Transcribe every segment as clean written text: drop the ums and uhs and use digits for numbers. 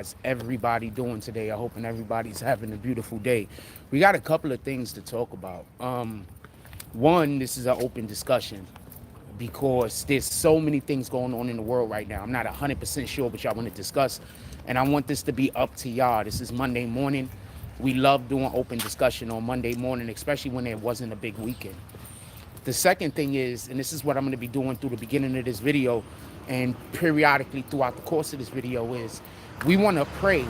How's everybody doing today? I hope everybody's having a beautiful day. We got a couple of things to talk about. One, this is an open discussion because there's so many things going on in the world right now. I'm not 100% sure what y'all want to discuss, and I want this to be up to y'all. This is Monday morning. We love doing open discussion on Monday morning, especially when there wasn't a big weekend. The second thing is, and this is what I'm going to be doing through the beginning of this video and periodically throughout the course of this video, is we want to pray.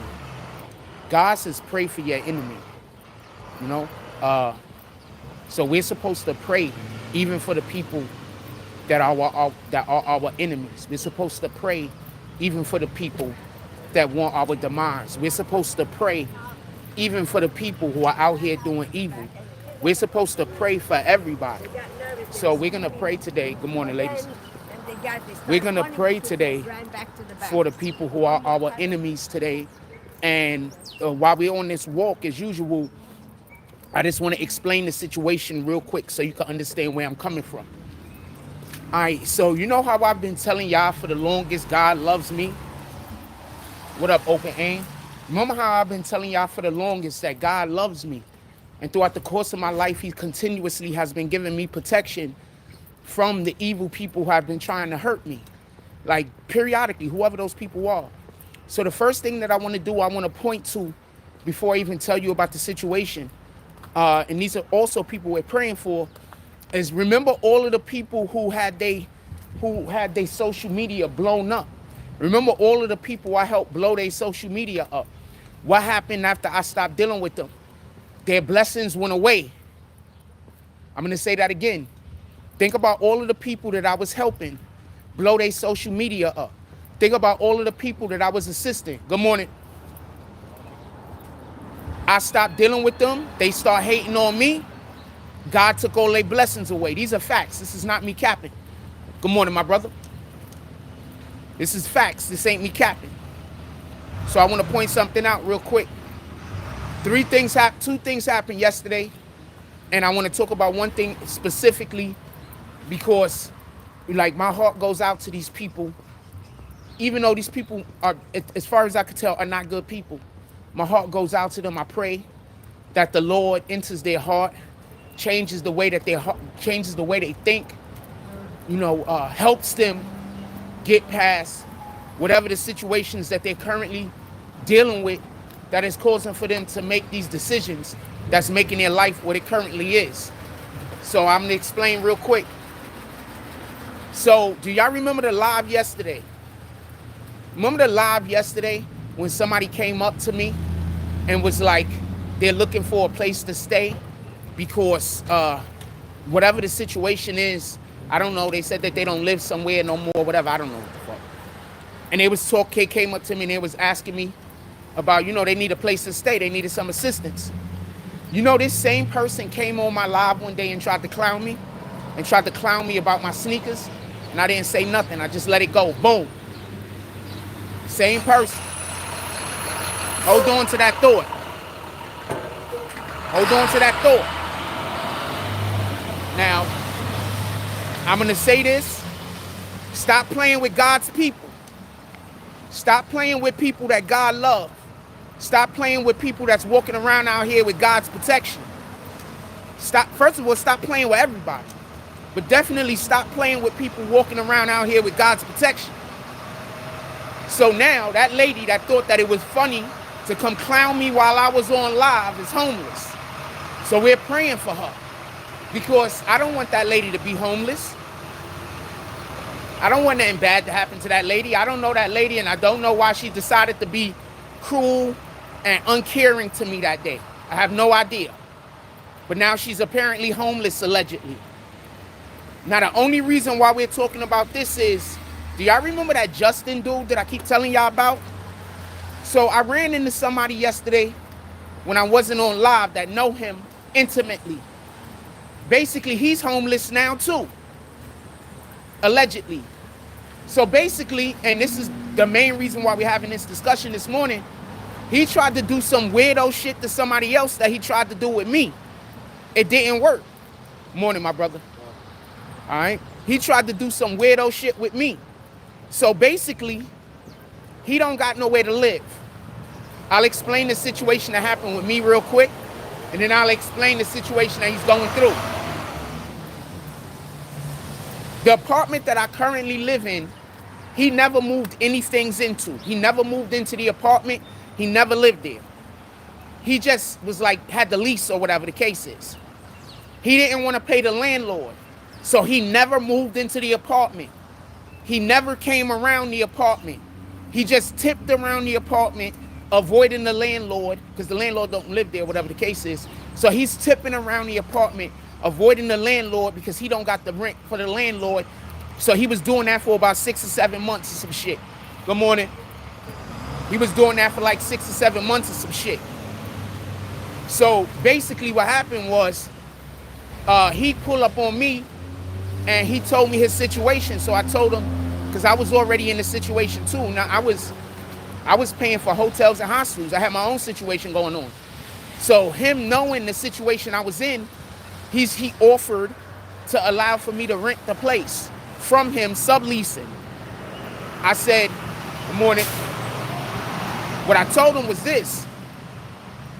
God says pray for your enemy, you know? So we're supposed to pray even for the people that are our enemies. We're supposed to pray even for the people that want our demise. We're supposed to pray even for the people who are out here doing evil. We're supposed to pray for everybody. So we're going to pray today. Good morning, ladies. We're going to pray today for the people who are our enemies today. And while we're on this walk, as usual, I just want to explain the situation real quick so you can understand where I'm coming from. All right, so you know how I've been telling y'all for the longest, God loves me? What up, Open Aim? Remember how I've been telling y'all for the longest that God loves me? And throughout the course of my life, he continuously has been giving me protection from the evil people who have been trying to hurt me. Like, periodically, whoever those people are. So the first thing that I want to do, I want to point to, before I even tell you about the situation, and these are also people we're praying for, is remember all of the people who had their social media blown up. Remember all of the people I helped blow their social media up. What happened after I stopped dealing with them? Their blessings went away. I'm going to say that again. Think about all of the people that I was helping blow their social media up. Think about all of the people that I was assisting. Good morning. I stopped dealing with them. They start hating on me. God took all their blessings away. These are facts. This is not me capping. Good morning, my brother. This is facts. This ain't me capping. So I want to point something out real quick. Two things happened yesterday. And I want to talk about one thing specifically because, like, my heart goes out to these people. Even though these people are, as far as I can tell, are not good people. My heart goes out to them. I pray that the Lord enters their heart, changes the way that they think, helps them get past whatever the situations that they're currently dealing with that is causing for them to make these decisions that's making their life what it currently is. So I'm gonna explain real quick. So do y'all remember the live yesterday? Remember the live yesterday when somebody came up to me and was like, they're looking for a place to stay because whatever the situation is, I don't know, they said that they don't live somewhere no more, whatever, I don't know what the fuck. And they came up to me and they was asking me about, they need a place to stay, they needed some assistance. This same person came on my live one day and tried to clown me about my sneakers, and I didn't say nothing, I just let it go, boom. Same person. Hold on to that thought. Now, I'm going to say this. Stop playing with God's people. Stop playing with people that God loves. Stop playing with people that's walking around out here with God's protection. First of all, stop playing with everybody. But definitely stop playing with people walking around out here with God's protection. So now, that lady that thought that it was funny to come clown me while I was on live is homeless. So we're praying for her. Because I don't want that lady to be homeless. I don't want nothing bad to happen to that lady. I don't know that lady, and I don't know why she decided to be cruel and uncaring to me that day. I have no idea. But now she's apparently homeless, allegedly. Now, the only reason why we're talking about this is, do y'all remember that Justin dude that I keep telling y'all about? So I ran into somebody yesterday when I wasn't on live that know him intimately. Basically, he's homeless now too, allegedly. So basically, and this is the main reason why we're having this discussion this morning, he tried to do some weirdo shit to somebody else that he tried to do with me. It didn't work. Morning, my brother. All right? He tried to do some weirdo shit with me. So basically, he don't got nowhere to live. I'll explain the situation that happened with me real quick, and then I'll explain the situation that he's going through. The apartment that I currently live in, he never moved any things into. He never moved into the apartment. He never lived there. He just was like, had the lease or whatever the case is. He didn't want to pay the landlord. So he never moved into the apartment. He never came around the apartment. He just tipped around the apartment, avoiding the landlord, because the landlord don't live there, whatever the case is. So he's tipping around the apartment, avoiding the landlord because he don't got the rent for the landlord. So he was doing that for about 6 or 7 months or some shit. Good morning. He was doing that for like 6 or 7 months or some shit. So basically what happened was he pulled up on me and he told me his situation. So I told him, because I was already in the situation too. Now I was paying for hotels and hostels. I had my own situation going on. So him knowing the situation I was in, he offered to allow for me to rent the place from him, subleasing. I said, good morning. What I told him was this.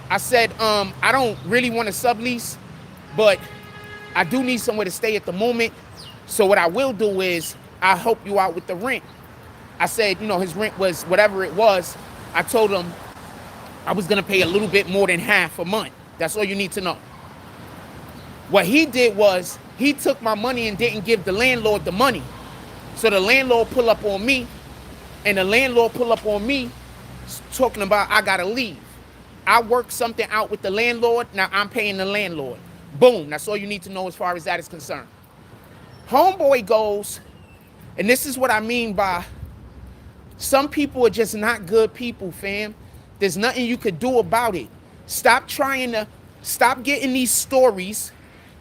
I said, I don't really want to sublease, but I do need somewhere to stay at the moment. So what I will do is I'll help you out with the rent. I said, you know, his rent was whatever it was. I told him I was going to pay a little bit more than half a month. That's all you need to know. What he did was he took my money and didn't give the landlord the money. So the landlord pulled up on me, and the landlord pulled up on me talking about I got to leave. I worked something out with the landlord. Now I'm paying the landlord. Boom. That's all you need to know as far as that is concerned. Homeboy goes, and this is what I mean by some people are just not good people, fam. There's nothing you could do about it. Stop getting these stories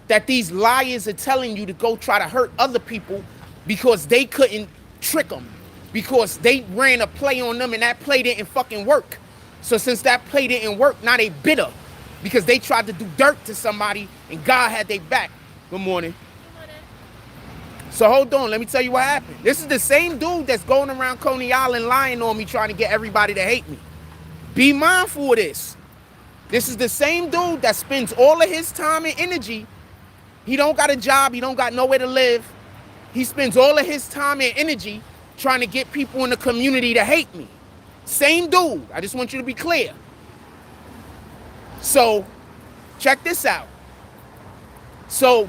that these liars are telling you to go try to hurt other people because they couldn't trick them, because they ran a play on them and that play didn't fucking work. So since that play didn't work, now they bitter because they tried to do dirt to somebody and God had their back. Good morning. So hold on, let me tell you what happened. This is the same dude that's going around Coney Island lying on me, trying to get everybody to hate me. Be mindful of this. This is the same dude that spends all of his time and energy. He don't got a job, he don't got nowhere to live. He spends all of his time and energy trying to get people in the community to hate me. Same dude, I just want you to be clear. So, check this out. So,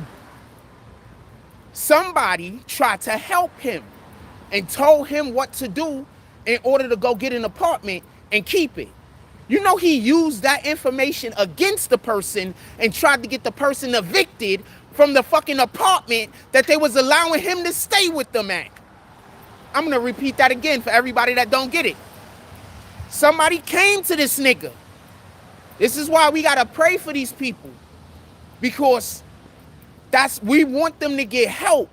somebody tried to help him and told him what to do in order to go get an apartment and keep it. You know, he used that information against the person and tried to get the person evicted from the fucking apartment that they was allowing him to stay with them at. I'm going to repeat that again for everybody that don't get it. Somebody came to this nigga. This is why we got to pray for these people, because we want them to get help.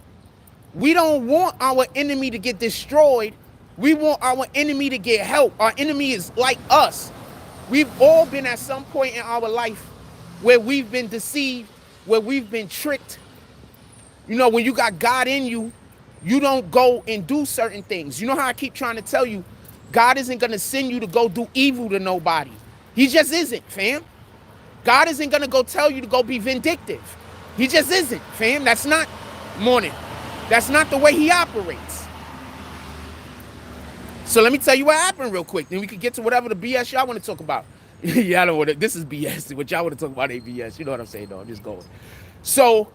We don't want our enemy to get destroyed. We want our enemy to get help. Our enemy is like us. We've all been at some point in our life where we've been deceived, where we've been tricked. You know, when you got God in you, you don't go and do certain things. You know how I keep trying to tell you, God isn't going to send you to go do evil to nobody. He just isn't, fam. God isn't going to go tell you to go be vindictive. He just isn't, fam. That's not, morning. That's not the way he operates. So let me tell you what happened real quick. Then we can get to whatever the BS y'all want to talk about. Yeah, I don't want to. This is BS. What y'all want to talk about ain't BS. You know what I'm saying, though. I'm just going. So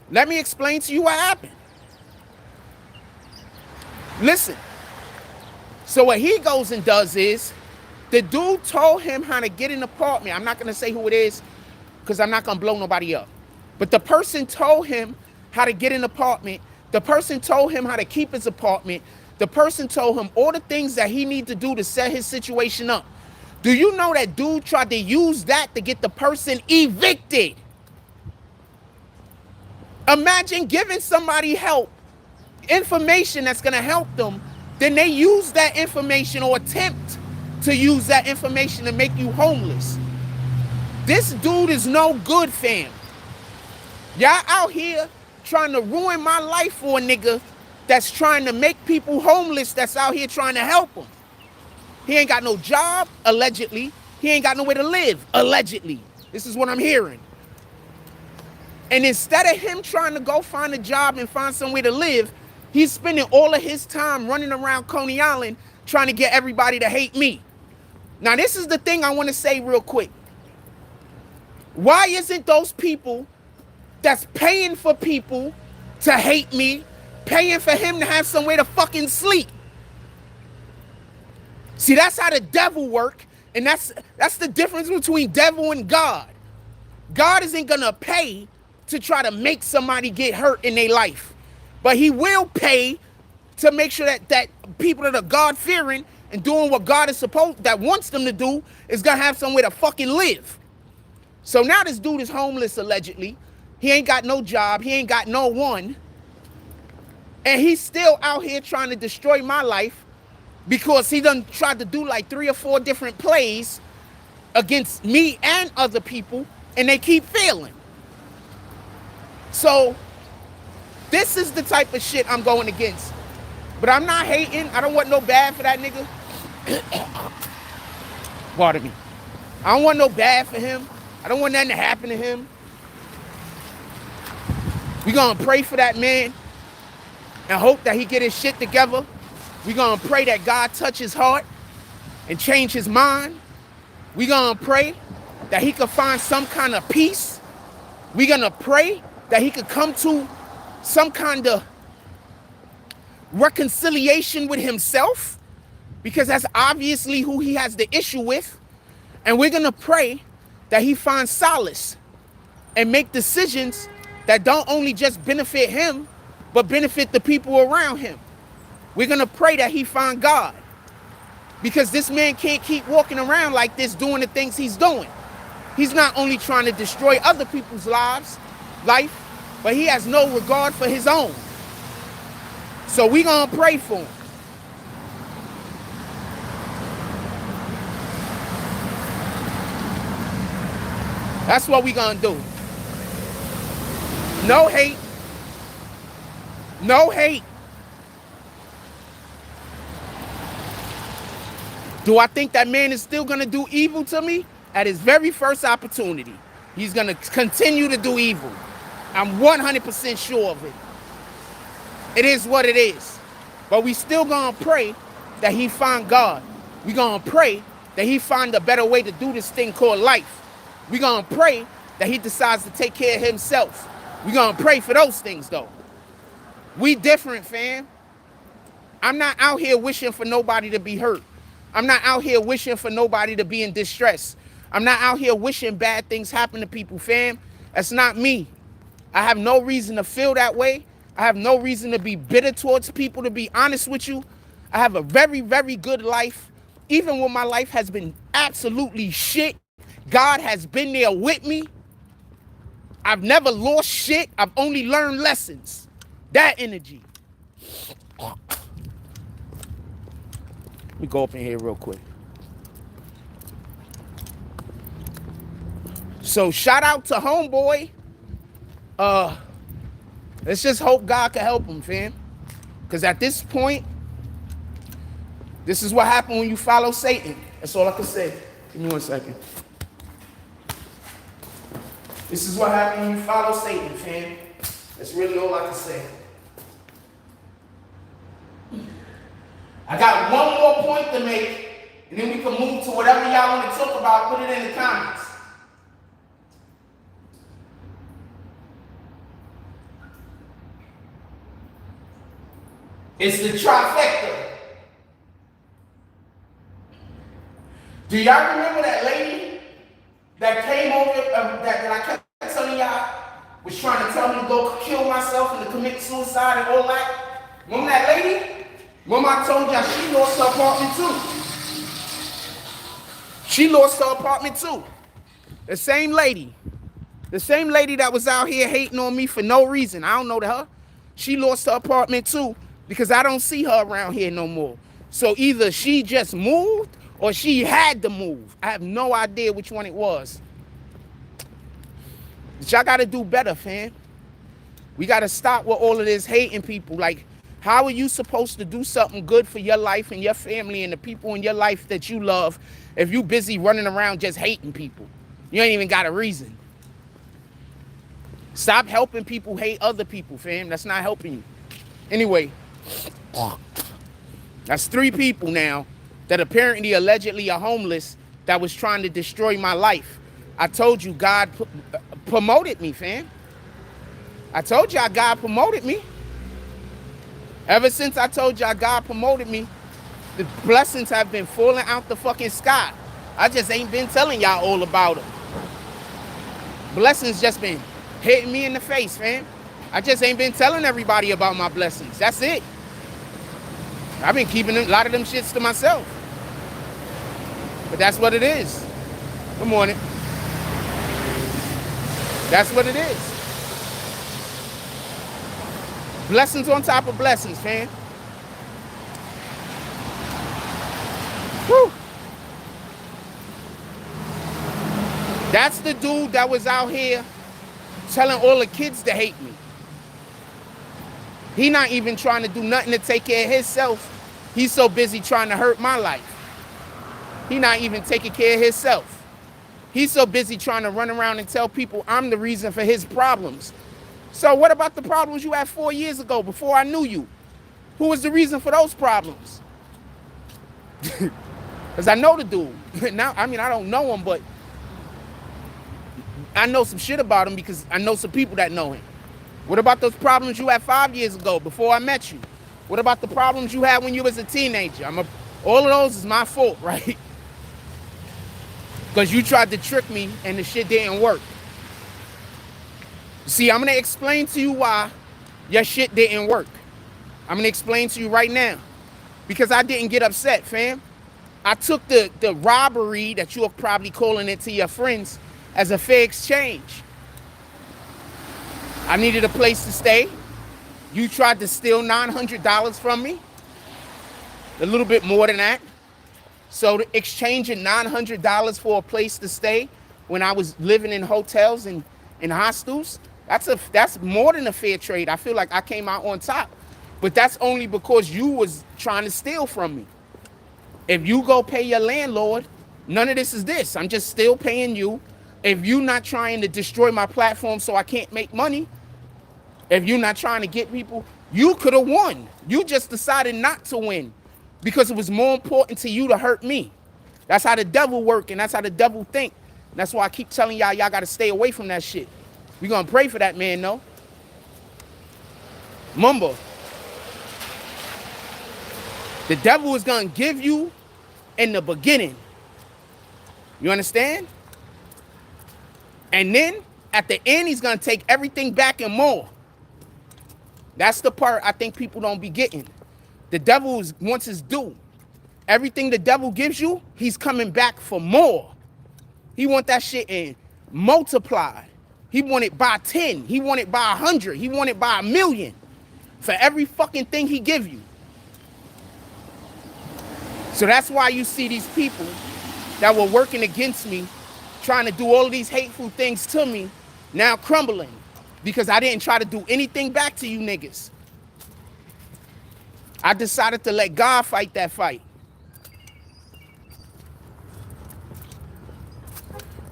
let me explain to you what happened. Listen. So what he goes and does is, the dude told him how to get an apartment. I'm not going to say who it is because I'm not going to blow nobody up. But the person told him how to get an apartment. The person told him how to keep his apartment. The person told him all the things that he needs to do to set his situation up. Do you know that dude tried to use that to get the person evicted? Imagine giving somebody help, information that's going to help them. Then they use that information or attempt to use that information to make you homeless. This dude is no good, fam. Y'all out here trying to ruin my life for a nigga that's trying to make people homeless, that's out here trying to help them. He ain't got no job, allegedly. He ain't got nowhere to live, allegedly. This is what I'm hearing. And instead of him trying to go find a job and find somewhere to live, he's spending all of his time running around Coney Island trying to get everybody to hate me. Now, this is the thing I want to say real quick. Why isn't those people that's paying for people to hate me, paying for him to have somewhere to fucking sleep? See, that's how the devil work, and that's the difference between devil and God. God isn't gonna pay to try to make somebody get hurt in their life, but he will pay to make sure that people that are God-fearing and doing what God is that wants them to do is gonna have somewhere to fucking live. So now this dude is homeless, allegedly. He ain't got no job. He ain't got no one. And he's still out here trying to destroy my life because he done tried to do like 3 or 4 different plays against me and other people, and they keep failing. So this is the type of shit I'm going against. But I'm not hating. I don't want no bad for that nigga. Pardon me. I don't want no bad for him. I don't want nothing to happen to him. We gonna pray for that man and hope that he get his shit together. We gonna pray that God touch his heart and change his mind. We gonna pray that he could find some kind of peace. We gonna pray that he could come to some kind of reconciliation with himself, because that's obviously who he has the issue with. And we're gonna pray that he finds solace and make decisions that don't only just benefit him, but benefit the people around him. We're gonna pray that he find God, because this man can't keep walking around like this doing the things he's doing. He's not only trying to destroy other people's life, but he has no regard for his own. So we're gonna pray for him. That's what we're gonna do. No hate. No hate. Do I think that man is still gonna do evil to me? At his very first opportunity, he's gonna continue to do evil. I'm 100% sure of it. It is what it is. But we still gonna pray that he find God. We gonna pray that he find a better way to do this thing called life. We gonna pray that he decides to take care of himself. We gonna pray for those things though. We different, fam. I'm not out here wishing for nobody to be hurt. I'm not out here wishing for nobody to be in distress. I'm not out here wishing bad things happen to people, fam. That's not me. I have no reason to feel that way. I have no reason to be bitter towards people, to be honest with you. I have a very, very good life. Even when my life has been absolutely shit, God has been there with me. I've never lost shit. I've only learned lessons. That energy. Let me go up in here real quick. So shout out to homeboy. Let's just hope God can help him, fam. Because at this point, this is what happened when you follow Satan. That's all I can say. Give me 1 second. This is what happened when you follow Satan, fam. That's really all I can say. I got one more point to make, and then we can move to whatever y'all want to talk about. Put it in the comments. It's the trifecta. Do y'all remember that lady that came over, that I kept telling y'all was trying to tell me to go kill myself and to commit suicide and all that? Remember that lady? Remember I told y'all she lost her apartment too? She lost her apartment too. The same lady that was out here hating on me for no reason. I don't know her. She lost her apartment too, because I don't see her around here no more. So either she just moved or she had to move. I have no idea which one it was. But y'all gotta do better, fam. We gotta stop with all of this hating people. Like, How are you supposed to do something good for your life and your family and the people in your life that you love if you busy running around just hating people? You ain't even got a reason. Stop helping people hate other people, fam. That's not helping you. Anyway, that's 3 people now that apparently allegedly are homeless that was trying to destroy my life. I told you God promoted me, fam. I told y'all God promoted me. Ever since I told y'all God promoted me, the blessings have been falling out the fucking sky. I just ain't been telling y'all all about them. Blessings just been hitting me in the face, fam. I just ain't been telling everybody about my blessings. That's it. I've been keeping a lot of them shits to myself. But that's what it is. Good morning. That's what it is. Blessings on top of blessings, fam. Whew. That's the dude that was out here telling all the kids to hate me. He not even trying to do nothing to take care of himself. He's so busy trying to hurt my life. He not even taking care of himself. He's so busy trying to run around and tell people I'm the reason for his problems. So what about the problems you had 4 years ago before I knew you? Who was the reason for those problems? Because I know the dude. Now, I mean, I don't know him, but I know some shit about him because I know some people that know him. What about those problems you had 5 years ago before I met you? What about the problems you had when you was a teenager? All of those is my fault, right? Because you tried to trick me and the shit didn't work. See, I'm going to explain to you why your shit didn't work. I'm going to explain to you right now. Because I didn't get upset, fam. I took the robbery that you are probably calling it to your friends as a fair exchange. I needed a place to stay. You tried to steal $900 from me. A little bit more than that. So exchanging $900 for a place to stay when I was living in hotels and in hostels, that's more than a fair trade. I feel like I came out on top. But that's only because you was trying to steal from me. If you go pay your landlord, none of this is this. I'm just still paying you. If you're not trying to destroy my platform so I can't make money, if you're not trying to get people, you could have won. You just decided not to win because it was more important to you to hurt me. That's how the devil work and that's how the devil think. And that's why I keep telling y'all got to stay away from that shit. We're going to pray for that man, though. Mumbo. The devil is going to give you in the beginning. You understand? And then at the end, he's going to take everything back and more. That's the part I think people don't be getting. The devil wants his due. Everything the devil gives you, he's coming back for more. He want that shit in multiplied. He want it by 10. He want it by 100. He want it by 1,000,000 for every fucking thing he give you. So that's why you see these people that were working against me, trying to do all of these hateful things to me, now crumbling. Because I didn't try to do anything back to you niggas. I decided to let God fight that fight.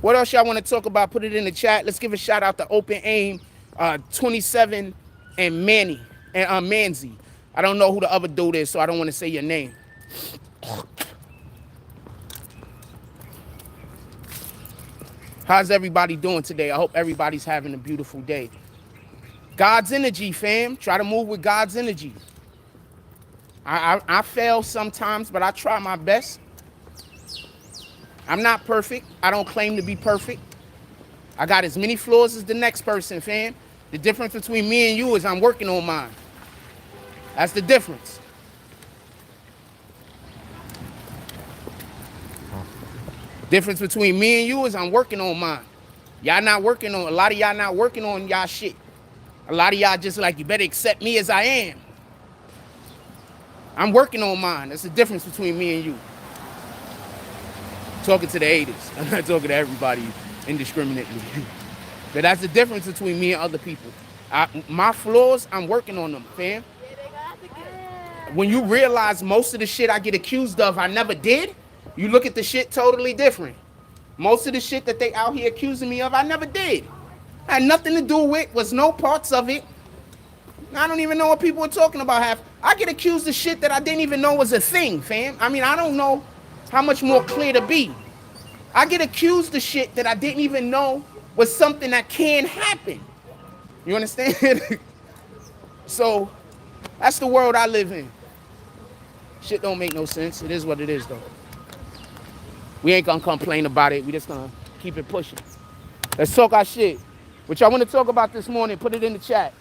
What else y'all want to talk about? Put it in the chat. Let's give a shout out to Open Aim, 27, and Manny, and Manzi. I don't know who the other dude is, so I don't want to say your name. How's everybody doing today? I hope everybody's having a beautiful day. God's energy, fam. Try to move with God's energy. I fail sometimes, but I try my best. I'm not perfect. I don't claim to be perfect. I got as many flaws as the next person, fam. The difference between me and you is I'm working on mine. That's the difference. Difference between me and you is I'm working on mine. Y'all not working on, a lot of y'all not working on y'all shit. A lot of y'all just like, you better accept me as I am. I'm working on mine. That's the difference between me and you. Talking to the haters. I'm not talking to everybody indiscriminately. But that's the difference between me and other people. My flaws, I'm working on them, fam. when you realize most of the shit I get accused of, I never did, you look at the shit totally different. Most of the shit that they out here accusing me of, I never did. I had nothing to do with, was no parts of it. I don't even know what people are talking about. I get accused of shit that I didn't even know was a thing, fam. I mean, I don't know how much more clear to be. I get accused of shit that I didn't even know was something that can happen. You understand? So, that's the world I live in. Shit don't make no sense. It is what it is, though. We ain't gonna complain about it. We just gonna keep it pushing. Let's talk our shit. What y'all want to talk about this morning, put it in the chat.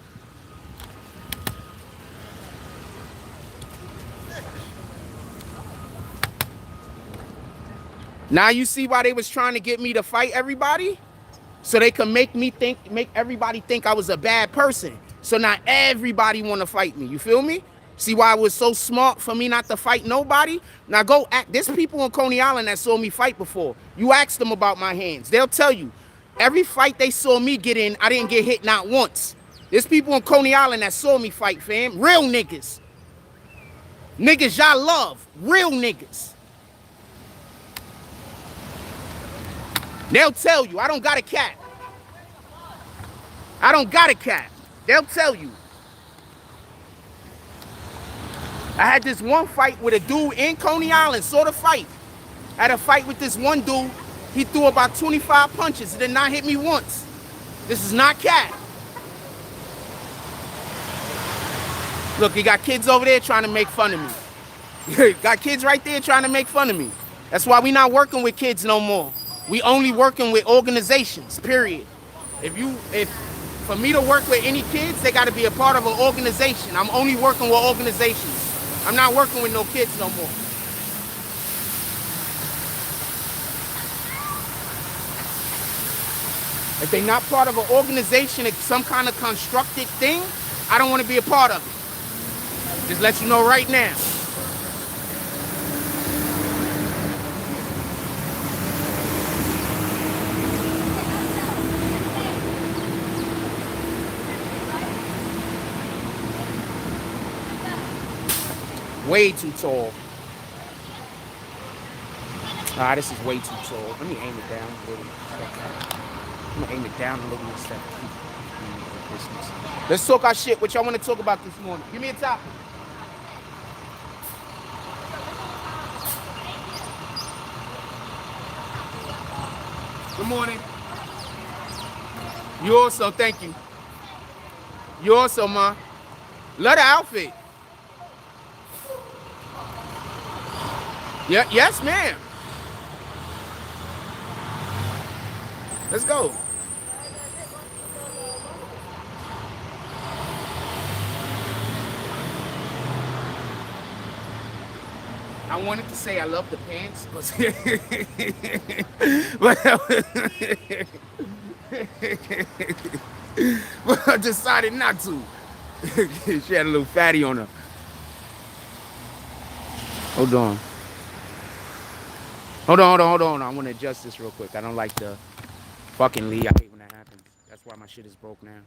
Now you see why they was trying to get me to fight everybody? So they could make everybody think I was a bad person. So now everybody want to fight me. You feel me? See why it was so smart for me not to fight nobody? Now go act. There's people on Coney Island that saw me fight before. You ask them about my hands. They'll tell you. Every fight they saw me get in, I didn't get hit not once. There's people on Coney Island that saw me fight, fam. Real niggas. Niggas y'all love. Real niggas. They'll tell you, I don't got a cat. I don't got a cat. They'll tell you. I had this one fight with a dude in Coney Island, saw the fight. I had a fight with this one dude. He threw about 25 punches. He did not hit me once. This is not cat. Look, he got kids over there trying to make fun of me. Got kids right there trying to make fun of me. That's why we not working with kids no more. We only working with organizations, period. For me to work with any kids, they got to be a part of an organization. I'm only working with organizations. I'm not working with no kids no more. If they're not part of an organization, it's some kind of constructed thing, I don't want to be a part of it. Just let you know right now. Way too tall. This is way too tall. Let me aim it down a little. I'm gonna aim it down a little instead. Let's talk our shit. What y'all want to talk about this morning? Give me a topic. Good morning. You also, thank you. You also, ma. Love the outfit. Yeah, yes, ma'am. Let's go. I wanted to say I love the pants, but I decided not to. She had a little fatty on her. Hold on. Hold on. I want to adjust this real quick. I don't like the fucking Lee. I hate when that happens. That's why my shit is broke now.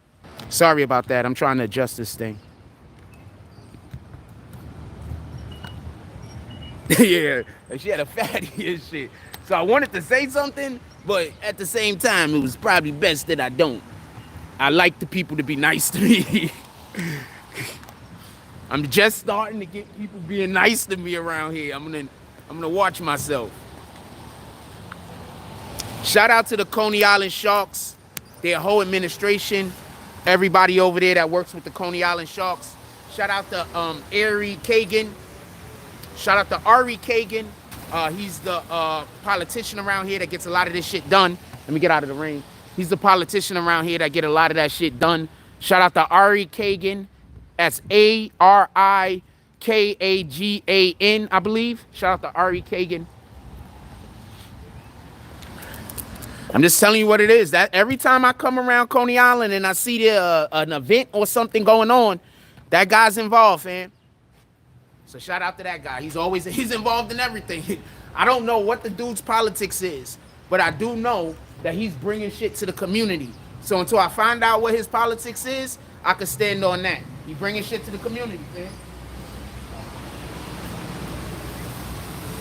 Sorry about that. I'm trying to adjust this thing. Yeah, she had a fatty and shit. So I wanted to say something, but at the same time, it was probably best that I don't. I like the people to be nice to me. I'm just starting to get people being nice to me around here. I'm gonna watch myself. Shout out to the Coney Island Sharks, their whole administration, everybody over there that works with the Coney Island Sharks. Shout out to Ari Kagan. Shout out to Ari Kagan. He's the politician around here that gets a lot of this shit done. Let me get out of the rain. He's the politician around here that get a lot of that shit done. Shout out to Ari Kagan. That's Arikagan, I believe. Shout out to Ari Kagan. I'm just telling you what it is. That every time I come around Coney Island and I see an event or something going on, that guy's involved, fam. So shout out to that guy. He's involved in everything. I don't know what the dude's politics is, but I do know that he's bringing shit to the community. So until I find out what his politics is, I can stand on that. He's bringing shit to the community, man.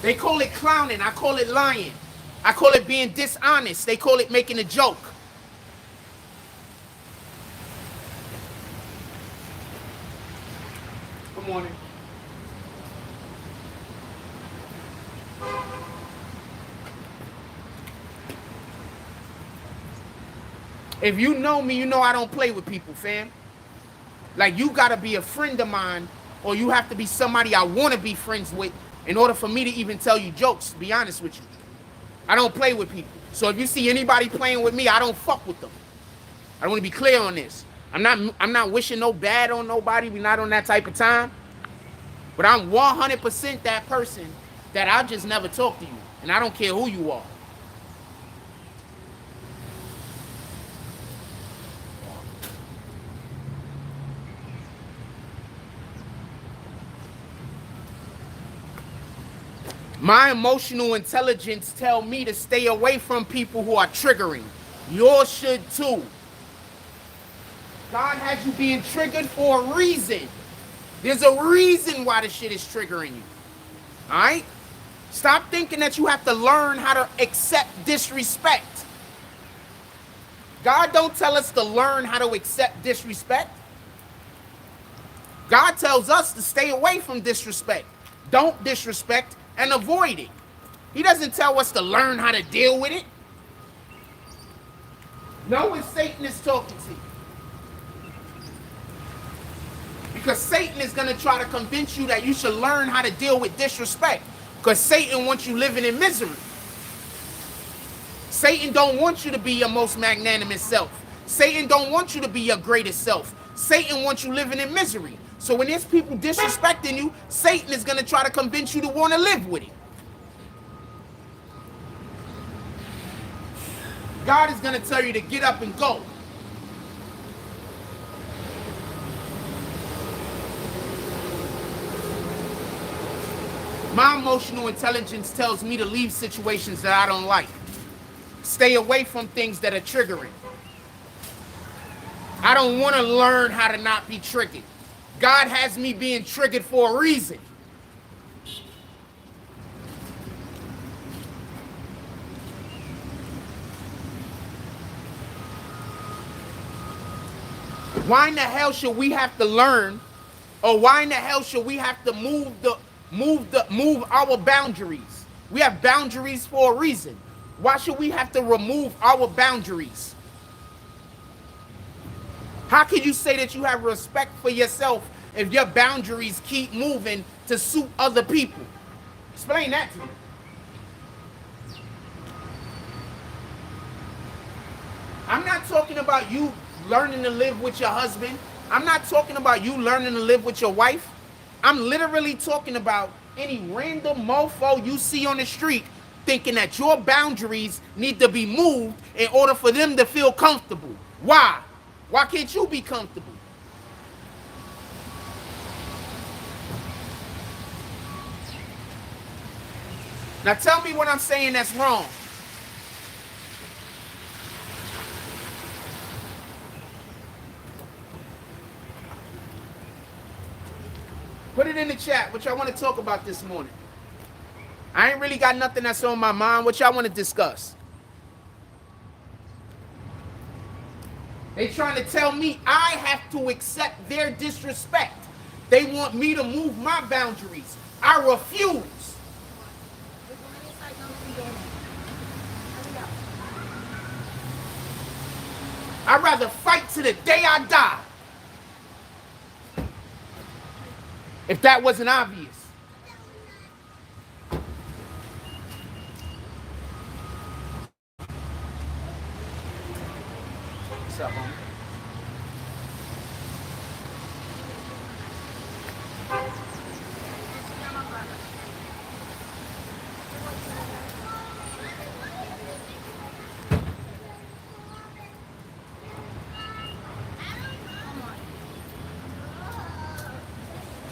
They call it clowning. I call it lying. I call it being dishonest. They call it making a joke. Good morning. If you know me, you know I don't play with people, fam. Like, you gotta be a friend of mine, or you have to be somebody I want to be friends with in order for me to even tell you jokes, to be honest with you. I don't play with people. So if you see anybody playing with me, I don't fuck with them. I want to be clear on this. I'm not wishing no bad on nobody. We're not on that type of time. But I'm 100% that person that I'll just never talk to you. And I don't care who you are. My emotional intelligence tell me to stay away from people who are triggering. Yours should too. God has you being triggered for a reason. There's a reason why the shit is triggering you. All right? Stop thinking that you have to learn how to accept disrespect. God don't tell us to learn how to accept disrespect. God tells us to stay away from disrespect. Don't disrespect and avoid it. He doesn't tell us to learn how to deal with it. Know when Satan is talking to you. Because Satan is going to try to convince you that you should learn how to deal with disrespect. Because Satan wants you living in misery. Satan don't want you to be your most magnanimous self. Satan don't want you to be your greatest self. Satan wants you living in misery. So when there's people disrespecting you, Satan is going to try to convince you to want to live with it. God is going to tell you to get up and go. My emotional intelligence tells me to leave situations that I don't like. Stay away from things that are triggering. I don't want to learn how to not be triggered. God has me being triggered for a reason. Why in the hell should we have to learn, or why in the hell should we have to move our boundaries? We have boundaries for a reason. Why should we have to remove our boundaries? How can you say that you have respect for yourself if your boundaries keep moving to suit other people? Explain that to me. I'm not talking about you learning to live with your husband. I'm not talking about you learning to live with your wife. I'm literally talking about any random mofo you see on the street thinking that your boundaries need to be moved in order for them to feel comfortable. Why? Why can't you be comfortable? Now tell me what I'm saying that's wrong. Put it in the chat what y'all want to talk about this morning. I ain't really got nothing that's on my mind. What y'all want to discuss? They trying to tell me I have to accept their disrespect. They want me to move my boundaries. I refuse. I'd rather fight to the day I die. If that wasn't obvious. What's up, homie?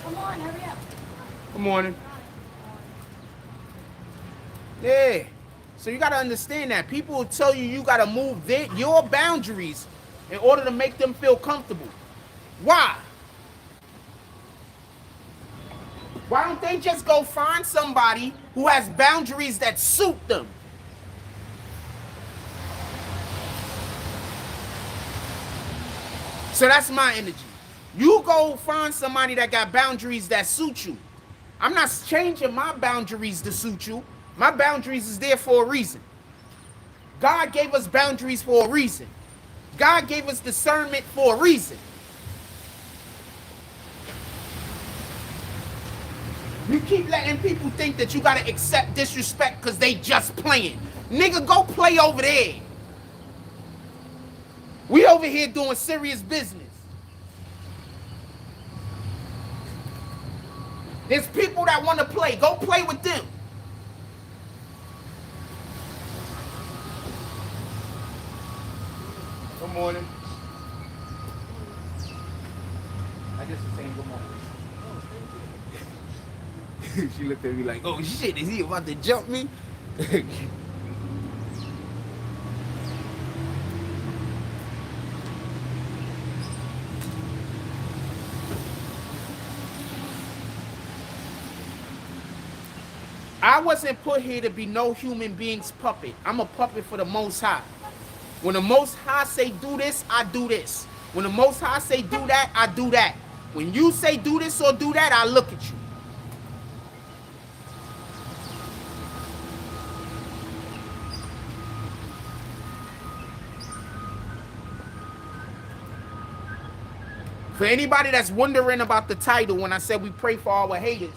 Come on, hurry up. Good morning. Yeah. So you got to understand that. People will tell you you got to move your boundaries in order to make them feel comfortable. Why? Why don't they just go find somebody who has boundaries that suit them? So that's my energy. You go find somebody that got boundaries that suit you. I'm not changing my boundaries to suit you. My boundaries is there for a reason. God gave us boundaries for a reason. God gave us discernment for a reason. You keep letting people think that you gotta accept disrespect because they just playing. Nigga, go play over there. We over here doing serious business. There's people that want to play. Go play with them. Good morning. I just was saying good morning. She looked at me like, oh shit, is he about to jump me? I wasn't put here to be no human being's puppet. I'm a puppet for the Most High. When the Most High say do this, I do this. When the Most High say do that, I do that. When you say do this or do that, I look at you. For anybody that's wondering about the title, when I said we pray for our haters,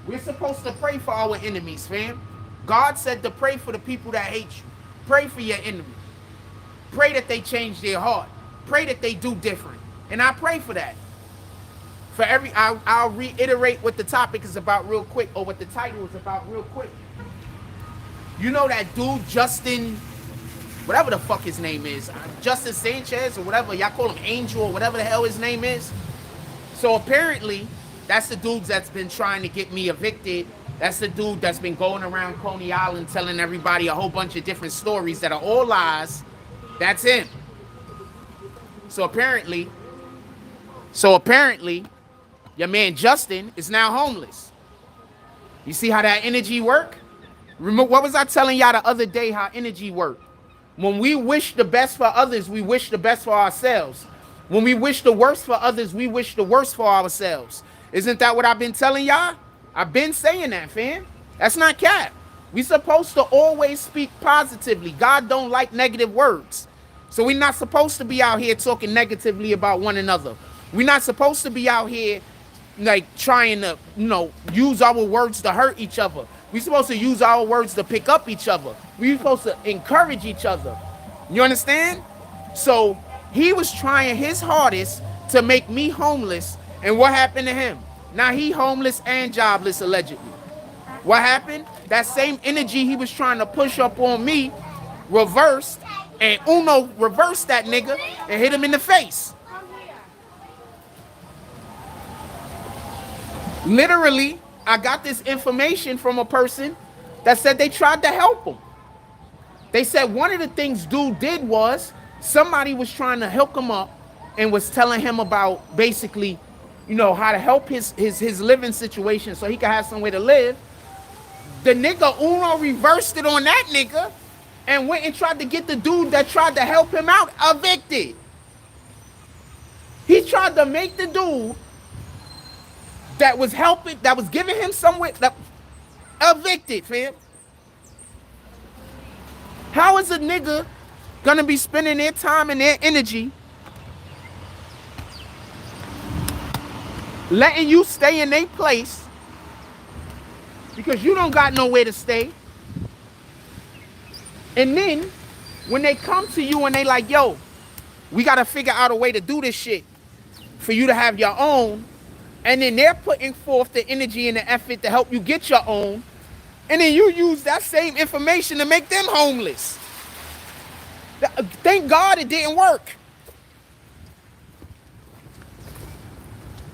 we're supposed to pray for our enemies, fam. God said to pray for the people that hate you. Pray for your enemies. Pray that they change their heart. Pray that they do different. And I pray for that. I'll reiterate what the topic is about real quick, or what the title is about real quick. You know that dude, Justin, whatever the fuck his name is, Justin Sanchez or whatever, y'all call him Angel or whatever the hell his name is. So apparently, that's the dude that's been trying to get me evicted. That's the dude that's been going around Coney Island telling everybody a whole bunch of different stories that are all lies. That's him. So apparently, your man Justin is now homeless. You see how that energy work? Remember, what was I telling y'all the other day how energy work? When we wish the best for others, we wish the best for ourselves. When we wish the worst for others, we wish the worst for ourselves. Isn't that what I've been telling y'all? I've been saying that, fam. That's not cap. We supposed to always speak positively. God don't like negative words. So we're not supposed to be out here talking negatively about one another. We're not supposed to be out here like trying to, use our words to hurt each other. We're supposed to use our words to pick up each other. We're supposed to encourage each other. You understand? So he was trying his hardest to make me homeless. And what happened to him? Now he homeless and jobless, allegedly. What happened? That same energy he was trying to push up on me reversed. And Uno reversed that nigga and hit him in the face. Literally, I got this information from a person that said they tried to help him. They said one of the things dude did was somebody was trying to hook him up and was telling him about basically, how to help his living situation so he could have somewhere to live. The nigga Uno reversed it on that nigga and went and tried to get the dude that tried to help him out evicted. He tried to make the dude that was helping, that was giving him somewhere, evicted, fam. How is a nigga gonna be spending their time and their energy letting you stay in their place because you don't got nowhere to stay? And then when they come to you and they like, yo, we gotta figure out a way to do this shit for you to have your own, and then they're putting forth the energy and the effort to help you get your own, and then you use that same information to make them homeless. Thank God it didn't work.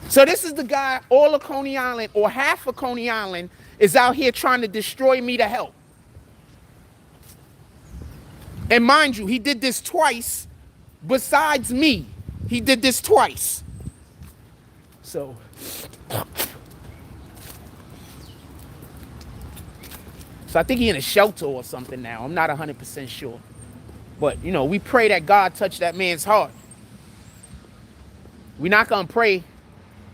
So this is the guy, all of Coney Island, or half of Coney Island, is out here trying to destroy me to help. And mind you, he did this twice. Besides me, he did this twice. So So I think he's in a shelter or something now. I'm not 100% sure. But, you know, we pray that God touch that man's heart. We're not going to pray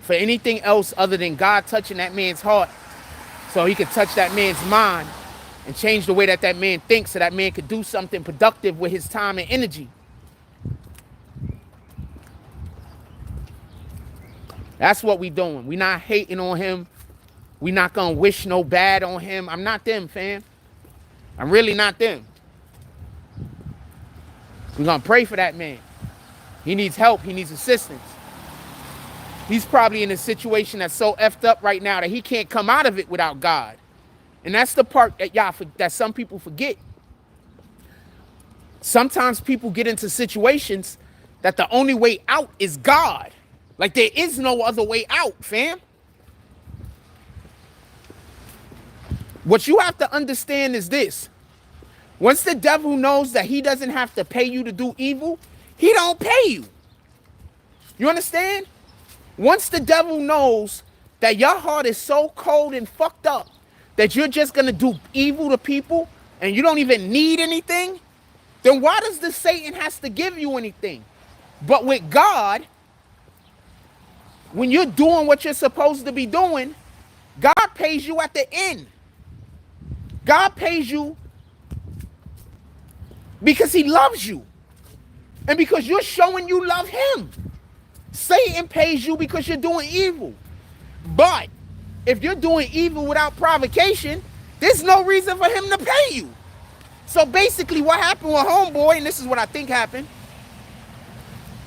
for anything else other than God touching that man's heart so he could touch that man's mind and change the way that that man thinks so that man could do something productive with his time and energy. That's what we doing. We not hating on him. We not going to wish no bad on him. I'm not them, fam. I'm really not them. We're going to pray for that man. He needs help. He needs assistance. He's probably in a situation that's so effed up right now that he can't come out of it without God. And that's the part that that some people forget. Sometimes people get into situations that the only way out is God. Like there is no other way out, fam. What you have to understand is this. Once the devil knows that he doesn't have to pay you to do evil, he don't pay you. You understand? Once the devil knows that your heart is so cold and fucked up that you're just going to do evil to people and you don't even need anything, then why does the Satan has to give you anything? But with God, when you're doing what you're supposed to be doing, God pays you at the end. God pays you because he loves you and because you're showing you love him. Satan pays you because you're doing evil. But if you're doing evil without provocation, there's no reason for him to pay you. So basically what happened with homeboy, and this is what I think happened,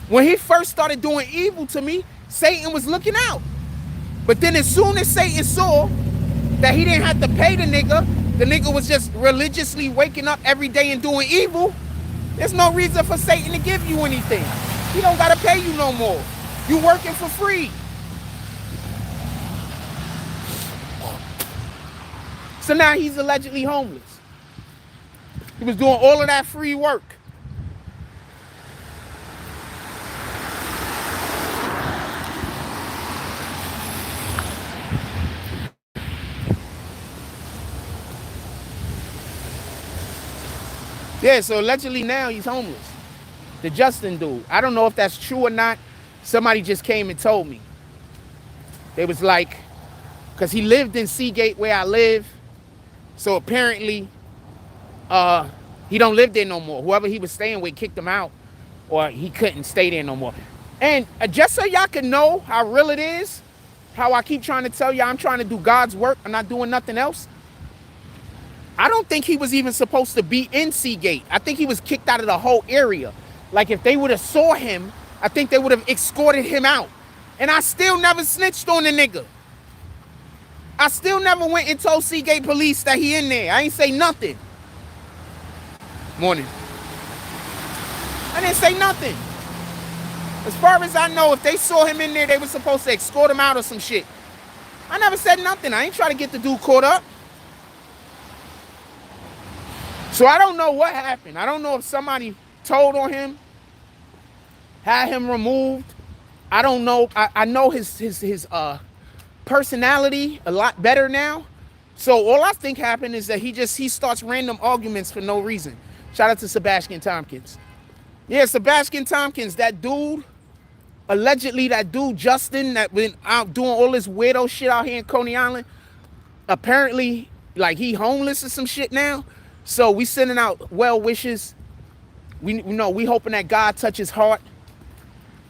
when he first started doing evil to me, Satan was looking out. But then as soon as Satan saw that he didn't have to pay the nigga was just religiously waking up every day and doing evil, there's no reason for Satan to give you anything. He don't gotta pay you no more. You working for free. So now he's allegedly homeless. He was doing all of that free work. Yeah, so allegedly now he's homeless. The Justin dude. I don't know if that's true or not. Somebody just came and told me. They was like, because he lived in Seagate where I live. So apparently, he don't live there no more. Whoever he was staying with kicked him out, or he couldn't stay there no more. And just so y'all can know how real it is, how I keep trying to tell y'all I'm trying to do God's work, I'm not doing nothing else. I don't think he was even supposed to be in Seagate. I think he was kicked out of the whole area. Like if they would have saw him, I think they would have escorted him out. And I still never snitched on the nigga. I still never went and told Seagate police that he in there. I ain't say nothing. Morning. I didn't say nothing. As far as I know, if they saw him in there, they were supposed to escort him out or some shit. I never said nothing. I ain't trying to get the dude caught up. So I don't know what happened. I don't know if somebody told on him, had him removed. I don't know. I know his personality a lot better now. So all I think happened is that he starts random arguments for no reason. Shout out to Sebastian Tompkins. Yeah, Sebastian Tompkins, that dude, allegedly that dude Justin that been out doing all this weirdo shit out here in Coney Island. Apparently, like he homeless or some shit now. So we sending out well wishes. We hoping that God touch his heart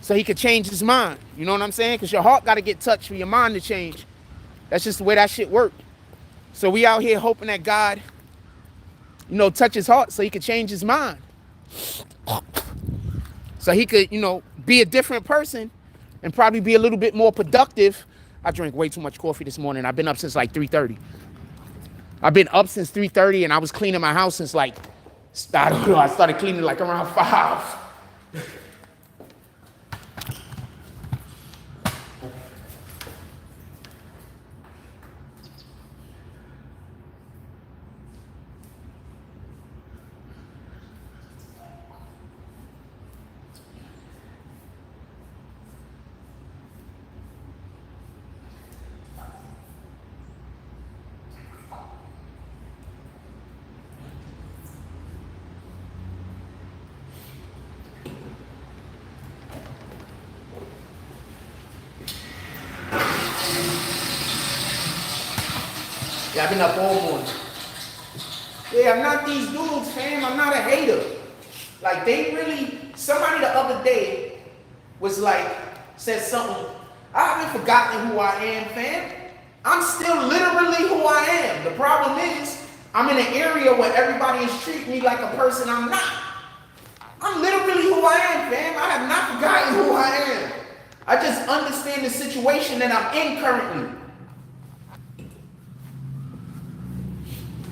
so he could change his mind. You know what I'm saying? Because your heart got to get touched for your mind to change. That's just the way that shit worked. So we out here hoping that God, touch his heart so he could change his mind. So he could, be a different person and probably be a little bit more productive. I drank way too much coffee this morning. I've been up since like 3:30. I've been up since 3:30 and I was cleaning my house since like, I don't know, I started cleaning like around 5. Yeah, I've been up all morning. Yeah, I'm not these dudes, fam. I'm not a hater. Like, they really, somebody the other day was like, said something. I haven't forgotten who I am, fam. I'm still literally who I am. The problem is, I'm in an area where everybody is treating me like a person I'm not. I'm literally who I am, fam. I have not forgotten who I am. I just understand the situation that I'm in currently.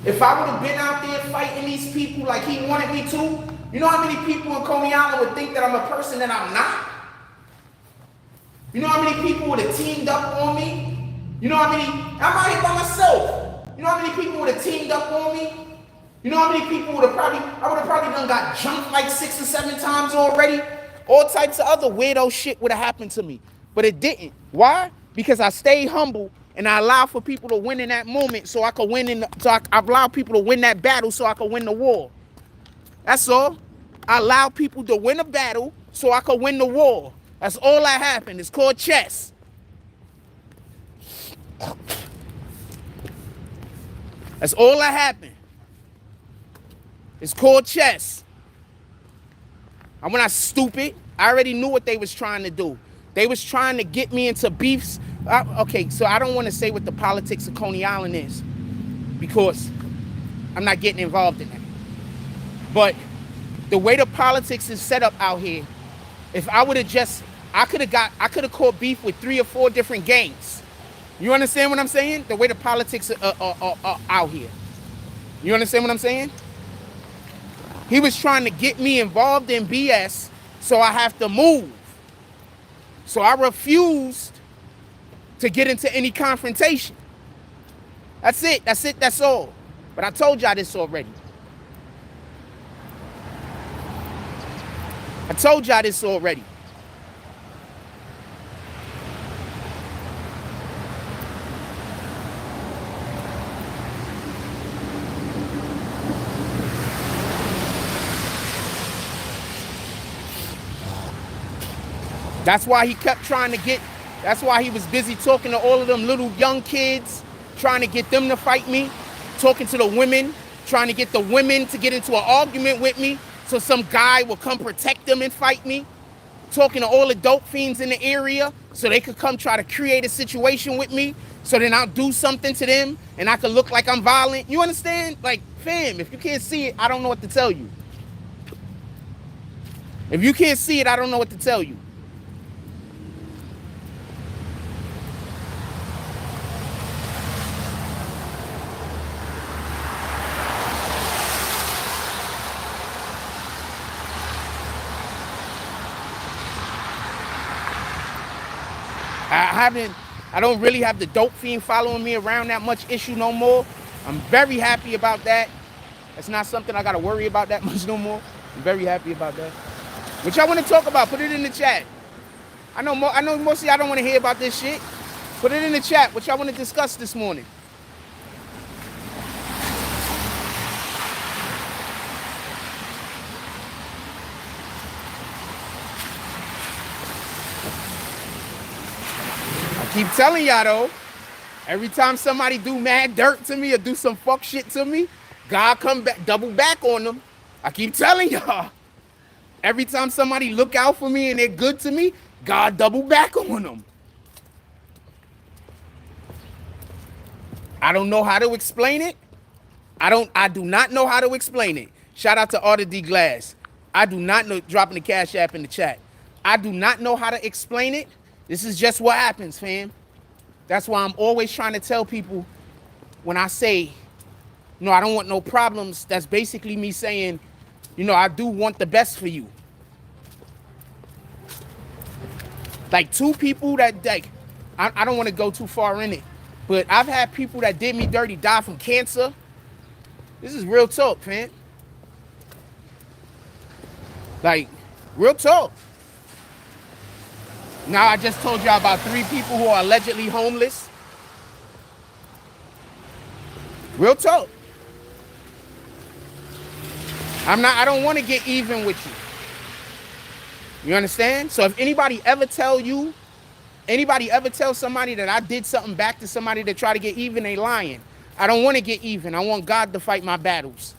If I would have been out there fighting these people like he wanted me to, you know how many people in Coney Island would think that I'm a person that I'm not? You know how many people would have teamed up on me? You know how many, I'm out here by myself. You know how many people would have teamed up on me? You know how many people would have probably, I would have probably done got jumped like 6 or 7 times already? All types of other weirdo shit would have happened to me. But it didn't. Why? Because I stayed humble and I allowed for people to win in that moment so I could win I allowed people to win that battle so I could win the war. That's all. I allowed people to win a battle so I could win the war. That's all that happened. It's called chess. That's all that happened. It's called chess. I'm not stupid. I already knew what they was trying to do. They was trying to get me into beefs. Okay, so I don't want to say what the politics of Coney Island is because I'm not getting involved in that. But the way the politics is set up out here, if I would have just, I could have caught beef with 3 or 4 different gangs. You understand what I'm saying? The way the politics are out here. You understand what I'm saying? He was trying to get me involved in BS, so I have to move. So I refused to get into any confrontation. That's it. That's all. But I told y'all this already. That's why he kept trying to get, that's why he was busy talking to all of them little young kids, trying to get them to fight me, talking to the women, trying to get the women to get into an argument with me so some guy will come protect them and fight me, talking to all the dope fiends in the area so they could come try to create a situation with me so then I'll do something to them and I could look like I'm violent. You understand? Like, fam, if you can't see it, I don't know what to tell you. If you can't see it, I don't know what to tell you. I don't really have the dope fiend following me around that much issue no more. I'm very happy about that. That's not something I gotta worry about that much no more. I'm very happy about that. What y'all wanna talk about? Put it in the chat. I know most of y'all don't wanna hear about this shit. Put it in the chat. What y'all wanna discuss this morning? Keep telling y'all though, every time somebody do mad dirt to me or do some fuck shit to me, God come back, double back on them. I keep telling y'all, every time somebody look out for me and they're good to me, God double back on them. I don't know how to explain it. I do not know how to explain it. Shout out to Arthur D. Glass. I do not know, dropping the Cash App in the chat. I do not know how to explain it. This is just what happens, fam. That's why I'm always trying to tell people when I say, no, I don't want no problems. That's basically me saying, you know, I do want the best for you. Like 2 people that, like, I don't want to go too far in it, but I've had people that did me dirty die from cancer. This is real talk, fam. Like, real talk. Now I just told y'all about 3 people who are allegedly homeless. Real talk. I don't want to get even with you. You understand? So if anybody ever tell somebody that I did something back to somebody that tried to get even, they lying. I don't want to get even. I want God to fight my battles.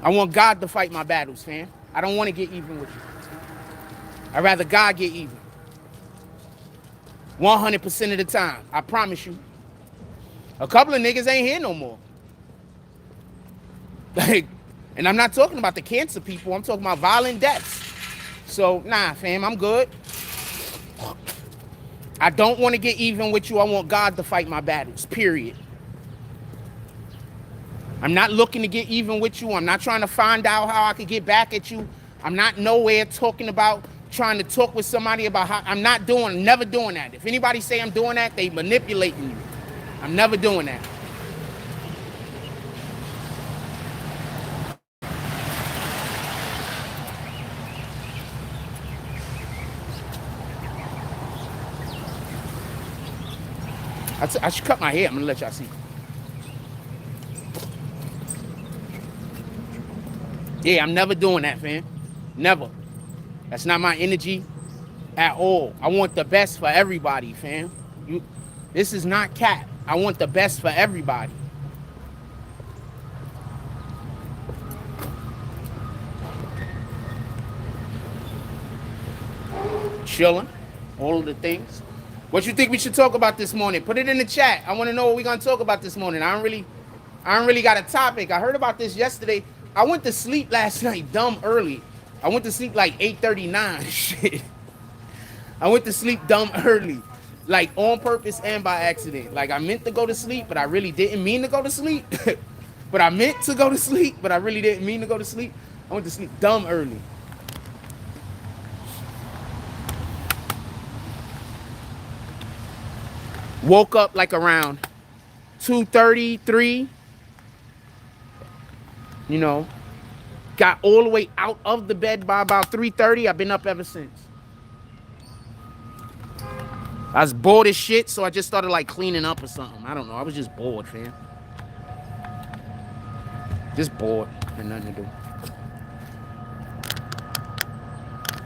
I want God to fight my battles, fam. I don't want to get even with you. I'd rather God get even. 100% of the time. I promise you. A couple of niggas ain't here no more. Like, and I'm not talking about the cancer people. I'm talking about violent deaths. So, nah, fam, I'm good. I don't want to get even with you. I want God to fight my battles, period. I'm not looking to get even with you. I'm not trying to find out how I could get back at you. I'm not nowhere talking about trying to talk with somebody about how. I'm not doing, never doing that. If anybody say I'm doing that, they manipulating you. I'm never doing that. I should cut my hair. I'm gonna let y'all see. Yeah, I'm never doing that, fam. Never. That's not my energy at all. I want the best for everybody, fam. This is not cap. I want the best for everybody. Chilling. All of the things. What you think we should talk about this morning? Put it in the chat. I want to know what we're gonna talk about this morning. I don't really got a topic. I heard about this yesterday. I went to sleep last night dumb early. I went to sleep like 8:39. Shit. I went to sleep dumb early. Like on purpose and by accident. Like I meant to go to sleep, but I really didn't mean to go to sleep. But I meant to go to sleep, but I really didn't mean to go to sleep. I went to sleep dumb early. Woke up like around 2:33. You know, got all the way out of the bed by about 3:30. I've been up ever since. I was bored as shit, so I just started like cleaning up or something. I don't know. I was just bored, fam. Just bored. Had nothing to do.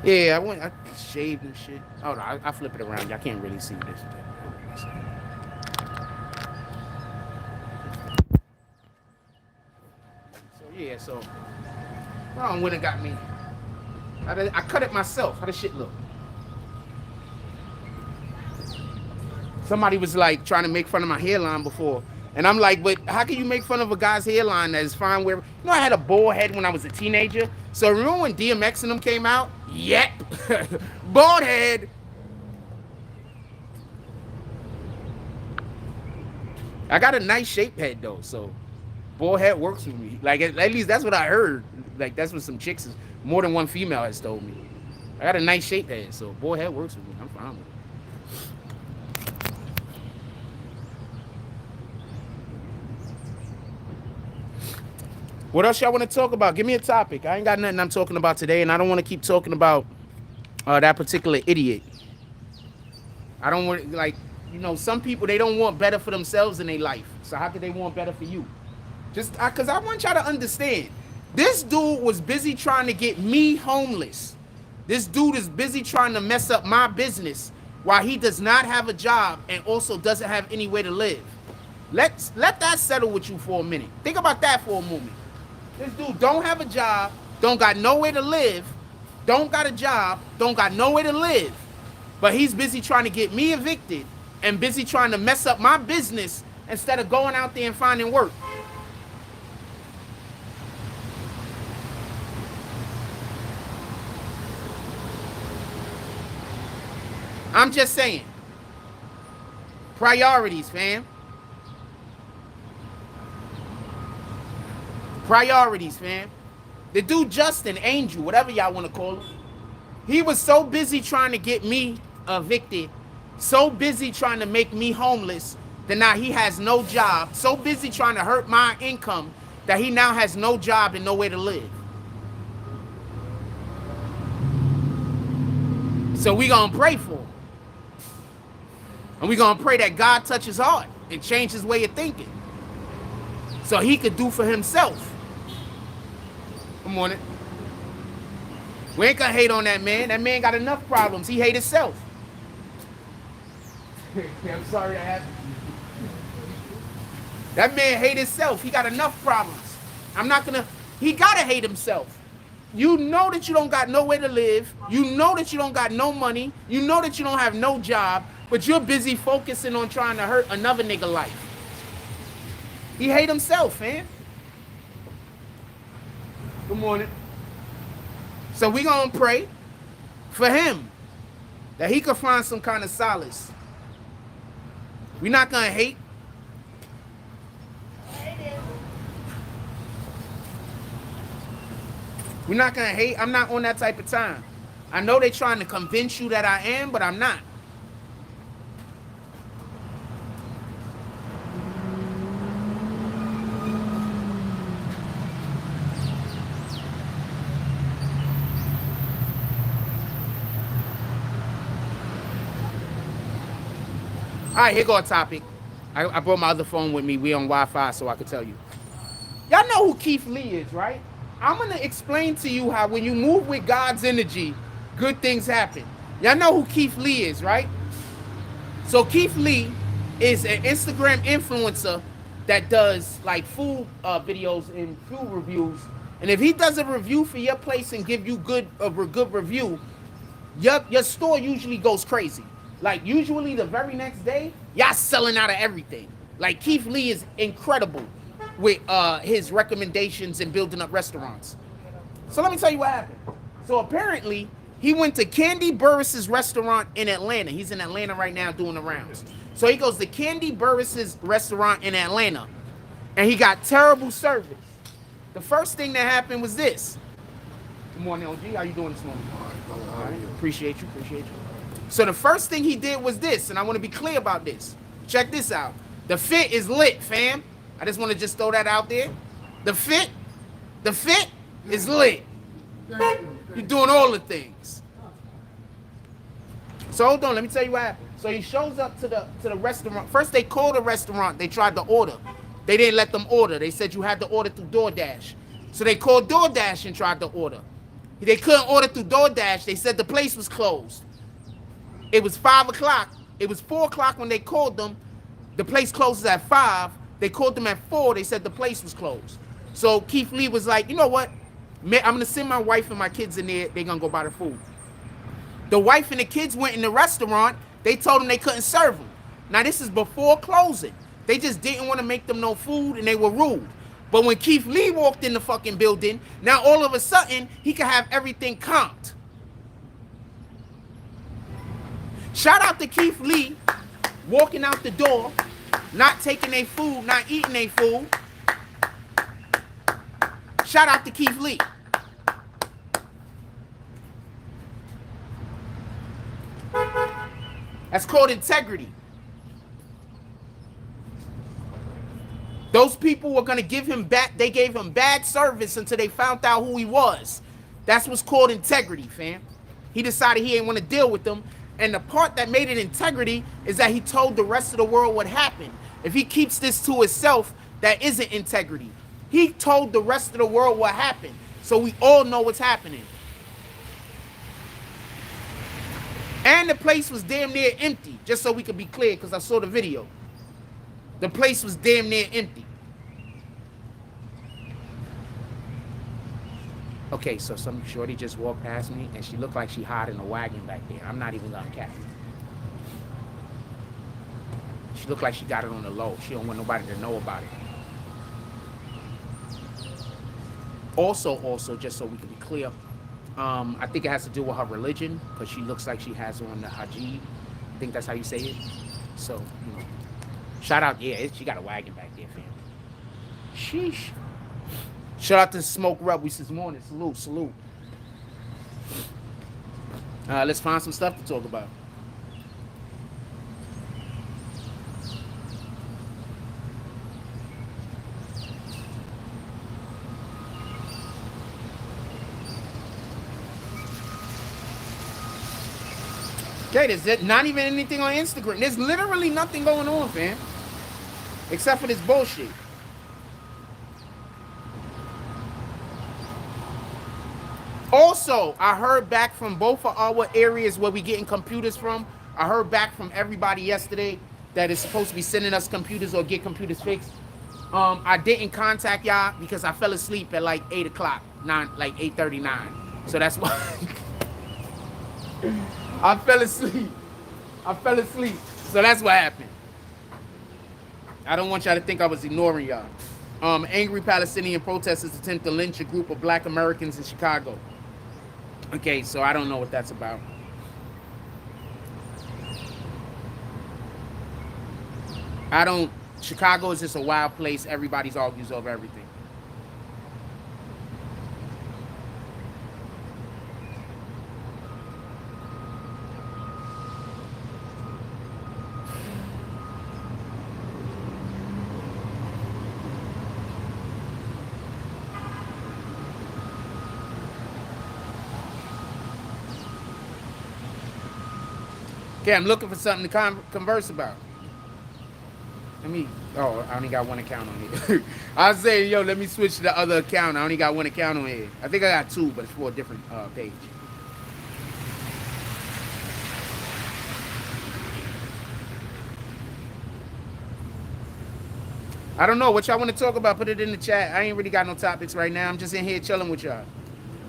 Yeah, I shaved and shit. Oh, no, I flip it around. Y'all can't really see this. So, yeah, so. I went and got me. I cut it myself. How the shit look? Somebody was like trying to make fun of my hairline before. And I'm like, but how can you make fun of a guy's hairline that is fine where, you know, I had a bald head when I was a teenager. So remember when DMX and them came out? Yep. Bald head. I got a nice shaped head though, so bald head works with me. Like at least that's what I heard. Like that's what some chicks, more than one female has told me. I got a nice shaped head, so bald head works with me. I'm fine with it. What else y'all want to talk about? Give me a topic. I ain't got nothing I'm talking about today, and I don't want to keep talking about that particular idiot. I don't want, like, you know, some people, they don't want better for themselves in their life. So how could they want better for you? Just because I want y'all to understand. This dude was busy trying to get me homeless. This dude is busy trying to mess up my business while he does not have a job and also doesn't have anywhere to live. Let that settle with you for a minute. Think about that for a moment. This dude don't have a job, don't got nowhere to live, don't got a job, don't got nowhere to live. But he's busy trying to get me evicted and busy trying to mess up my business instead of going out there and finding work. I'm just saying. Priorities, fam. Priorities, fam. The dude Justin, Angel, whatever y'all want to call him, he was so busy trying to get me evicted, so busy trying to make me homeless, that now he has no job, so busy trying to hurt my income, that he now has no job and nowhere to live. So we gonna pray for him. And we gonna pray that God touch his heart and change his way of thinking, so he could do for himself. Come on it. We ain't gonna hate on that man. That man got enough problems. He hate himself. I'm sorry that happened. That man hate himself. He got enough problems. I'm not gonna. He gotta hate himself. You know that you don't got nowhere to live. You know that you don't got no money. You know that you don't have no job. But you're busy focusing on trying to hurt another nigga life. He hate himself, man. Good morning. So we gonna pray for him that he could find some kind of solace. We're not gonna hate. We're not gonna hate. I'm not on that type of time. I know they're trying to convince you that I am, but I'm not. All right, here go a topic. I brought my other phone with me. We on Wi-Fi, so I could tell you. Y'all know who Keith Lee is, right? I'm going to explain to you how when you move with God's energy, good things happen. Y'all know who Keith Lee is, right? So Keith Lee is an Instagram influencer that does like food videos and food reviews. And if he does a review for your place and give you a good review, your store usually goes crazy. Like usually the very next day, y'all selling out of everything. Like Keith Lee is incredible with his recommendations and building up restaurants. So let me tell you what happened. So apparently he went to Candy Burris's restaurant in Atlanta. He's in Atlanta right now doing the rounds. So he goes to Candy Burris's restaurant in Atlanta and he got terrible service. The first thing that happened was this. Good morning, OG. How you doing this morning? All right. Appreciate you. So the first thing he did was this, and I want to be clear about this. Check this out. The fit is lit, fam. I just want to throw that out there. The fit is lit. You're doing all the things. So hold on, let me tell you what happened. So he shows up to the restaurant. First they called the restaurant. They tried to order. They didn't let them order. They said you had to order through DoorDash. So they called DoorDash and tried to order. They couldn't order through DoorDash. They said the place was closed. It was 5 o'clock. It was 4 o'clock when they called them. The place closes at 5. They called them at 4. They said the place was closed. So Keith Lee was like, you know what? I'm going to send my wife and my kids in there. They're going to go buy the food. The wife and the kids went in the restaurant. They told them they couldn't serve them. Now, this is before closing. They just didn't want to make them no food, and they were rude. But when Keith Lee walked in the fucking building, now all of a sudden, he could have everything comped. Shout out to Keith Lee walking out the door, not taking their food, not eating their food. Shout out to Keith Lee. That's called integrity. Those people were going to give him back. They gave him bad service until they found out who he was. That's what's called integrity, fam. He decided he didn't want to deal with them. And the part that made it integrity is that he told the rest of the world what happened. If he keeps this to himself, that isn't integrity. He told the rest of the world what happened. So we all know what's happening. And the place was damn near empty, just so we could be clear, because I saw the video. The place was damn near empty. Okay, so some shorty just walked past me, and she looked like she hid in a wagon back there. I'm not even gonna cap it. She looked like she got it on the low. She don't want nobody to know about it. Also, just so we can be clear, I think it has to do with her religion, because she looks like she has on the hijab. I think that's how you say it. So, you know, shout out, yeah, she got a wagon back there, fam. Sheesh. Shout out to Smoke Rub. We said morning. Salute. Let's find some stuff to talk about. Okay, there's not even anything on Instagram. There's literally nothing going on, fam. Except for this bullshit. Also, I heard back from both of our areas where we getting computers from. I heard back from everybody yesterday that is supposed to be sending us computers or get computers fixed. I didn't contact y'all because I fell asleep at like 8 o'clock, 9, like 8:39. So that's why I fell asleep. I fell asleep. So that's what happened. I don't want y'all to think I was ignoring y'all. Angry Palestinian protesters attempt to lynch a group of black Americans in Chicago. Okay, so I don't know what that's about. Chicago is just a wild place. Everybody's argues over everything. Okay, I'm looking for something to converse about. I only got one account on here. I was saying, yo, let me switch to the other account. I only got one account on here. I think I got two, but it's for a different page. I don't know what y'all want to talk about. Put it in the chat. I ain't really got no topics right now. I'm just in here chilling with y'all.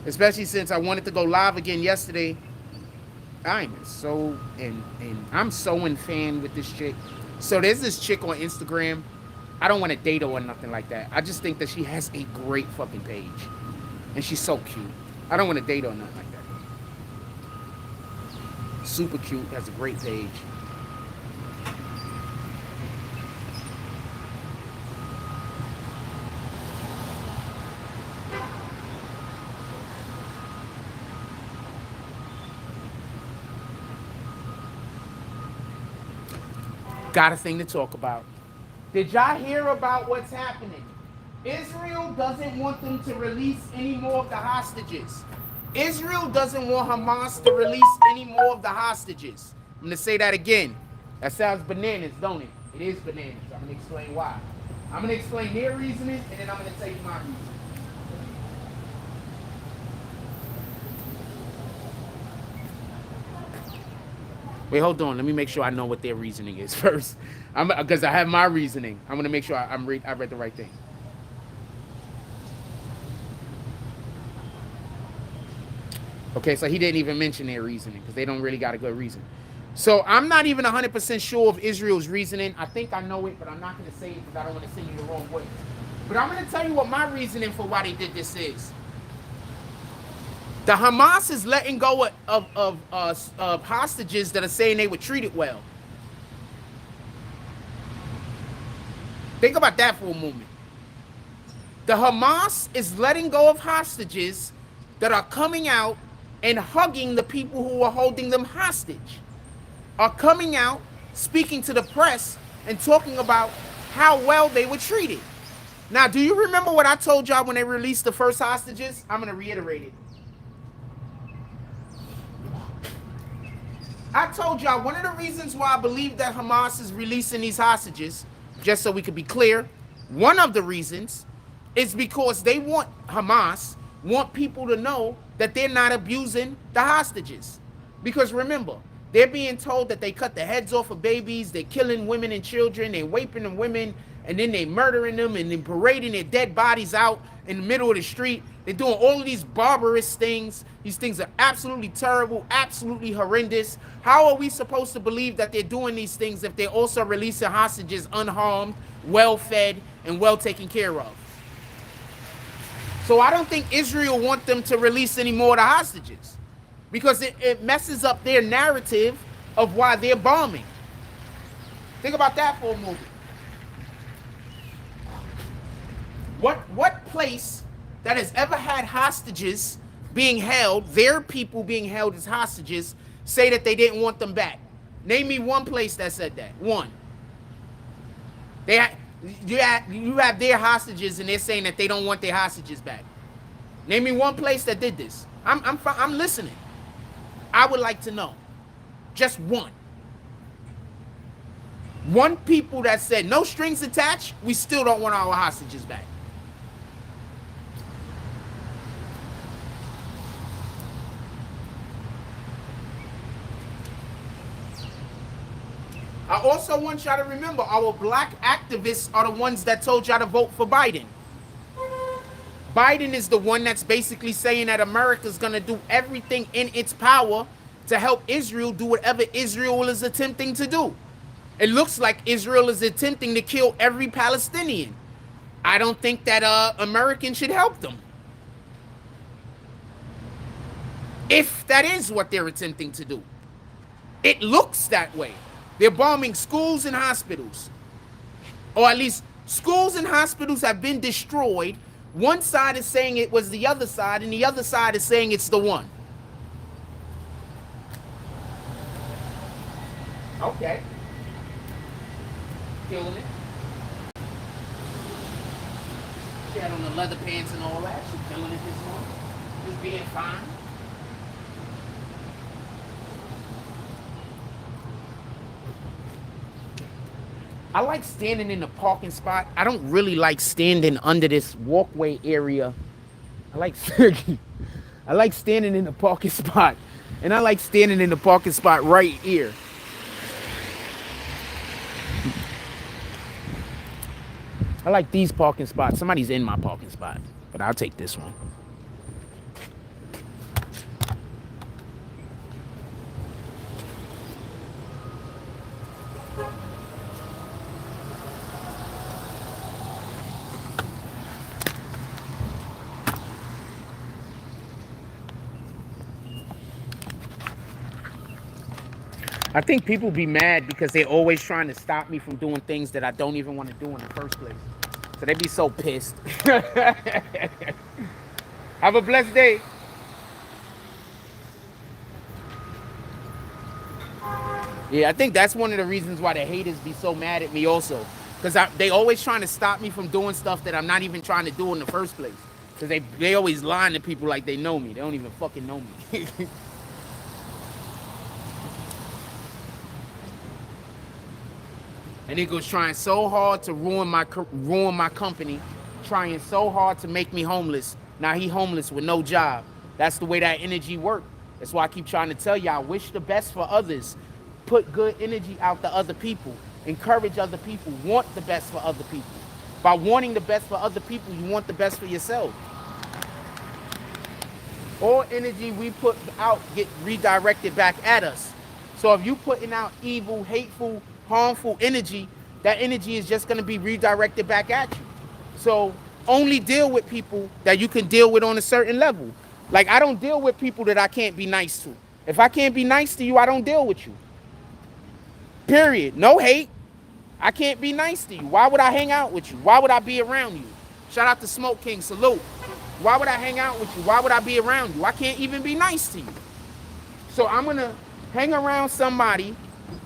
Especially since I wanted to go live again yesterday. I'm so in fan with this chick. So there's this chick on Instagram. I don't want to date her or nothing like that. I just think that she has a great fucking page. And she's so cute. I don't want to date her or nothing like that. Super cute, has a great page. Got a thing to talk about. Did y'all hear about what's happening? Israel doesn't want them to release any more of the hostages. Israel doesn't want Hamas to release any more of the hostages. I'm going to say that again. That sounds bananas, don't it? It is bananas. I'm going to explain why. I'm going to explain their reasoning, and then I'm going to tell you my reasoning. Wait, hold on. Let me make sure I know what their reasoning is first. Because I have my reasoning. I'm going to make sure I read the right thing. Okay, so he didn't even mention their reasoning because they don't really got a good reason. So I'm not even 100% sure of Israel's reasoning. I think I know it, but I'm not going to say it because I don't want to send you the wrong way. But I'm going to tell you what my reasoning for why they did this is. The Hamas is letting go of hostages that are saying they were treated well. Think about that for a moment. The Hamas is letting go of hostages that are coming out and hugging the people who are holding them hostage. Are coming out, speaking to the press, and talking about how well they were treated. Now, do you remember what I told y'all when they released the first hostages? I'm going to reiterate it. I told y'all one of the reasons why I believe that Hamas is releasing these hostages, just so we could be clear, one of the reasons is because Hamas want people to know that they're not abusing the hostages. Because remember, they're being told that they cut the heads off of babies, they're killing women and children, they're raping the women, and then they're murdering them and then parading their dead bodies out in the middle of the street. They're doing all of these barbarous things. These things are absolutely terrible, absolutely horrendous. How are we supposed to believe that they're doing these things if they're also releasing hostages unharmed, well-fed, and well taken care of? So I don't think Israel wants them to release any more of the hostages because it messes up their narrative of why they're bombing. Think about that for a moment. What place that has ever had hostages being held, their people being held as hostages, say that they didn't want them back? Name me one place that said that. One. You have their hostages and they're saying that they don't want their hostages back. Name me one place that did this. I'm listening. I would like to know. Just one. One people that said no strings attached, we still don't want our hostages back. I also want y'all to remember our black activists are the ones that told y'all to vote for Biden. Biden is the one that's basically saying that America's going to do everything in its power to help Israel do whatever Israel is attempting to do. It looks like Israel is attempting to kill every Palestinian. I don't think that Americans should help them. If that is what they're attempting to do. It looks that way. They're bombing schools and hospitals. Or at least schools and hospitals have been destroyed. One side is saying it was the other side, and the other side is saying it's the one. Okay. Killing it. She had on the leather pants and all that. She's killing it this morning. Just being fine. I like standing in the parking spot. I don't really like standing under this walkway area. I like standing in the parking spot. And I like standing in the parking spot right here. I like these parking spots. Somebody's in my parking spot, but I'll take this one. I think people be mad because they're always trying to stop me from doing things that I don't even want to do in the first place. So they be so pissed. Have a blessed day. Yeah, I think that's one of the reasons why the haters be so mad at me also. Because they always trying to stop me from doing stuff that I'm not even trying to do in the first place. Because they always lying to people like they know me. They don't even fucking know me. And niggas trying so hard to ruin my company, trying so hard to make me homeless. Now he homeless with no job. That's the way that energy works. That's why I keep trying to tell y'all, wish the best for others. Put good energy out to other people. Encourage other people. Want the best for other people. By wanting the best for other people, you want the best for yourself. All energy we put out get redirected back at us. So if you putting out evil, hateful, harmful energy, that energy is just going to be redirected back at you. So only deal with people that you can deal with on a certain level. Like, I don't deal with people that I can't be nice to. If I can't be nice to you, I don't deal with you. Period. No hate. I can't be nice to you. Why would I hang out with you? Why would I be around you? Shout out to Smoke King. Salute. Why would I hang out with you? Why would I be around you? I can't even be nice to you. So I'm going to hang around somebody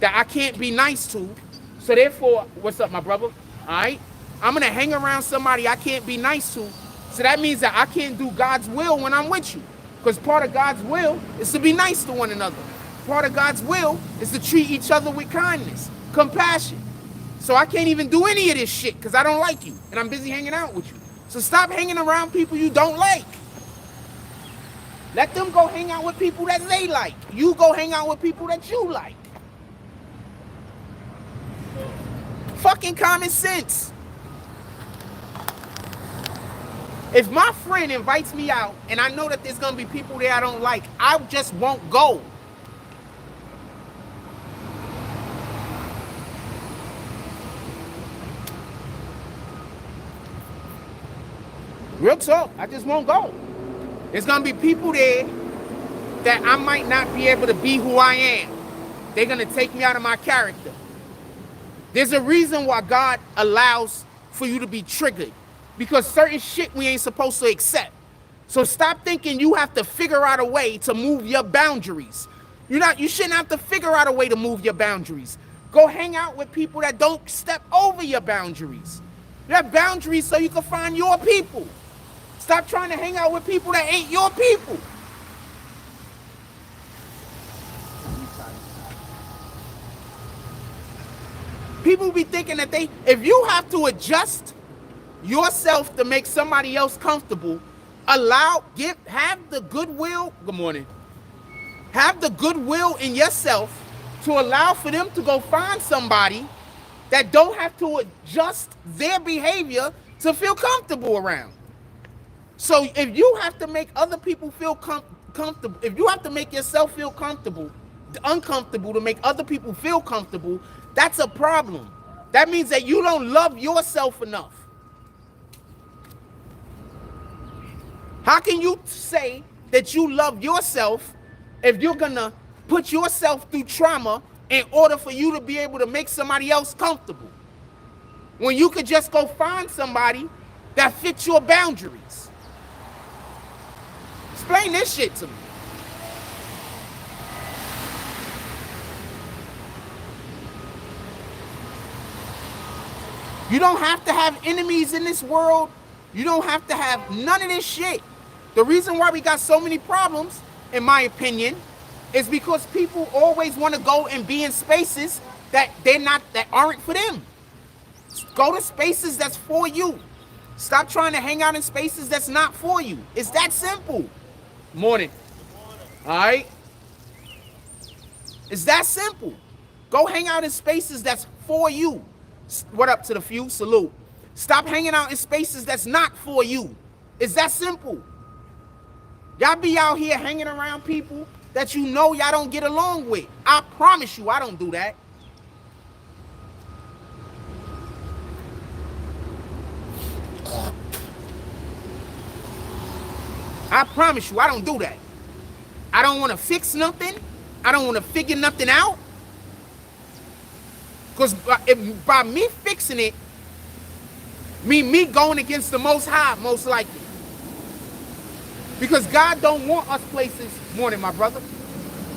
that I can't be nice to. So therefore, what's up, my brother? All right? I'm going to hang around somebody I can't be nice to. So that means that I can't do God's will when I'm with you. Because part of God's will is to be nice to one another. Part of God's will is to treat each other with kindness, compassion. So I can't even do any of this shit because I don't like you. And I'm busy hanging out with you. So stop hanging around people you don't like. Let them go hang out with people that they like. You go hang out with people that you like. Fucking common sense. If my friend invites me out and I know that there's going to be people there I don't like, I just won't go. Real talk, I just won't go. There's going to be people there that I might not be able to be who I am. They're going to take me out of my character. There's a reason why God allows for you to be triggered. Because certain shit we ain't supposed to accept. So stop thinking you have to figure out a way to move your boundaries. You shouldn't have to figure out a way to move your boundaries. Go hang out with people that don't step over your boundaries. You have boundaries so you can find your people. Stop trying to hang out with people that ain't your people. People be thinking that if you have to adjust yourself to make somebody else comfortable, have the goodwill, good morning, have the goodwill in yourself to allow for them to go find somebody that don't have to adjust their behavior to feel comfortable around. So if you have to make other people feel comfortable, if you have to make yourself feel uncomfortable to make other people feel comfortable, that's a problem. That means that you don't love yourself enough. How can you say that you love yourself if you're gonna put yourself through trauma in order for you to be able to make somebody else comfortable? When you could just go find somebody that fits your boundaries. Explain this shit to me. You don't have to have enemies in this world. You don't have to have none of this shit. The reason why we got so many problems, in my opinion, is because people always want to go and be in spaces that aren't for them. Go to spaces that's for you. Stop trying to hang out in spaces that's not for you. It's that simple. Morning. All right? It's that simple. Go hang out in spaces that's for you. What up to the few? Salute. Stop hanging out in spaces that's not for you. It's that simple. Y'all be out here hanging around people that you know y'all don't get along with. I promise you I don't do that. I promise you I don't do that. I don't want to fix nothing. I don't want to figure nothing out. Because by me fixing it, me going against the Most High, most likely. Because God don't want us places, morning my brother.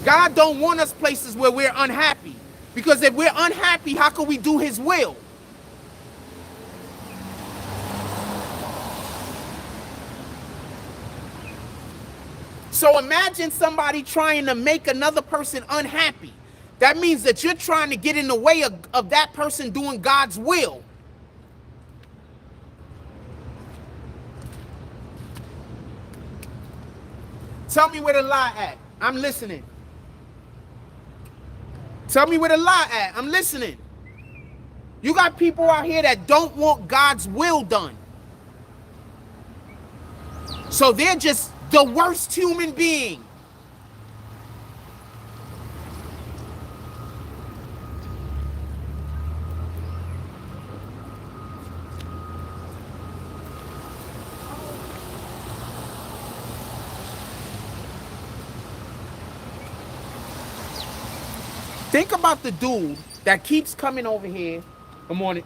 God don't want us places where we're unhappy. Because if we're unhappy, how can we do His will? So imagine somebody trying to make another person unhappy. That means that you're trying to get in the way of that person doing God's will. Tell me where the lie at. I'm listening. Tell me where the lie at. I'm listening. You got people out here that don't want God's will done. So they're just the worst human being. Think about the dude that keeps coming over here, good morning,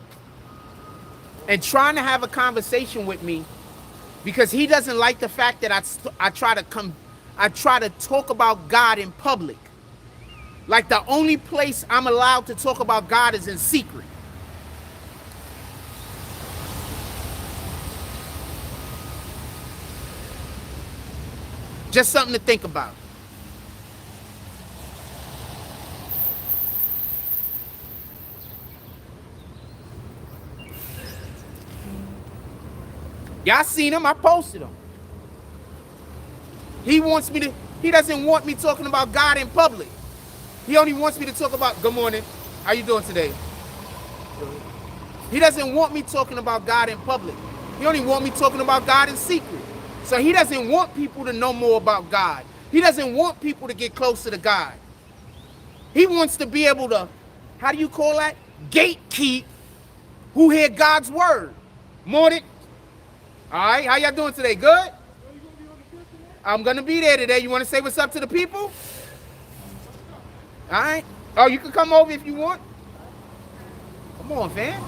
and trying to have a conversation with me because he doesn't like the fact that I try to talk about God in public. Like the only place I'm allowed to talk about God is in secret. Just something to think about. Y'all seen him, I posted him. He doesn't want me talking about God in public. He only wants me to talk about, good morning, how you doing today? He doesn't want me talking about God in public. He only wants me talking about God in secret. So he doesn't want people to know more about God. He doesn't want people to get closer to God. He wants to be able to, how do you call that? Gatekeep who hear God's word. Morning. All right, how y'all doing today? Good? I'm going to be there today. You want to say what's up to the people? All right. Oh, you can come over if you want. Come on, fam.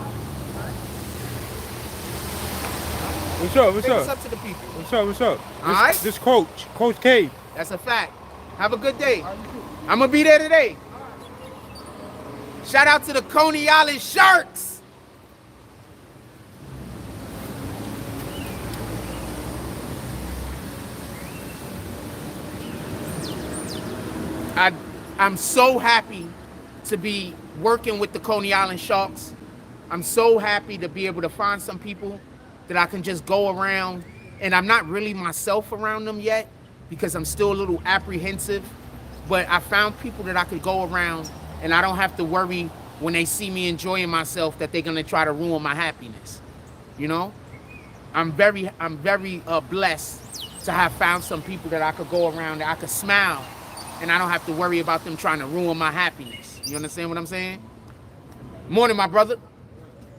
What's up? What's Say up? what's up to the people. What's up? What's up? All right. This Coach K. That's a fact. Have a good day. I'm going to be there today. Shout out to the Coney Island Sharks. I'm so happy to be working with the Coney Island Sharks. I'm so happy to be able to find some people that I can just go around, and I'm not really myself around them yet because I'm still a little apprehensive, but I found people that I could go around and I don't have to worry when they see me enjoying myself that they're gonna try to ruin my happiness. You know, I'm very blessed to have found some people that I could go around, that I could smile, and I don't have to worry about them trying to ruin my happiness. You understand what I'm saying? Morning, my brother.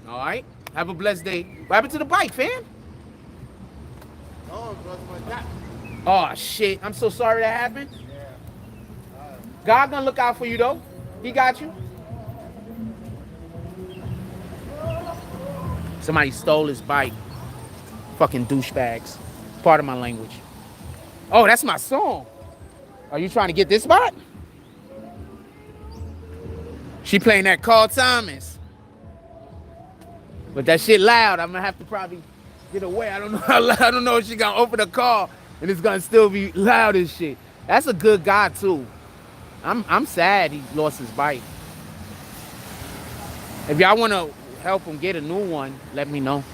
All right. Have a blessed day. What happened to the bike, fam? Oh, brother, my dad. Oh, shit. I'm so sorry that happened. God gonna look out for you, though. He got you. Somebody stole his bike. Fucking douchebags. Part of my language. Oh, that's my song. Are you trying to get this spot? She playing that Carl Thomas. But that shit loud. I'm gonna have to probably get away. I don't know how loud. I don't know if she gonna open the car and it's gonna still be loud as shit. That's a good guy too. I'm sad he lost his bike. If y'all wanna help him get a new one, let me know.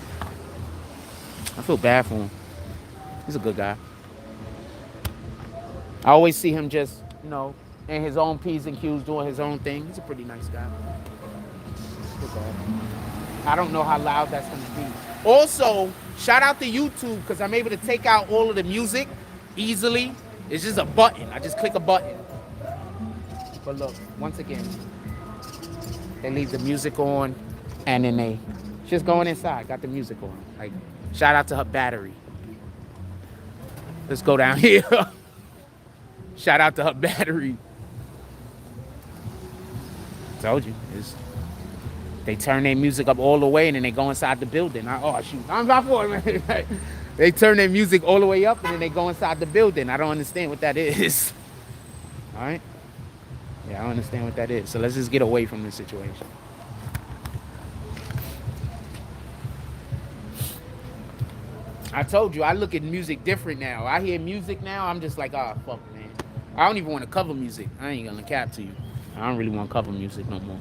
I feel bad for him. He's a good guy. I always see him just, you know, in his own P's and Q's doing his own thing. He's a pretty nice guy. Good guy. I don't know how loud that's gonna be. Also, shout out to YouTube because I'm able to take out all of the music easily. It's just a button. I just click a button. But look, once again, they leave the music on and then they just going inside, got the music on. Like, shout out to her battery. Let's go down here. Shout out to her battery. Told you. They turn their music up all the way and then they go inside the building. Oh, shoot. I'm not for it, man. They turn their music all the way up and then they go inside the building. I don't understand what that is. All right? Yeah, I don't understand what that is. So let's just get away from this situation. I told you, I look at music different now. I hear music now, I'm just like, oh, fuck, man. I don't even want to cover music. I ain't gonna cap to you. I don't really want to cover music no more.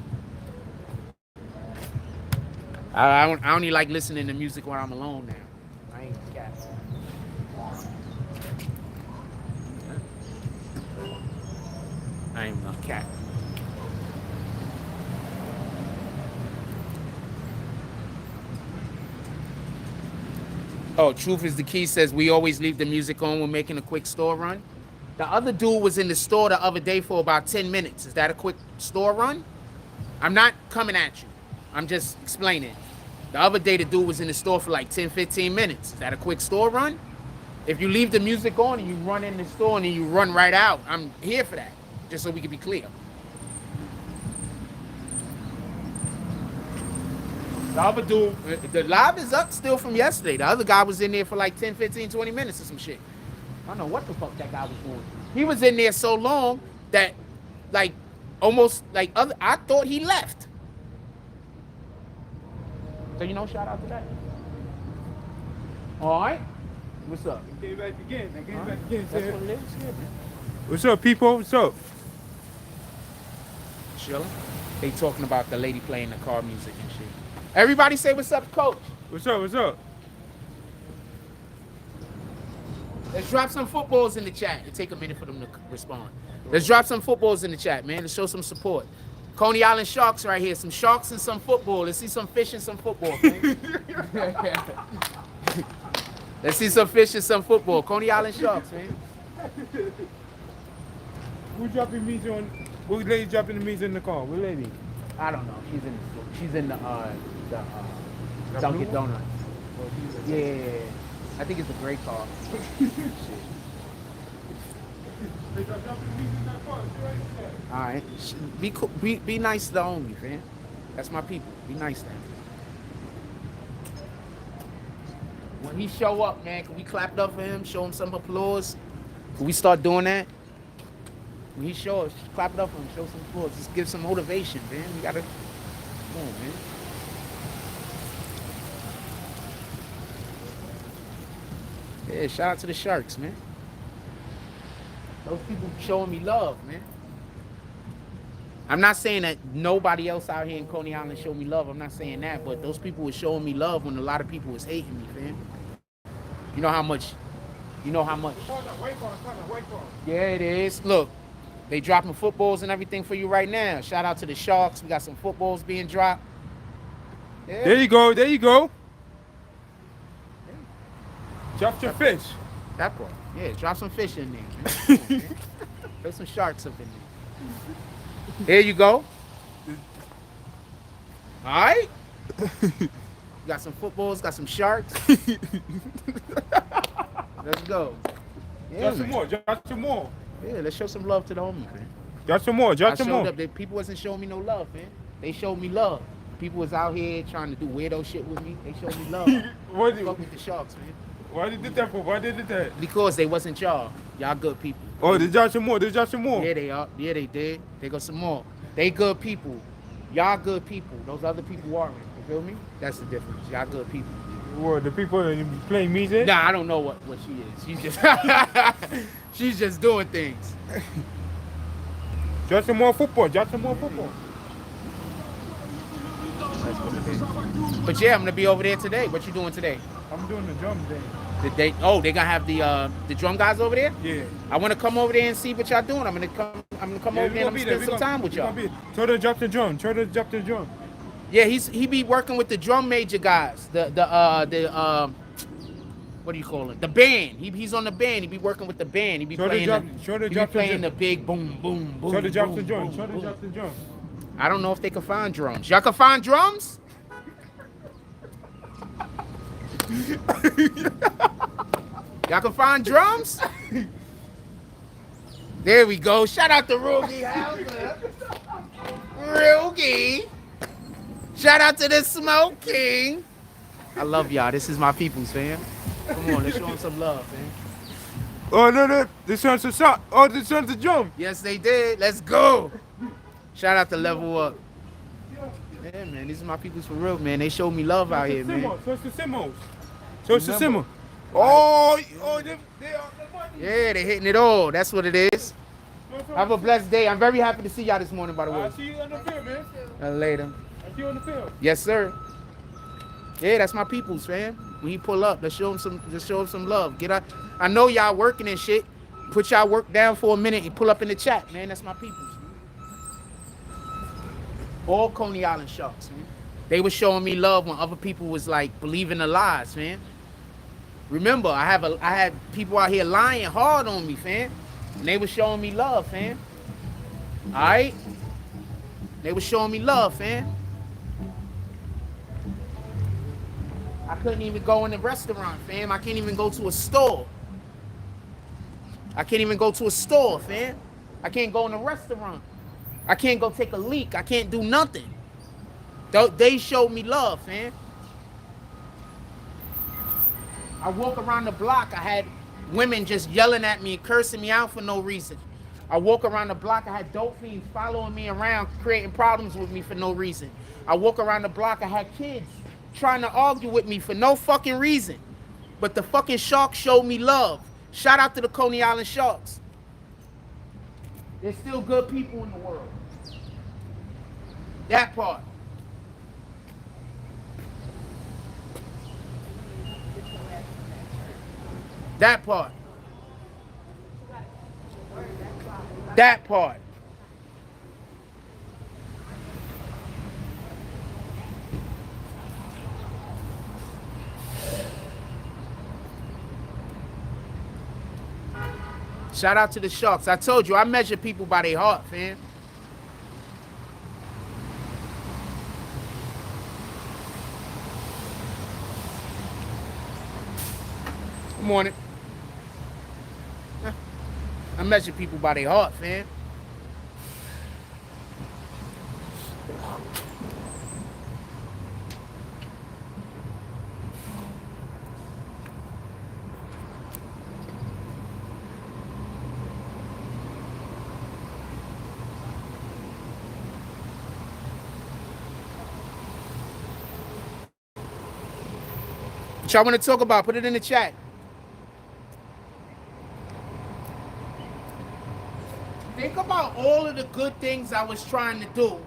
I only like listening to music when I'm alone now. I ain't gonna cap. I ain't gonna cap. Oh, Truth is the Key says we always leave the music on when making a quick store run. The other dude was in the store the other day for about 10 minutes. Is that a quick store run? I'm not coming at you. I'm just explaining. The other day the dude was in the store for like 10, 15 minutes. Is that a quick store run? If you leave the music on and you run in the store and then you run right out, I'm here for that. Just so we can be clear. The other dude, the live is up still from yesterday. The other guy was in there for like 10, 15, 20 minutes or some shit. I don't know what the fuck that guy was doing. He was in there so long that, like, almost, like, I thought he left. So, you know, shout out to that. All right? What's up? They came back again. That's what it is. Yeah, man. What's up, people? What's up? Chilling. They talking about the lady playing the car music and shit. Everybody say what's up, coach. What's up? What's up? Let's drop some footballs in the chat. It'll take a minute for them to respond. Let's drop some footballs in the chat, man. Let's show some support. Coney Island Sharks right here. Some sharks and some football. Let's see some fish and some football, man. Let's see some fish and some football. Coney Island Sharks, man. Who dropping meat on? What lady dropping the meat in the car? What lady? I don't know. She's in the Dunkin' Donuts. Yeah. I think it's a great car. All right. Be cool. Be nice to the homie, fam. That's my people. Be nice to him. When he show up, man, can we clap up for him? Show him some applause? Can we start doing that? When he show us, just clap it up for him. Show some applause. Just give some motivation, man. We gotta. Come on, man. Yeah, shout out to the Sharks, man. Those people showing me love, man. I'm not saying that nobody else out here in Coney Island showed me love. I'm not saying that, but those people were showing me love when a lot of people was hating me, fam. You know how much. Yeah, it is. Look, They dropping footballs and everything for you right now. Shout out to the Sharks. We got some footballs being dropped. Yeah. There you go. There you go. Drop your fish. That part. Yeah, drop some fish in there. Man. Come on, man. Throw some sharks up in there. There you go. All right. Got some footballs, got some sharks. Let's go. Yeah, Drop some man. more. Drop some more. Yeah, let's show some love to the homies, man. Drop some more. I Drop some showed more. up. People wasn't showing me no love, man. They showed me love. People was out here trying to do weirdo shit with me. They showed me love. What? Fuck with the sharks, man. Why they did that for? Why they did that? Because they wasn't y'all. Y'all good people. Oh, they drop some more. They drop some more. Yeah, they are. Yeah, they did. They got some more. They good people. Y'all good people. Those other people aren't. You feel me? That's the difference. Y'all good people. What, the people playing music? Nah, I don't know what she is. She's just she's just doing things. Drop some more football. Drop some more football. But yeah, I'm gonna be over there today. What you doing today? I'm doing the drum thing. They gonna have the drum guys over there? Yeah. I wanna come over there and see what y'all doing. I'm gonna come over there and I'm gonna spend some time with y'all. Try to drop the drum. Try to drop the drum. Yeah, he be working with the drum major guys. The what do you call it? The band. He's on the band. He be working with the band. He be playing the big boom boom boom. Try to drop boom, the drum. boom, Try to boom. drop the drum. I don't know if they can find drums. Y'all can find drums? Y'all can find drums? There we go. Shout out to Rugi Hauser. Rugi. Shout out to the Smoke King. I love y'all. This is my peoples, fam. Come on, let's show them some love, man. Oh, no. This one's a shot. Oh, this one's a drum. Yes, they did. Let's go. Shout out to Level Up. Yeah, man. These are my peoples for real, man. They showed me love out here, man. So it's the Simmos. So it's the Simmo. Oh, they are. Yeah, they hitting it all. That's what it is. Have a blessed day. I'm very happy to see y'all this morning, by the way. I'll see you on the field, man. Later. I'll see you on the field. Yes, sir. Yeah, that's my peoples, fam. When he pull up, let's show him some love. Get out. I know y'all working and shit. Put y'all work down for a minute and pull up in the chat, man. That's my peoples. All Coney Island Sharks, man. They was showing me love when other people was like believing the lies, man. Remember, I had people out here lying hard on me, fam. And they was showing me love, fam. All right? They was showing me love, fam. I couldn't even go in a restaurant, fam. I can't even go to a store. I can't even go to a store, fam. I can't go in a restaurant. I can't go take a leak. I can't do nothing. They showed me love, fam. I walk around the block. I had women just yelling at me and cursing me out for no reason. I walk around the block. I had dope fiends following me around, creating problems with me for no reason. I walk around the block. I had kids trying to argue with me for no fucking reason. But the fucking Sharks showed me love. Shout out to the Coney Island Sharks. There's still good people in the world. That part. That part. That part. Shout out to the Sharks. I told you, I measure people by their heart, fam. Good morning. I measure people by their heart, fam. What y'all want to talk about? Put it in the chat. Think about all of the good things I was trying to do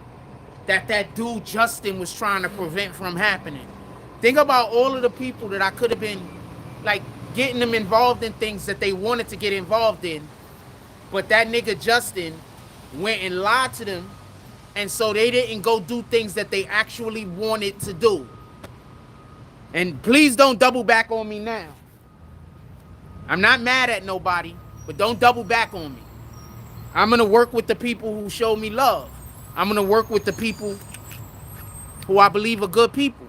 that dude Justin was trying to prevent from happening. Think about all of the people that I could have been like getting them involved in things that they wanted to get involved in. But that nigga Justin went and lied to them, and so they didn't go do things that they actually wanted to do. And please don't double back on me now. I'm not mad at nobody, but don't double back on me. I'm going to work with the people who show me love. I'm going to work with the people who I believe are good people.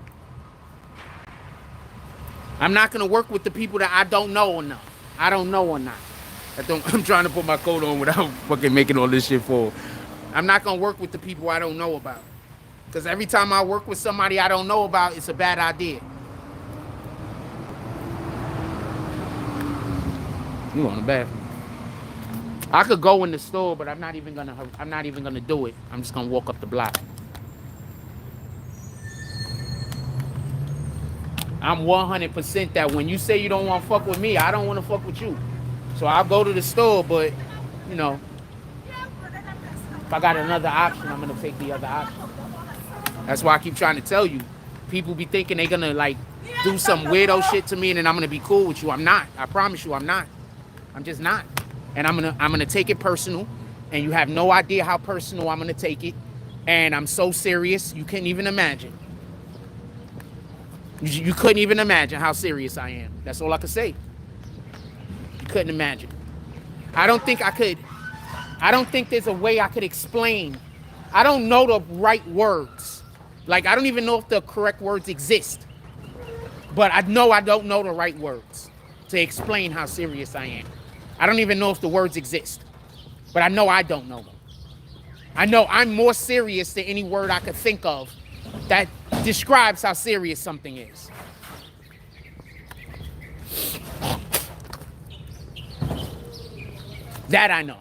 I'm not going to work with the people that I don't know enough. I don't know or not. I'm trying to put my coat on without fucking making all this shit fall. I'm not going to work with the people I don't know about. Because every time I work with somebody I don't know about, it's a bad idea. You going to the bathroom? I could go in the store, but I'm not even gonna do it. I'm just gonna walk up the block. I'm 100% that when you say you don't want to fuck with me, I don't want to fuck with you. So I'll go to the store, but, you know, if I got another option, I'm going to take the other option. That's why I keep trying to tell you. People be thinking they're going to, like, do some weirdo shit to me and then I'm going to be cool with you. I'm not. I promise you I'm not. I'm just not. And I'm gonna take it personal. And you have no idea how personal I'm going to take it. And I'm so serious, you can't even imagine. You couldn't even imagine how serious I am. That's all I could say. You couldn't imagine. I don't think there's a way I could explain. I don't know the right words. Like, I don't even know if the correct words exist. But I know I don't know the right words to explain how serious I am. I don't even know if the words exist. But I know I don't know them. I know I'm more serious than any word I could think of that describes how serious something is. That I know.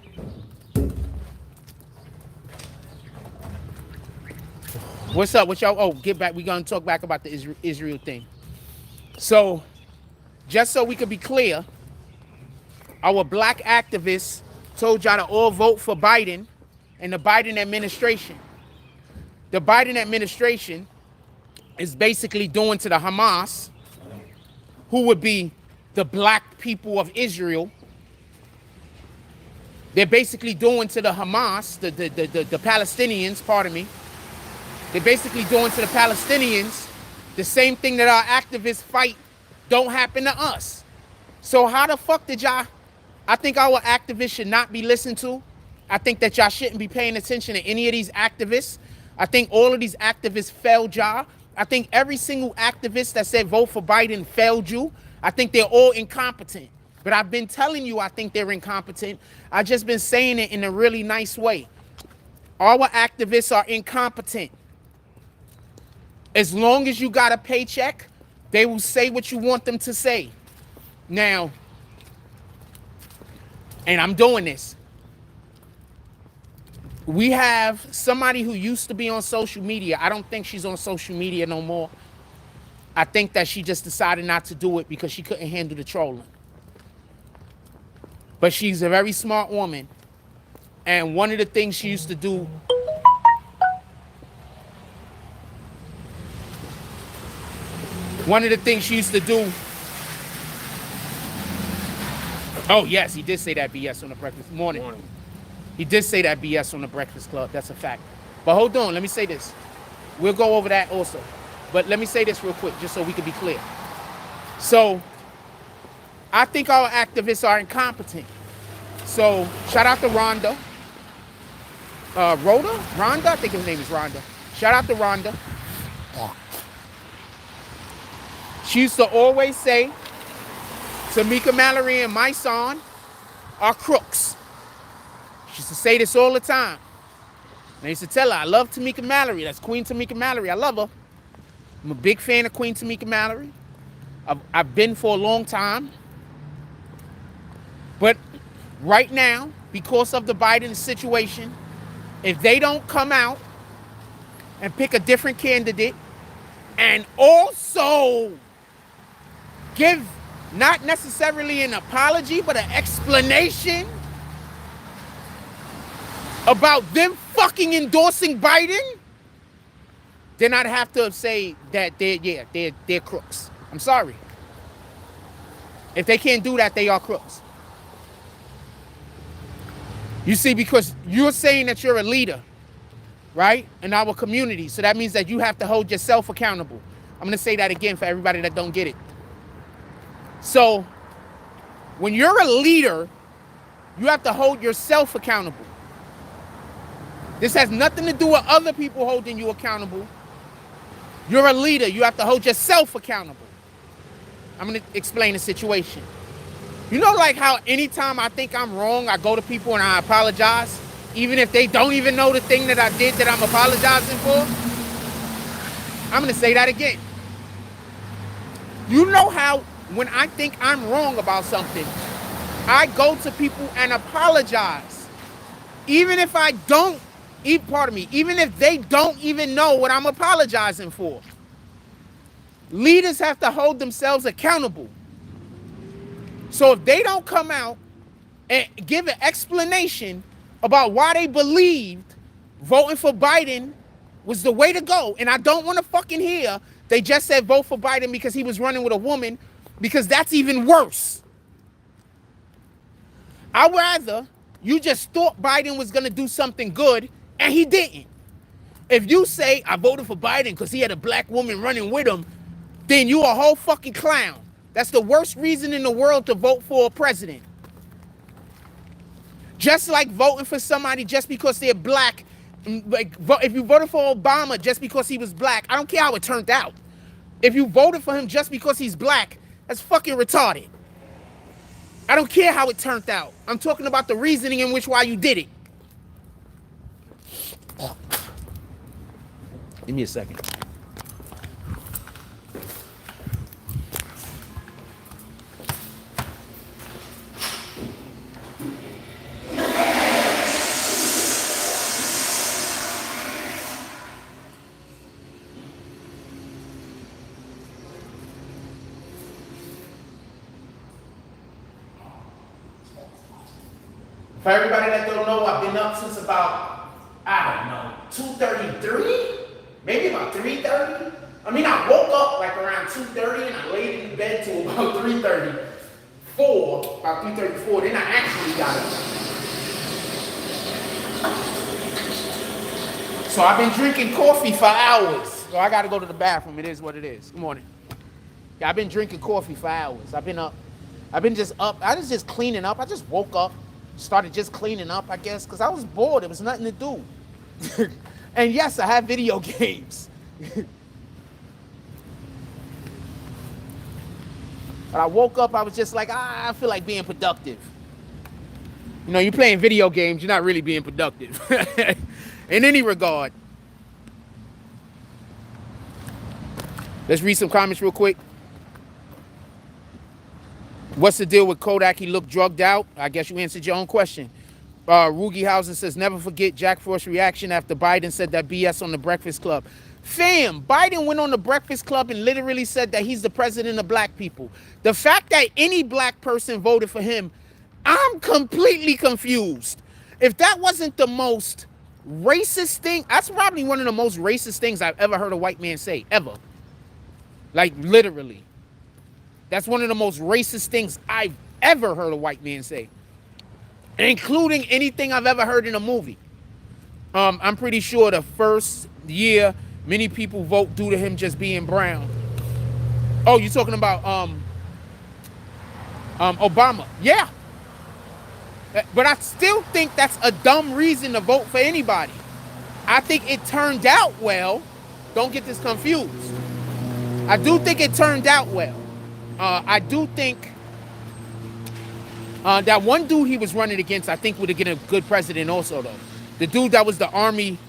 What's up? What y'all? Oh, get back. We're going to talk back about the Israel thing. So, just so we could be clear, our black activists told y'all to all vote for Biden and the Biden administration. The Biden administration is basically doing to the Hamas, who would be the black people of Israel. They're basically doing to the Hamas, the Palestinians, pardon me. They're basically doing to the Palestinians the same thing that our activists fight don't happen to us. So how the fuck did y'all... I think our activists should not be listened to. I think that y'all shouldn't be paying attention to any of these activists. I think all of these activists failed y'all. I think every single activist that said vote for Biden failed you. I think they're all incompetent. But I've been telling you I think they're incompetent. I've just been saying it in a really nice way. Our activists are incompetent. As long as you got a paycheck, they will say what you want them to say. Now, and I'm doing this. We have somebody who used to be on social media. I don't think she's on social media no more. I think that she just decided not to do it because she couldn't handle the trolling. But she's a very smart woman. And one of the things she used to do... Oh, yes, he did say that BS on the Breakfast Morning. He did say that BS on the Breakfast Club. That's a fact. But hold on, let me say this. We'll go over that also. But let me say this real quick, just so we can be clear. So, I think our activists are incompetent. So, shout out to Rhonda. Rhonda? I think his name is Rhonda. Shout out to Rhonda. She used to always say, Tamika Mallory and my son are crooks. She used to say this all the time. And I used to tell her, I love Tamika Mallory. That's Queen Tamika Mallory. I love her. I'm a big fan of Queen Tamika Mallory. I've been for a long time. But right now, because of the Biden situation, if they don't come out and pick a different candidate and also give not necessarily an apology, but an explanation about them fucking endorsing Biden, then I'd have to say that they're crooks. I'm sorry. If they can't do that, they are crooks. You see, because you're saying that you're a leader, right, in our community. So that means that you have to hold yourself accountable. I'm going to say that again for everybody that don't get it. So when you're a leader, you have to hold yourself accountable. This has nothing to do with other people holding you accountable. You're a leader. You have to hold yourself accountable. I'm going to explain the situation. You know, like how anytime I think I'm wrong, I go to people and I apologize, even if they don't even know the thing that I did that I'm apologizing for? I'm going to say that again. You know how when I think I'm wrong about something, I go to people and apologize. Even if I don't, even if they don't even know what I'm apologizing for. Leaders have to hold themselves accountable. So if they don't come out and give an explanation about why they believed voting for Biden was the way to go, and I don't want to fucking hear they just said vote for Biden because he was running with a woman, because that's even worse. I'd rather you just thought Biden was going to do something good and he didn't. If you say I voted for Biden because he had a black woman running with him, then you a whole fucking clown. That's the worst reason in the world to vote for a president. Just like voting for somebody just because they're black. Like, if you voted for Obama just because he was black, I don't care how it turned out. If you voted for him just because he's black, that's fucking retarded. I don't care how it turned out. I'm talking about the reasoning in which why you did it. Give me a second. For everybody that don't know, I've been up since about, I don't know, 2:33? Maybe about 3:30? I mean, I woke up like around 2:30 and I laid in the bed till about 3:34, about 3:34, then I actually got up. So I've been drinking coffee for hours. So I gotta go to the bathroom, it is what it is. Good morning. Yeah, I've been drinking coffee for hours. I've been just up, I was just cleaning up. I just woke up. Started just cleaning up, I guess, because I was bored. There was nothing to do. And yes, I have video games. But I woke up, I was just like, I feel like being productive. You know, you're playing video games, you're not really being productive. In any regard. Let's read some comments real quick. What's the deal with Kodak? He looked drugged out. I guess you answered your own question. Rugihausen says, never forget Jack Frost's reaction after Biden said that BS on the Breakfast Club. Fam, Biden went on the Breakfast Club and literally said that he's the president of black people. The fact that any black person voted for him, I'm completely confused. If that wasn't the most racist thing, that's probably one of the most racist things I've ever heard a white man say, ever. Like, literally. That's one of the most racist things I've ever heard a white man say, including anything I've ever heard in a movie. I'm pretty sure the first year, many people vote due to him just being brown. Oh, you're talking about Obama. Yeah. But I still think that's a dumb reason to vote for anybody. I think it turned out well. Don't get this confused. I do think it turned out well. I do think that one dude he was running against, I think, would have been a good president also, though. The dude that was the army,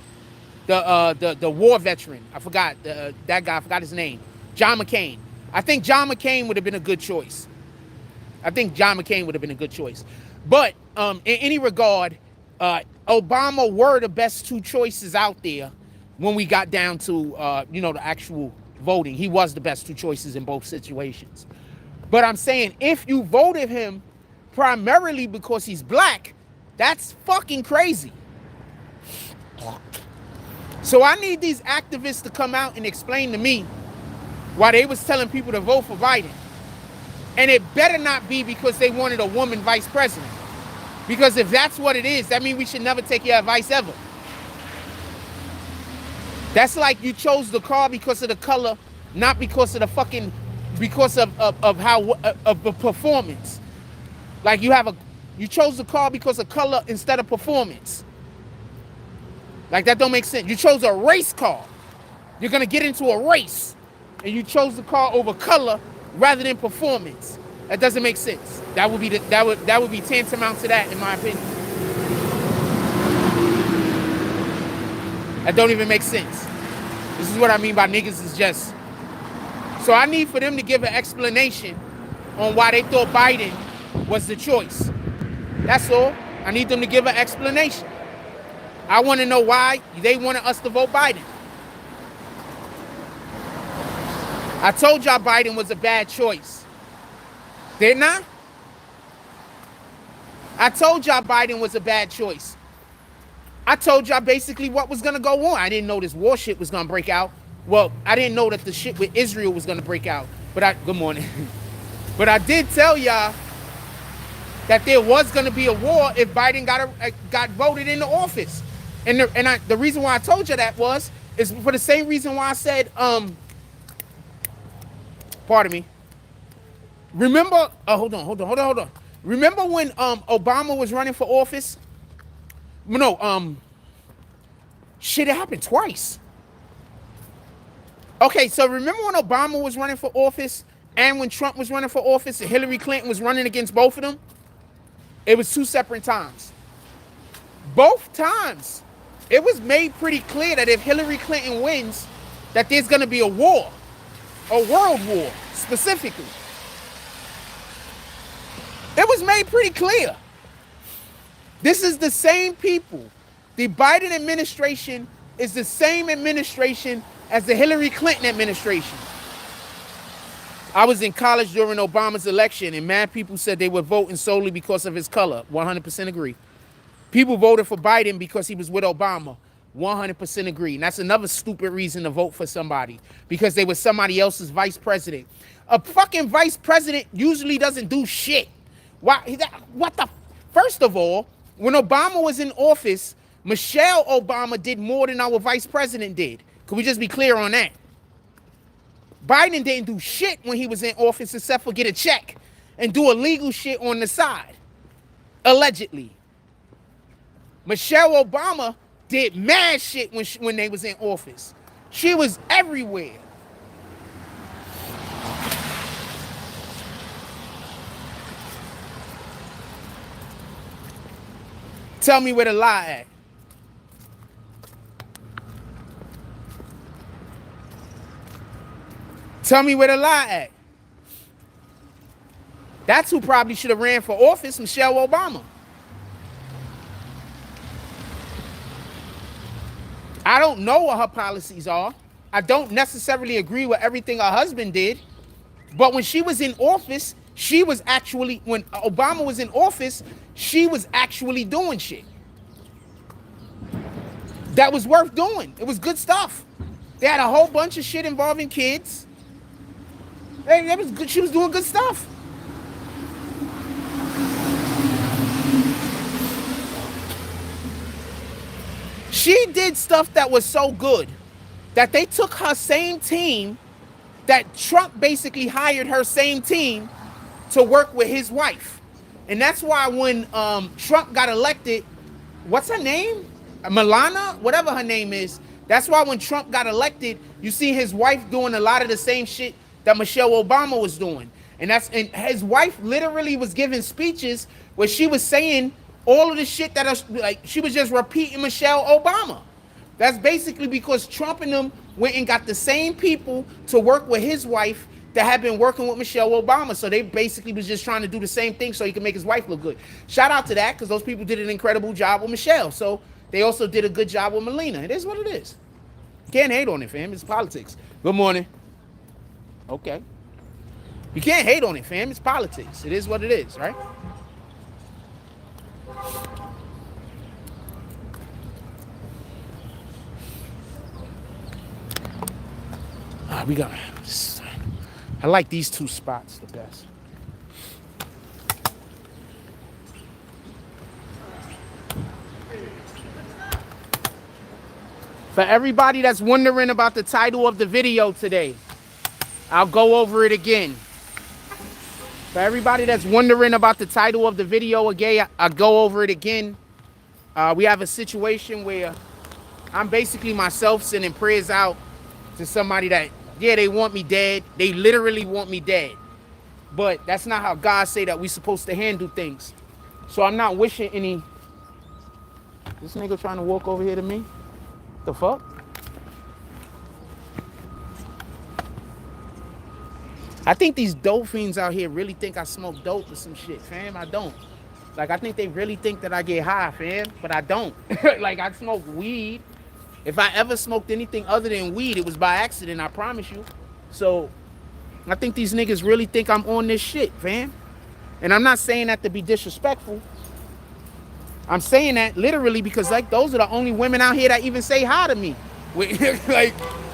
the war veteran. I forgot that guy. I forgot his name. John McCain. I think John McCain would have been a good choice. But in any regard, Obama were the best two choices out there when we got down to the actual voting. He was the best two choices in both situations. But I'm saying, if you voted him primarily because he's black, that's fucking crazy. So I need these activists to come out and explain to me why they was telling people to vote for Biden. And it better not be because they wanted a woman vice president. Because if that's what it is, that means we should never take your advice ever. That's like you chose the car because of the color, not because of the fucking, because of how, of the performance. Like you chose the car because of color instead of performance. Like that don't make sense. You chose a race car. You're gonna get into a race, and you chose the car over color rather than performance. That doesn't make sense. That would be tantamount to that, in my opinion. That don't even make sense. This is what I mean by niggas is just. So I need for them to give an explanation on why they thought Biden was the choice. That's all. I need them to give an explanation. I want to know why they wanted us to vote Biden. I told y'all Biden was a bad choice. Didn't I? I told y'all Biden was a bad choice. I told y'all basically what was going to go on. I didn't know this war shit was going to break out. Well, I didn't know that the shit with Israel was going to break out. Good morning. But I did tell y'all that there was going to be a war if Biden got voted into office. And the reason why I told you that is for the same reason why I said, pardon me. Remember, hold on. Remember when Obama was running for office? No, shit, it happened twice. Okay, so remember when Obama was running for office and when Trump was running for office and Hillary Clinton was running against both of them? It was two separate times. Both times, it was made pretty clear that if Hillary Clinton wins, that there's going to be a war, a world war, specifically. It was made pretty clear. This is the same people. The Biden administration is the same administration as the Hillary Clinton administration. I was in college during Obama's election, and mad people said they were voting solely because of his color. 100% agree. People voted for Biden because he was with Obama. 100% agree. And that's another stupid reason to vote for somebody, because they were somebody else's vice president. A fucking vice president usually doesn't do shit. Why? First of all, when Obama was in office, Michelle Obama did more than our vice president did. Could we just be clear on that? Biden didn't do shit when he was in office except for get a check and do illegal shit on the side. Allegedly. Michelle Obama did mad shit when they was in office. She was everywhere. Tell me where the lie at. Tell me where the lie at. That's who probably should have ran for office, Michelle Obama. I don't know what her policies are. I don't necessarily agree with everything her husband did. But when she was in office, when Obama was in office, she was actually doing shit that was worth doing. It was good stuff. They had a whole bunch of shit involving kids. That was good. She was doing good stuff. She did stuff that was so good that they took her same team, that Trump basically hired her same team to work with his wife. And that's why when Trump got elected, what's her name? Melania? Whatever her name is. That's why when Trump got elected, you see his wife doing a lot of the same shit that Michelle Obama was doing. And his wife literally was giving speeches where she was saying all of the shit she was just repeating Michelle Obama. That's basically because Trump and them went and got the same people to work with his wife that had been working with Michelle Obama. So they basically was just trying to do the same thing so he could make his wife look good. Shout out to that, because those people did an incredible job with Michelle. So they also did a good job with Melania. It is what it is. Can't hate on it, fam. It's politics. Good morning. Okay. You can't hate on it, fam. It's politics. It is what it is, right? I like these 2 spots the best. For everybody that's wondering about the title of the video today, I'll go over it again. For everybody that's wondering about the title of the video again, I'll go over it again. We have a situation where I'm basically myself sending prayers out to somebody that, yeah, they want me dead. They literally want me dead. But that's not how God say that we supposed to handle things. So I'm not wishing any... This nigga trying to walk over here to me? The fuck? I think these dope fiends out here really think I smoke dope or some shit, fam. I don't. Like, I think they really think that I get high, fam. But I don't. Like, I smoke weed. If I ever smoked anything other than weed, it was by accident, I promise you. So, I think these niggas really think I'm on this shit, fam. And I'm not saying that to be disrespectful. I'm saying that literally because, like, those are the only women out here that even say hi to me. Like,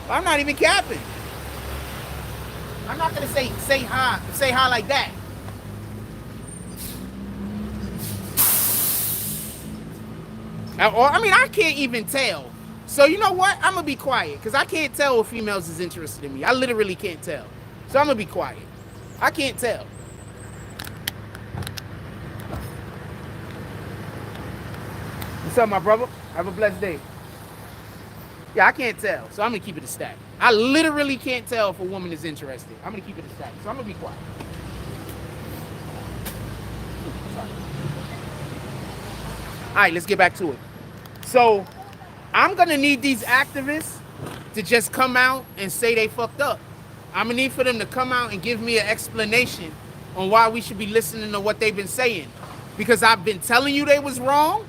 I'm not even capping. I'm not gonna say hi like that. Or, I mean, I can't even tell. So you know what? I'm gonna be quiet because I can't tell if females is interested in me. I literally can't tell. So I'm gonna be quiet. I can't tell. What's up, my brother? Have a blessed day. Yeah, I can't tell, so I'm gonna keep it a stack. I literally can't tell if a woman is interested. I'm gonna keep it a stack, so I'm gonna be quiet. All right, let's get back to it. So I'm gonna need these activists to just come out and say they fucked up. I'm gonna need for them to come out and give me an explanation on why we should be listening to what they've been saying. Because I've been telling you they was wrong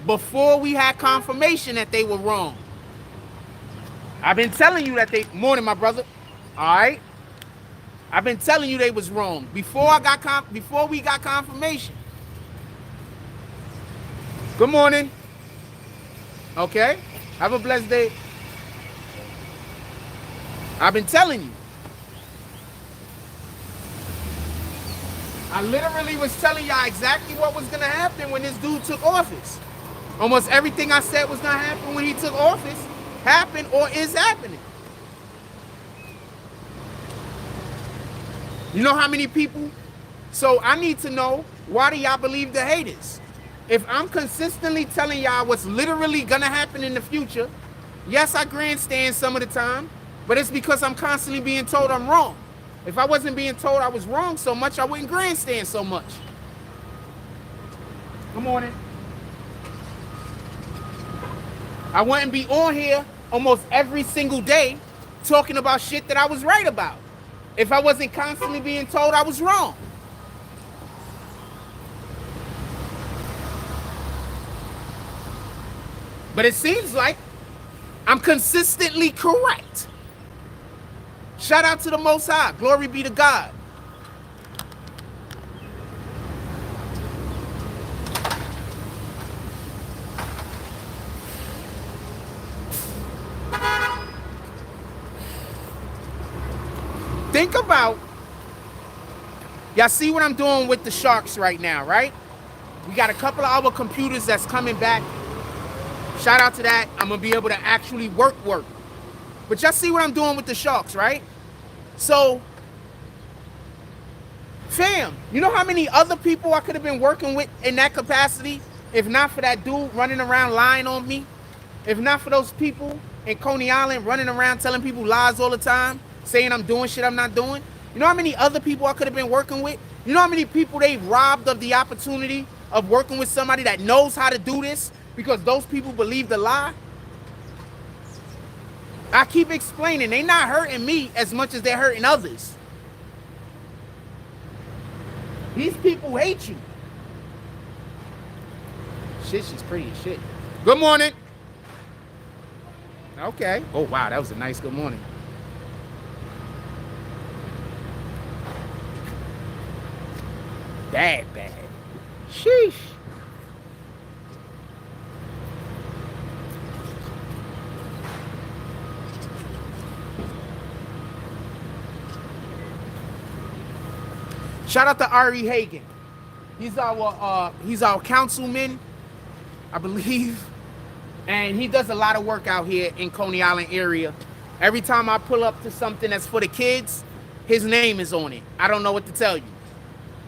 before we had confirmation that they were wrong. I've been telling you that they... Morning, my brother. All right? I've been telling you they was wrong before we got confirmation. Good morning. Okay? Have a blessed day. I've been telling you. I literally was telling y'all exactly what was going to happen when this dude took office. Almost everything I said was going to happen when he took office happened or is happening. You know how many people? So I need to know, why do y'all believe the haters? If I'm consistently telling y'all what's literally gonna happen in the future, yes, I grandstand some of the time, but it's because I'm constantly being told I'm wrong. If I wasn't being told I was wrong so much, I wouldn't grandstand so much. Good morning. I wouldn't be on here almost every single day talking about shit that I was right about if I wasn't constantly being told I was wrong. But it seems like I'm consistently correct. Shout out to the Most High. Glory be to God. Think about, y'all see what I'm doing with the sharks right now, right? We got a couple of our computers that's coming back. Shout out to that. I'm going to be able to actually work. But y'all see what I'm doing with the sharks, right? So, fam, you know how many other people I could have been working with in that capacity if not for that dude running around lying on me? If not for those people in Coney Island running around telling people lies all the time, saying I'm doing shit I'm not doing? You know how many other people I could have been working with? You know how many people they robbed of the opportunity of working with somebody that knows how to do this because those people believe the lie? I keep explaining, they not hurting me as much as they're hurting others. These people hate you. Shit, she's pretty as shit. Good morning. Okay. Oh, wow, that was a nice good morning. Bad. Sheesh. Shout out to Ari Hagen. He's our councilman, I believe. And he does a lot of work out here in Coney Island area. Every time I pull up to something that's for the kids, his name is on it. I don't know what to tell you.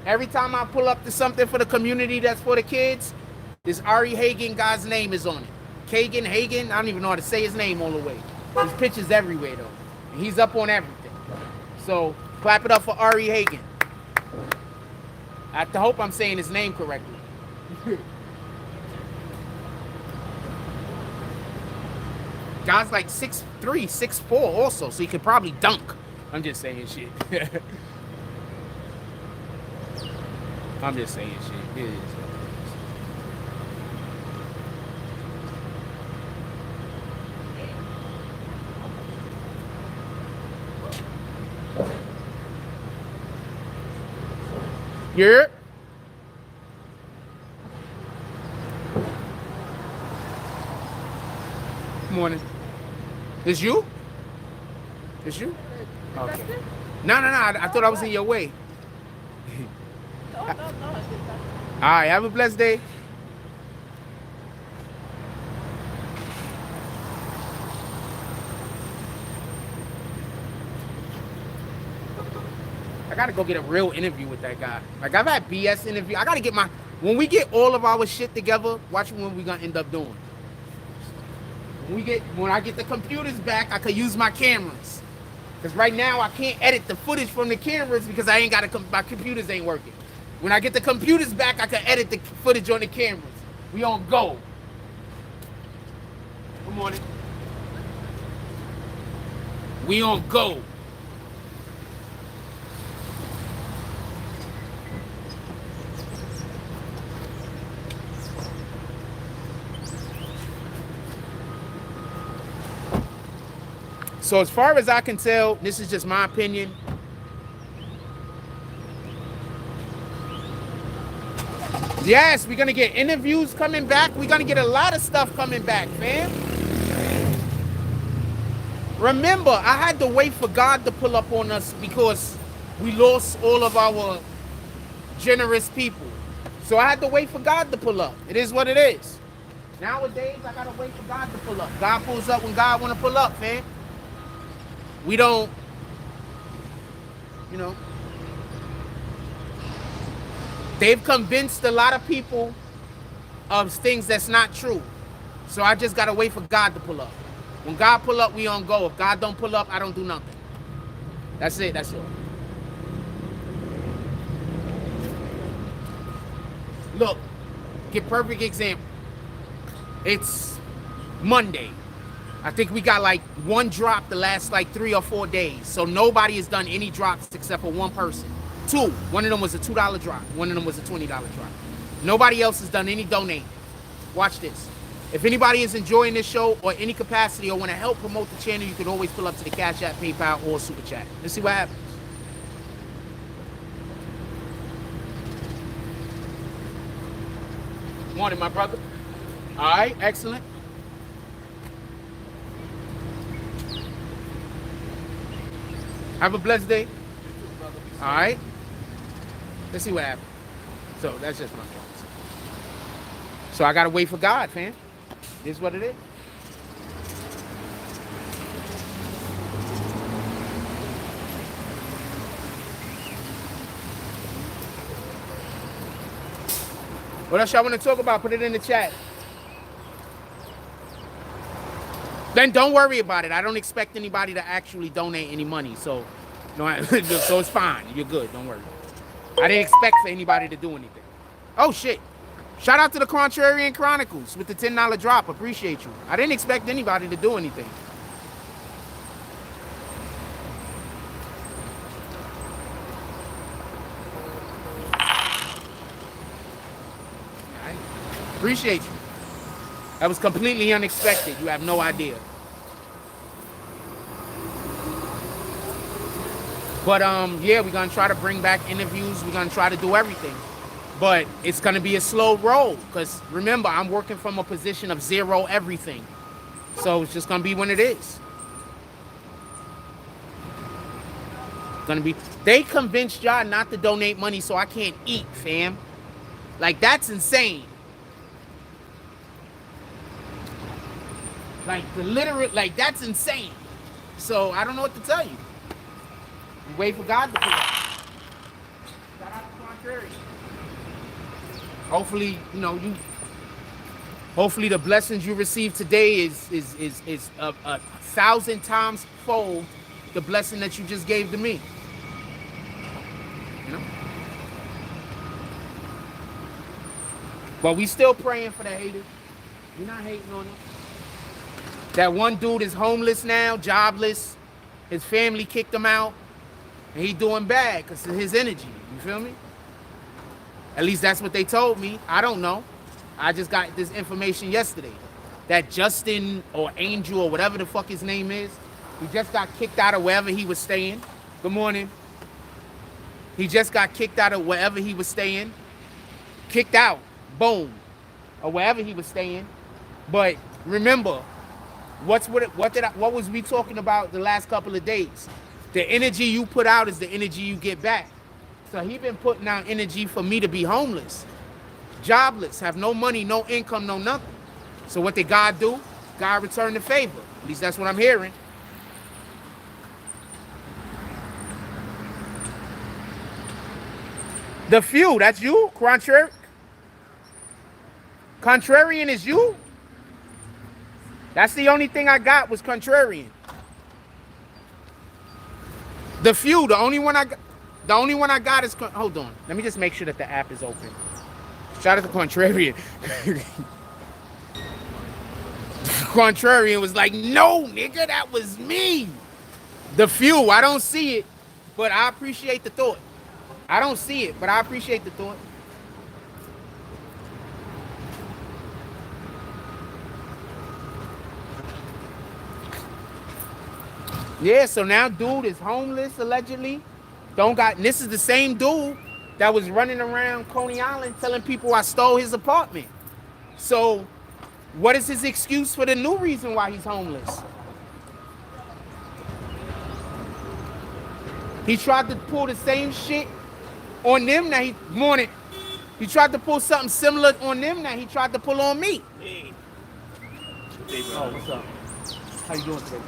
Every time I pull up to something for the community that's for the kids, this Ari Hagen guy's name is on it. Hagen, I don't even know how to say his name all the way. There's pictures everywhere though. And he's up on everything. So clap it up for Ari Hagen. I hope I'm saying his name correctly. Guy's like 6'3", 6'4" also, so he could probably dunk. I'm just saying shit. I'm just saying shit. It is. Yeah. Morning. It's you? It's you? Okay. No. I thought I was in your way. No. All right. Have a blessed day. I gotta go get a real interview with that guy. Like I've had BS interview. I gotta get my. When we get all of our shit together, watch what we gonna end up doing. When I get the computers back, I could use my cameras. Because right now I can't edit the footage from the cameras because I ain't got my computers ain't working. When I get the computers back, I can edit the footage on the cameras. We on go. Good morning. We on go. So as far as I can tell, this is just my opinion. Yes, we're gonna get interviews coming back. We're gonna get a lot of stuff coming back, fam. Remember, I had to wait for God to pull up on us because we lost all of our generous people. So I had to wait for God to pull up. It is what it is. Nowadays, I gotta wait for God to pull up. God pulls up when God wanna pull up, fam. We don't, you know, they've convinced a lot of people of things that's not true. So I just got to wait for God to pull up. When God pull up, we on go. If God don't pull up, I don't do nothing. That's it. That's all. Look, get perfect example. It's Monday. I think we got like one drop the last like 3 or 4 days. So nobody has done any drops except for one person. 2. One of them was a $2 drop. One of them was a $20 drop. Nobody else has done any donate. Watch this. If anybody is enjoying this show or any capacity or want to help promote the channel, you can always pull up to the Cash App, PayPal, or Super Chat. Let's see what happens. Morning, my brother. All right, excellent. Have a blessed day. All right. Let's see what happens. So that's just my thoughts. So I gotta wait for God, fam. It is what it is. What else y'all want to talk about? Put it in the chat. Then don't worry about it. I don't expect anybody to actually donate any money. So, no, so it's fine. You're good. Don't worry. I didn't expect for anybody to do anything. Oh, shit. Shout out to the Contrarian Chronicles with the $10 drop. Appreciate you. I didn't expect anybody to do anything. I appreciate you. That was completely unexpected. You have no idea. But yeah, we're gonna try to bring back interviews. We're gonna try to do everything. But it's gonna be a slow roll. Because remember, I'm working from a position of zero everything. So it's just gonna be when it is. Gonna be. They convinced y'all not to donate money so I can't eat, fam. Like, that's insane. Like the literate, like that's insane. So I don't know what to tell you. You wait for God to pull up. Shout out to Contrary. Hopefully, you know, hopefully the blessings you receive today is a 1,000 times fold the blessing that you just gave to me. You know? But we still praying for the haters. We're not hating on them. That one dude is homeless now, jobless. His family kicked him out. And he doing bad because of his energy. You feel me? At least that's what they told me. I don't know. I just got this information yesterday. That Justin or Angel or whatever the fuck his name is, he just got kicked out of wherever he was staying. Good morning. He just got kicked out of wherever he was staying. Kicked out. Boom. Or wherever he was staying. But remember, what was we talking about the last couple of days? The energy you put out is the energy you get back. So he been putting out energy for me to be homeless, jobless, have no money, no income, no nothing. So what did God do? God returned the favor. At least that's what I'm hearing. The few, that's you, Contrary. Contrarian is you? That's the only thing I got was contrarian. The few, the only one I got is, hold on. Let me just make sure that the app is open. Shout out to Contrarian. Contrarian was like, no, nigga, that was me. The few, I don't see it, but I appreciate the thought. I don't see it, but I appreciate the thought. Yeah, so now dude is homeless, allegedly. This is the same dude that was running around Coney Island telling people I stole his apartment. So what is his excuse for the new reason why he's homeless? He tried to pull the same shit on them that he tried to pull something similar on them that he tried to pull on me. Hey. Oh, what's up? How you doing today?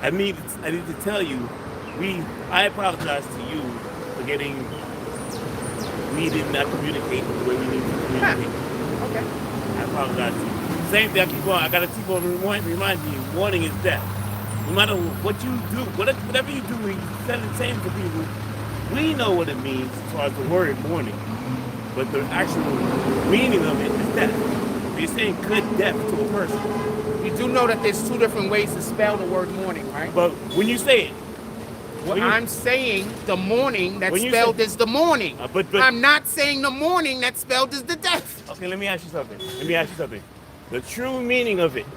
I need to tell you, I apologize to you for we did not communicate the way we need to communicate. Okay. I apologize to you. Same thing, I gotta keep on reminding you, warning is death. No matter what you do, whatever you do, when you say it to people, we know what it means as far as the word warning. But the actual meaning of it is death. You're saying good death to a person. You do know that there's two different ways to spell the word morning, right? But when you say it, I'm saying the morning that's spelled as the morning. But I'm not saying the morning that's spelled as the death. Okay, let me ask you something. The true meaning of it,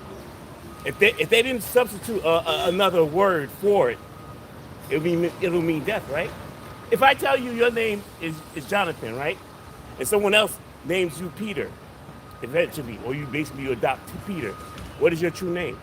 if they didn't substitute another word for it, it'll mean death, right? If I tell you your name is Jonathan, right, and someone else names you Peter, eventually, or you adopt Peter, what is your true name?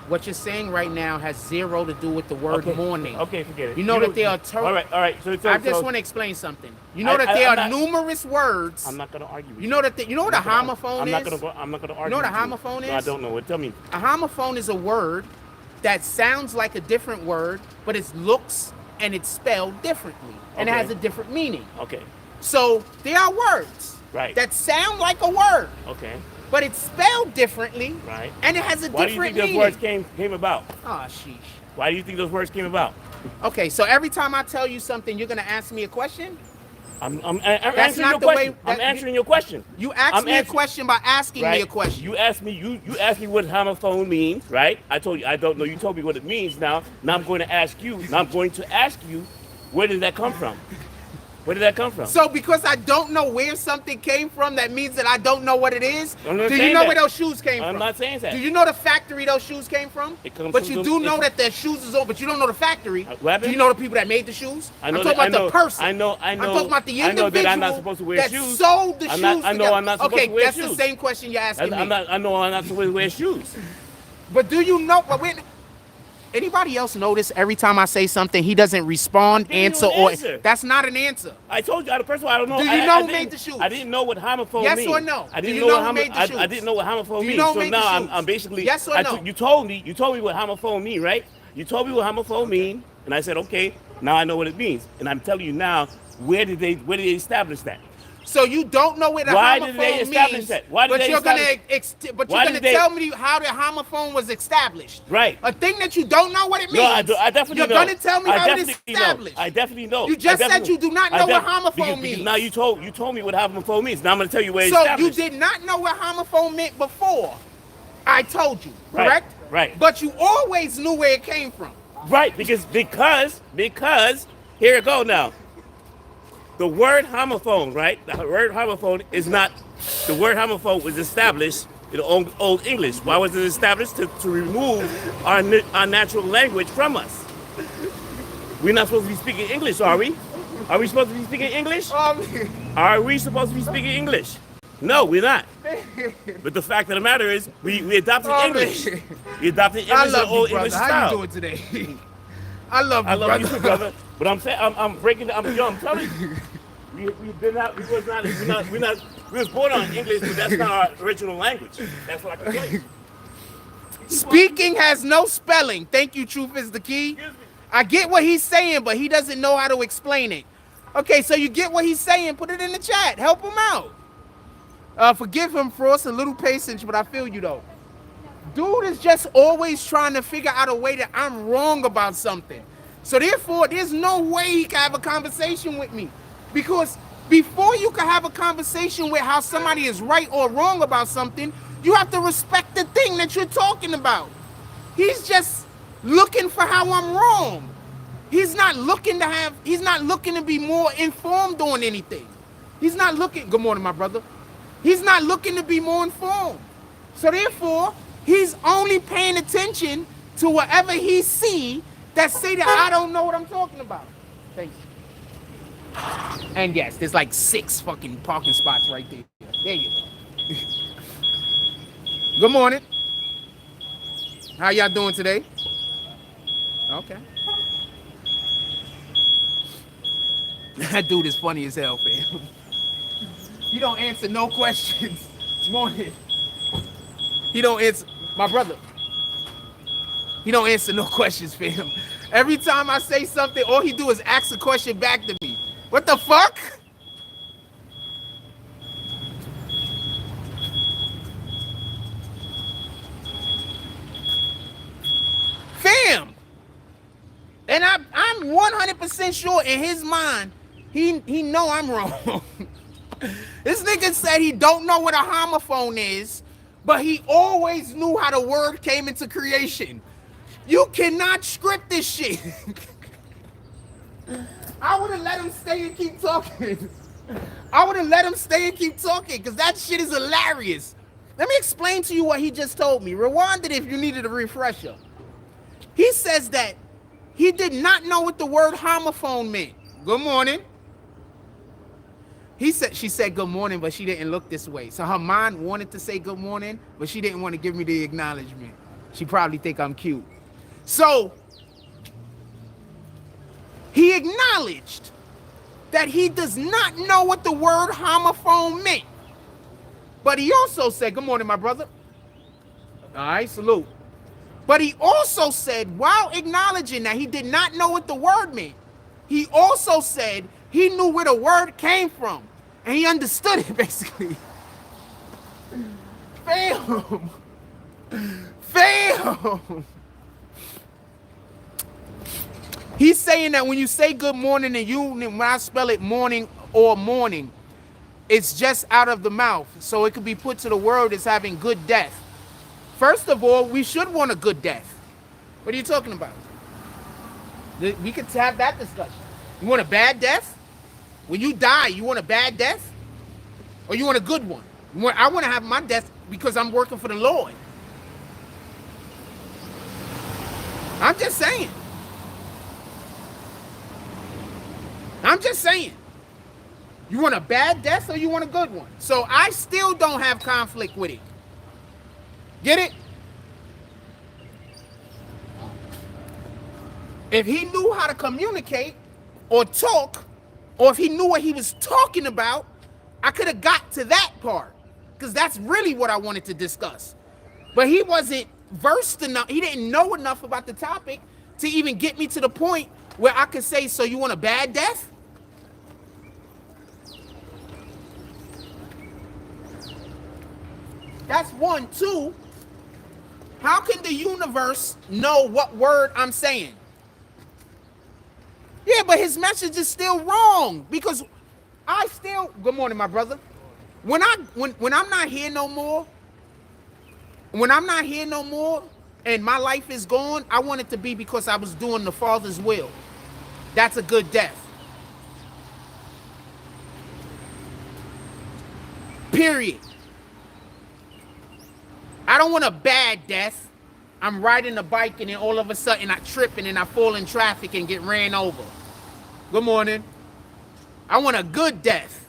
What you're saying right now has zero to do with the word morning. Okay, forget it. You know that there are all right. So I just want to explain something. You know that there are numerous words. I'm not going to argue with you. You know what a homophone is? I'm not going to argue. You know what a with you. homophone is? No, I don't know. Tell me. A homophone is a word that sounds like a different word, but it looks and it's spelled differently, and it has a different meaning. Okay. So there are words that sound like a word. Okay. But it's spelled differently, right? And it has a different meaning. Why do you think those words came about? Oh, sheesh. Why do you think those words came about? Okay, so every time I tell you something, you're gonna ask me a question? I'm answering your question. I'm answering your question. You asked me a question by asking me a question. You asked me what homophone means, right? I told you I don't know. You told me what it means. Now I'm going to ask you. Where did that come from? Where did that come from? So because I don't know where something came from, that means that I don't know what it is? Do you know where those shoes came from? I'm not saying that. Do you know the factory those shoes came from? But you do know that the shoes is old, but you don't know the factory. Do you know the people that made the shoes? I'm talking about the person. I know. I'm talking about the individual that I'm not supposed to wear shoes. That sold the shoes. I know I'm not supposed to wear shoes. Okay, that's the same question you're asking me. I know I'm not supposed to wear shoes. But do you know? Anybody else notice every time I say something, he doesn't respond, answer, or answer. that's not an answer. I told you. First of all, I don't know. Do you know who made the shoes? I didn't know what homophone Yes means. or no? I didn't Do you know who made the shoes? I didn't know what homophone Do you means. know who So made the now shoes? I'm basically. Yes or no? You told me what homophone mean, right? You told me what homophone mean, and I said, okay, now I know what it means. And I'm telling you now, where did they establish that? So you don't know what a Why homophone did they establish means, that? Why did but they you're gonna establish- but Why you're gonna did they- tell me how the homophone was established. Right. A thing that you don't know what it means. No, I definitely you're know. gonna tell me I how it's definitely know. established. I definitely know. You just I said you do not know what homophone because means. Now you told me what homophone means. Now I'm gonna tell you where it's So established. you did not know what homophone meant before. I told you, Right, correct? right. But you always knew where it came from. Right, because here it go now. The word homophone, right? The word homophone is not. The word homophone was established in old English. Why was it established? To remove our natural language from us. We're not supposed to be speaking English, are we? Are we supposed to be speaking English? Are we supposed to be speaking English? No, we're not. But the fact of the matter is, we adopted English. We adopted English, the old English style. How you doing today? I love you, you too, brother. But I'm saying, I'm breaking. I'm telling you, we was born on English, but that's not our original language. That's what I can tell you. Speaking has no spelling. Thank you, truth is the key. I get what he's saying, but he doesn't know how to explain it. Okay, so you get what he's saying, put it in the chat. Help him out. Forgive him, Frost, a little patience, but I feel you, though. Dude is just always trying to figure out a way that I'm wrong about something. So therefore, there's no way he can have a conversation with me. Because before you can have a conversation with how somebody is right or wrong about something, you have to respect the thing that you're talking about. He's just looking for how I'm wrong. He's not looking to be more informed on anything. He's not looking, good morning, my brother. He's not looking to be more informed. So therefore, he's only paying attention to whatever he see that say that I don't know what I'm talking about. Thank you. And yes, there's like 6 fucking parking spots right there. There you go. Good morning. How y'all doing today? Okay. That dude is funny as hell, fam. He don't answer no questions. Morning. He don't answer, my brother. He don't answer no questions, fam. Every time I say something, all he do is ask a question back to me. What the fuck? Fam. And I'm 100% sure in his mind, he know I'm wrong. This nigga said he don't know what a homophone is, but he always knew how the word came into creation. You cannot script this shit. I would have let him stay and keep talking. Because that shit is hilarious. Let me explain to you what he just told me. Rewind it if you needed a refresher. He says that he did not know what the word homophone meant. Good morning. She said good morning, but she didn't look this way. So her mind wanted to say good morning, but she didn't want to give me the acknowledgement. She probably think I'm cute. So he acknowledged that he does not know what the word homophone meant. But he also said, good morning, my brother. All right, salute. But he also said, while acknowledging that he did not know what the word meant, he also said he knew where the word came from. And he understood it, basically. Fam. He's saying that when you say good morning when I spell it morning or morning, it's just out of the mouth. So it could be put to the world as having good death. First of all, we should want a good death. What are you talking about? We could have that discussion. You want a bad death? When you die, you want a bad death? Or you want a good one? I want to have my death because I'm working for the Lord. I'm just saying. You want a bad death or you want a good one? So I still don't have conflict with it. Get it? If he knew how to communicate or talk, or if he knew what he was talking about, I could have got to that part, because that's really what I wanted to discuss. But he wasn't versed enough. He didn't know enough about the topic to even get me to the point where I could say, so you want a bad death? That's one. Two, how can the universe know what word I'm saying? Yeah, but his message is still wrong, because I still, good morning, my brother. When I'm not here no more, and my life is gone, I want it to be because I was doing the Father's will. That's a good death. Period. I don't want a bad death. I'm riding a bike and then all of a sudden I trip and then I fall in traffic and get ran over. Good morning. I want a good death.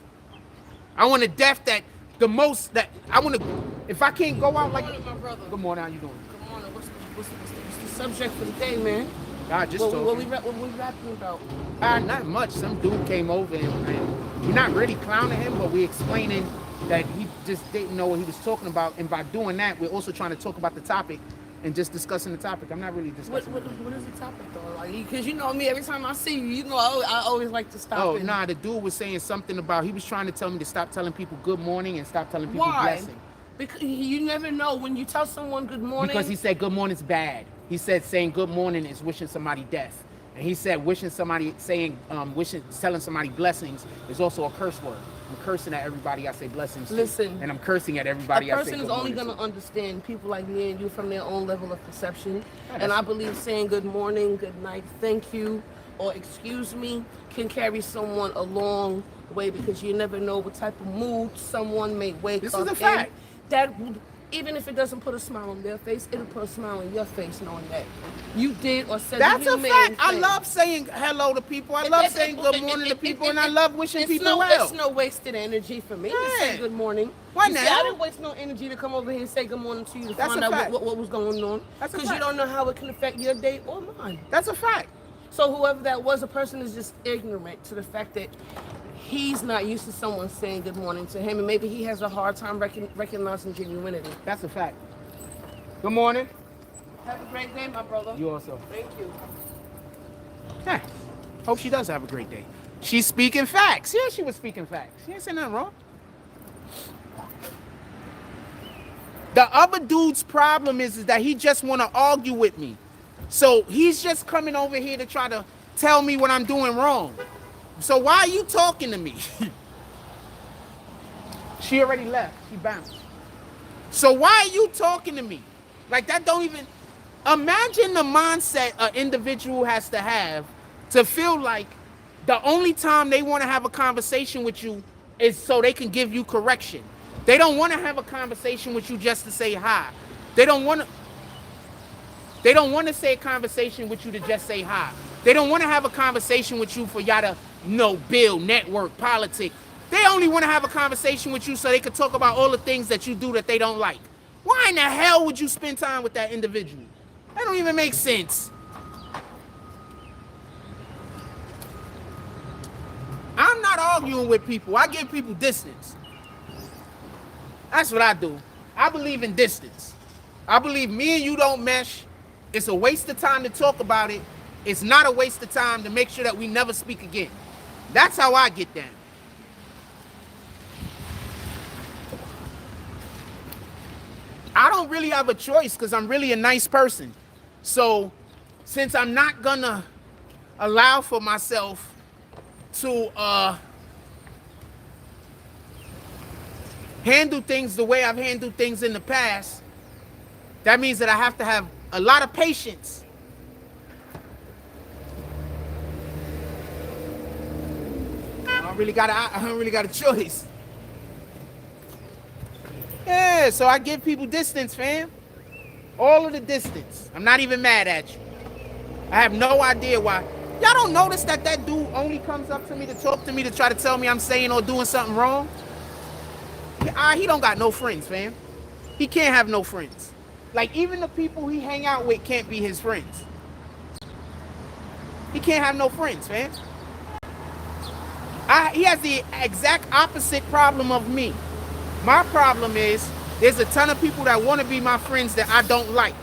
I want a death that the most that I want to. If I can't go out like. Good morning, my brother. Good morning. How you doing? Good morning. What's the subject for the day, man? God, just what we rapping about? Not much. Some dude came over and we're not really clowning him, but we're explaining that he just didn't know what he was talking about, and by doing that, we're also trying to talk about the topic and just discussing the topic. I'm not really discussing. What is the topic though? Like, because you know me, every time I see you, you know I always like to stop. Oh, nah, the dude was saying something about, he was trying to tell me to stop telling people good morning and stop telling people blessing. Because you never know when you tell someone good morning. Because he said good morning's bad. He said saying good morning is wishing somebody death. And he said telling somebody blessings is also a curse word. I'm cursing at everybody I say blessings to. Listen. And I'm cursing at everybody I say good morning to. A person is only going to understand people like me and you from their own level of perception. Yeah, and I believe saying good morning, good night, thank you, or excuse me can carry someone a long way, because you never know what type of mood someone may wake up in. This is a fact. That even if it doesn't put a smile on their face, it'll put a smile on your face knowing that you did or said. That's a fact. Thing. I love saying hello to people. I love saying good morning to people, and I love wishing people well. It's no wasted energy for me to say good morning. Why now? not? I didn't waste no energy to come over here and say good morning to you to That's find out what was going on. Because you don't know how it can affect your day or mine. That's a fact. So whoever that was, a person is just ignorant to the fact that he's not used to someone saying good morning to him, and maybe he has a hard time recognizing genuinity. That's a fact. Good morning. Have a great day, my brother. You also. Thank you. Yeah. Hope she does have a great day. She's speaking facts. Yeah, she was speaking facts. She ain't saying nothing wrong. The other dude's problem is that he just want to argue with me. So he's just coming over here to try to tell me what I'm doing wrong. So why are you talking to me? She already left. She bounced. So why are you talking to me? Like, that don't even... Imagine the mindset an individual has to have to feel like the only time they want to have a conversation with you is so they can give you correction. They don't want to have a conversation with you just to say hi. They don't want to say a conversation with you to just say hi. They don't want to have a conversation with you for y'all to build, network, politics. They only want to have a conversation with you so they can talk about all the things that you do that they don't like. Why in the hell would you spend time with that individual? That don't even make sense. I'm not arguing with people. I give people distance. That's what I do. I believe in distance. I believe me and you don't mesh. It's a waste of time to talk about it. It's not a waste of time to make sure that we never speak again. That's how I get down. I don't really have a choice because I'm really a nice person. So since I'm not gonna allow for myself to handle things the way I've handled things in the past, that means that I have to have a lot of patience. I don't really got a choice. Yeah, so I give people distance, fam. All of the distance. I'm not even mad at you. I have no idea why. Y'all don't notice that dude only comes up to me to talk to me to try to tell me I'm saying or doing something wrong? He don't got no friends, fam. He can't have no friends. Like, even the people he hang out with can't be his friends. He can't have no friends, man. He has the exact opposite problem of me. My problem is there's a ton of people that want to be my friends that I don't like.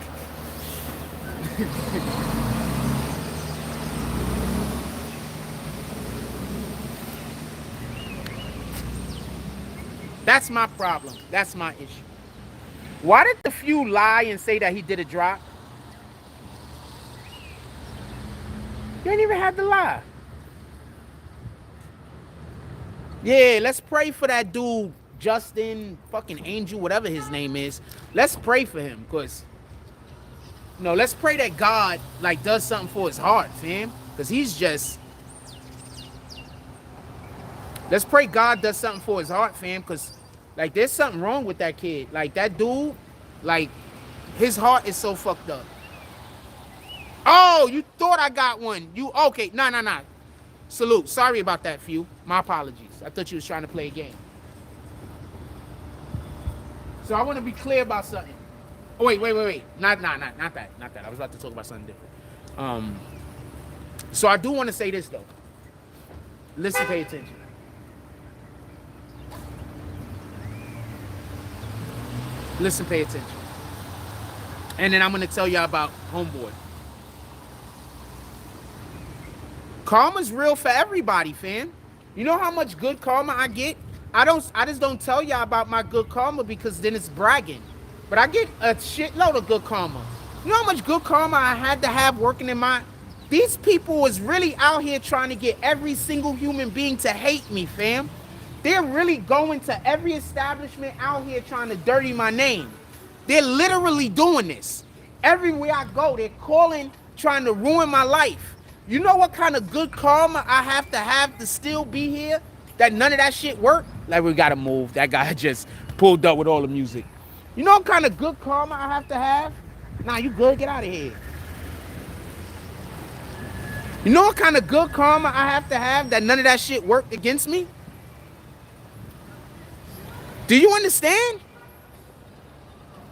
That's my problem. That's my issue. Why did the few lie and say that he did a drop? You ain't even had to lie. Yeah, let's pray for that dude, Justin, fucking Angel, whatever his name is. Let's pray for him, because, you know, let's pray that God, like, does something for his heart, fam. Because he's just... Let's pray God does something for his heart, fam, because, like, there's something wrong with that kid. Like, that dude, like, his heart is so fucked up. Oh, you thought I got one. You, okay, nah. Salute. Sorry about that, few. My apologies. I thought you was trying to play a game. So I want to be clear about something. Oh, wait. Not that. I was about to talk about something different. So I do want to say this, though. Listen, pay attention. Listen, pay attention. And then I'm going to tell y'all about Homeboy. Karma's real for everybody, fam. You know how much good karma I get? I just don't tell y'all about my good karma because then it's bragging. But I get a shitload of good karma. You know how much good karma I had to have working in my... These people was really out here trying to get every single human being to hate me, fam. They're really going to every establishment out here trying to dirty my name. They're literally doing this. Everywhere I go, they're calling, trying to ruin my life. You know what kind of good karma I have to still be here? That none of that shit worked? Like, we gotta move. That guy just pulled up with all the music. You know what kind of good karma I have to have? Nah, you good? Get out of here. You know what kind of good karma I have to have that none of that shit worked against me? Do you understand?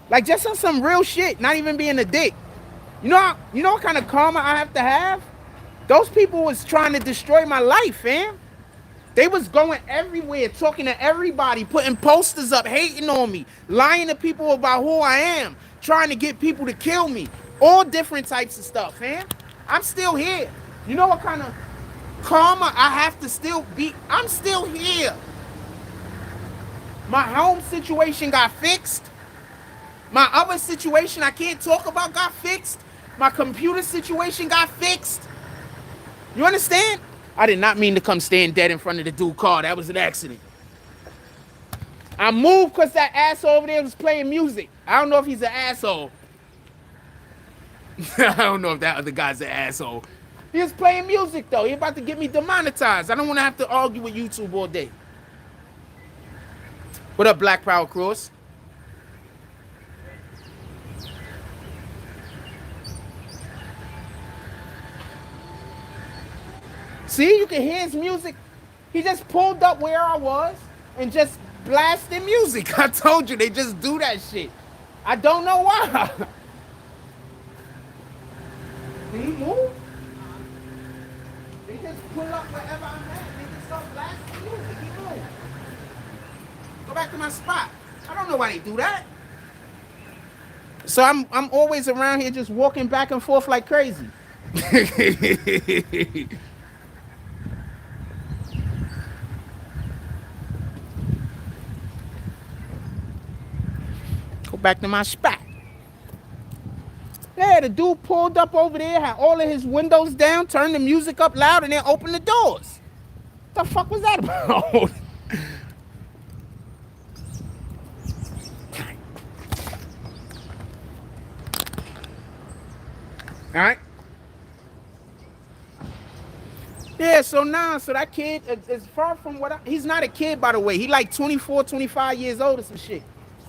Like, just on some real shit, not even being a dick. You know what kind of karma I have to have? Those people was trying to destroy my life, fam. They was going everywhere, talking to everybody, putting posters up, hating on me, lying to people about who I am, trying to get people to kill me. All different types of stuff, fam. I'm still here. You know what kind of karma I have to still be? I'm still here. My home situation got fixed. My other situation I can't talk about got fixed. My computer situation got fixed. You understand? I did not mean to come stand dead in front of the dude's car. That was an accident. I moved because that asshole over there was playing music. I don't know if he's an asshole. I don't know if that other guy's an asshole. He was playing music, though. He about to get me demonetized. I don't want to have to argue with YouTube all day. What up, Black Power Cross? See, you can hear his music. He just pulled up where I was and just blasted music. I told you, they just do that shit. I don't know why. Did he move? They just pull up wherever I'm at. They just start blasting music. He moved. Go back to my spot. I don't know why they do that. So I'm always around here just walking back and forth like crazy. Go back to my spot. Yeah, the dude pulled up over there, had all of his windows down, turned the music up loud, and then opened the doors. What the fuck was that about? All right. Yeah, so that kid is far from what he's not a kid, by the way. He like 24, 25 years old or some shit.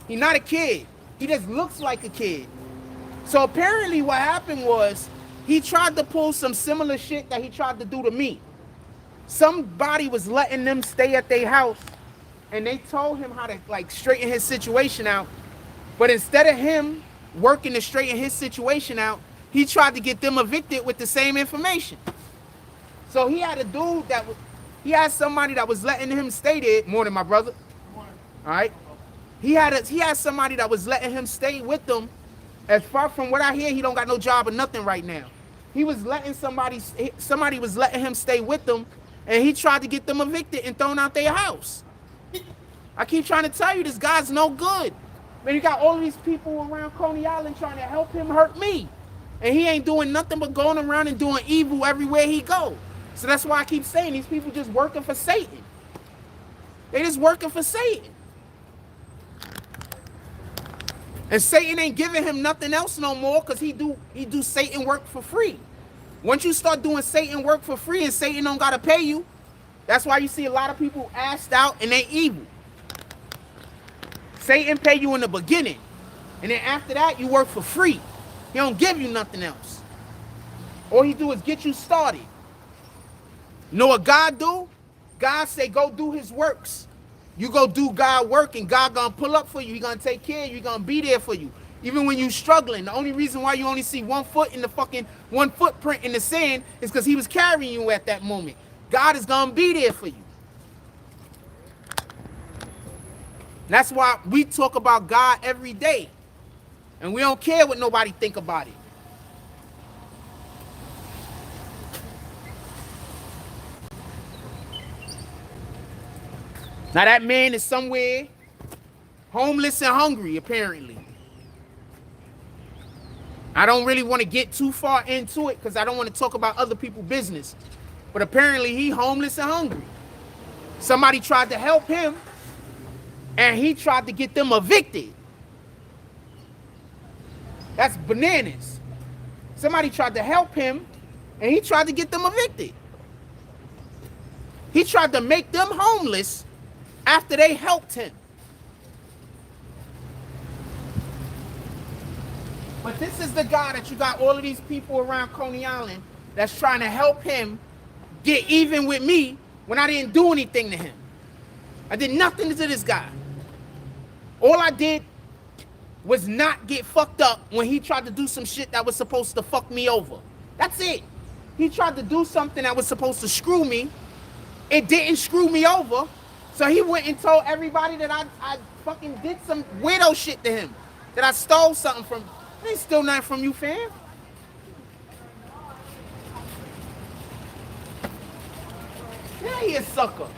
He's not a kid. He just looks like a kid. So apparently what happened was he tried to pull some similar shit that he tried to do to me. Somebody was letting them stay at their house and they told him how to like straighten his situation out. But instead of him working to straighten his situation out, he tried to get them evicted with the same information. So he had a dude he had somebody that was letting him stay there. Morning, my brother. Morning. All right. He had somebody that was letting him stay with them. As far from what I hear, he don't got no job or nothing right now. He was letting somebody was letting him stay with them, and he tried to get them evicted and thrown out their house. I keep trying to tell you, this guy's no good. Man, you got all of these people around Coney Island trying to help him hurt me. And he ain't doing nothing but going around and doing evil everywhere he go. So that's why I keep saying these people just working for Satan. They just working for Satan. And Satan ain't giving him nothing else no more because he do Satan work for free. Once you start doing Satan work for free and Satan don't gotta pay you, that's why you see a lot of people assed out and they evil. Satan pay you in the beginning, and then after that you work for free. He don't give you nothing else. All he do is get you started. You know what God do? God say go do his works. You go do God work and God gonna pull up for you. He gonna take care of you. He gonna be there for you. Even when you struggling, the only reason why you only see one footprint in the sand is because he was carrying you at that moment. God is gonna be there for you. That's why we talk about God every day. And we don't care what nobody think about it. Now that man is somewhere homeless and hungry, apparently. I don't really want to get too far into it because I don't want to talk about other people's business. But apparently he homeless and hungry. Somebody tried to help him and he tried to get them evicted. That's bananas. Somebody tried to help him and he tried to get them evicted. He tried to make them homeless after they helped him. But this is the guy that you got all of these people around Coney Island that's trying to help him get even with me when I didn't do anything to him. I did nothing to this guy. All I did was not get fucked up when he tried to do some shit that was supposed to fuck me over. That's it. He tried to do something that was supposed to screw me. It didn't screw me over. So he went and told everybody that I fucking did some weirdo shit to him. That I stole something from. I ain't steal nothing from you, fam. Yeah, he a sucker.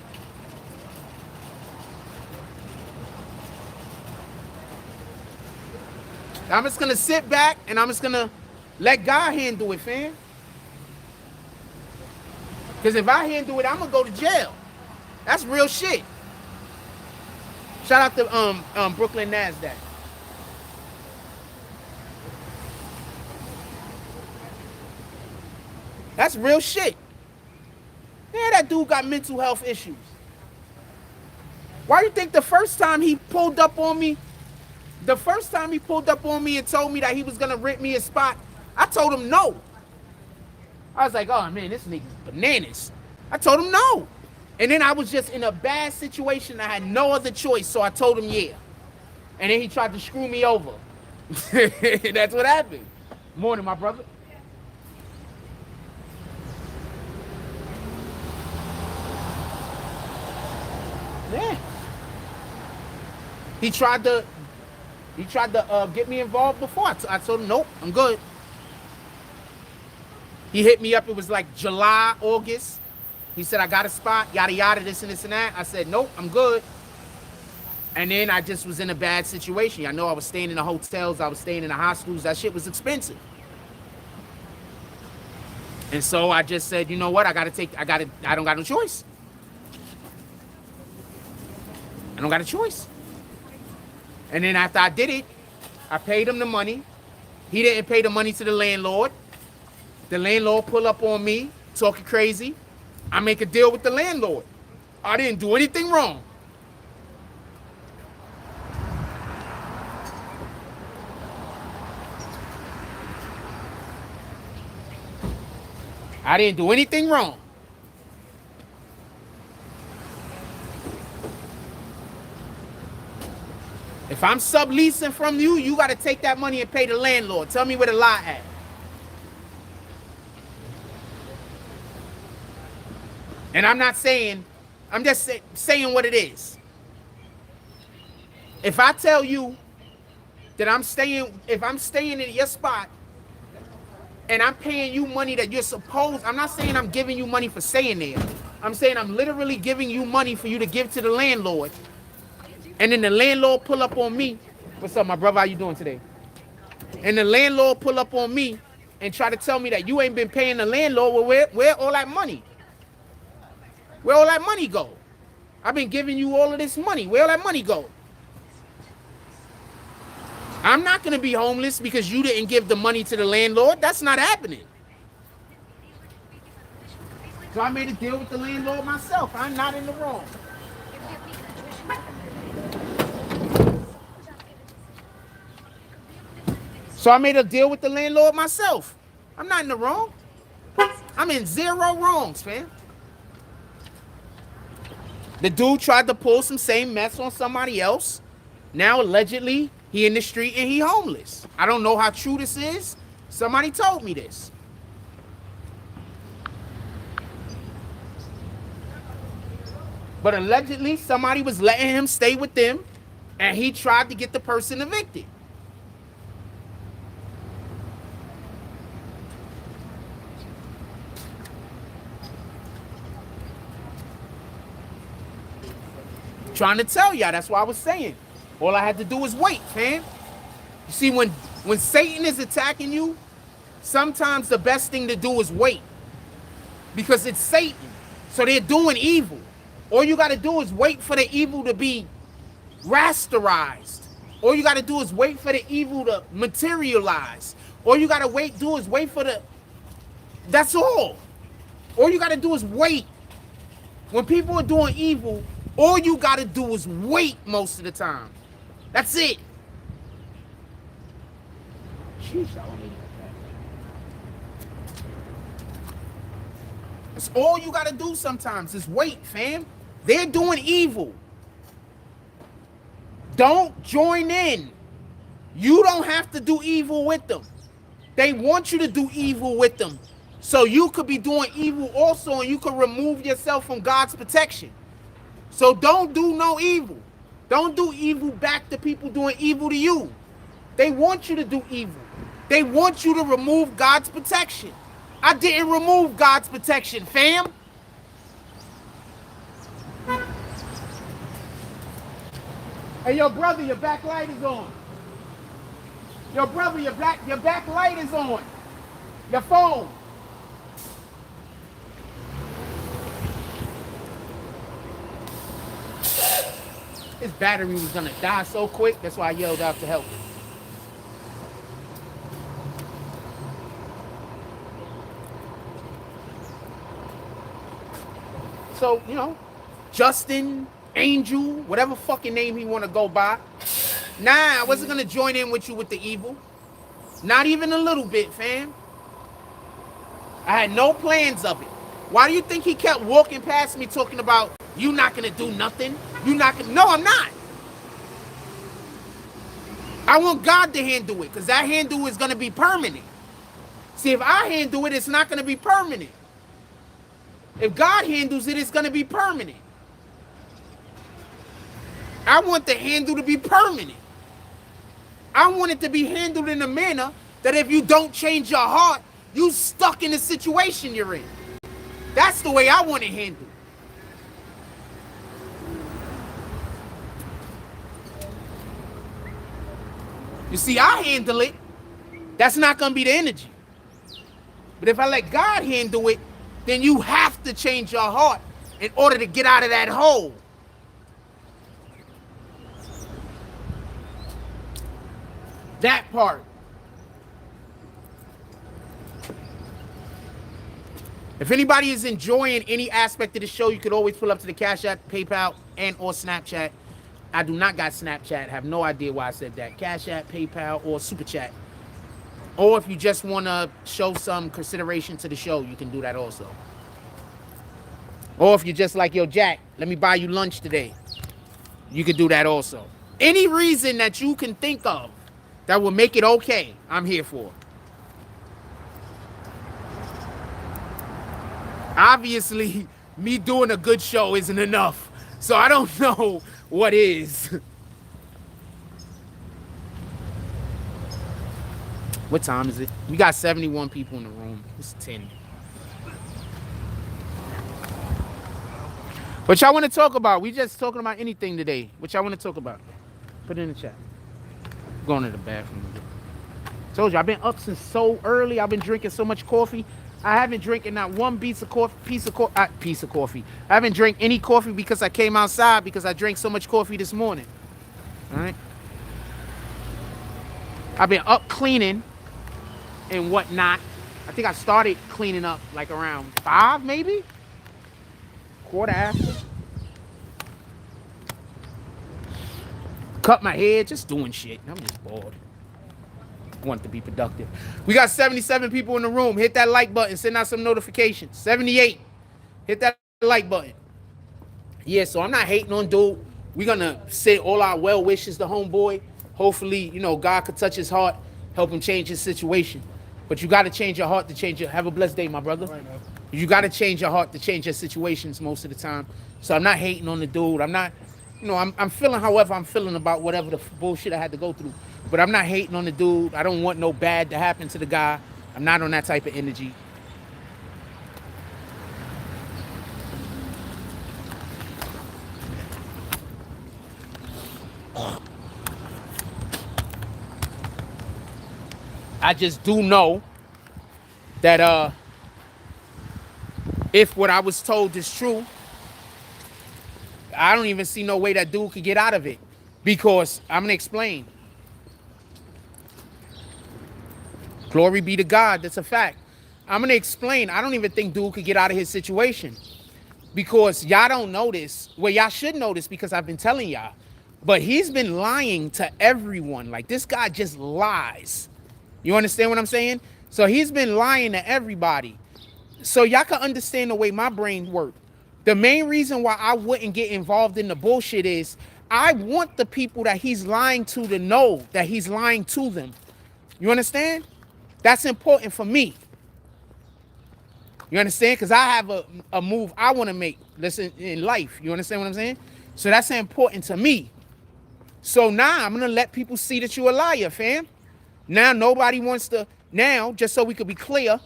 I'm just gonna sit back and I'm just gonna let God handle it, fam. Because if I handle it, I'm gonna go to jail. That's real shit. Shout out to Brooklyn NASDAQ. That's real shit. Yeah, that dude got mental health issues. Why do you think the first time he pulled up on me and told me that he was gonna rent me a spot, I told him no. I was like, oh man, this nigga's bananas. I told him no. And then I was just in a bad situation. I had no other choice, so I told him yeah. And then he tried to screw me over. That's what happened. Morning, my brother. Yeah. He tried to get me involved before. I told him, nope, I'm good. He hit me up. It was like July, August. He said, I got a spot, yada, yada, this and this and that. I said, nope, I'm good. And then I just was in a bad situation. I know I was staying in the hotels. I was staying in the hostels. That shit was expensive. And so I just said, you know what? I don't got no choice. I don't got a choice. And then after I did it, I paid him the money. He didn't pay the money to the landlord. The landlord pull up on me, talking crazy. I make a deal with the landlord. I didn't do anything wrong. I didn't do anything wrong. If I'm subleasing from you, you got to take that money and pay the landlord. Tell me where the lie at. And I'm not saying, I'm just saying what it is. If I tell you that if I'm staying in your spot and I'm paying you money that you're supposed, I'm not saying I'm giving you money for staying there. I'm saying I'm literally giving you money for you to give to the landlord. And then the landlord pull up on me. What's up, my brother? How you doing today? And the landlord pull up on me and try to tell me that you ain't been paying the landlord. Well, where all that money? Where all that money go? I've been giving you all of this money. Where all that money go? I'm not going to be homeless because you didn't give the money to the landlord. That's not happening. So I made a deal with the landlord myself. I'm not in the wrong. So I made a deal with the landlord myself. I'm not in the wrong. I'm in zero wrongs, fam. The dude tried to pull some same mess on somebody else. Now, allegedly, he in the street and he homeless. I don't know how true this is. Somebody told me this. But allegedly, somebody was letting him stay with them, and he tried to get the person evicted. Trying to tell y'all, that's why I was saying. All I had to do was wait, fam. You see, when Satan is attacking you, sometimes the best thing to do is wait. Because it's Satan. So they're doing evil. All you got to do is wait for the evil to be rasterized. All you got to do is wait for the evil to materialize. All you got to do is wait for the... That's all. All you got to do is wait. When people are doing evil, all you got to do is wait most of the time. That's it. Sheesh, I don't need that. That's all you got to do sometimes is wait, fam. They're doing evil. Don't join in. You don't have to do evil with them. They want you to do evil with them. So you could be doing evil also, and you could remove yourself from God's protection. So don't do no evil. Don't do evil back to people doing evil to you. They want you to do evil. They want you to remove God's protection. I didn't remove God's protection, fam. Hey, yo, brother, your back light is on. Yo, brother, your back light is on. Your phone. His battery was gonna die so quick, that's why I yelled out to help. So, you know, Justin, Angel, whatever fucking name he wanna go by. Nah, I wasn't gonna join in with you with the evil. Not even a little bit, fam. I had no plans of it. Why do you think he kept walking past me talking about you not gonna do nothing? You not gonna... No, I'm not. I want God to handle it, because that handle is gonna be permanent. See, if I handle it, it's not gonna be permanent. If God handles it, it's gonna be permanent. I want the handle to be permanent. I want it to be handled in a manner that if you don't change your heart, you stuck in the situation you're in. That's the way I want it handled. You see, I handle it. That's not going to be the energy. But if I let God handle it, then you have to change your heart in order to get out of that hole. That part. If anybody is enjoying any aspect of the show, you could always pull up to the Cash App, PayPal, and or Snapchat. I do not got Snapchat. Have no idea why I said that. Cash App, PayPal, or Super Chat. Or if you just want to show some consideration to the show, you can do that also. Or if you're just like, yo, Jack, let me buy you lunch today. You could do that also. Any reason that you can think of that will make it okay, I'm here for. Obviously, me doing a good show isn't enough. So I don't know what is. What time is it? We got 71 people in the room. It's 10. What y'all want to talk about? We just talking about anything today. What y'all want to talk about? Put it in the chat. I'm going to the bathroom. Told you, I've been up since so early. I've been drinking so much coffee. I haven't drinking not one piece of coffee. I haven't drank any coffee because I came outside because I drank so much coffee this morning. All right. I've been up cleaning and whatnot. I think I started cleaning up like around 5, maybe? Quarter after. Cut my hair, just doing shit. I'm just bored. Want to be productive. We got 77 people in the room. Hit that like button. Send out some notifications. 78. Hit that like button. Yeah, so I'm not hating on dude. We're going to say all our well wishes to homeboy. Hopefully, you know, God could touch his heart, help him change his situation. But you got to change your heart to change your... Have a blessed day, my brother. Right, you got to change your heart to change your situations most of the time. So I'm not hating on the dude. I'm not... You know, I'm feeling however I'm feeling about whatever the bullshit I had to go through. But I'm not hating on the dude. I don't want no bad to happen to the guy. I'm not on that type of energy. I just do know that if what I was told is true, I don't even see no way that dude could get out of it. Because I'm going to explain. Glory be to God. That's a fact. I'm going to explain. I don't even think dude could get out of his situation. Because y'all don't know this. Well, y'all should know this because I've been telling y'all. But he's been lying to everyone. Like, this guy just lies. You understand what I'm saying? So he's been lying to everybody. So y'all can understand the way my brain works. The main reason why I wouldn't get involved in the bullshit is I want the people that he's lying to know that he's lying to them. You understand? That's important for me. You understand? Because I have a move I want to make. Listen, in life. You understand what I'm saying? So that's important to me. So now I'm going to let people see that you're a liar, fam. Now nobody wants to... Now, just so we could be clear,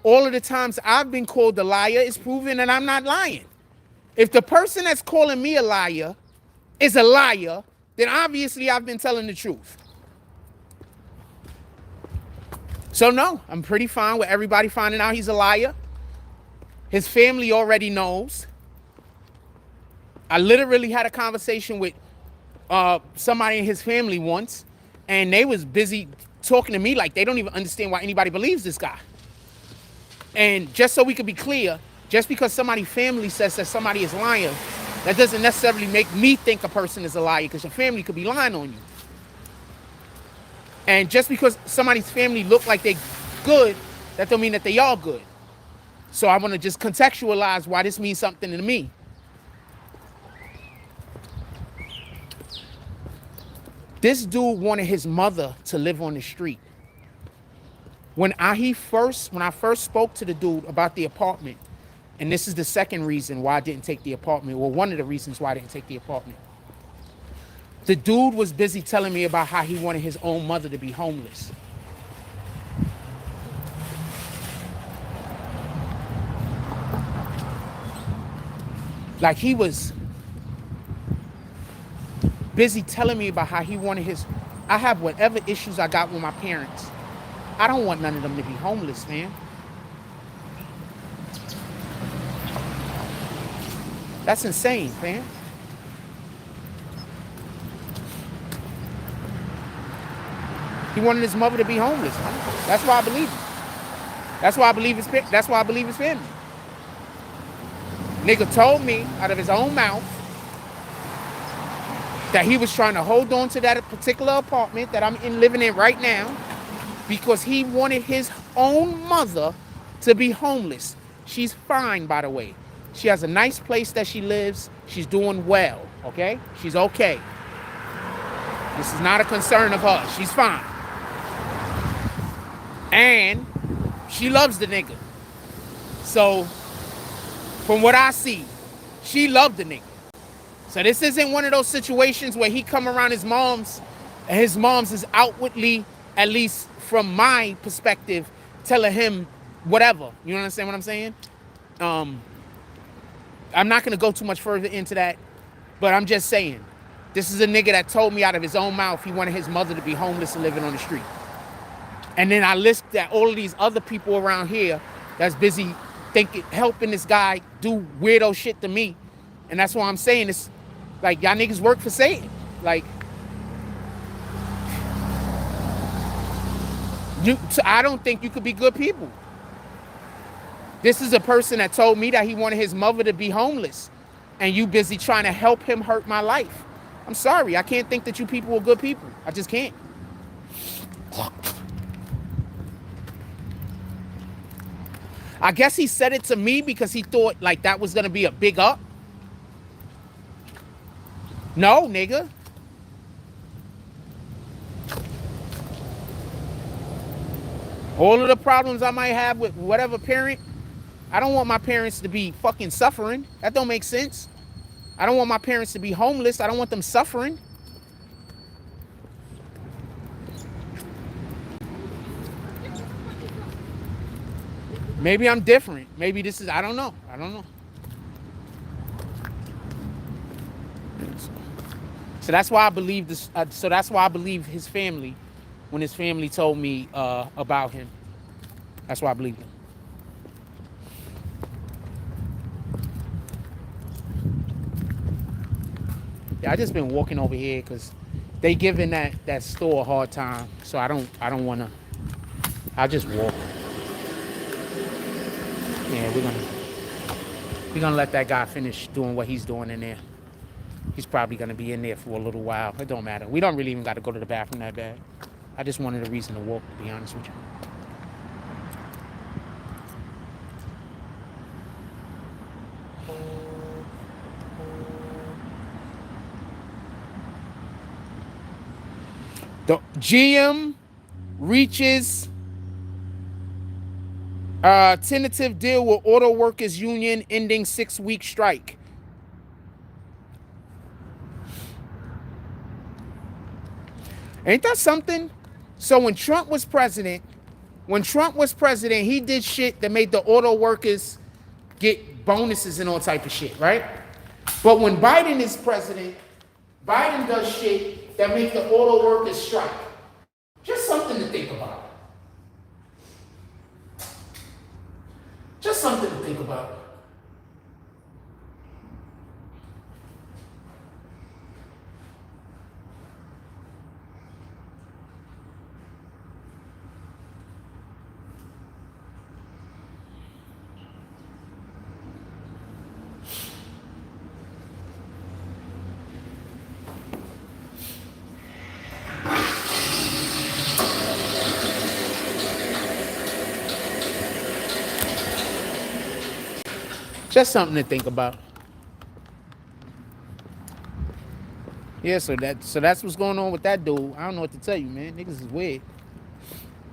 all of the times I've been called a liar is proven that I'm not lying. If the person that's calling me a liar is a liar, then obviously I've been telling the truth. So no, I'm pretty fine with everybody finding out he's a liar. His family already knows. I literally had a conversation with somebody in his family once, and they was busy talking to me like they don't even understand why anybody believes this guy. And just so we could be clear, just because somebody's family says that somebody is lying, that doesn't necessarily make me think a person is a liar, because your family could be lying on you. And just because somebody's family look like they good, that don't mean that they are good. So I want to just contextualize why this means something to me. This dude wanted his mother to live on the street. When I first spoke to the dude about the apartment, and this is the second reason why I didn't take the apartment, well, one of the reasons why I didn't take the apartment. The dude was busy telling me about how he wanted his own mother to be homeless. Like, he was busy telling me about how he wanted his... I have whatever issues I got with my parents. I don't want none of them to be homeless, man. That's insane, man. He wanted his mother to be homeless, man. That's why I believe him. That's why I believe his family. Nigga told me out of his own mouth that he was trying to hold on to that particular apartment that I'm living in right now because he wanted his own mother to be homeless. She's fine, by the way. She has a nice place that she lives. She's doing well, okay? She's okay. This is not a concern of hers. She's fine. And she loves the nigga. So From what I see, she loved the nigga. So this isn't one of those situations where he come around his mom's and his mom's is outwardly, at least from my perspective, telling him whatever. You understand what I'm saying? I'm not going to go too much further into that, but I'm just saying, this is a nigga that told me out of his own mouth he wanted his mother to be homeless and living on the street. And then I listed at all of these other people around here that's busy helping this guy do weirdo shit to me. And that's why I'm saying it's like, y'all niggas work for Satan. Like, I don't think you could be good people. This is a person that told me that he wanted his mother to be homeless, and you busy trying to help him hurt my life. I'm sorry, I can't think that you people are good people. I just can't. I guess he said it to me because he thought like that was gonna be a big up. No, nigga. All of the problems I might have with whatever parent, I don't want my parents to be fucking suffering. That don't make sense. I don't want my parents to be homeless. I don't want them suffering. Maybe I'm different. Maybe this is, I don't know. I don't know. So that's why I believe this. So that's why I believe his family when his family told me about him. That's why I believe him. Yeah, I just been walking over here because they giving that store a hard time. So I don't want to. I'll just walk. Yeah, we're gonna let that guy finish doing what he's doing in there. He's probably gonna be in there for a little while. It don't matter. We don't really even got to go to the bathroom that bad. I just wanted a reason to walk, to be honest with you. The GM reaches tentative deal with auto workers union ending 6-week strike. Ain't that something? So when Trump was president, he did shit that made the auto workers get bonuses and all type of shit, right? But when Biden is president, Biden does shit that make the auto workers strike. Just something to think about. Just something to think about. Just something to think about. Yeah, so that's what's going on with that dude. I don't know what to tell you, man. Niggas is weird.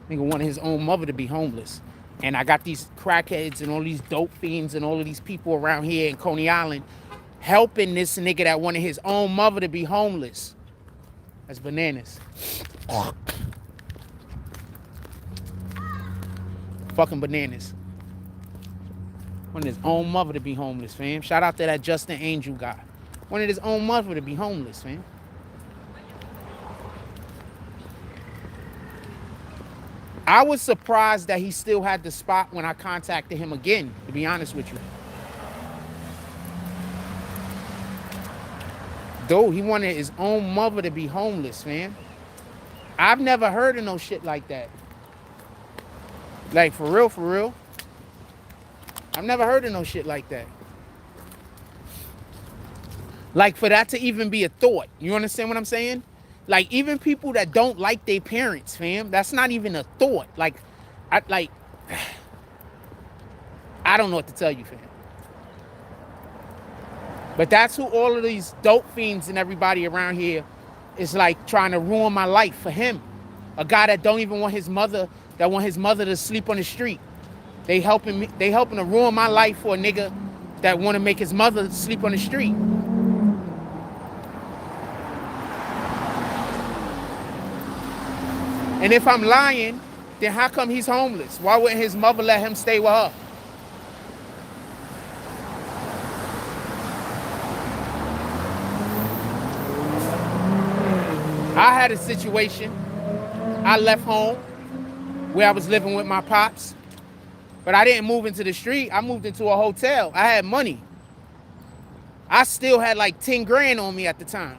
Nigga wanted his own mother to be homeless. And I got these crackheads and all these dope fiends and all of these people around here in Coney Island helping this nigga that wanted his own mother to be homeless. That's bananas. Fucking bananas. Wanted his own mother to be homeless, fam. Shout out to that Justin Angel guy. Wanted his own mother to be homeless, fam. I was surprised that he still had the spot when I contacted him again, to be honest with you. Dude, he wanted his own mother to be homeless, man. I've never heard of no shit like that. Like, for real, for real. I've never heard of no shit like that. Like, for that to even be a thought. You understand what I'm saying? Like, even people that don't like their parents, fam, that's not even a thought. Like, I don't know what to tell you, fam. But that's who all of these dope fiends and everybody around here is like trying to ruin my life for him. A guy that don't even want his mother, that want his mother to sleep on the street. They helping to ruin my life for a nigga that want to make his mother sleep on the street. And if I'm lying, then how come he's homeless? Why wouldn't his mother let him stay with her? I had a situation. I left home where I was living with my pops, but I didn't move into the street. I moved into a hotel. I had money. I still had like 10 grand on me at the time.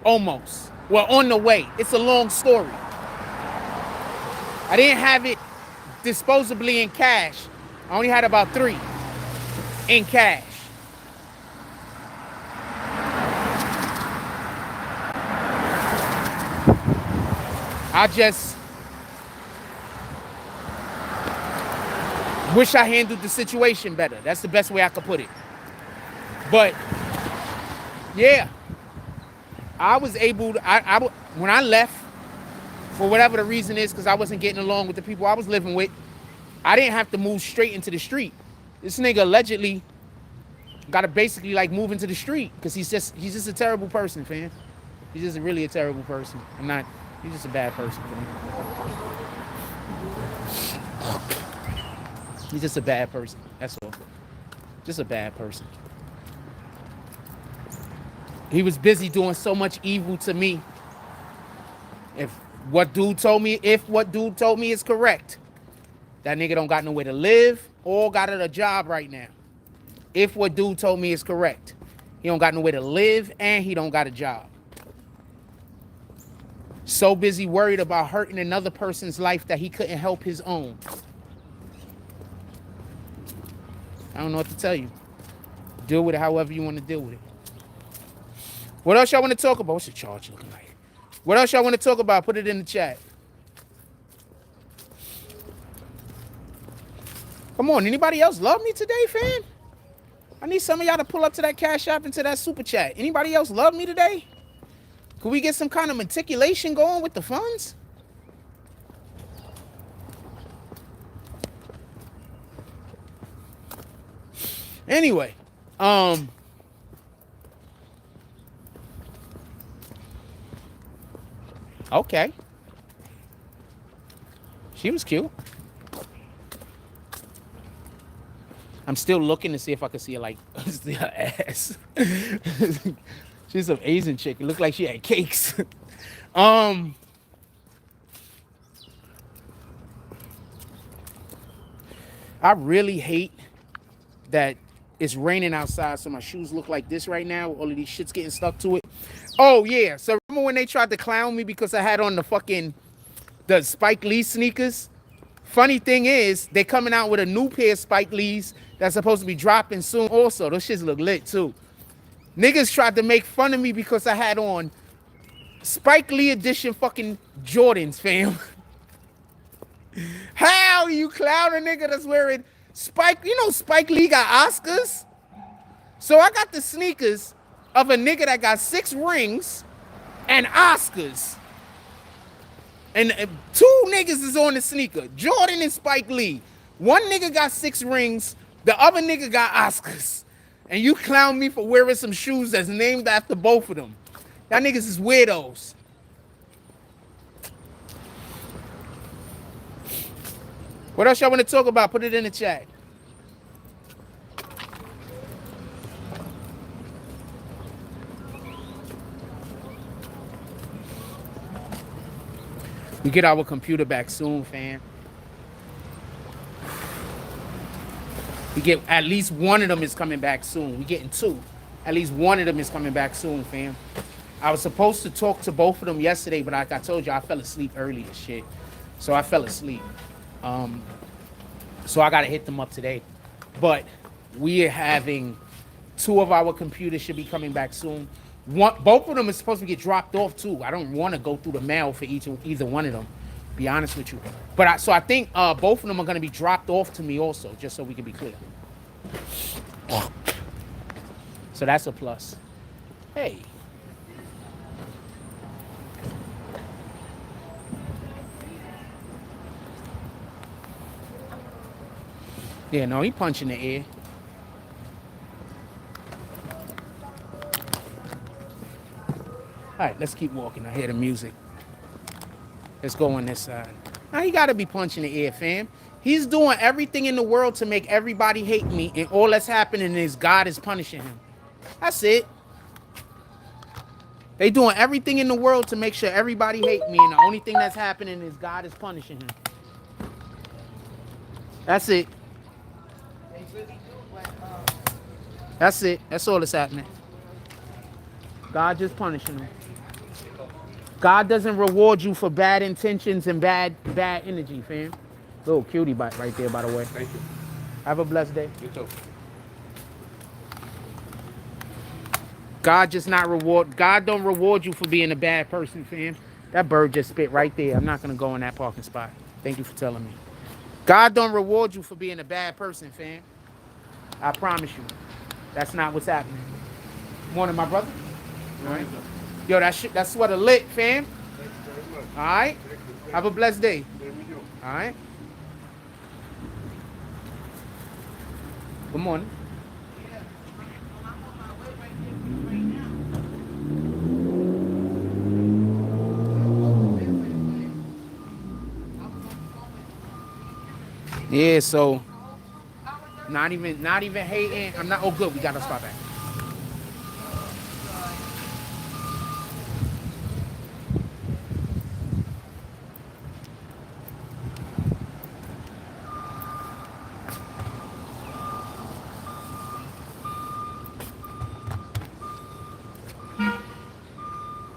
Almost. Well, on the way. It's a long story. I didn't have it disposably in cash. I only had about 3 in cash. I just wish I handled the situation better. That's the best way I could put it. But yeah, I was able to, when I left, for whatever the reason is, because I wasn't getting along with the people I was living with, I didn't have to move straight into the street. This nigga allegedly got to basically like move into the street because he's just a terrible person, fam. He's just really a terrible person. He's just a bad person for me. He's just a bad person. That's all. Just a bad person. He was busy doing so much evil to me. If what dude told me is correct, that nigga don't got nowhere to live or got a job right now. If what dude told me is correct, he don't got nowhere to live and he don't got a job. So busy worried about hurting another person's life that he couldn't help his own. I don't know what to tell you. Deal with it however you want to deal with it. What else y'all want to talk about? What's the charge looking like? What else y'all want to talk about? Put it in the chat. Come on, anybody else love me today, fam? I need some of y'all to pull up to that Cash App and to that Super Chat. Anybody else love me today? Could we get some kind of meticulation going with the funds? Anyway, okay. She was cute. I'm still looking to see if I can see her, like, see her ass. She's some Asian chick. It looked like she had cakes. I really hate that it's raining outside, so my shoes look like this right now. All of these shits getting stuck to it. Oh, yeah. So remember when they tried to clown me because I had on the Spike Lee sneakers? Funny thing is, they're coming out with a new pair of Spike Lees that's supposed to be dropping soon also. Those shits look lit, too. Niggas tried to make fun of me because I had on Spike Lee edition fucking Jordans, fam. How you clown a nigga that's wearing Spike? You know Spike Lee got Oscars? So I got the sneakers of a nigga that got 6 rings and Oscars. And 2 niggas is on the sneaker, Jordan and Spike Lee. One nigga got 6 rings, the other nigga got Oscars. And you clown me for wearing some shoes that's named after both of them. Y'all niggas is weirdos. What else y'all want to talk about? Put it in the chat. We get our computer back soon, fam. We get at least one of them is coming back soon. We getting 2. At least one of them is coming back soon, fam. I was supposed to talk to both of them yesterday, but like I told you, I fell asleep early as shit. So I fell asleep. So I gotta hit them up today. But we are having 2 of our computers should be coming back soon. Both of them are supposed to get dropped off too. I don't want to go through the mail for either one of them. Be honest with you. But I think both of them are gonna be dropped off to me also, just so we can be clear. So that's a plus. Hey. Yeah, no, he punched in the air. All right, let's keep walking. I hear the music. Let's go on this side. Now he gotta be punching the air, fam. He's doing everything in the world to make everybody hate me, and all that's happening is God is punishing him. That's it. They doing everything in the world to make sure everybody hate me, and the only thing that's happening is God is punishing him. That's it. That's it. That's all that's happening. God just punishing him. God doesn't reward you for bad intentions and bad energy, fam. Little cutie bite right there, by the way. Thank you. Have a blessed day. You too. God just not reward. God don't reward you for being a bad person, fam. That bird just spit right there. I'm not gonna go in that parking spot. Thank you for telling me. God don't reward you for being a bad person, fam. I promise you. That's not what's happening. Morning, my brother. All right. Yo, that sweater lit, fam. Thank you very much. All right. Have a blessed day. All right. Good morning. Yeah, so not even hating. I'm not. Oh, good. We got our spot back.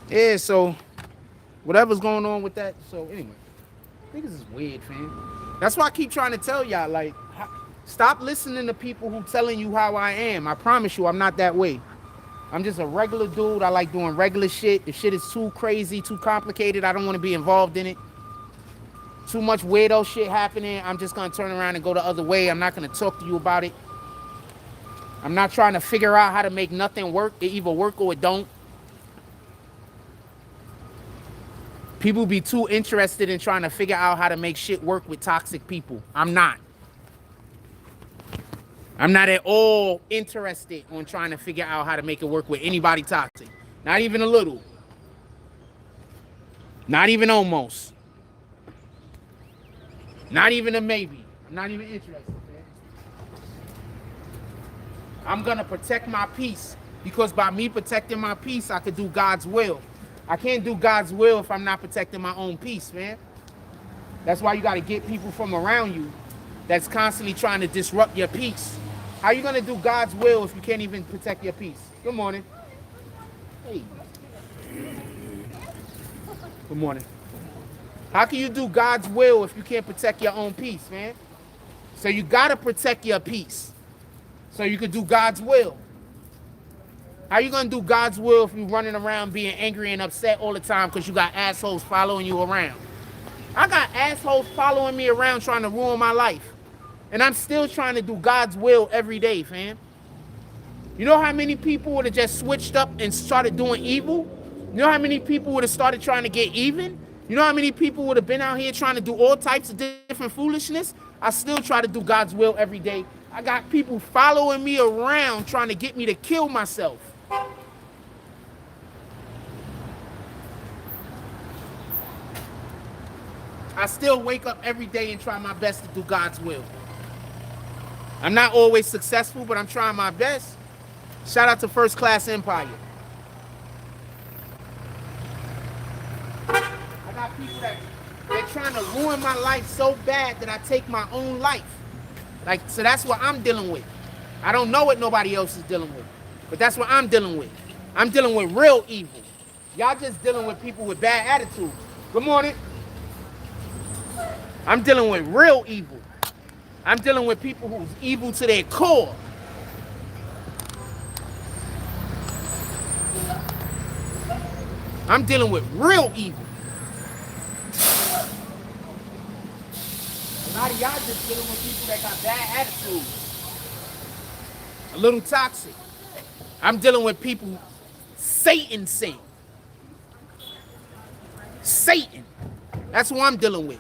Yeah, so whatever's going on with that. So anyway, niggas is weird, fam. That's why I keep trying to tell y'all, like, stop listening to people who telling you how I am. I promise you, I'm not that way. I'm just a regular dude. I like doing regular shit. If shit is too crazy, too complicated, I don't want to be involved in it. Too much weirdo shit happening, I'm just gonna turn around and go the other way. I'm not gonna talk to you about it. I'm not trying to figure out how to make nothing work. It either work or it don't. People be too interested in trying to figure out how to make shit work with toxic people. I'm not. I'm not at all interested on trying to figure out how to make it work with anybody toxic. Not even a little. Not even almost. Not even a maybe. I'm not even interested, man. I'm gonna protect my peace, because by me protecting my peace, I could do God's will. I can't do God's will if I'm not protecting my own peace, man. That's why you gotta get people from around you that's constantly trying to disrupt your peace. How you gonna do God's will if you can't even protect your peace? Good morning. Hey. Good morning. How can you do God's will if you can't protect your own peace, man? So you gotta protect your peace so you can do God's will. How you gonna do God's will if you're running around being angry and upset all the time because you got assholes following you around? I got assholes following me around trying to ruin my life. And I'm still trying to do God's will every day, fam. You know how many people would have just switched up and started doing evil? You know how many people would have started trying to get even? You know how many people would have been out here trying to do all types of different foolishness? I still try to do God's will every day. I got people following me around trying to get me to kill myself. I still wake up every day and try my best to do God's will. I'm not always successful, but I'm trying my best. Shout out to First Class Empire. I got people they're trying to ruin my life so bad that I take my own life. Like, so that's what I'm dealing with. I don't know what nobody else is dealing with, but that's what I'm dealing with. I'm dealing with real evil. Y'all just dealing with people with bad attitudes. Good morning. I'm dealing with real evil. I'm dealing with people who's evil to their core. I'm dealing with real evil. A lot of y'all just dealing with people that got bad attitudes. A little toxic. I'm dealing with people Satan sent. Satan. That's who I'm dealing with.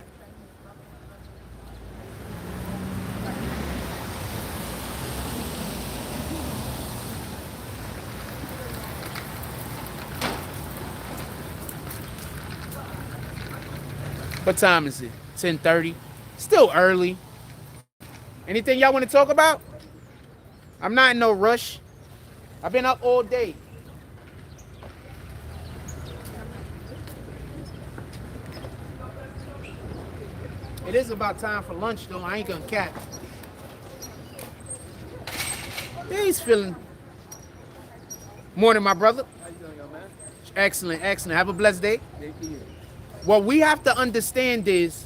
What time is it? 10:30. Still early. Anything y'all want to talk about? I'm not in no rush. I've been up all day. It is about time for lunch, though. I ain't gonna cap. Yeah, he's feeling. Morning, my brother. How you doing, young man? Excellent, excellent. Have a blessed day. Thank you. What we have to understand is,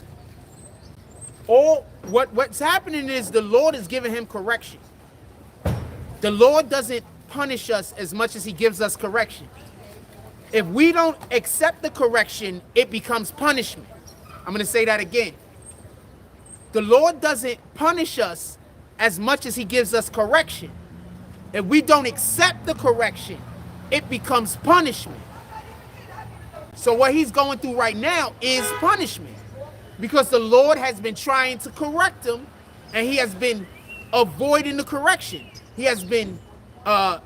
what's happening is the Lord is giving him correction. The Lord doesn't punish us as much as he gives us correction. If we don't accept the correction, it becomes punishment. I'm going to say that again. The Lord doesn't punish us as much as he gives us correction. If we don't accept the correction, it becomes punishment. So what he's going through right now is punishment, because the Lord has been trying to correct him, and he has been avoiding the correction. He has been not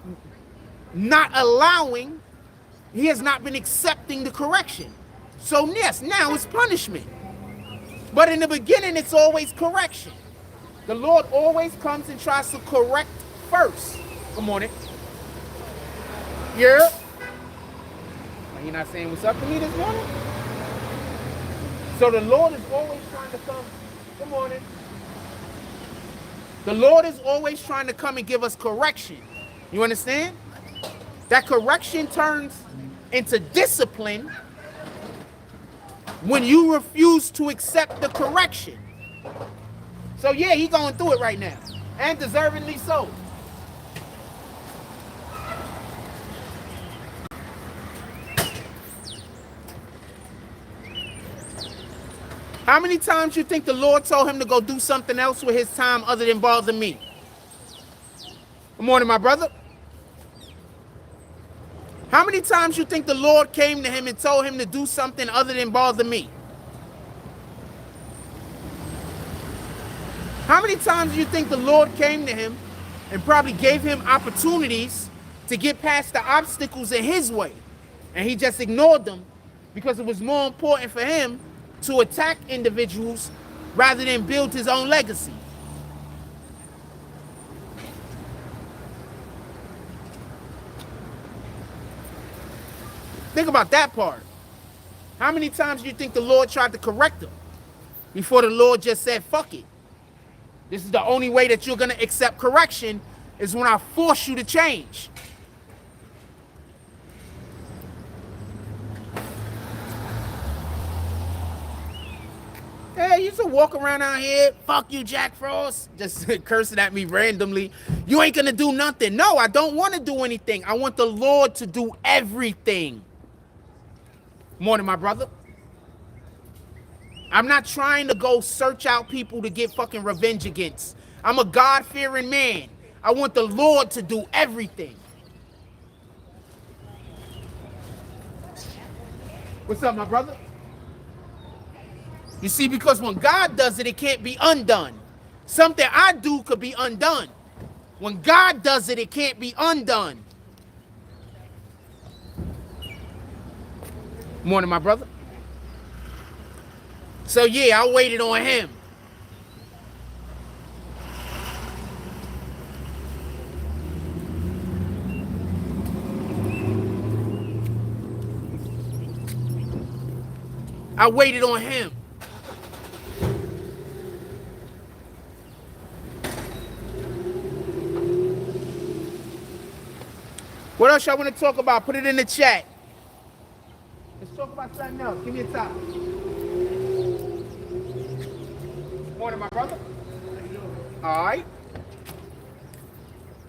allowing, he has not been accepting the correction. So yes, now it's punishment. But in the beginning, it's always correction. The Lord always comes and tries to correct first. Good morning. Yeah. Are you not saying what's up to me this morning? So the Lord is always trying to come. Good morning. The Lord is always trying to come and give us correction. You understand? That correction turns into discipline when you refuse to accept the correction. So yeah, he's going through it right now, and deservingly so. How many times you think the Lord told him to go do something else with his time other than bother me? Good morning, my brother. How many times you think the Lord came to him and told him to do something other than bother me? How many times do you think the Lord came to him and probably gave him opportunities to get past the obstacles in his way, and he just ignored them because it was more important for him to attack individuals rather than build his own legacy? Think about that part. How many times do you think the Lord tried to correct him before the Lord just said, fuck it? This is the only way that you're going to accept correction, is when I force you to change. Hey, you used to walk around out here, fuck you, Jack Frost, just cursing at me randomly. You ain't going to do nothing. No, I don't want to do anything. I want the Lord to do everything. Morning, my brother. I'm not trying to go search out people to get fucking revenge against. I'm a God-fearing man. I want the Lord to do everything. What's up, my brother? You see, because when God does it, it can't be undone. Something I do could be undone. When God does it, it can't be undone. Morning, my brother. So yeah, I waited on him. I waited on him. What else y'all want to talk about? Put it in the chat. Let's talk about something else. Give me a topic. Morning, my brother. All right.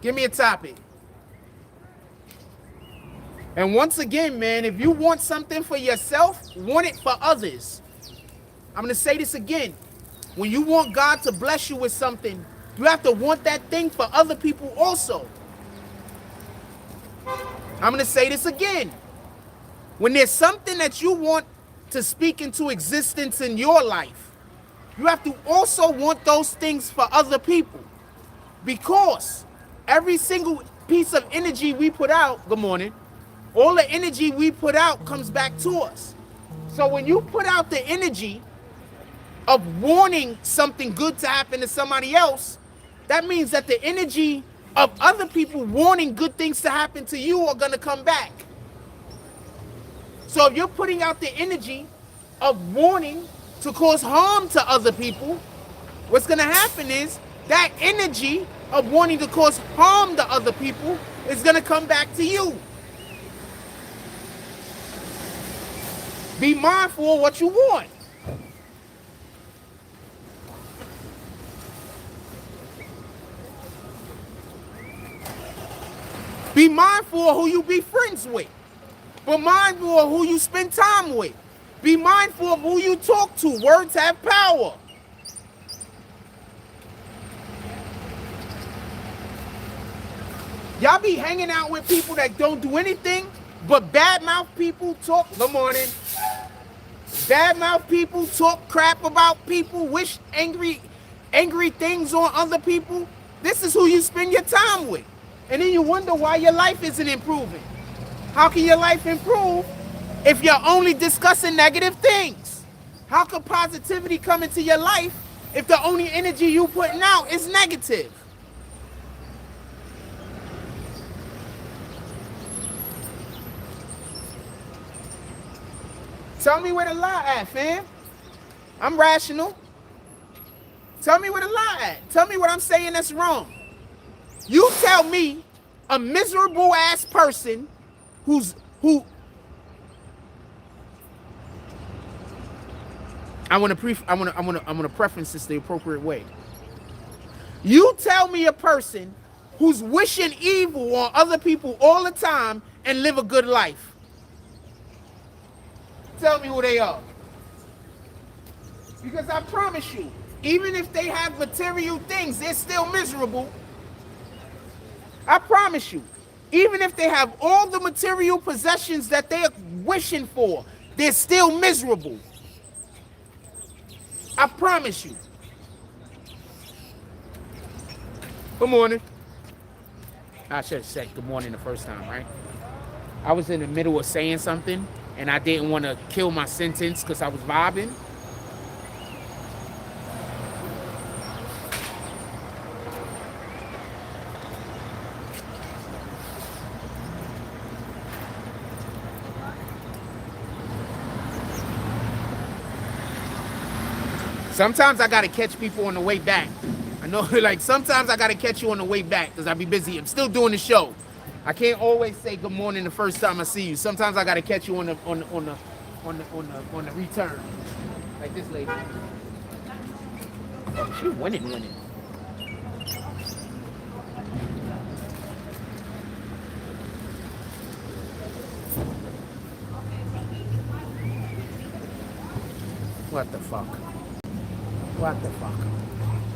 Give me a topic. And once again, man, if you want something for yourself, want it for others. I'm going to say this again. When you want God to bless you with something, you have to want that thing for other people also. I'm going to say this again. When there's something that you want to speak into existence in your life, you have to also want those things for other people. Because every single piece of energy we put out, good morning, all the energy we put out comes back to us. So when you put out the energy of wanting something good to happen to somebody else, that means that the energy of other people wanting good things to happen to you are going to come back. So if you're putting out the energy of wanting to cause harm to other people, what's going to happen is that energy of wanting to cause harm to other people is going to come back to you. Be mindful of what you want. Be mindful of who you be friends with. Be mindful of who you spend time with. Be mindful of who you talk to. Words have power. Y'all be hanging out with people that don't do anything but badmouth people, talk. Good morning. Badmouth people, talk crap about people, wish angry things on other people. This is who you spend your time with. And then you wonder why your life isn't improving. How can your life improve if you're only discussing negative things? How could positivity come into your life if the only energy you putting out is negative? Tell me where the lie at, fam. I'm rational. Tell me where the lie at. Tell me what I'm saying that's wrong. You tell me a miserable ass person who I want to preference this the appropriate way. You tell me a person who's wishing evil on other people all the time and live a good life. Tell me who they are. Because I promise you, even if they have material things, they're still miserable. I promise you, even if they have all the material possessions that they're wishing for, they're still miserable. I promise you. Good morning. I should have said good morning the first time, right? I was in the middle of saying something, and I didn't want to kill my sentence because I was vibing. Sometimes I gotta catch people on the way back. I know, like sometimes I gotta catch you on the way back because I be busy. I'm still doing the show. I can't always say good morning the first time I see you. Sometimes I gotta catch you on the return. Like this lady. Oh, she winning. What the fuck? What the fuck?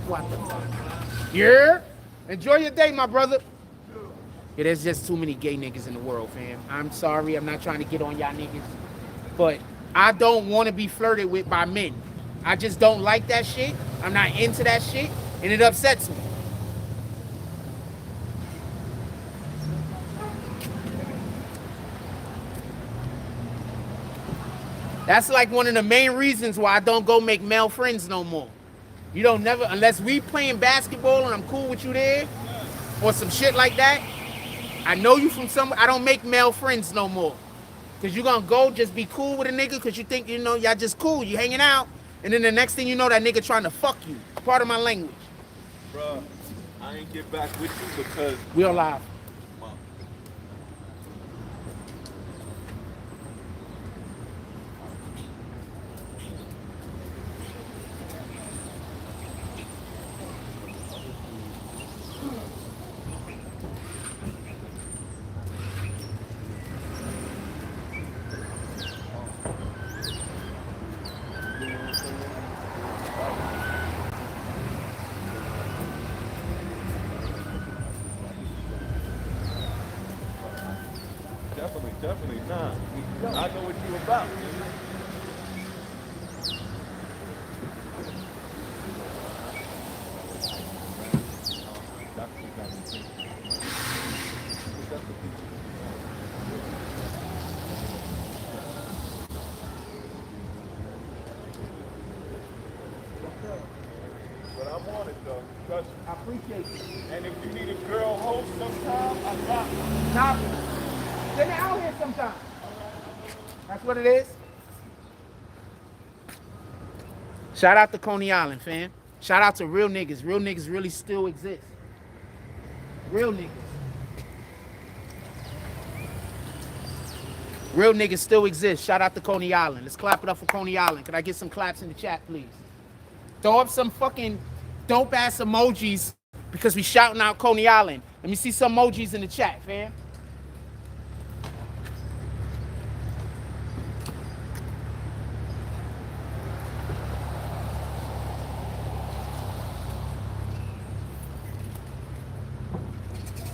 What the fuck? Yeah? Enjoy your day, my brother. Yeah, there's just too many gay niggas in the world, fam. I'm sorry, I'm not trying to get on y'all niggas. But I don't want to be flirted with by men. I just don't like that shit. I'm not into that shit. And it upsets me. That's like one of the main reasons why I don't go make male friends no more. You don't never, unless we playing basketball and I'm cool with you there, or some shit like that. I know you from somewhere. I don't make male friends no more. Because you're going to go just be cool with a nigga because you think, you know, y'all just cool. You hanging out. And then the next thing you know, that nigga trying to fuck you. Part of my language. Bruh, I ain't get back with you because... We are live. Definitely not. I know what you about. Now, they're out here sometimes. That's what it is. Shout out to Coney Island, fam. Shout out to real niggas. Real niggas really still exist. Real niggas. Real niggas still exist. Shout out to Coney Island. Let's clap it up for Coney Island. Can I get some claps in the chat, please? Throw up some fucking dope ass emojis because we shouting out Coney Island. Let me see some emojis in the chat, fam.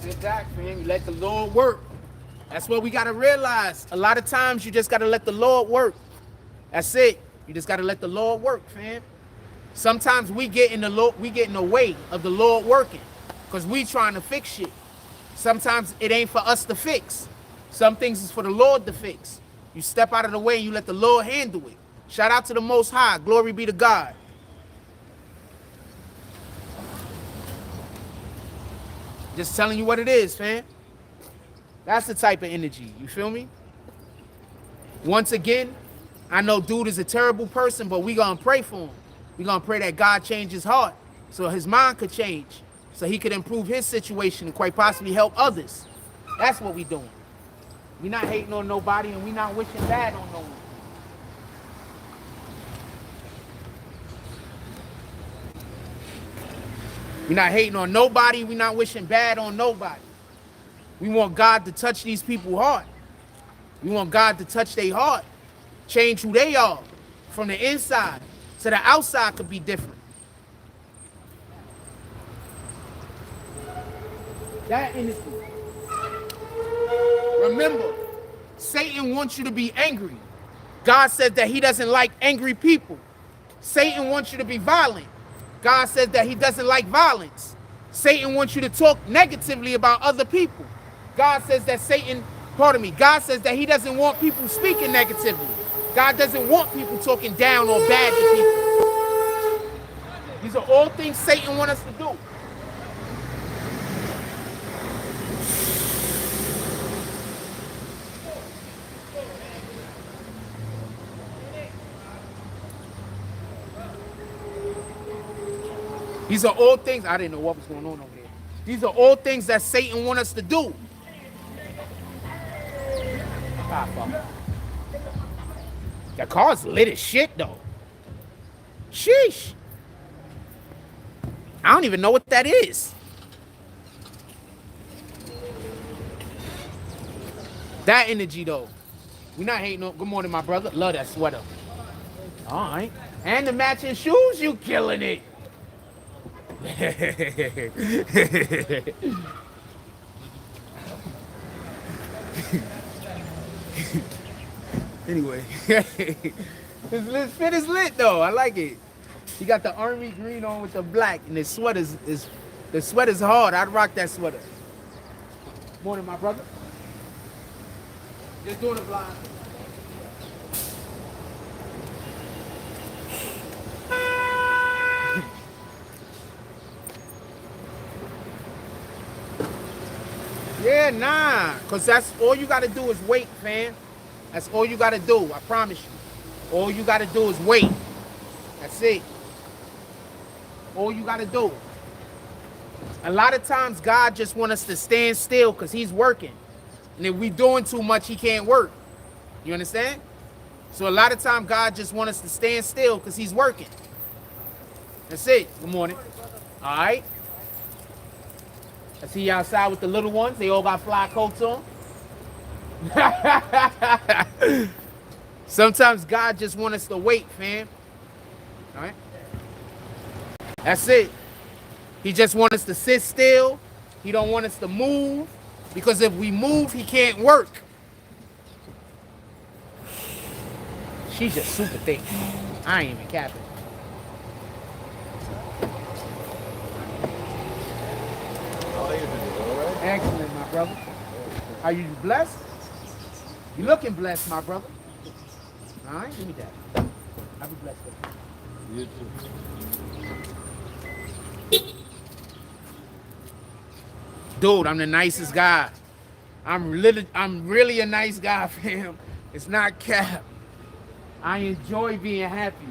Sit back, fam. You let the Lord work. That's what we gotta realize. A lot of times you just gotta let the Lord work. That's it. You just gotta let the Lord work, fam. Sometimes we get in the way of the Lord working because we trying to fix shit. Sometimes it ain't for us to fix. Some things is for the Lord to fix. You step out of the way and you let the Lord handle it. Shout out to the Most High. Glory be to God. Just telling you what it is, fam. That's the type of energy. You feel me? Once again, I know dude is a terrible person, but we gonna pray for him. We gonna pray that God change his heart so his mind could change, so he could improve his situation and quite possibly help others. That's what we doing. We not hating on nobody and we not wishing bad on no one. We not hating on nobody. We not wishing bad on nobody. We want God to touch these people's heart. We want God to touch their heart, change who they are from the inside so the outside could be different. That energy. Remember, Satan wants you to be angry. God said that he doesn't like angry people. Satan wants you to be violent. God says that he doesn't like violence. Satan wants you to talk negatively about other people. God says that God says that he doesn't want people speaking negatively. God doesn't want people talking down or bad to people. These are all things Satan wants us to do. These are all things, I didn't know what was going on over there. These are all things that Satan wants us to do. That car's lit as shit, though. Sheesh. I don't even know what that is. That energy, though. We're not hating on. Good morning, my brother. Love that sweater. All right. And the matching shoes, you killing it. Anyway, his fit is lit though. I like it. He got the army green on with the black, and his sweater's the sweater's hard. I'd rock that sweater. Morning, my brother. Just doing a blind. Yeah, nah, cause that's all you gotta do is wait, fam. That's all you gotta do. I promise you. All you gotta do is wait. That's it. All you gotta do. A lot of times God just wants us to stand still because he's working. And if we doing too much, he can't work. You understand? So a lot of times God just wants us to stand still because he's working. That's it. Good morning. All right. I see you outside with the little ones. They all got fly coats on. Sometimes God just wants us to wait, fam. All right? That's it. He just wants us to sit still. He don't want us to move. Because if we move, he can't work. She's just super thick. I ain't even capping. Excellent, my brother. Are you blessed? You looking blessed, my brother. All right, give me that. I'll be blessed with you. You too. Dude, I'm the nicest guy. I'm really a nice guy, fam. It's not cap. I enjoy being happy.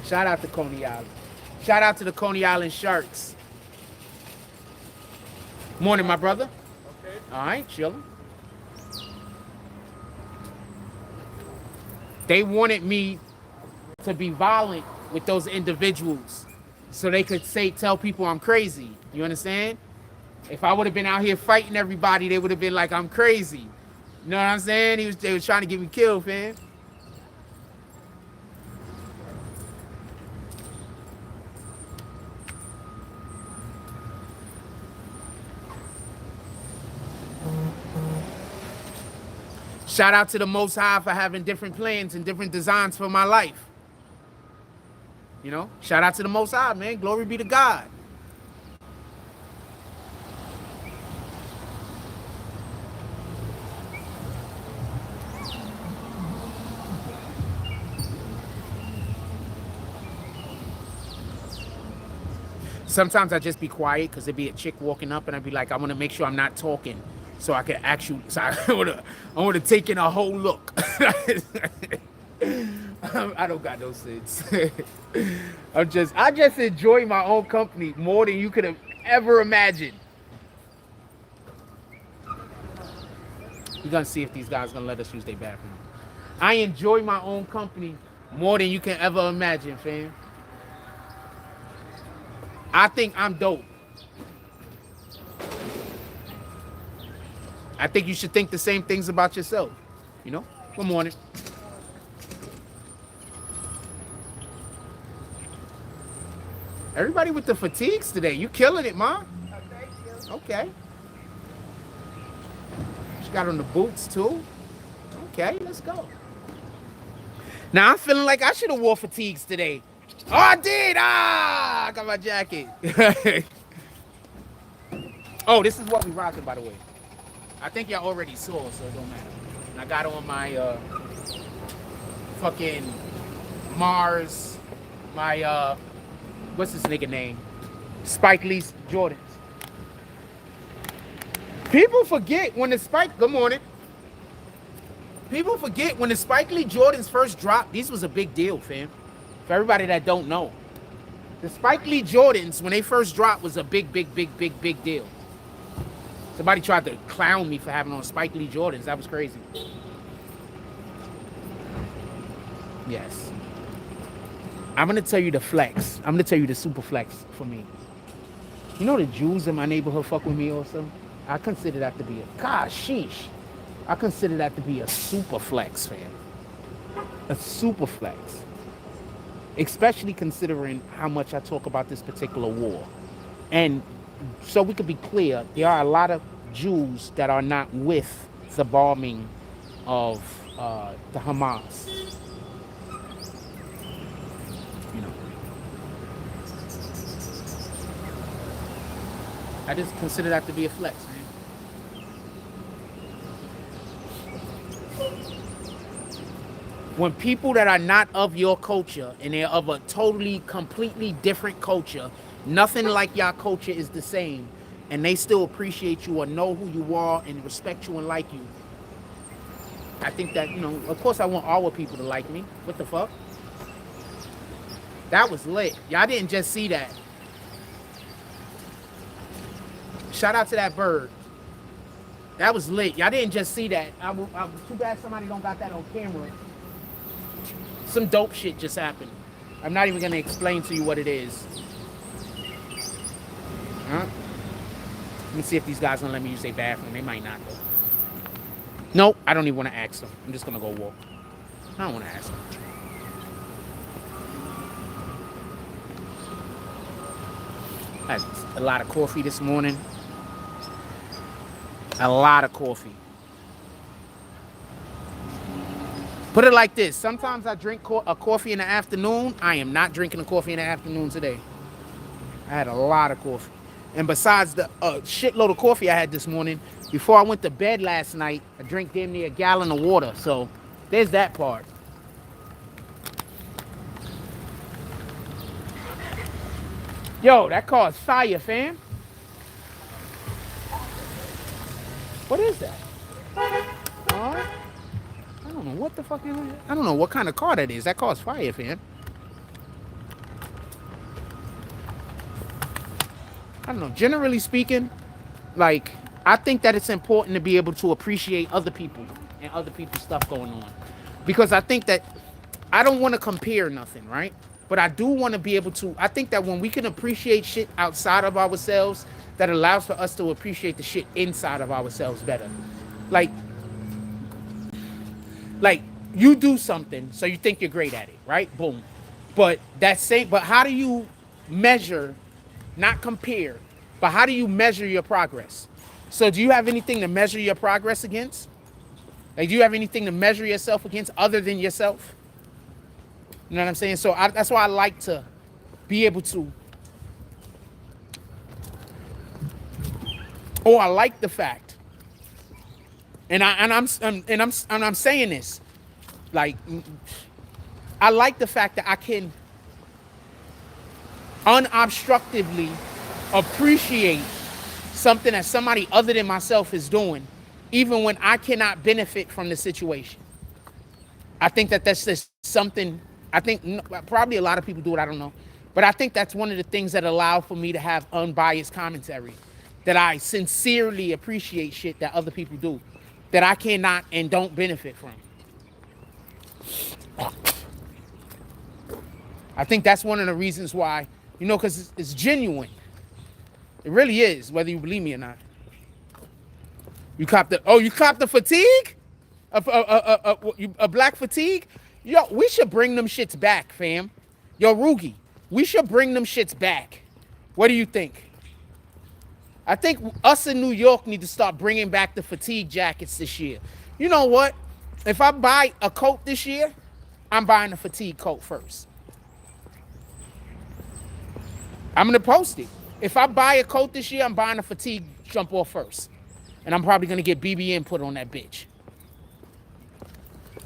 Shout out to Coney Island. Shout out to the Coney Island Sharks. Morning, my brother. Okay. All right, chilling. They wanted me to be violent with those individuals so they could tell people I'm crazy. You understand? If I would have been out here fighting everybody, they would have been like, I'm crazy. You know what I'm saying? They was trying to get me killed, fam. Shout out to the Most High for having different plans and different designs for my life. You know, shout out to the Most High, man. Glory be to God. Sometimes I just be quiet because there'd be a chick walking up and I'd be like, I want to make sure I'm not talking so I can actually, so I want to take in a whole look. I don't got no sense. I just enjoy my own company more than you could have ever imagined. We're gonna see if these guys gonna let us use their bathroom. I enjoy my own company more than you can ever imagine, fam. I think I'm dope. I think you should think the same things about yourself. You know? Good morning. Everybody with the fatigues today. You killing it, Mom. Oh, thank you. Okay. She got on the boots too. Okay, let's go. Now I'm feeling like I should have wore fatigues today. Oh, I did. I got my jacket. Oh, this is what we rocking, by the way. I think y'all already saw, so it don't matter. And I got on my fucking Mars, my what's this nigga name? Spike Lee's Jordans. People forget when the good morning. People forget when the Spike Lee Jordans first dropped, these was a big deal, fam. For everybody that don't know. The Spike Lee Jordans, when they first dropped, was a big deal. Somebody tried to clown me for having on Spike Lee Jordans. That was crazy. Yes. I'm going to tell you the flex. I'm going to tell you the super flex for me. You know the Jews in my neighborhood fuck with me also? I consider that to be sheesh. I consider that to be a super flex, fam. A super flex. Especially considering how much I talk about this particular war. And so we could be clear, there are a lot of Jews that are not with the bombing of the Hamas. You know. I just consider that to be a flex, man. When people that are not of your culture and they're of a totally, completely different culture, nothing like your culture is the same, and they still appreciate you or know who you are and respect you and like you, I think that, you know, of course I want our people to like me. What the fuck? That was lit. Y'all didn't just see that. Shout out to that bird. That was lit. Y'all didn't just see that. Too bad somebody don't got that on camera. Some dope shit just happened. I'm not even gonna explain to you what it is. Huh? Let me see if these guys gonna let me use their bathroom. They might not though. Nope, I don't even want to ask them. I'm just gonna go walk. I don't want to ask them. I had a lot of coffee this morning. A lot of coffee. Put it like this. Sometimes I drink a coffee in the afternoon. I am not drinking a coffee in the afternoon today. I had a lot of coffee. And besides the shitload of coffee I had this morning, before I went to bed last night, I drank damn near a gallon of water. So there's that part. Yo, that car's fire, fam. What is that? I don't know what the fuck is it. I don't know what kind of car that is. That car's fire, fam. I don't know. Generally speaking, like, I think that it's important to be able to appreciate other people and other people's stuff going on. Because I think that I don't want to compare nothing, right? But I do want to be able to, I think that when we can appreciate shit outside of ourselves, that allows for us to appreciate the shit inside of ourselves better. Like, like you do something, so you think you're great at it, right? Boom. But how do you measure, not compare, but how do you measure your progress? So do you have anything to measure your progress against? Like, do you have anything to measure yourself against other than yourself? You know what I'm saying? So that's why I like to be able to, or I like the fact, and I'm saying this, like, I like the fact that I can unobstructively appreciate something that somebody other than myself is doing, even when I cannot benefit from the situation. I think that that's just something, I think probably a lot of people do it, I don't know. But I think that's one of the things that allow for me to have unbiased commentary, that I sincerely appreciate shit that other people do, that I cannot and don't benefit from. I think that's one of the reasons why, you know, because it's genuine. It really is, whether you believe me or not. You cop the fatigue? A black fatigue? Yo, we should bring them shits back, fam. Yo, Rugi, we should bring them shits back. What do you think? I think us in New York need to start bringing back the fatigue jackets this year. You know what? If I buy a coat this year, I'm buying a fatigue coat first. I'm going to post it. If I buy a coat this year, I'm buying a fatigue jump off first. And I'm probably going to get BBN put on that bitch.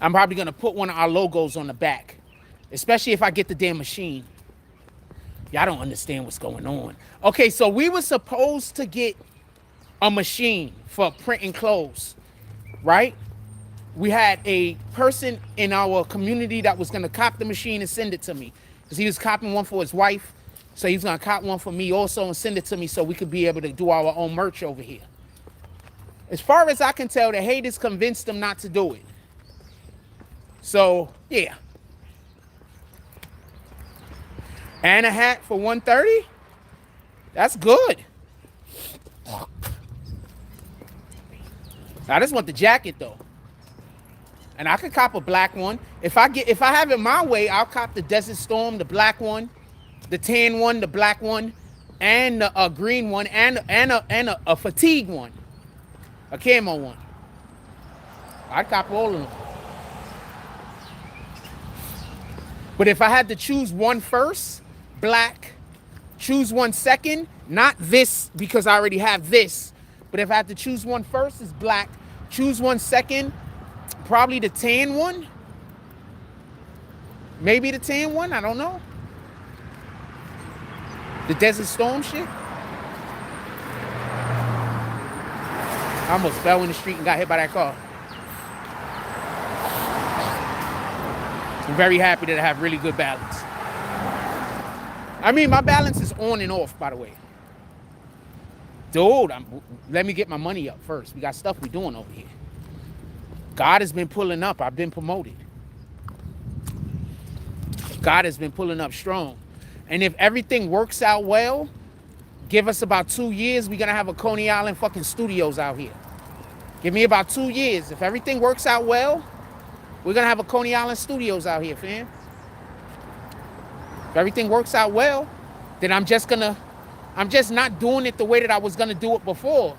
I'm probably going to put one of our logos on the back. Especially if I get the damn machine. Y'all don't understand what's going on. Okay, so we were supposed to get a machine for printing clothes, right? We had a person in our community that was going to cop the machine and send it to me. Because he was copying one for his wife. So he's going to cop one for me also and send it to me so we could be able to do our own merch over here. As far as I can tell, the haters convinced them not to do it. So, yeah. And a hat for $130? That's good. I just want the jacket though. And I could cop a black one. If I have it my way, I'll cop the Desert Storm, the black one, the tan one, the black one, and the green one, and a fatigue one. A camo one. I'd cop all of them. But if I had to choose one first, black, choose one second, not this because I already have this, but if I had to choose one first, it's black. Choose one second, probably the tan one. Maybe the tan one, I don't know. The Desert Storm shit. I almost fell in the street and got hit by that car. I'm very happy that I have really good balance. I mean, my balance is on and off, by the way. Dude, let me get my money up first. We got stuff we doing over here. God has been pulling up. I've been promoted. God has been pulling up strong. And if everything works out well, give us about 2 years, we're going to have a Coney Island fucking studios out here. Give me about 2 years. If everything works out well, we're going to have a Coney Island studios out here, fam. If everything works out well, then I'm just not doing it the way that I was going to do it before.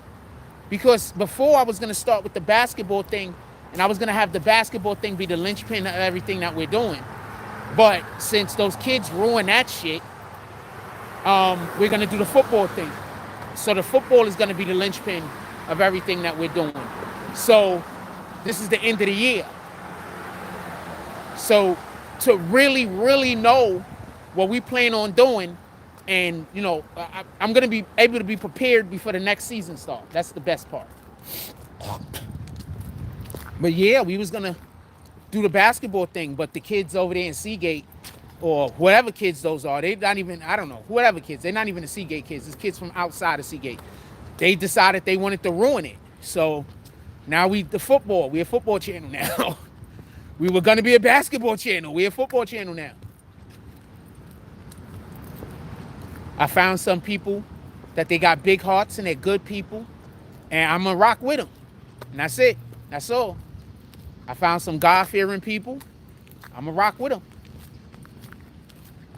Because before I was going to start with the basketball thing, and I was going to have the basketball thing be the linchpin of everything that we're doing. But since those kids ruined that shit, we're going to do the football thing. So the football is going to be the linchpin of everything that we're doing. So this is the end of the year. So to really, really know what we plan on doing And, you know, I'm going to be able to be prepared before the next season starts. That's the best part. But yeah, we was going to do the basketball thing, but the kids over there in Seagate, or whatever kids those are, they not even, I don't know, whatever kids, they're not even the Seagate kids, it's kids from outside of Seagate. They decided they wanted to ruin it. So now we're a football channel now. We were gonna be a basketball channel, we're a football channel now. I found some people that they got big hearts and they're good people, and I'm gonna rock with them. And that's it, that's all. I found some God-fearing people, I'm gonna rock with them.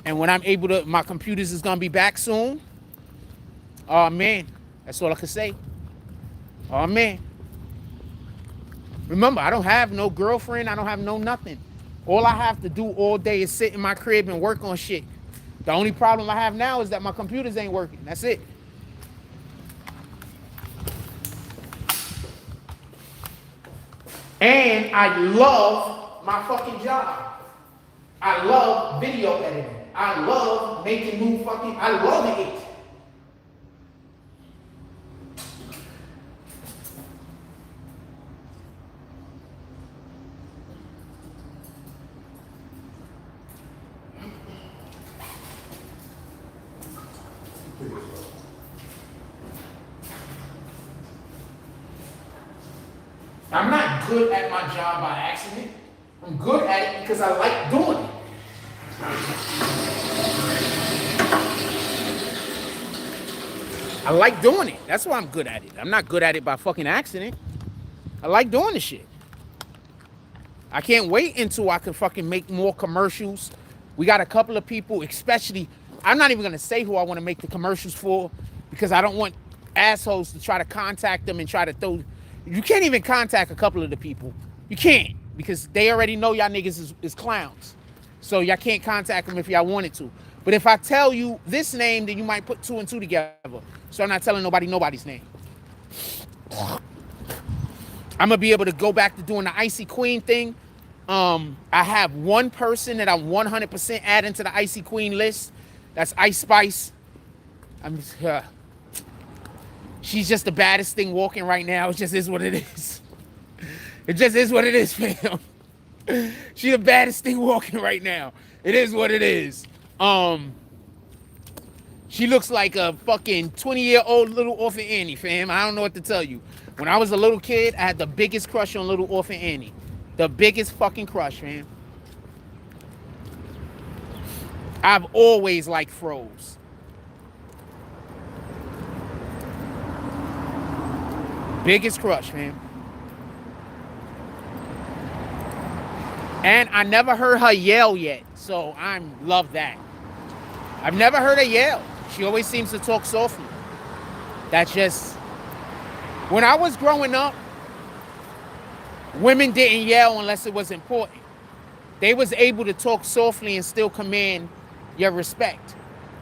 And when I'm able to, my computers is gonna be back soon. Oh man, that's all I can say. Oh man. Remember, I don't have no girlfriend, I don't have no nothing. All I have to do all day is sit in my crib and work on shit. The only problem I have now is that my computers ain't working, that's it. And I love my fucking job. I love video editing. I love making new fucking, I love it. I'm not good at my job by accident. I'm good at it because I like doing it. I like doing it. That's why I'm good at it. I'm not good at it by fucking accident. I like doing the shit. I can't wait until I can fucking make more commercials. We got a couple of people, especially, I'm not even gonna say who I want to make the commercials for because I don't want assholes to try to contact them and try to throw. You can't even contact a couple of the people. You can't, because they already know y'all niggas is clowns. So y'all can't contact them if y'all wanted to. But if I tell you this name, then you might put 2 and 2 together. So I'm not telling nobody's name. I'm gonna be able to go back to doing the Icy Queen thing. I have one person that I'm 100% adding to the Icy Queen list. That's Ice Spice. She's just the baddest thing walking right now. It just is what it is. It just is what it is, fam. She's the baddest thing walking right now. It is what it is. She looks like a fucking 20-year-old little orphan Annie, fam. I don't know what to tell you. When I was a little kid, I had the biggest crush on little orphan Annie. The biggest fucking crush, man. I've always liked froze. Biggest crush, man. And I never heard her yell yet, so I love that. I've never heard her yell. She always seems to talk softly. That's just, when I was growing up, women didn't yell unless it was important. They was able to talk softly and still command your respect.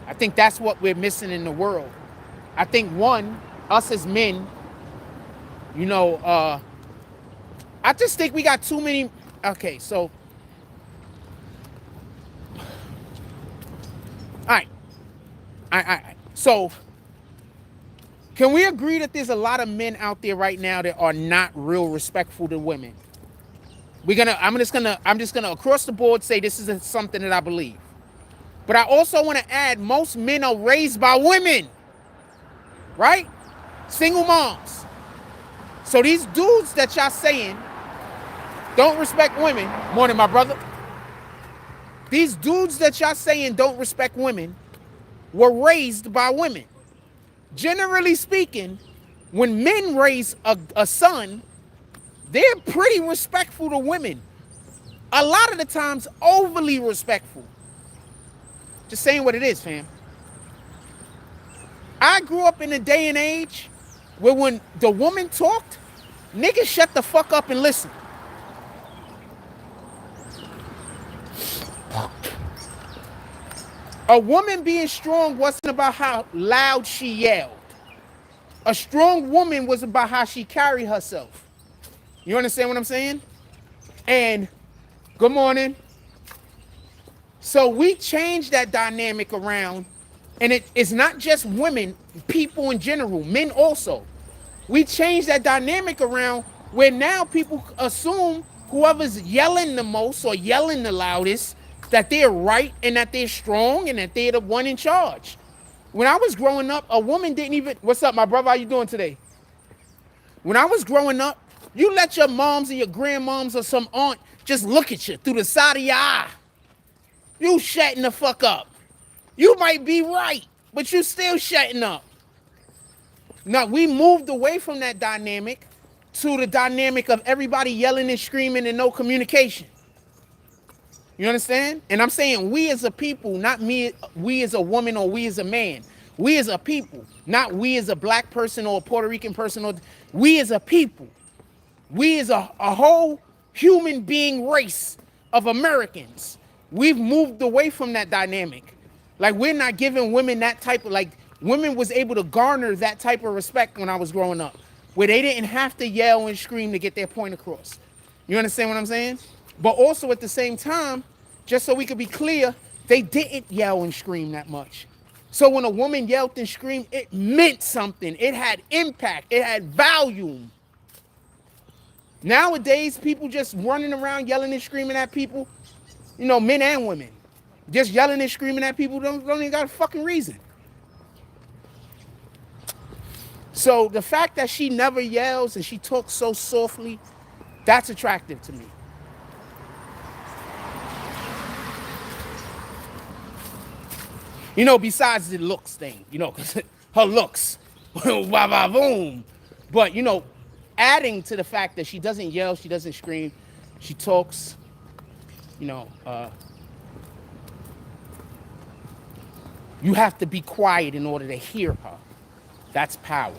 I think that's what we're missing in the world. I think, one, us as men, you know, I just think we got too many. Okay, so, all right. So, can we agree that there's a lot of men out there right now that are not real respectful to women? I'm just gonna across the board say this is something that I believe. But I also want to add, most men are raised by women, right? Single moms. So these dudes that y'all saying don't respect women, morning my brother. These dudes that y'all saying don't respect women were raised by women. Generally speaking, when men raise a son, they're pretty respectful to women. A lot of the times, overly respectful. Just saying what it is, fam. I grew up in a day and age where when the woman talked, niggas shut the fuck up and listen. A woman being strong wasn't about how loud she yelled. A strong woman was about how she carried herself. You understand what I'm saying? And good morning. So we changed that dynamic around And it's not just women, people in general, men also. We changed that dynamic around where now people assume whoever's yelling the most or yelling the loudest, that they're right and that they're strong and that they're the one in charge. When I was growing up, a woman didn't even, what's up, my brother, how you doing today? When I was growing up, you let your moms and your grandmoms or some aunt just look at you through the side of your eye. You shutting the fuck up. You might be right, but you still shutting up. Now, we moved away from that dynamic to the dynamic of everybody yelling and screaming and no communication. You understand? And I'm saying we as a people, not me, we as a woman or we as a man. We as a people, not we as a black person or a Puerto Rican person. Or we as a people. We as a whole human being race of Americans. We've moved away from that dynamic. Like, we're not giving women that type of, like, women was able to garner that type of respect when I was growing up, where they didn't have to yell and scream to get their point across. You understand what I'm saying? But also at the same time, just so we could be clear, they didn't yell and scream that much. So when a woman yelled and screamed, it meant something. It had impact. It had volume. Nowadays, people just running around yelling and screaming at people, you know, men and women. Just yelling and screaming at people don't even got a fucking reason. So the fact that she never yells and she talks so softly, that's attractive to me. You know, besides the looks thing, you know, because her looks, boom. But, you know, adding to the fact that she doesn't yell, she doesn't scream, she talks, you know, you have to be quiet in order to hear her. That's power.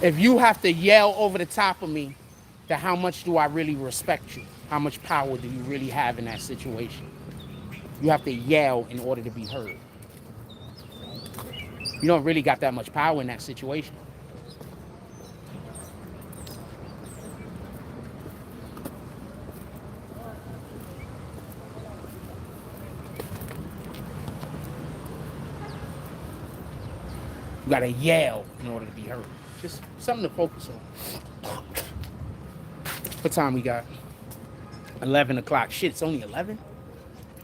If you have to yell over the top of me, then how much do I really respect you? How much power do you really have in that situation? You have to yell in order to be heard. You don't really got that much power in that situation. You gotta yell in order to be heard. Just something to focus on. What time we got? 11 o'clock. Shit, it's only 11?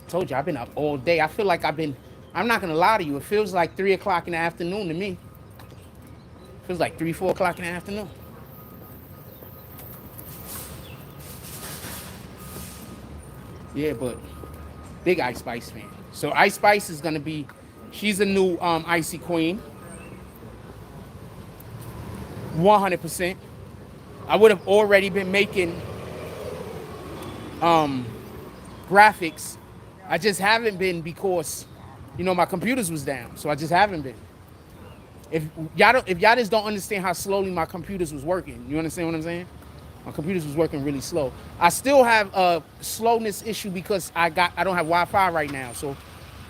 Told you, I've been up all day. I feel like I'm not gonna lie to you, it feels like 3 o'clock in the afternoon to me. It feels like 3, 4 o'clock in the afternoon. Yeah, but big Ice Spice fan. So Ice Spice is gonna be, she's a new Icy Queen. 100%. I would have already been making graphics. I just haven't been because, you know, my computers was down. So I just haven't been. If y'all just don't understand how slowly my computers was working, you understand what I'm saying? My computers was working really slow. I still have a slowness issue because I don't have Wi-Fi right now. So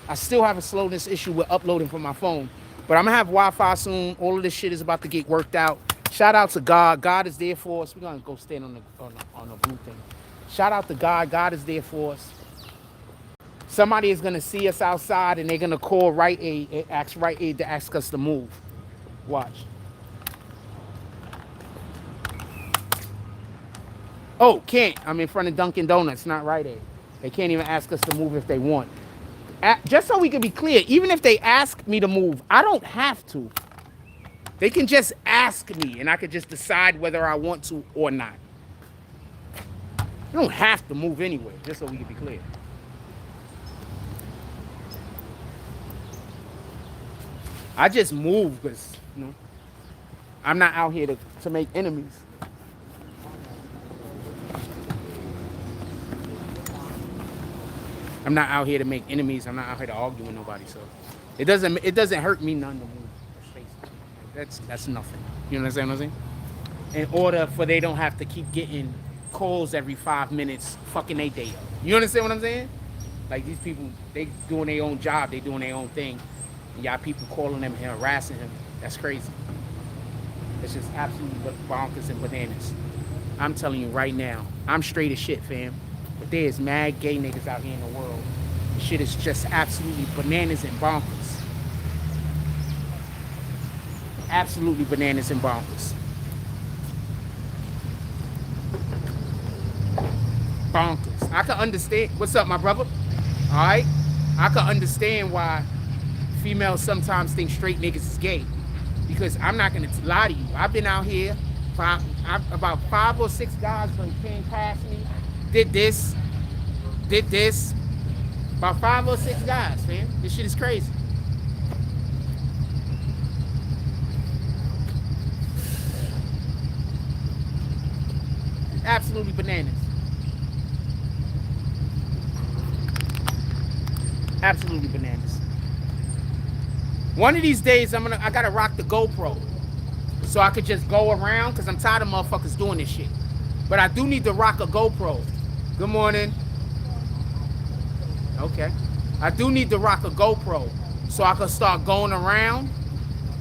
I still have a slowness issue with uploading from my phone. But I'm gonna have Wi-Fi soon. All of this shit is about to get worked out. Shout out to God. God is there for us. We're gonna go stand on the blue thing. Shout out to God. God is there for us. Somebody is gonna see us outside and they're gonna call Rite Aid, ask Rite Aid to ask us to move. Watch. Oh, can't. I'm in front of Dunkin' Donuts, not Rite Aid. They can't even ask us to move if they want. Just so we can be clear, even if they ask me to move, I don't have to. They can just ask me and I could just decide whether I want to or not. You don't have to move anyway, just so we can be clear. I just move because, you know, I'm not out here to make enemies. I'm not out here to make enemies. I'm not out here to argue with nobody. So it doesn't hurt me none to move. That's nothing. You understand what I'm saying? In order for they don't have to keep getting calls every 5 minutes, fucking they day up. You understand what I'm saying? Like, these people, they doing their own job, they doing their own thing. And y'all people calling them and harassing him. That's crazy. It's just absolutely bonkers and bananas. I'm telling you right now, I'm straight as shit, fam. But there's mad gay niggas out here in the world. This shit is just absolutely bananas and bonkers. Absolutely bananas and bonkers. Bonkers. I can understand. What's up, my brother? All right? I can understand why females sometimes think straight niggas is gay. Because I'm not going to lie to you. I've been out here. About 5 or 6 guys came past me. Did this. About 5 or 6 guys, man. This shit is crazy. Absolutely bananas. Absolutely bananas. One of these days, I gotta rock the GoPro so I could just go around, because I'm tired of motherfuckers doing this shit. But I do need to rock a GoPro. Good morning. Okay. I do need to rock a GoPro so I could start going around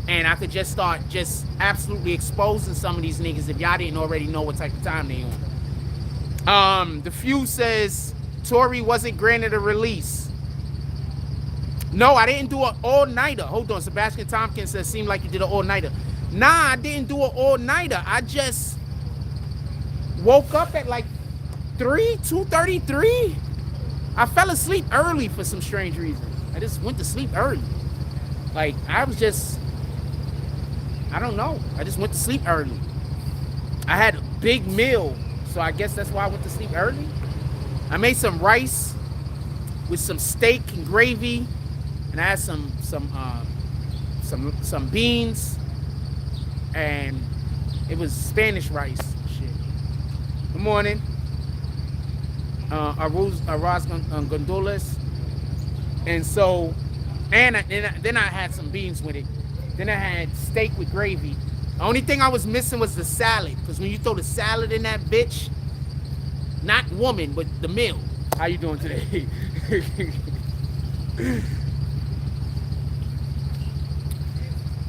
and I could just start just absolutely exposing some of these niggas if y'all didn't already know what type of time they on. The Fuse says Tory wasn't granted a release. No, I didn't do an all-nighter. Hold on, Sebastian Tompkins says seemed like you did an all-nighter. Nah, I didn't do an all-nighter. I just woke up at like 2:33. I fell asleep early for some strange reason. I just went to sleep early. Like, I don't know. I just went to sleep early. I had a big meal, so I guess that's why I went to sleep early. I made some rice with some steak and gravy, and I had some beans, and it was Spanish rice. Shit. Good morning. Arroz gondolas, and so, then I had some beans with it. Then I had steak with gravy. The only thing I was missing was the salad, because when you throw the salad in that bitch, not woman, but the meal. How you doing today?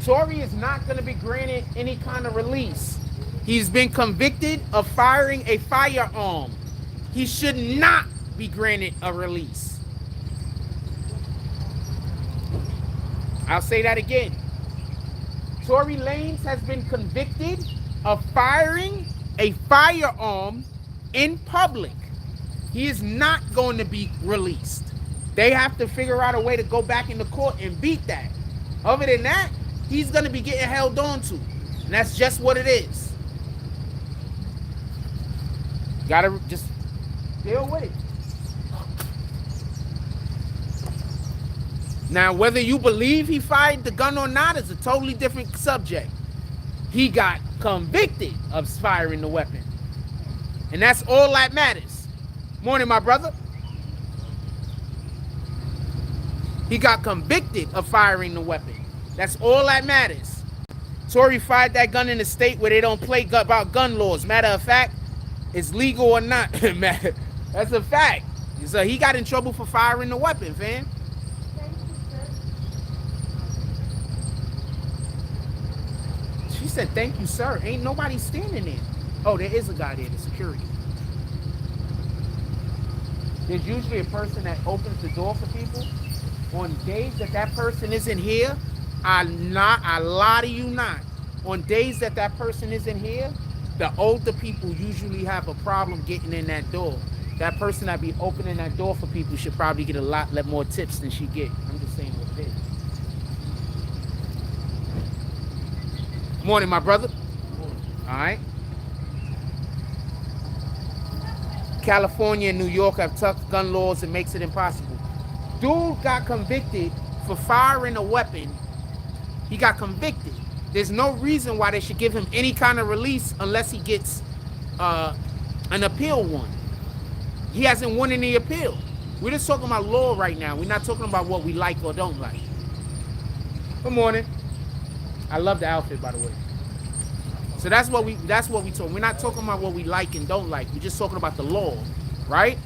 Tory is not going to be granted any kind of release. He's been convicted of firing a firearm. He should not be granted a release. I'll say that again. Tory Lanez has been convicted of firing a firearm in public. He is not going to be released. They have to figure out a way to go back into court and beat that. Other than that, he's going to be getting held on to. And that's just what it is. Gotta just deal with it. Now, whether you believe he fired the gun or not is a totally different subject. He got convicted of firing the weapon. And that's all that matters. Morning, my brother. He got convicted of firing the weapon. That's all that matters. Tory fired that gun in a state where they don't play about gun laws. Matter of fact, it's legal or not. That's a fact. So he got in trouble for firing the weapon, fam. She said, thank you, sir. Ain't nobody standing there. Oh, there is a guy there, the security. There's usually a person that opens the door for people. On days that that person isn't here, I lie to you not. On days that that person isn't here, the older people usually have a problem getting in that door. That person that be opening that door for people should probably get a lot more tips than she get. I'm just saying what it is. Morning, my brother. All right. California and New York have tough gun laws and makes it impossible. Dude got convicted for firing a weapon. He got convicted. There's no reason why they should give him any kind of release unless he gets an appeal won. He hasn't won any appeal. We're just talking about law right now. We're not talking about what we like or don't like. Good morning. I love the outfit, by the way. So that's what we talk. We're not talking about what we like and don't like. We're just talking about the law, right?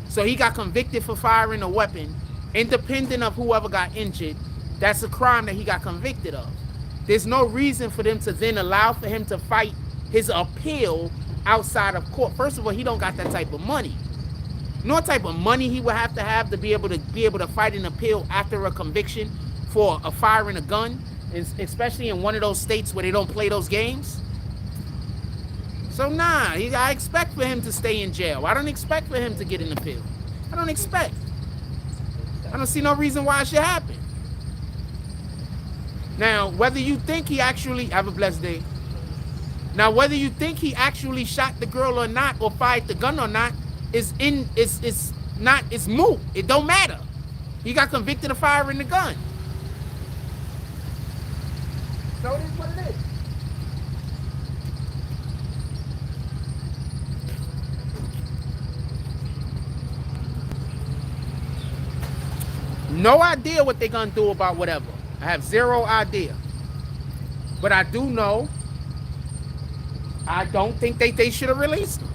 So he got convicted for firing a weapon, independent of whoever got injured. That's a crime that he got convicted of. There's no reason for them to then allow for him to fight his appeal outside of court. First of all, he don't got that type of money. You know what type of money he would have to be able to fight an appeal after a conviction for a firing a gun, especially in one of those states where they don't play those games. So nah, I expect for him to stay in jail. I don't expect for him to get an appeal. I don't expect. I don't see no reason why it should happen. Now, whether you think he actually, have a blessed day. Now, whether you think he actually shot the girl or not, or fired the gun or not, it's moot. It don't matter. He got convicted of firing the gun. So it is what it is. No idea what they're gonna do about whatever. I have zero idea. But I do know I don't think they should have released him.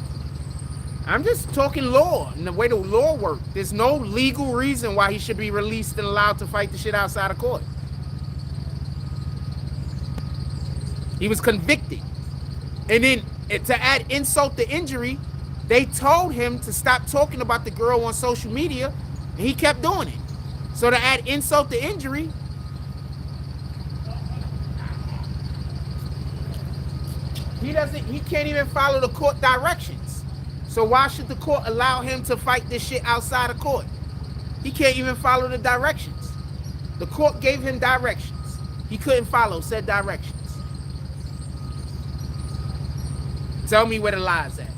I'm just talking law and the way the law works. There's no legal reason why he should be released and allowed to fight the shit outside of court. He was convicted. And then to add insult to injury, they told him to stop talking about the girl on social media, and he kept doing it. So to add insult to injury, he can't even follow the court directions. So why should the court allow him to fight this shit outside of court? He can't even follow the directions. The court gave him directions. He couldn't follow said directions. Tell me where the lie's at.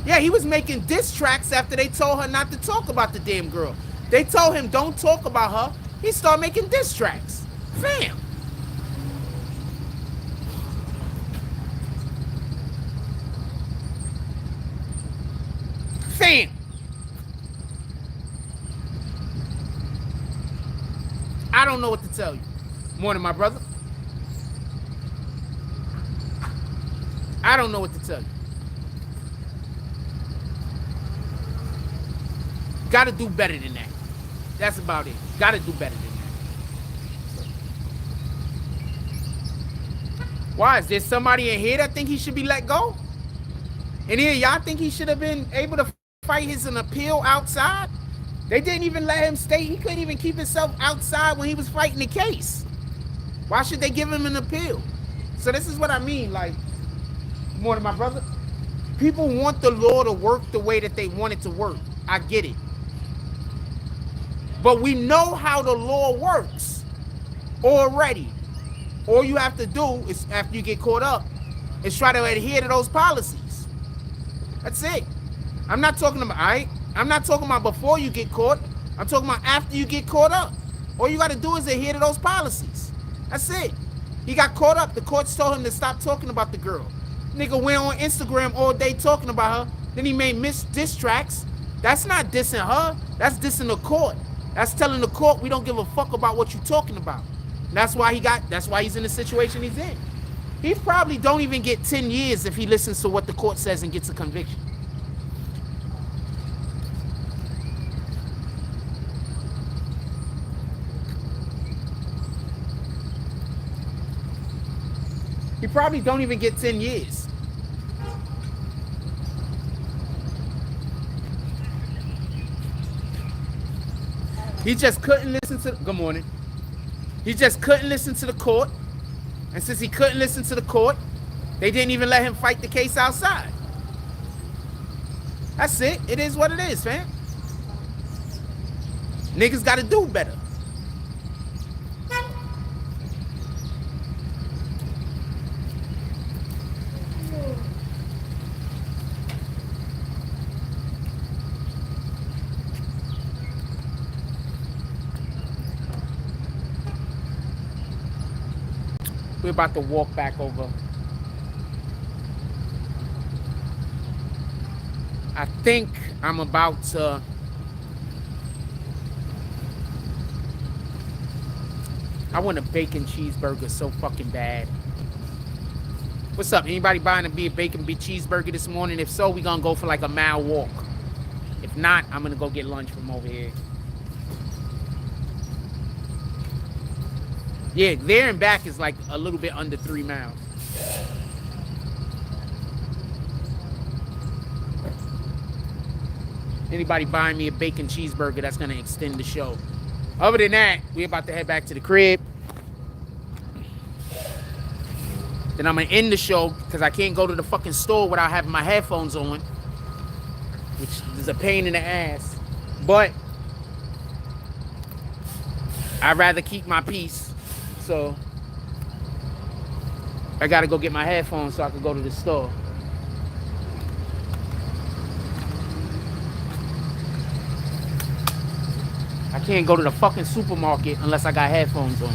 Yeah, he was making diss tracks after they told her not to talk about the damn girl. They told him don't talk about her. He started making diss tracks. Fam. Fam. I don't know what to tell you. Morning, my brother. I don't know what to tell you. Gotta do better than that. That's about it. Gotta do better than that. Why? Is there somebody in here that think he should be let go? And here, y'all think he should have been able to fight his an appeal outside? They didn't even let him stay. He couldn't even keep himself outside when he was fighting the case. Why should they give him an appeal? So this is what I mean, like, more than my brother. People want the law to work the way that they want it to work. I get it. But we know how the law works already. All you have to do is, after you get caught up, is try to adhere to those policies. That's it. I'm not talking about, I'm not talking about before you get caught. I'm talking about after you get caught up. All you got to do is adhere to those policies. That's it. He got caught up. The courts told him to stop talking about the girl. Nigga went on Instagram all day talking about her. Then he made diss tracks. That's not dissing her. That's dissing the court. That's telling the court we don't give a fuck about what you're talking about. And that's why he's in the situation he's in. He probably don't even get 10 years if he listens to what the court says and gets a conviction. He probably don't even get 10 years. He just couldn't listen to, good morning. He just couldn't listen to the court. And since he couldn't listen to the court, they didn't even let him fight the case outside. That's it. It is what it is, fam. Niggas gotta do better. We're about to walk back over. I think I'm about to. I want a bacon cheeseburger so fucking bad. What's up? Anybody buying a bacon cheeseburger this morning? If so, we're gonna go for like a mile walk. If not, I'm gonna go get lunch from over here. Yeah, there and back is like a little bit under 3 miles. Anybody buying me a bacon cheeseburger, that's gonna extend the show. Other than that, we about to head back to the crib. Then I'm gonna end the show because I can't go to the fucking store without having my headphones on, which is a pain in the ass. But I'd rather keep my peace. So I gotta go get my headphones so I can go to the store. I can't go to the fucking supermarket unless I got headphones on.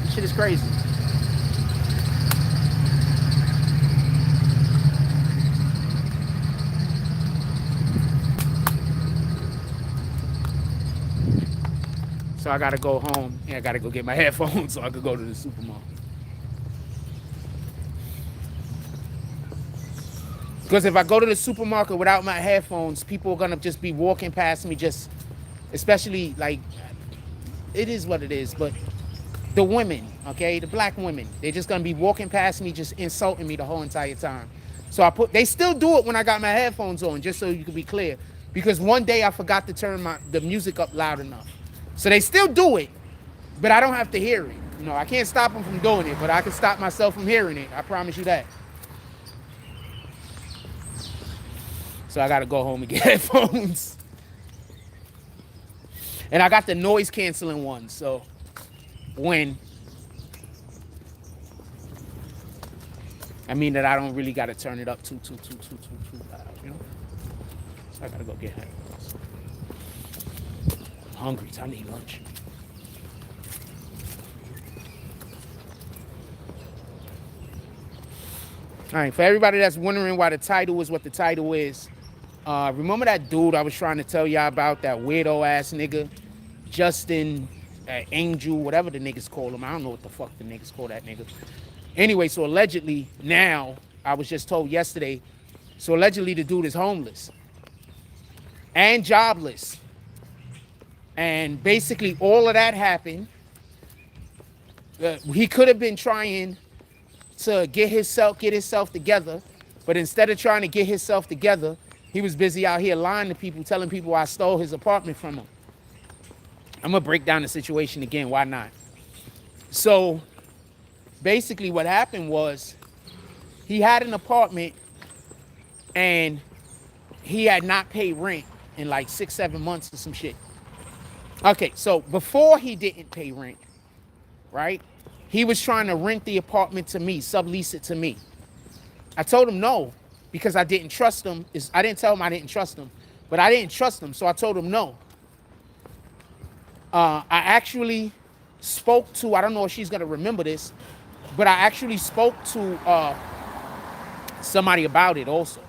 This shit is crazy. So I gotta go home and I gotta go get my headphones so I could go to the supermarket. Because if I go to the supermarket without my headphones, people are gonna just be walking past me, just, especially like, it is what it is, but the women, okay, the black women, they're just gonna be walking past me, just insulting me the whole entire time. So they still do it when I got my headphones on, just so you can be clear. Because one day I forgot to turn the music up loud enough. So they still do it, but I don't have to hear it. You know, I can't stop them from doing it, but I can stop myself from hearing it. I promise you that. So I gotta go home and get headphones. And I got the noise canceling ones, so I mean that I don't really gotta turn it up too loud, you know? So I gotta go get headphones. I'm hungry, so I need lunch. All right, for everybody that's wondering why the title is what the title is, remember that dude I was trying to tell y'all about, that weirdo ass nigga, Justin Angel, whatever the niggas call him. I don't know what the fuck the niggas call that nigga. Anyway, so allegedly now, I was just told yesterday, so allegedly the dude is homeless and jobless. And basically all of that happened. He could have been trying to get himself together, but instead of trying to get himself together, he was busy out here lying to people, telling people I stole his apartment from him. I'm gonna break down the situation again, why not? So basically what happened was he had an apartment and he had not paid rent in like 6-7 months or some shit. Okay, so before he didn't pay rent, right? He was trying to rent the apartment to me, sublease it to me. I told him no, because I didn't trust him. I didn't tell him I didn't trust him, but I didn't trust him, so I told him no. I actually spoke to, I don't know if she's gonna remember this, but I actually spoke to somebody about it also.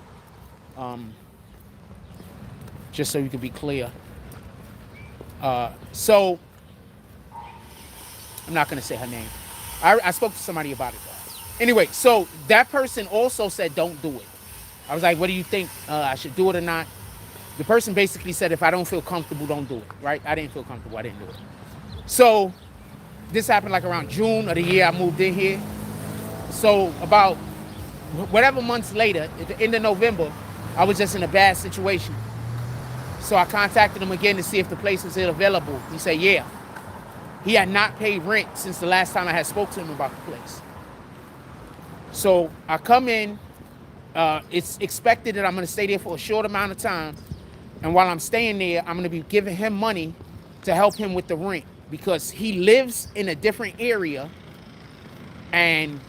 Just so you can be clear. So I'm not gonna say her name. I spoke to somebody about it though. Anyway, so that person also said don't do it. I was like, what do you think? I should do it or not? The person basically said if I don't feel comfortable, don't do it, right? I didn't feel comfortable, I didn't do it. So this happened like around June of the year I moved in here. So about whatever months later, at the end of November, I was just in a bad situation. So I contacted him again to see if the place was still available. He said, yeah. He had not paid rent since the last time I had spoke to him about the place. So I come in, it's expected that I'm gonna stay there for a short amount of time. And while I'm staying there, I'm gonna be giving him money to help him with the rent because he lives in a different area and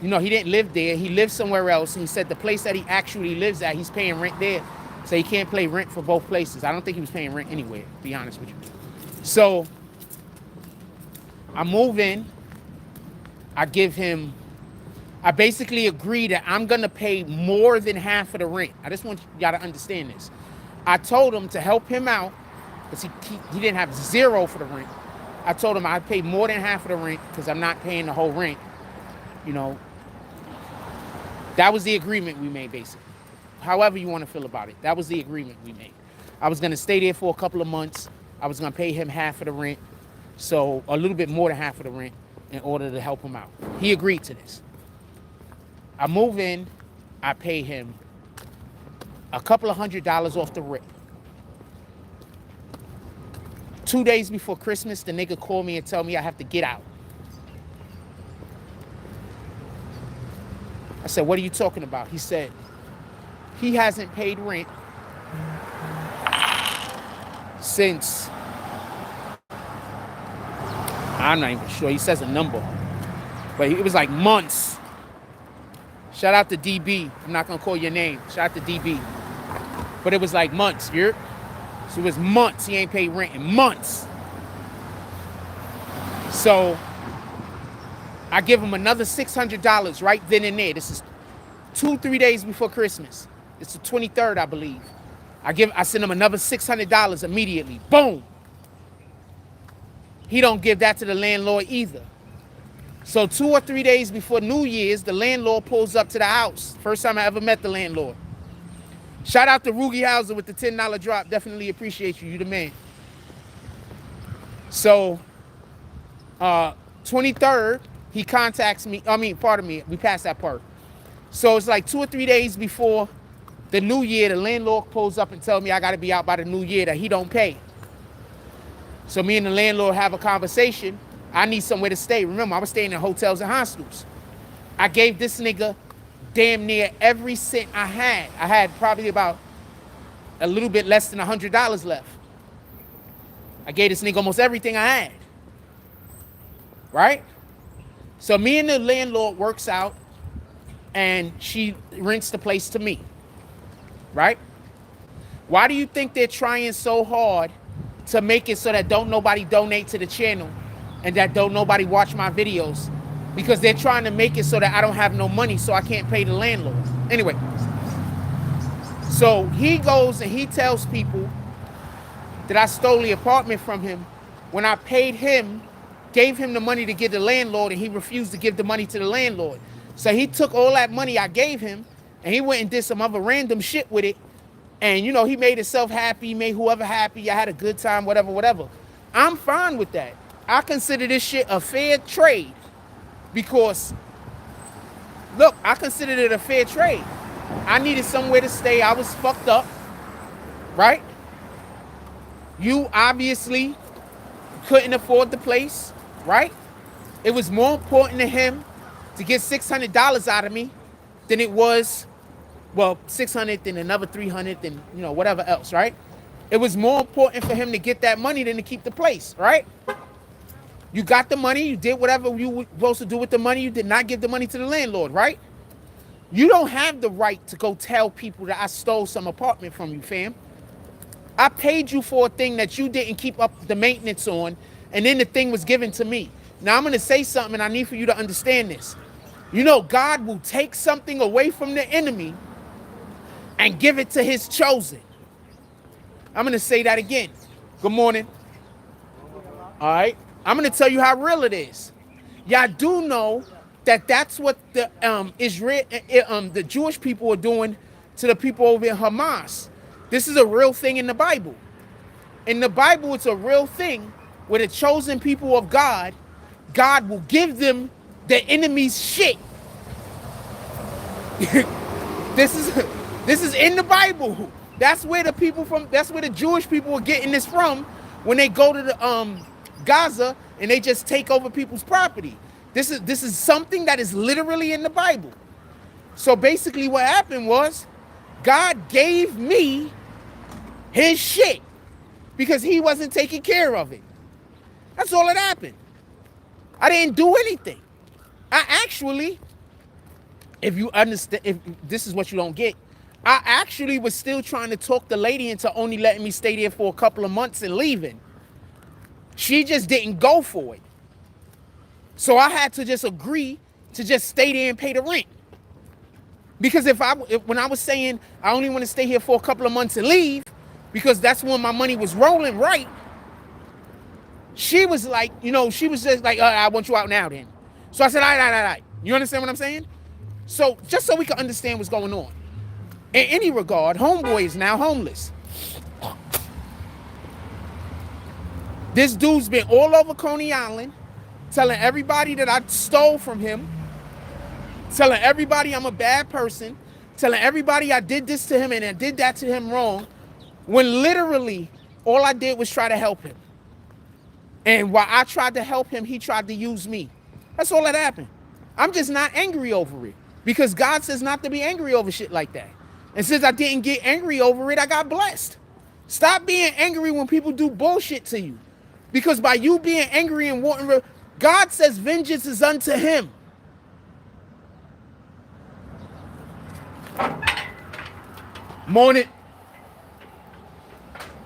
you know, he didn't live there, he lives somewhere else. And he said the place that he actually lives at, he's paying rent there. So he can't pay rent for both places. I don't think he was paying rent anywhere, to be honest with you. So I move in, I basically agree that I'm gonna pay more than half of the rent. I just want y'all to understand this. I told him to help him out, because he didn't have zero for the rent. I told him I'd pay more than half of the rent because I'm not paying the whole rent. You know, that was the agreement we made basically. However you want to feel about it, that was the agreement we made. I was gonna stay there for a couple of months. I was gonna pay him half of the rent, so a little bit more than half of the rent in order to help him out. He agreed to this. I move in, I pay him a couple of $100s off the rip. 2 days before Christmas, the nigga called me and tell me I have to get out. I said, what are you talking about? He said, he hasn't paid rent since, I'm not even sure. He says a number, but it was like months. Shout out to DB. I'm not going to call your name. Shout out to DB. But it was like months, so it was months. He ain't paid rent in months. So I give him another $600 right then and there. This is 2-3 days before Christmas. It's the 23rd, I believe. I send him another $600 immediately. Boom. He don't give that to the landlord either. So 2 or 3 days before New Year's, the landlord pulls up to the house. First time I ever met the landlord. Shout out to Rugi Hauser with the $10 drop. Definitely appreciate you. You the man. So, 23rd, he contacts me. Pardon me. We passed that part. So it's like 2 or 3 days before the New Year, the landlord pulls up and tells me I got to be out by the New Year, that he don't pay. So me and the landlord have a conversation. I need somewhere to stay. Remember, I was staying in hotels and hostels. I gave this nigga damn near every cent I had. I had probably about a little bit less than $100 left. I gave this nigga almost everything I had. Right? So me and the landlord works out, and she rents the place to me. Right? Why do you think they're trying so hard to make it so that don't nobody donate to the channel and that don't nobody watch my videos? Because they're trying to make it so that I don't have no money, so I can't pay the landlord. Anyway, so he goes and he tells people that I stole the apartment from him when I paid him, gave him the money to give the landlord, and he refused to give the money to the landlord. So he took all that money I gave him and he went and did some other random shit with it. And, he made himself happy, he made whoever happy. I had a good time, whatever. I'm fine with that. I consider this shit a fair trade. Because, look, I considered it a fair trade. I needed somewhere to stay. I was fucked up, right? You obviously couldn't afford the place, right? It was more important to him to get $600 out of me than it was, well, 600, then another 300, then, whatever else, right? It was more important for him to get that money than to keep the place, right? You got the money, you did whatever you were supposed to do with the money, you did not give the money to the landlord, right? You don't have the right to go tell people that I stole some apartment from you, fam. I paid you for a thing that you didn't keep up the maintenance on, and then the thing was given to me. Now I'm gonna say something, and I need for you to understand this. God will take something away from the enemy and give it to his chosen. I'm gonna say that again. Good morning. All right. I'm going to tell you how real it is. Y'all do know that that's what the the Jewish people are doing to the people over in Hamas. This is a real thing in the Bible. In the Bible, it's a real thing where the chosen people of God will give them the enemy's shit. This is in the Bible. That's where the Jewish people are getting this from when they go to the Gaza and they just take over people's property. This is something that is literally in the Bible. So basically what happened was God gave me his shit because he wasn't taking care of it. That's all that happened. I didn't do anything. I actually, if you understand, if this is what you don't get, I actually was still trying to talk the lady into only letting me stay there for a couple of months and leaving. She just didn't go for it. So I had to just agree to just stay there and pay the rent. Because when I was saying I only want to stay here for a couple of months and leave, because that's when my money was rolling right, she was like, she was just like, I want you out now then. So I said, all right. You understand what I'm saying? So just so we can understand what's going on. In any regard, homeboy is now homeless. This dude's been all over Coney Island, telling everybody that I stole from him, telling everybody I'm a bad person, telling everybody I did this to him and I did that to him wrong, when literally all I did was try to help him. And while I tried to help him, he tried to use me. That's all that happened. I'm just not angry over it because God says not to be angry over shit like that. And since I didn't get angry over it, I got blessed. Stop being angry when people do bullshit to you. Because by you being angry and wanting, God says vengeance is unto him. Morning.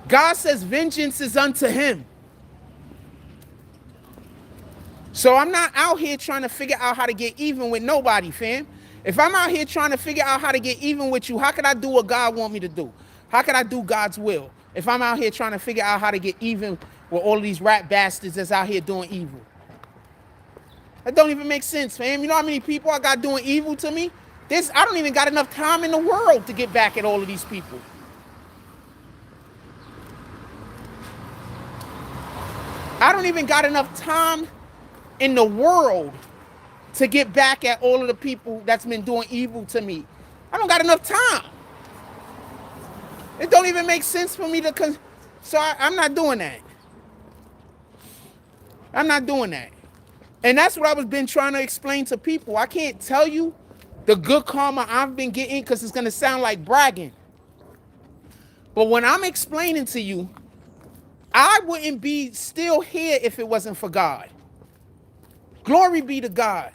God says vengeance is unto him. So I'm not out here trying to figure out how to get even with nobody, fam. If I'm out here trying to figure out how to get even with you, how could I do what God want me to do? How could I do God's will? If I'm out here trying to figure out how to get even with all of these rat bastards that's out here doing evil. That don't even make sense, fam. You know how many people I got doing evil to me? I don't even got enough time in the world to get back at all of these people. I don't even got enough time in the world to get back at all of the people that's been doing evil to me. I don't got enough time. It don't even make sense for me to, so I'm not doing that. I'm not doing that. And that's what I was been trying to explain to people. I can't tell you the good karma I've been getting because it's going to sound like bragging. But when I'm explaining to you, I wouldn't be still here if it wasn't for God. Glory be to God.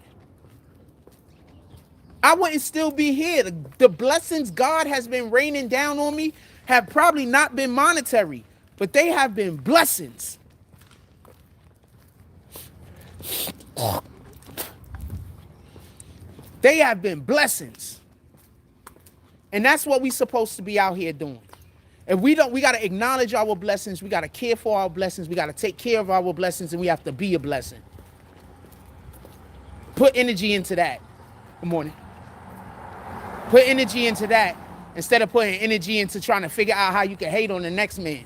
I wouldn't still be here. The blessings God has been raining down on me have probably not been monetary, but they have been blessings. They have been blessings. And that's what we're supposed to be out here doing. If we don't, we got to acknowledge our blessings. We got to care for our blessings. We got to take care of our blessings, and we have to be a blessing. Put energy into that. Good morning. Put energy into that instead of putting energy into trying to figure out how you can hate on the next man.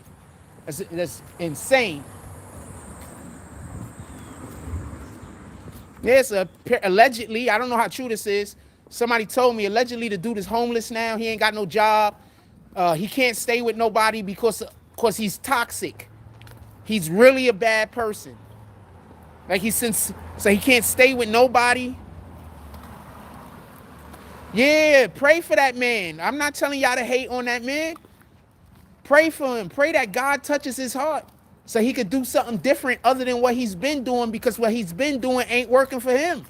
That's insane. Yes, allegedly, I don't know how true this is. Somebody told me allegedly the dude is homeless now. He ain't got no job. He can't stay with nobody because he's toxic. He's really a bad person. So he can't stay with nobody. Yeah, pray for that man. I'm not telling y'all to hate on that man. Pray for him. Pray that God touches his heart so he could do something different other than what he's been doing, because what he's been doing ain't working for him.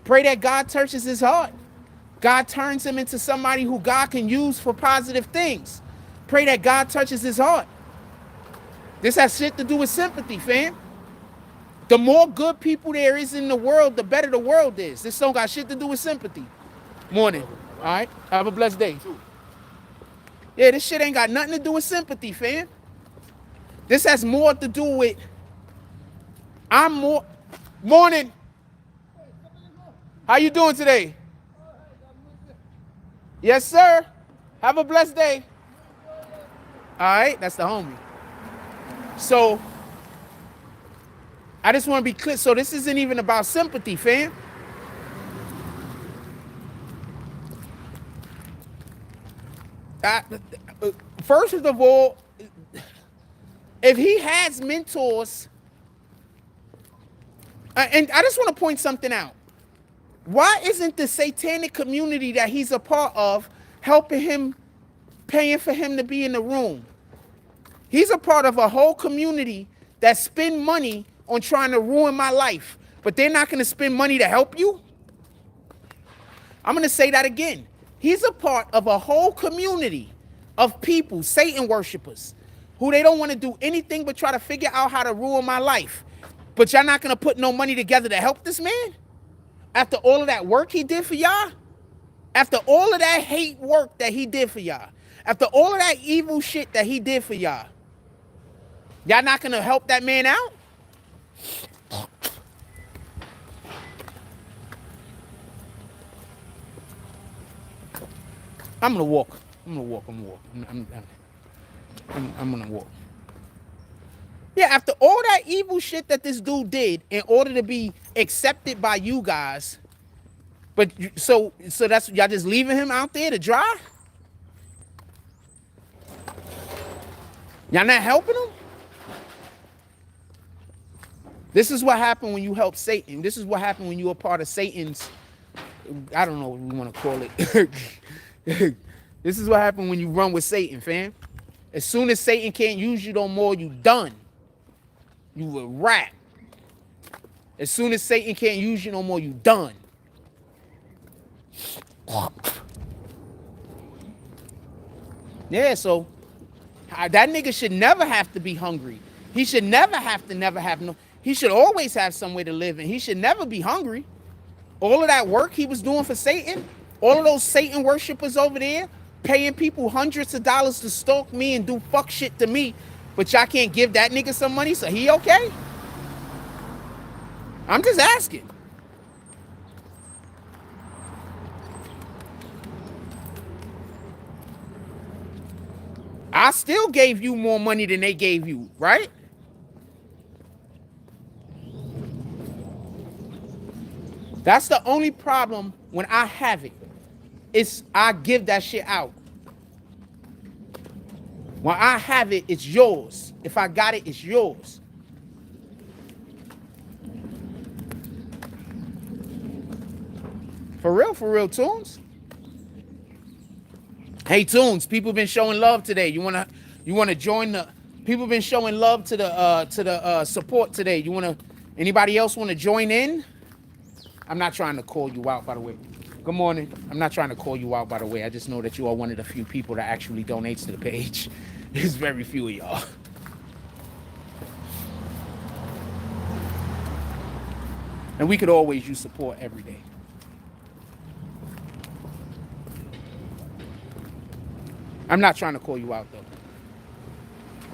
Pray that God touches his heart. God turns him into somebody who God can use for positive things. Pray that God touches his heart. This has shit to do with sympathy, fam. The more good people there is in the world, the better the world is. This don't got shit to do with sympathy. Morning. All right. Have a blessed day. Yeah, this shit ain't got nothing to do with sympathy, fam. This has more to do with Morning. How you doing today? Yes, sir. Have a blessed day. All right. That's the homie. So I just want to be clear. So this isn't even about sympathy, fam. First of all, if he has mentors, and I just want to point something out. Why isn't the satanic community that he's a part of helping him, paying for him to be in the room? He's a part of a whole community that spend money on trying to ruin my life, but they're not going to spend money to help you? I'm going to say that again. He's a part of a whole community of people, Satan worshipers, who they don't want to do anything but try to figure out how to ruin my life. But y'all not going to put no money together to help this man? After all of that work he did for y'all? After all of that hate work that he did for y'all? After all of that evil shit that he did for y'all? Y'all not going to help that man out? I'm going to walk. I'm going to walk. Yeah, after all that evil shit that this dude did in order to be accepted by you guys, but so that's y'all just leaving him out there to dry? Y'all not helping him? This is what happened when you help Satan. This is what happened when you're a part of Satan's, I don't know what we want to call it. This is what happened when you run with Satan, fam. As soon as Satan can't use you no more, you done. You a rat. As soon as Satan can't use you no more, you done. Yeah, so that nigga should never have to be hungry. He should never have no. He should always have somewhere to live, and he should never be hungry. All of that work he was doing for Satan, all of those Satan worshipers over there, paying people hundreds of dollars to stalk me and do fuck shit to me, but y'all can't give that nigga some money, so he okay? I'm just asking. I still gave you more money than they gave you, right? That's the only problem when I have it. It's I give that shit out. When I have it, it's yours. If I got it, it's yours. For real, Tunes. Hey, Tunes, people been showing love today. You wanna join the? People been showing love to the support today. Anybody else wanna join in? I'm not trying to call you out, by the way. Good morning. I'm not trying to call you out, by the way. I just know that you are one of the few people that actually donates to the page. There's very few of y'all. And we could always use support every day. I'm not trying to call you out, though.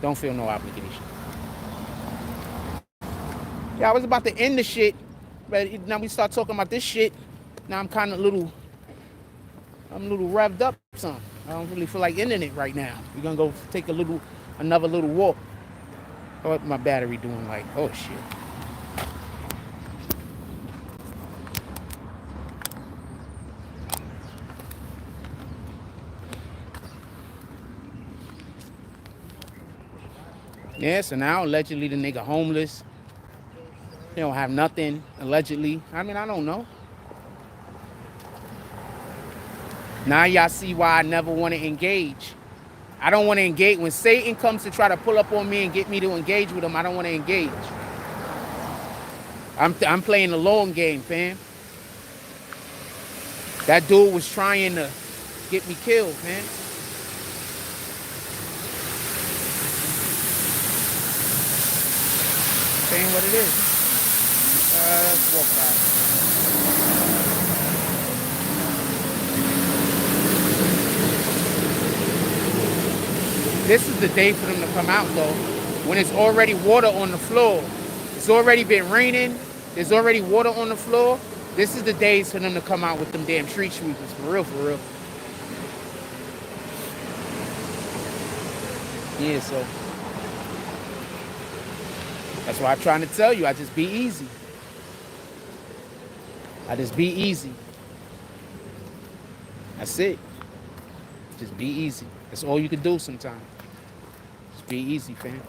Don't feel no obligation. Yeah, I was about to end the shit, but now we start talking about this shit. Now I'm kind of a little revved up some. I don't really feel like ending it right now. We're gonna go take another little walk. What my battery doing? Like, oh shit. Yeah, so now allegedly the nigga homeless. He don't have nothing, allegedly. I mean, I don't know. Now y'all see why I never want to engage. I don't want to engage. When Satan comes to try to pull up on me and get me to engage with him, I don't want to engage. I'm playing the long game, fam. That dude was trying to get me killed, man. Saying what it is. Let's walk by. This is the day for them to come out, though, when it's already water on the floor. It's already been raining. There's already water on the floor. This is the days for them to come out with them damn street sweepers. For real, for real. Yeah, so that's why I'm trying to tell you. I just be easy. I just be easy. That's it. Just be easy. That's all you can do sometimes. Just be easy, fam.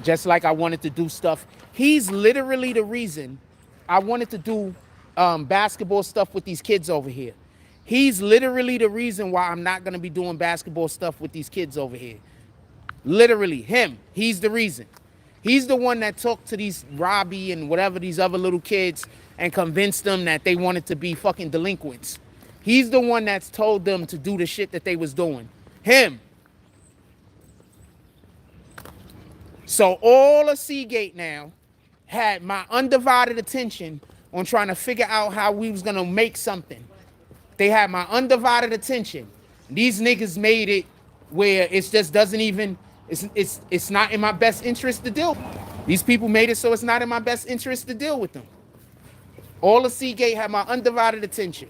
Just like I wanted to do stuff. He's literally the reason I wanted to do basketball stuff with these kids over here. He's literally the reason why I'm not going to be doing basketball stuff with these kids over here. Literally, him. He's the reason. He's the one that talked to these Robbie and whatever these other little kids and convinced them that they wanted to be fucking delinquents. He's the one that's told them to do the shit that they was doing. Him. So all of Seagate now had my undivided attention on trying to figure out how we was going to make something. They had my undivided attention. These niggas made it where it just doesn't even, it's not in my best interest to deal. These people made it so it's not in my best interest to deal with them. All of Seagate had my undivided attention.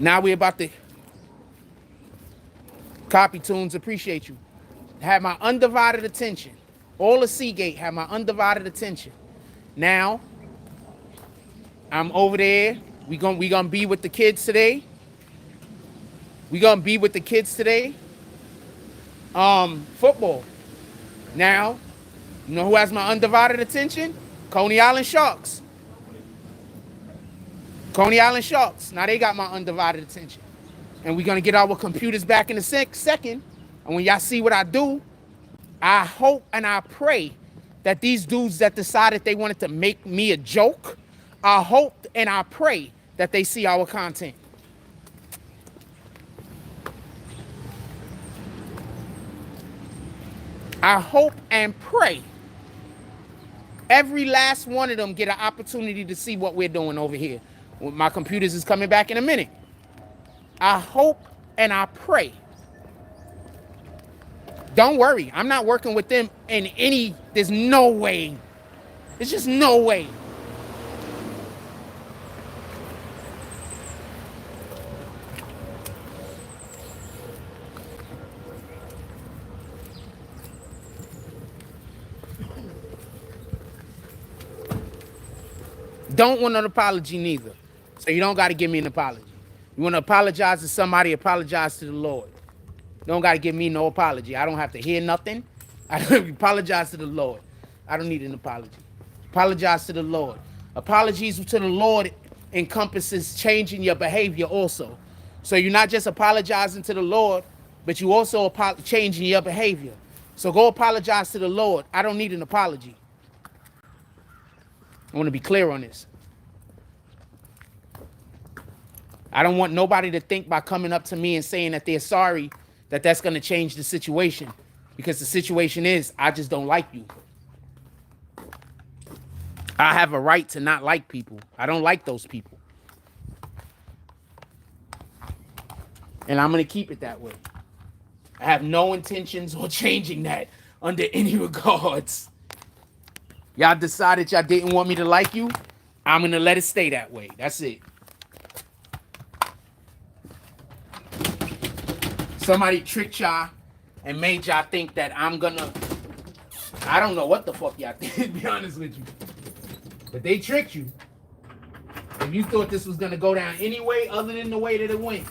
Now we're about to copy Tunes, appreciate you. Had my undivided attention. All of Seagate had my undivided attention. Now I'm over there. We gonna be with the kids today. We gonna be with the kids today. Football. Now, you know who has my undivided attention? Coney Island Sharks. Coney Island Sharks. Now they got my undivided attention. And we're going to get our computers back in a second. And when y'all see what I do, I hope and I pray that these dudes that decided they wanted to make me a joke, I hope and I pray that they see our content. I hope and pray every last one of them get an opportunity to see what we're doing over here. My computers is coming back in a minute. I hope and I pray. Don't worry, I'm not working with them in any, there's no way. There's just no way. Don't want an apology neither. So you don't got to give me an apology. You want to apologize to somebody, apologize to the Lord. You don't got to give me no apology. I don't have to hear nothing. I apologize to the Lord. I don't need an apology. Apologize to the Lord. Apologies to the Lord encompasses changing your behavior also. So you're not just apologizing to the Lord, but you also changing your behavior. So go apologize to the Lord. I don't need an apology. I want to be clear on this. I don't want nobody to think by coming up to me and saying that they're sorry that that's going to change the situation. Because the situation is, I just don't like you. I have a right to not like people. I don't like those people. And I'm going to keep it that way. I have no intentions of changing that under any regards. Y'all decided y'all didn't want me to like you. I'm going to let it stay that way. That's it. Somebody tricked y'all and made y'all think that I'm going to... I don't know what the fuck y'all think, to be honest with you. But they tricked you. If you thought this was going to go down any way other than the way that it went.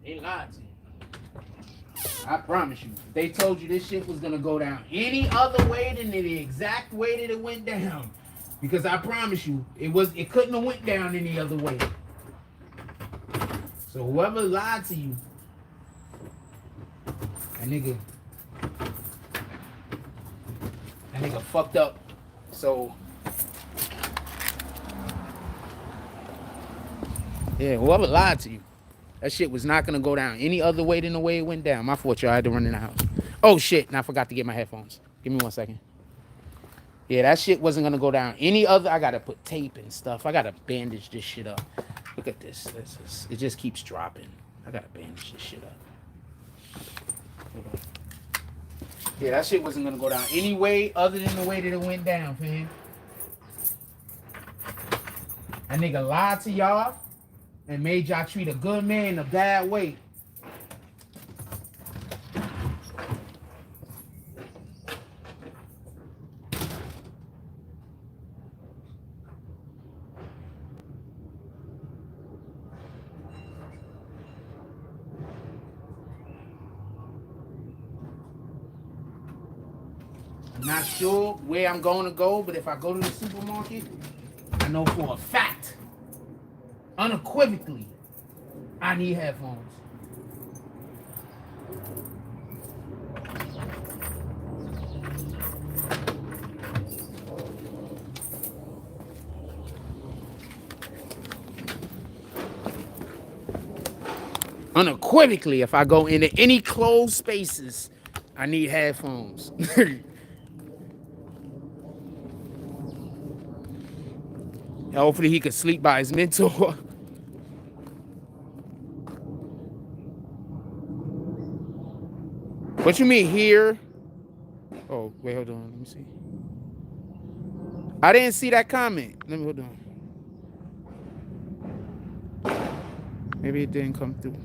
They lied to you. I promise you. They told you this shit was gonna go down any other way than the exact way that it went down. Because I promise you, it couldn't have went down any other way. So whoever lied to you, that nigga fucked up. So yeah, whoever lied to you. That shit was not going to go down any other way than the way it went down. My fault, y'all. I had to run in the house. Oh, shit. And I forgot to get my headphones. Give me 1 second. Yeah, that shit wasn't going to go down any other... I got to put tape and stuff. I got to bandage this shit up. Look at this. It just keeps dropping. I got to bandage this shit up. Yeah, that shit wasn't going to go down any way other than the way that it went down, fam. That nigga lied to y'all. And made y'all treat a good man in a bad way. I'm not sure where I'm going to go, but if I go to the supermarket, I know for a fact, unequivocally, I need headphones. Unequivocally, if I go into any closed spaces, I need headphones. Hopefully he could sleep by his mentor. What you mean here? Oh, wait, hold on. Let me see. I didn't see that comment. Let me hold on. Maybe it didn't come through.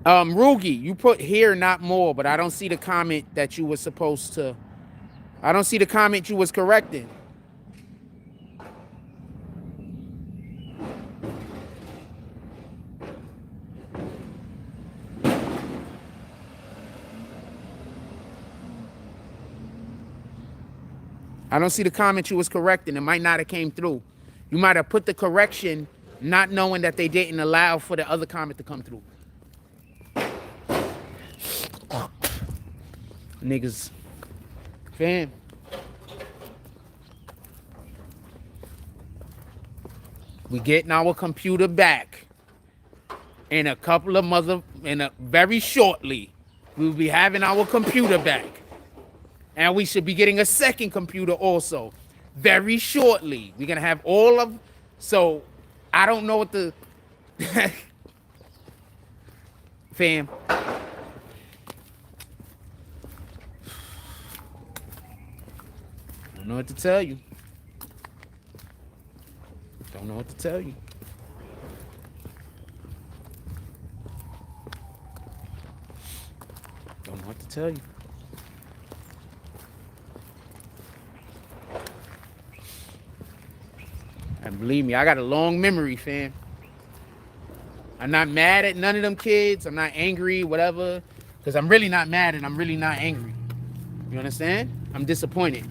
Rugi, you put here, not more, but I don't see the comment that you were supposed to. I don't see the comment you was correcting. I don't see the comment you was correcting. It might not have came through. You might have put the correction not knowing that they didn't allow for the other comment to come through. Niggas. Fam. We getting our computer back. In a couple of very shortly, we will be having our computer back. And we should be getting a second computer also. Very shortly. We're going to have all of... So, I don't know what the... Fam. Don't know what to tell you. Don't know what to tell you. Don't know what to tell you. And believe me, I got a long memory, fam. I'm not mad at none of them kids. I'm not angry, whatever. Because I'm really not mad and I'm really not angry. You understand? I'm disappointed.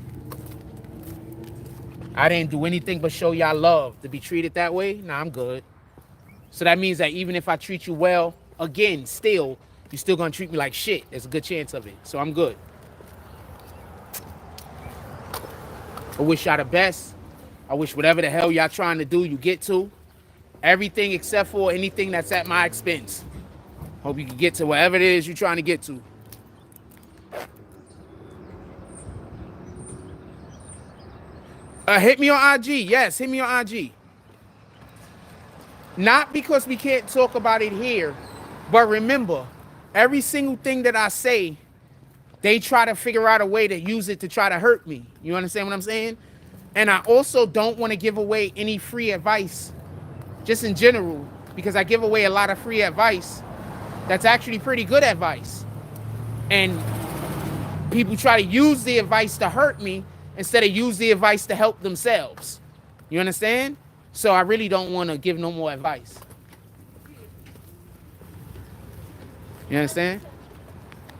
I didn't do anything but show y'all love. To be treated that way, nah, I'm good. So that means that even if I treat you well, again, still, you're still going to treat me like shit. There's a good chance of it. So I'm good. I wish y'all the best. I wish whatever the hell y'all trying to do, you get to. Everything except for anything that's at my expense. Hope you can get to whatever it is you're trying to get to. Hit me on IG. Yes, hit me on IG. Not because we can't talk about it here, but remember, every single thing that I say, they try to figure out a way to use it to try to hurt me. You understand what I'm saying? And I also don't want to give away any free advice, just in general, because I give away a lot of free advice that's actually pretty good advice. And people try to use the advice to hurt me instead of use the advice to help themselves. You understand? So I really don't want to give no more advice. You understand?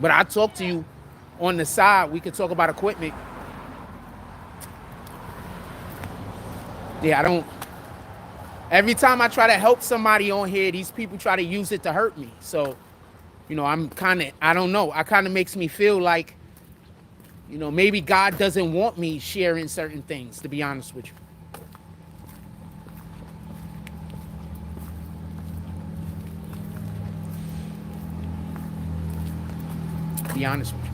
But I talk to you on the side. We could talk about equipment. Yeah, I don't. Every time I try to help somebody on here, these people try to use it to hurt me. So, you know, I don't know. It kind of makes me feel like, you know, maybe God doesn't want me sharing certain things, to be honest with you. To be honest with you.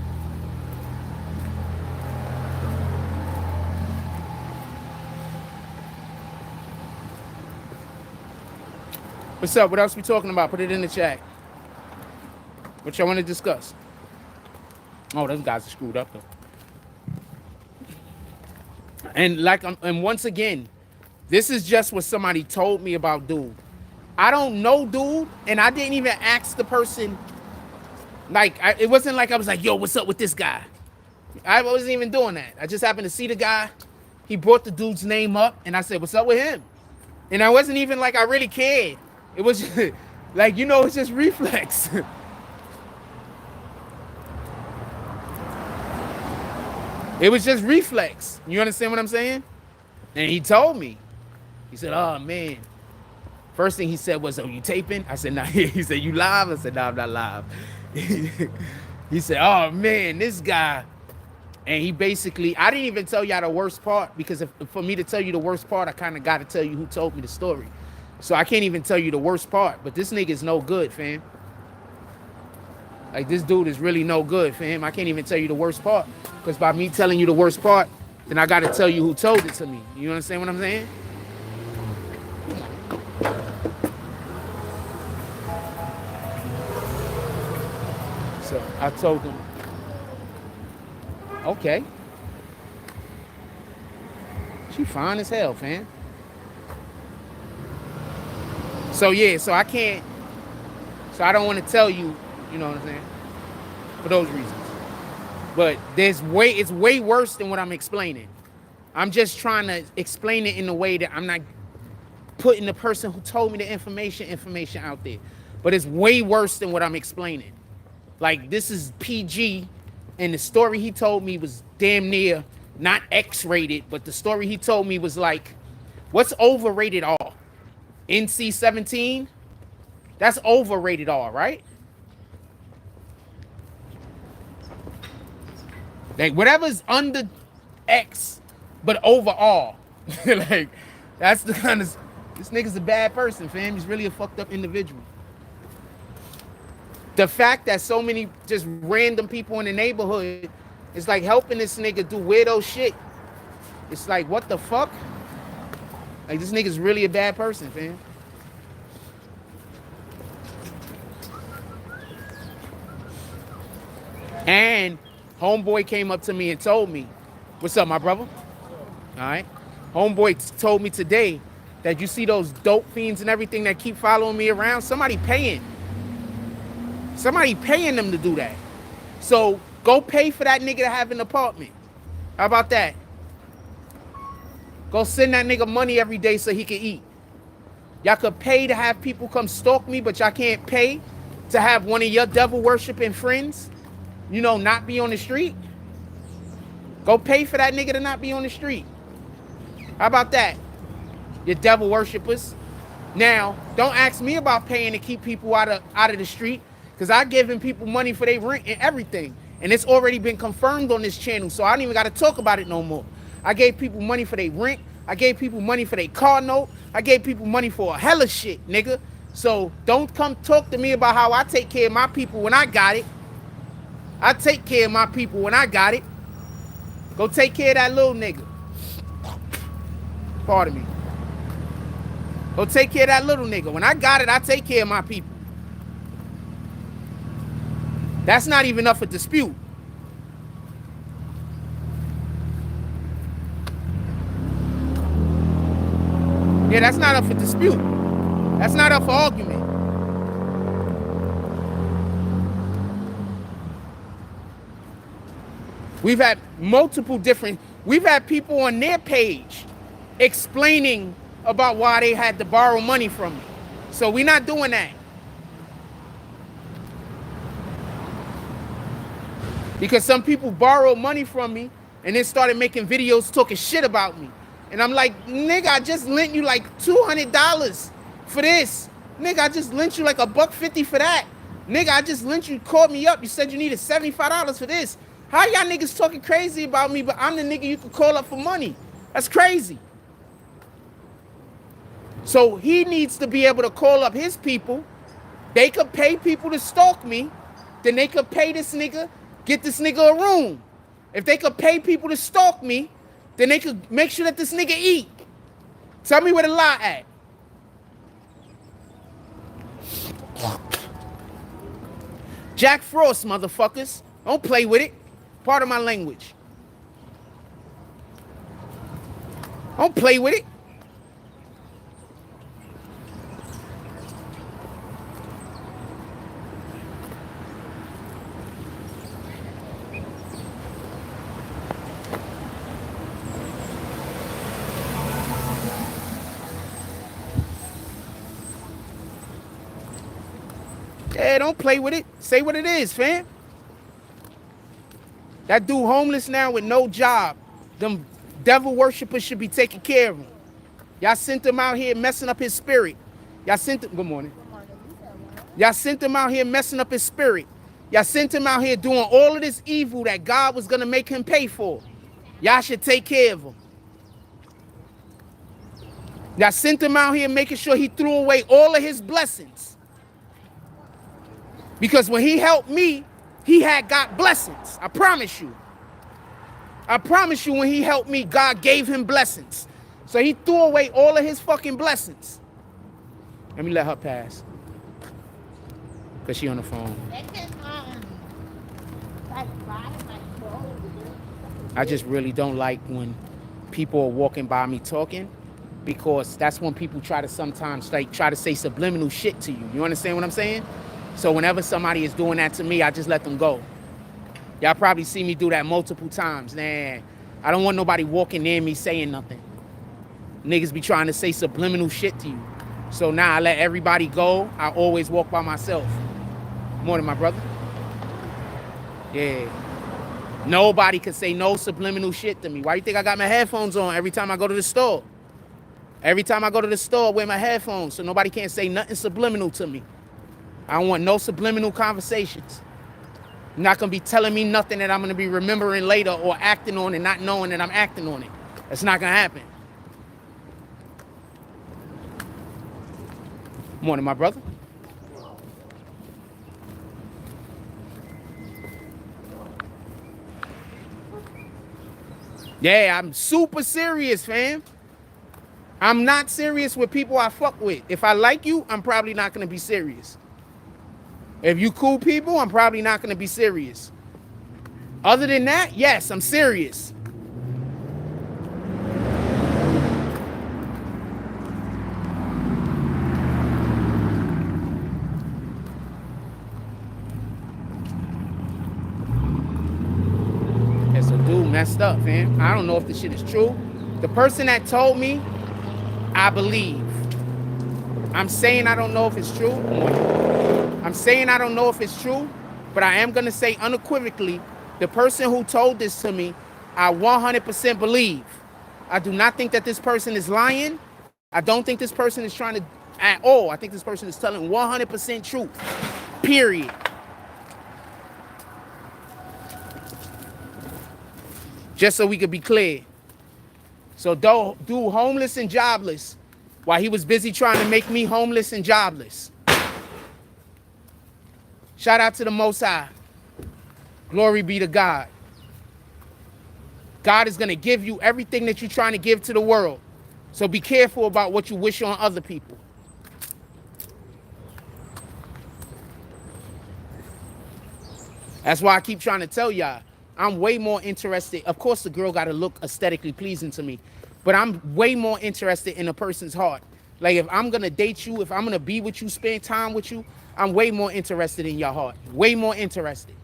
What's up? What else we talking about? Put it in the chat. What y'all want to discuss? Oh, those guys are screwed up though. And once again, this is just what somebody told me about dude. I don't know dude, and I didn't even ask the person. Like, it wasn't like I was like, yo, what's up with this guy? I wasn't even doing that. I just happened to see the guy. He brought the dude's name up, and I said, what's up with him? And I wasn't even like I really cared. It was just, like, you know, it's just reflex. It was just reflex. You understand what I'm saying? And he told me. He said, oh, man. First thing he said was, oh, you taping? I said, nah. He said, you live? I said, no, I'm not live. He said, oh, man, this guy. And he basically, I didn't even tell y'all the worst part, because for me to tell you the worst part, I kind of got to tell you who told me the story. So I can't even tell you the worst part. But this nigga's no good, fam. Like, this dude is really no good for him. I can't even tell you the worst part. Because by me telling you the worst part, then I got to tell you who told it to me. You understand what I'm saying? So I told him, okay. She fine as hell, fam. So yeah, so I can't, so I don't want to tell you, you know what I'm saying? For those reasons. But it's way worse than what I'm explaining. I'm just trying to explain it in a way that I'm not putting the person who told me the information out there. But it's way worse than what I'm explaining. Like, this is PG, and the story he told me was damn near not X-rated, but the story he told me was like, what's overrated R? NC-17? That's overrated R, right? Like, whatever's under X, but over R. Like, that's the kind of... This nigga's a bad person, fam. He's really a fucked up individual. The fact that so many just random people in the neighborhood is like helping this nigga do weirdo shit. It's like, what the fuck? Like, this nigga's really a bad person, fam. And homeboy came up to me and told me, what's up, my brother? All right. Homeboy told me today that you see those dope fiends and everything that keep following me around, somebody paying them to do that. So go pay for that nigga to have an apartment. How about that? Go send that nigga money every day so he can eat. Y'all could pay to have people come stalk me, but y'all can't pay to have one of your devil worshiping friends, you know, not be on the street. Go pay for that nigga to not be on the street. How about that? You devil worshipers. Now, don't ask me about paying to keep people out of the street, because I giving people money for their rent and everything. And it's already been confirmed on this channel, so I don't even got to talk about it no more. I gave people money for their rent. I gave people money for their car note. I gave people money for a hella shit, nigga. So don't come talk to me about how I take care of my people when I got it. I take care of my people when I got it. Go take care of that little nigga. Pardon me. Go take care of that little nigga. When I got it, I take care of my people. That's not even up for dispute. Yeah, that's not up for dispute. That's not up for argument. We've had we've had people on their page explaining about why they had to borrow money from me. So we're not doing that. Because some people borrowed money from me and then started making videos talking shit about me. And I'm like, nigga, I just lent you like $200 for this. Nigga, I just lent you like $150 for that. Nigga, I just lent you, called me up. You said you needed $75 for this. How y'all niggas talking crazy about me, but I'm the nigga you could call up for money? That's crazy. So he needs to be able to call up his people. They could pay people to stalk me. Then they could pay this nigga, get this nigga a room. If they could pay people to stalk me, then they could make sure that this nigga eat. Tell me where the lie at. Jack Frost, motherfuckers. Don't play with it. Part of my language. Don't play with it. Yeah, don't play with it. Say what it is, fam. That dude homeless now with no job. Them devil worshippers should be taking care of him. Y'all sent him out here messing up his spirit. Y'all sent him, good morning. Y'all sent him out here messing up his spirit. Y'all sent him out here doing all of this evil that God was going to make him pay for. Y'all should take care of him. Y'all sent him out here making sure he threw away all of his blessings. Because when he helped me, he had got blessings. I promise you. I promise you, when he helped me, God gave him blessings. So he threw away all of his fucking blessings. Let me let her pass. Because she on the phone. I just really don't like when people are walking by me talking, because that's when people try to sometimes try to say subliminal shit to you. You understand what I'm saying? So whenever somebody is doing that to me, I just let them go. Y'all probably see me do that multiple times. Nah, I don't want nobody walking near me saying nothing. Niggas be trying to say subliminal shit to you. So now I let everybody go. I always walk by myself. Morning, my brother. Yeah. Nobody could say no subliminal shit to me. Why you think I got my headphones on every time I go to the store? Every time I go to the store, I wear my headphones so nobody can't say nothing subliminal to me. I don't want no subliminal conversations. You're not going to be telling me nothing that I'm going to be remembering later or acting on and not knowing that I'm acting on it. That's not going to happen. Morning, my brother. Yeah, I'm super serious, fam. I'm not serious with people I fuck with. If I like you, I'm probably not going to be serious. If you cool people, I'm probably not going to be serious. Other than that, yes, I'm serious. Yeah, so dude messed up, fam. I don't know if this shit is true. The person that told me, I believe. I'm saying I don't know if it's true. I'm saying I don't know if it's true, but I am going to say unequivocally, the person who told this to me, I 100% believe. I do not think that this person is lying. I don't think this person is trying to at all. I think this person is telling 100% truth. Period. Just so we could be clear. So dude homeless and jobless while he was busy trying to make me homeless and jobless. Shout out to the Most High. Glory be to God. God is going to give you everything that you're trying to give to the world. So be careful about what you wish on other people. That's why I keep trying to tell y'all, I'm way more interested. Of course, the girl got to look aesthetically pleasing to me, but I'm way more interested in a person's heart. Like, if I'm going to date you, if I'm going to be with you, spend time with you, I'm way more interested in your heart. Way more interested.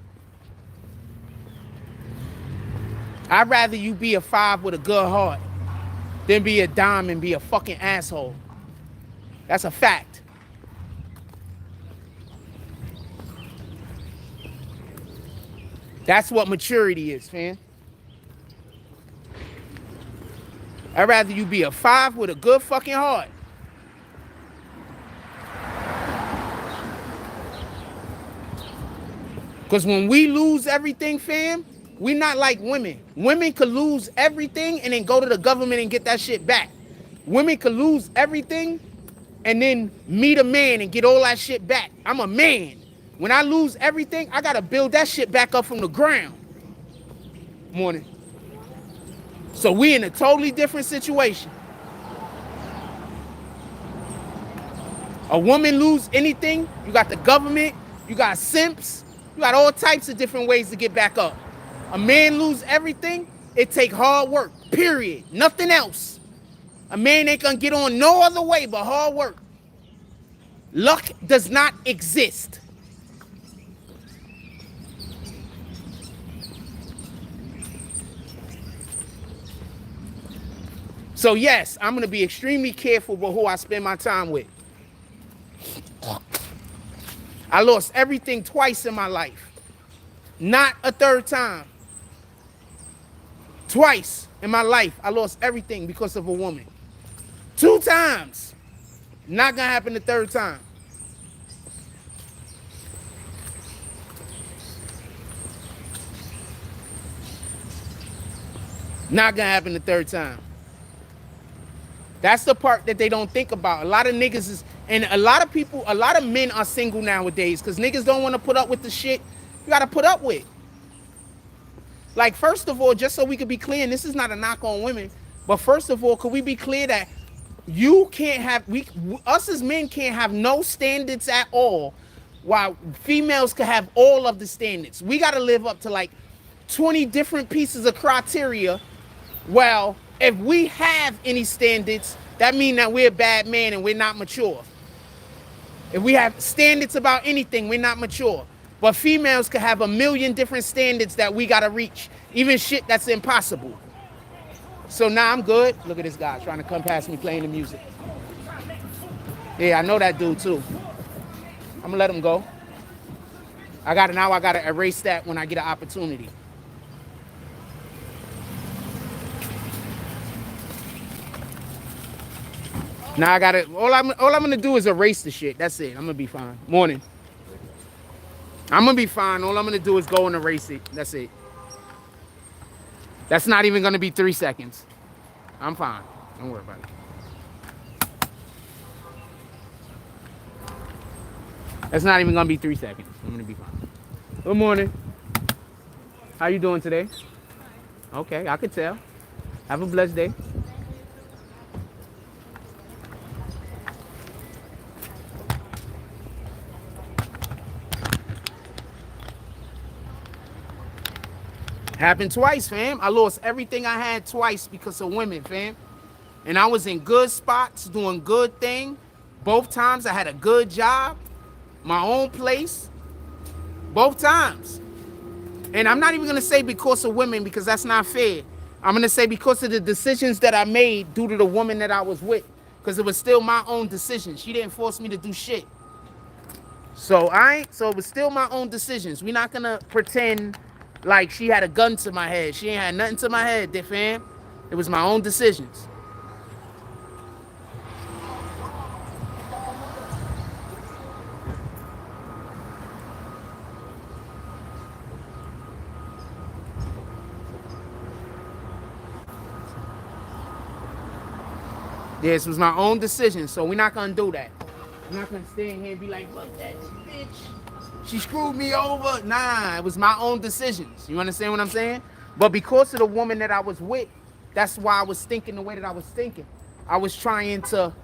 I'd rather you be a 5 with a good heart than be a dime and be a fucking asshole. That's a fact. That's what maturity is, fam. I'd rather you be a 5 with a good fucking heart. Because when we lose everything, fam, we're not like women. Women could lose everything and then go to the government and get that shit back. Women could lose everything and then meet a man and get all that shit back. I'm a man. When I lose everything, I got to build that shit back up from the ground. Morning. So we in a totally different situation. A woman lose anything, you got the government, you got simps, you got all types of different ways to get back up. A man lose everything, it take hard work, period. Nothing else. A man ain't gonna get on no other way but hard work. Luck does not exist. So yes, I'm gonna be extremely careful with who I spend my time with. I lost everything twice in my life. Not a third time. Twice in my life, I lost everything because of a woman. 2 times. Not gonna happen the third time. Not gonna happen the third time. That's the part that they don't think about. A lot of niggas is, and a lot of people, a lot of men are single nowadays because niggas don't want to put up with the shit you got to put up with. Like, first of all, just so we could be clear, and this is not a knock on women, but first of all, could we be clear that you can't have, us as men can't have no standards at all, while females can have all of the standards. We got to live up to like 20 different pieces of criteria. Well, if we have any standards, that means that we're a bad man and we're not mature. If we have standards about anything, we're not mature. But females can have a million different standards that we gotta reach, even shit that's impossible. So now I'm good. Look at this guy trying to come past me playing the music. Yeah, I know that dude too. I'm gonna let him go. I gotta erase that when I get an opportunity. Now I gotta, all I'm gonna do is erase the shit. That's it. I'm gonna be fine. Morning. I'm gonna be fine. All I'm gonna do is go and erase it. That's it. That's not even gonna be 3 seconds. I'm fine. Don't worry about it. That's not even gonna be 3 seconds. I'm gonna be fine. Good morning. How you doing today? Okay, I could tell. Have a blessed day. Happened twice, fam. I lost everything I had twice because of women, fam. And I was in good spots, doing good thing. Both times I had a good job, my own place. Both times. And I'm not even going to say because of women because that's not fair. I'm going to say because of the decisions that I made due to the woman that I was with. Because it was still my own decision. She didn't force me to do shit. So it was still my own decisions. We're not going to pretend like she had a gun to my head. She ain't had nothing to my head, fam. It was my own decisions. This was my own decision, so we're not gonna do that. I'm not gonna stand here and be like, look, that bitch, she screwed me over. Nah, it was my own decisions. You understand what I'm saying? But because of the woman that I was with, that's why I was thinking the way that I was thinking. I was trying to,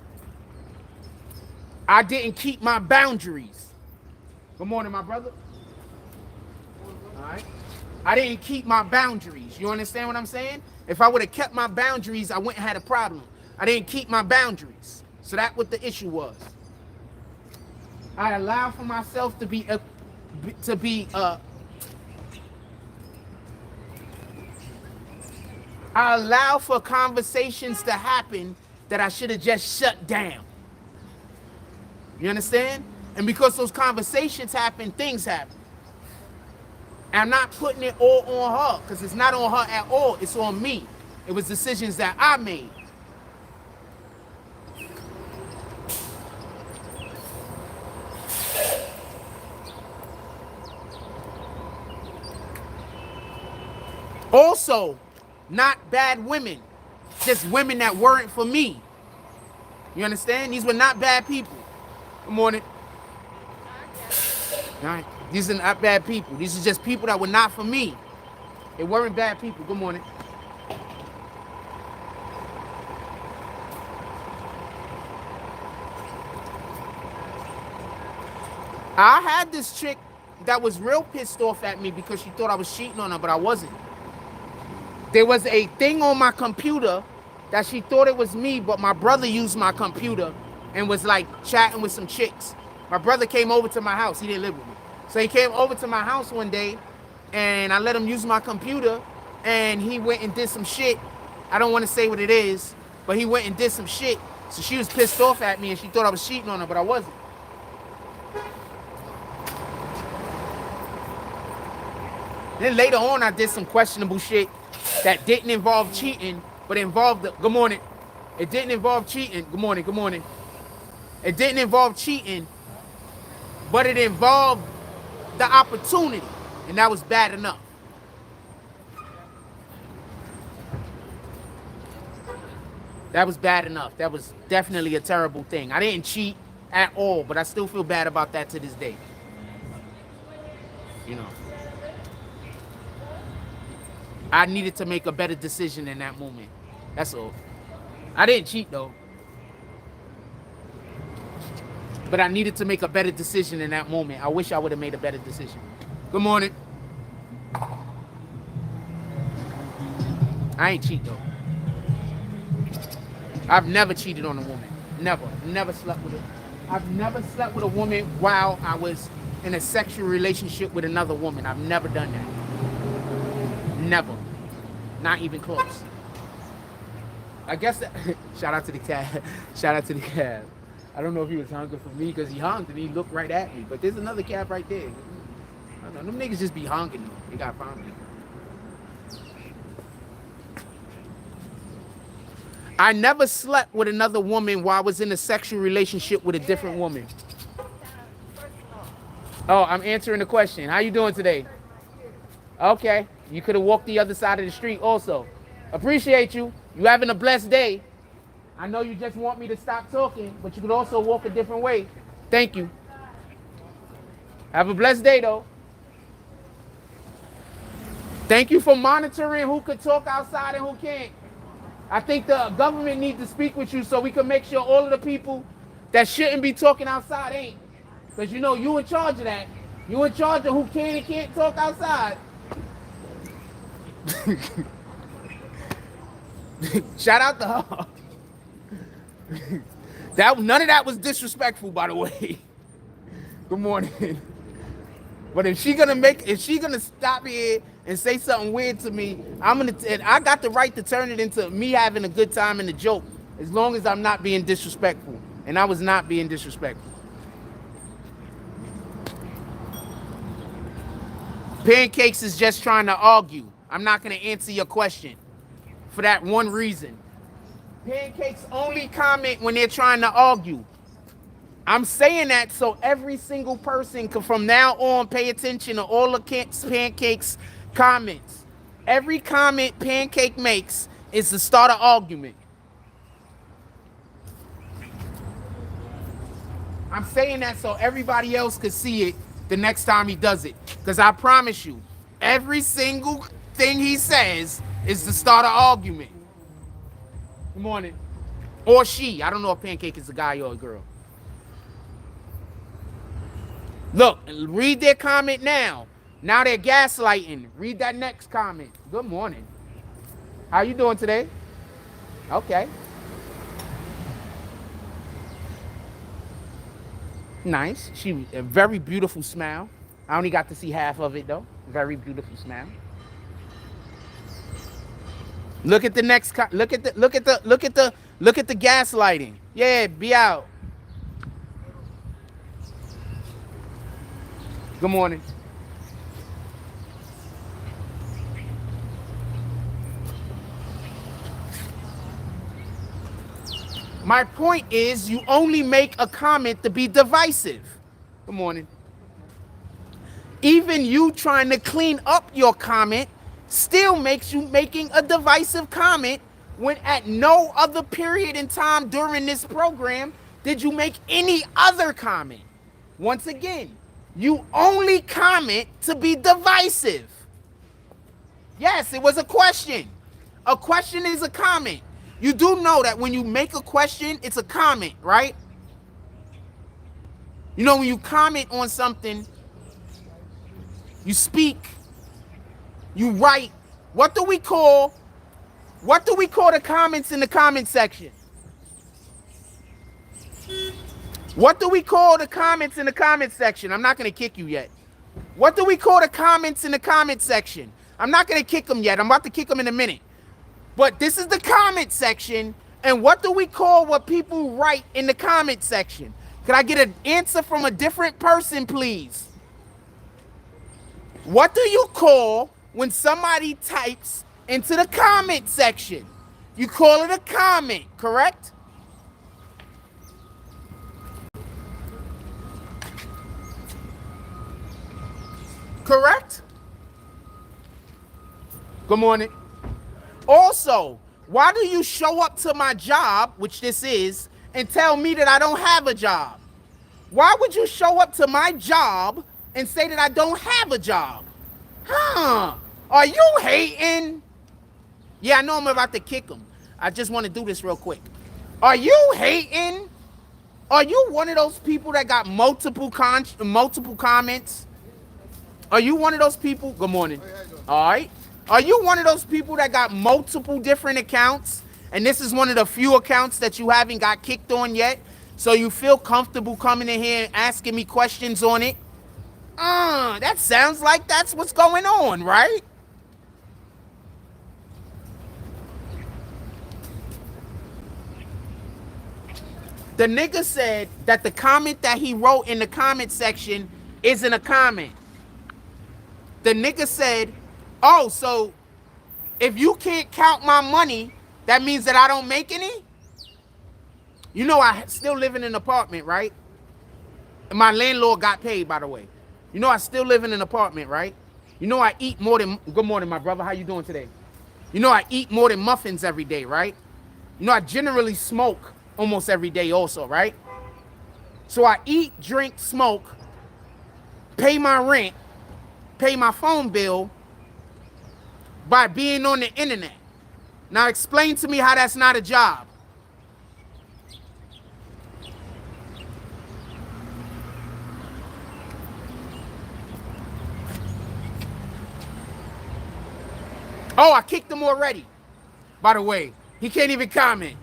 I didn't keep my boundaries. Good morning, my brother. All right. I didn't keep my boundaries. You understand what I'm saying? If I would have kept my boundaries, I wouldn't have had a problem. I didn't keep my boundaries. So that's what the issue was. I allowed for myself to be I allow for conversations to happen that I should have just shut down. You understand? And because those conversations happen, things happen. And I'm not putting it all on her, because it's not on her at all. It's on me. It was decisions that I made. Also, not bad women, just women that weren't for me. You understand? These were not bad people. Good morning. All right. These are not bad people. These are just people that were not for me. They weren't bad people. Good morning. I had this chick that was real pissed off at me because she thought I was cheating on her, but I wasn't. There was a thing on my computer that she thought it was me, but my brother used my computer and was like chatting with some chicks. My brother came over to my house. He didn't live with me. So he came over to my house one day and I let him use my computer and he went and did some shit. I don't want to say what it is, but he went and did some shit. So she was pissed off at me and she thought I was cheating on her, but I wasn't. Then later on, I did some questionable shit that didn't involve cheating, but involved the, good morning. It didn't involve cheating. Good morning, good morning. It didn't involve cheating, but it involved the opportunity, and that was bad enough. That was bad enough. That was definitely a terrible thing. I didn't cheat at all, but I still feel bad about that to this day. You know. I needed to make a better decision in that moment. That's all. I didn't cheat though. But I needed to make a better decision in that moment. I wish I would have made a better decision. Good morning. I ain't cheat though. I've never cheated on a woman. Never. Never slept with her. I've never slept with a woman while I was in a sexual relationship with another woman. I've never done that. Never. Not even close. I guess that, shout out to the cat. Shout out to the cat. I don't know if he was hungry for me because he honked and he looked right at me. But there's another cat right there. I don't know. Them niggas just be honking. They got found me. I never slept with another woman while I was in a sexual relationship with a different woman. Oh, I'm answering the question. How you doing today? Okay. You could have walked the other side of the street also. Appreciate you. You having a blessed day. I know you just want me to stop talking, but you could also walk a different way. Thank you. Have a blessed day, though. Thank you for monitoring who could talk outside and who can't. I think the government needs to speak with you so we can make sure all of the people that shouldn't be talking outside ain't. Because you know you in charge of that. You in charge of who can and can't talk outside. Shout out to her. None of that was disrespectful, by the way. Good morning. But if she gonna stop here and say something weird to me, I got the right to turn it into me having a good time and a joke, as long as I'm not being disrespectful. And I was not being disrespectful. Pancakes is just trying to argue. I'm not gonna answer your question for that one reason. Pancakes only comment when they're trying to argue. I'm saying that so every single person can from now on pay attention to all the Pancakes comments. Every comment Pancake makes is to start an argument. I'm saying that so everybody else could see it the next time he does it. Because I promise you, every single thing he says is to start an argument. Good morning. Or she. I don't know if Pancake is a guy or a girl. Look, read their comment now. Now they're gaslighting. Read that next comment. Good morning. How you doing today? Okay. Nice. She a very beautiful smile. I only got to see half of it though. Very beautiful smile. Look at the next look at the gaslighting. Yeah, be out. Good morning. My point is you only make a comment to be divisive. Good morning. Even you trying to clean up your comment still makes you making a divisive comment when at no other period in time during this program did you make any other comment. Once again, you only comment to be divisive. Yes, it was a question. A question is a comment. You do know that when you make a question, it's a comment, right? You know, when you comment on something, you speak, you write. What do we call the comments in the comment section? What do we call the comments in the comment section? I'm not going to kick you yet. What do we call the comments in the comment section? I'm not going to kick them yet. I'm about to kick them in a minute. But this is the comment section. And what do we call what people write in the comment section? Could I get an answer from a different person, please? What do you call when somebody types into the comment section? You call it a comment, correct? Correct? Good morning. Also, Why do you show up to my job, which this is, and tell me that I don't have a job? Why would you show up to my job and say that I don't have a job? Huh? Are you hating? Yeah, I know I'm about to kick him. I just want to do this real quick. Are you hating? Are you one of those people that got multiple comments? Are you one of those people? Good morning. All right. Are you one of those people that got multiple different accounts? And this is one of the few accounts that you haven't got kicked on yet? So you feel comfortable coming in here and asking me questions on it? That sounds like that's what's going on, right? The nigga said that the comment that he wrote in the comment section isn't a comment. The nigga said, oh, so if you can't count my money, that means that I don't make any? You know I still live in an apartment, right? And my landlord got paid, by the way. You know I still live in an apartment, right? You know I eat more than... Good morning, my brother. How you doing today? You know I eat more than muffins every day, right? You know I generally smoke almost every day also, right? So I eat, drink, smoke, pay my rent, pay my phone bill by being on the internet. Now explain to me how that's not a job. Oh, I kicked him already. By the way, he can't even comment.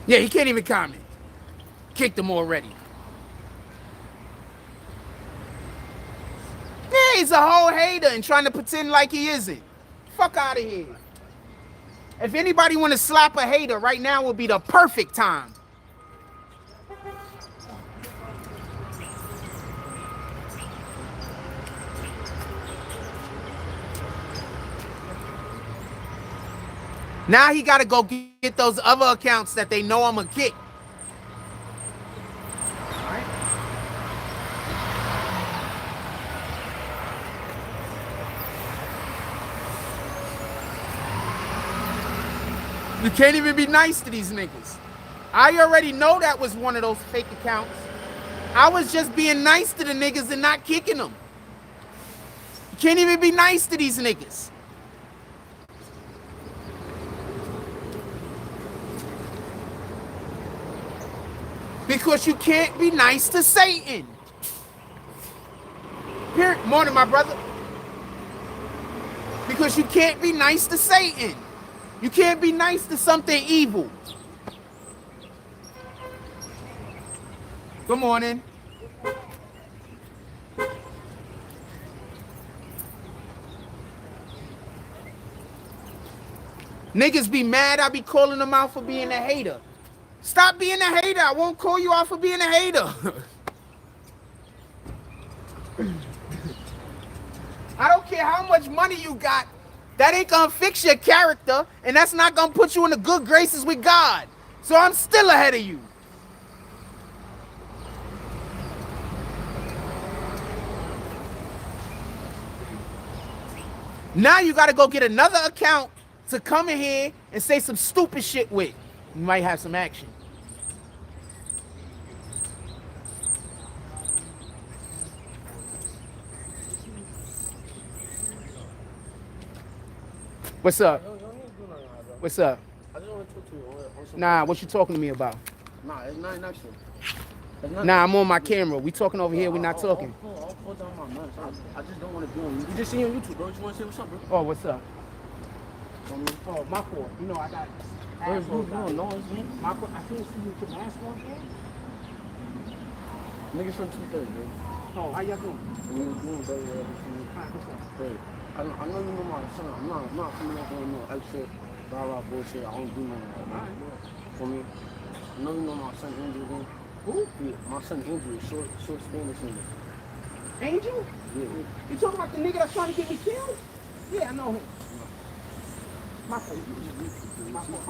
Yeah, he can't even comment. Kicked him already. Yeah, he's a whole hater and trying to pretend like he isn't. Fuck out of here. If anybody want to slap a hater, right now would be the perfect time. Now he got to go get those other accounts that they know I'm going to kick. All right. You can't even be nice to these niggas. I already know that was one of those fake accounts. I was just being nice to the niggas and not kicking them. You can't even be nice to these niggas. Because you can't be nice to Satan. Here, morning, my brother. Because you can't be nice to Satan. You can't be nice to something evil. Good morning. Niggas be mad I be calling them out for being a hater. Stop being a hater. I won't call you out for being a hater. I don't care how much money you got. That ain't gonna fix your character, and that's not gonna put you in the good graces with God. So I'm still ahead of you. Now you gotta go get another account to come in here and say some stupid shit with. You might have some action. What's up? What's up? I just want to talk to you on some... Nah, what you talking to me about? Nah, it's not actually. Nah, I'm on my camera. We talking over here. We not talking. I'll pull down my nuts. I just don't want to be on you. You just see on YouTube, bro. You want to say what's up, bro? Oh, what's up? Oh, my fault. You know I got. Bro, you don't know us, man. My fault. I can't see you with your mask on here. Niggas from 230, bro. Oh, how y'all doing? Doing better, bro. I know you know my son. I'm not coming up with no extra rah-rah bullshit. I don't do nothing like that. For me, I know you know my son Andrew, bro. Who? Yeah, my son Andrew, short Spanish nigga. Angel? Yeah. You talking about the nigga that's trying to get me killed? Yeah, I know him. My fault. My fault.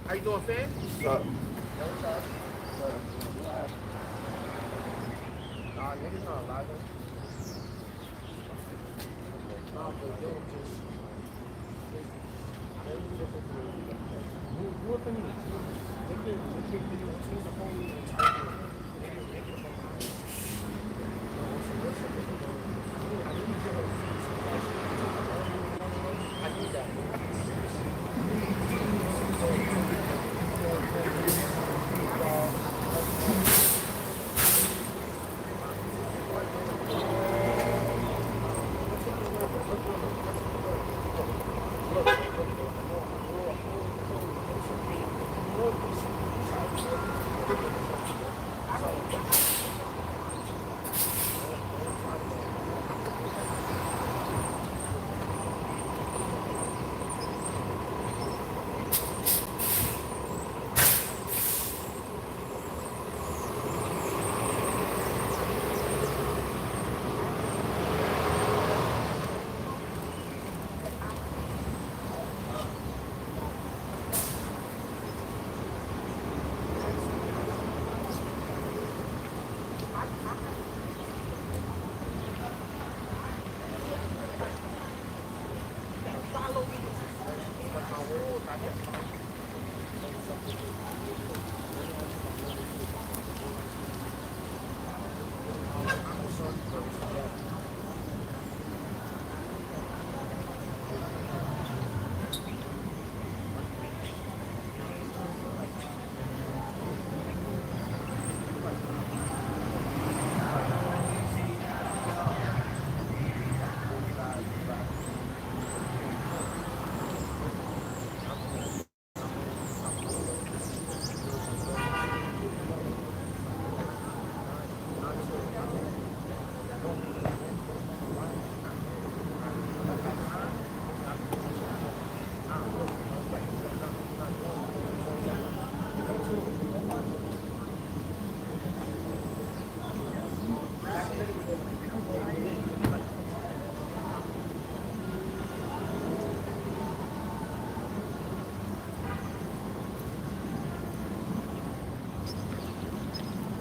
How you doing, fam? What's up? Nah, niggas not alive. Nah, but yo, just what the nigga?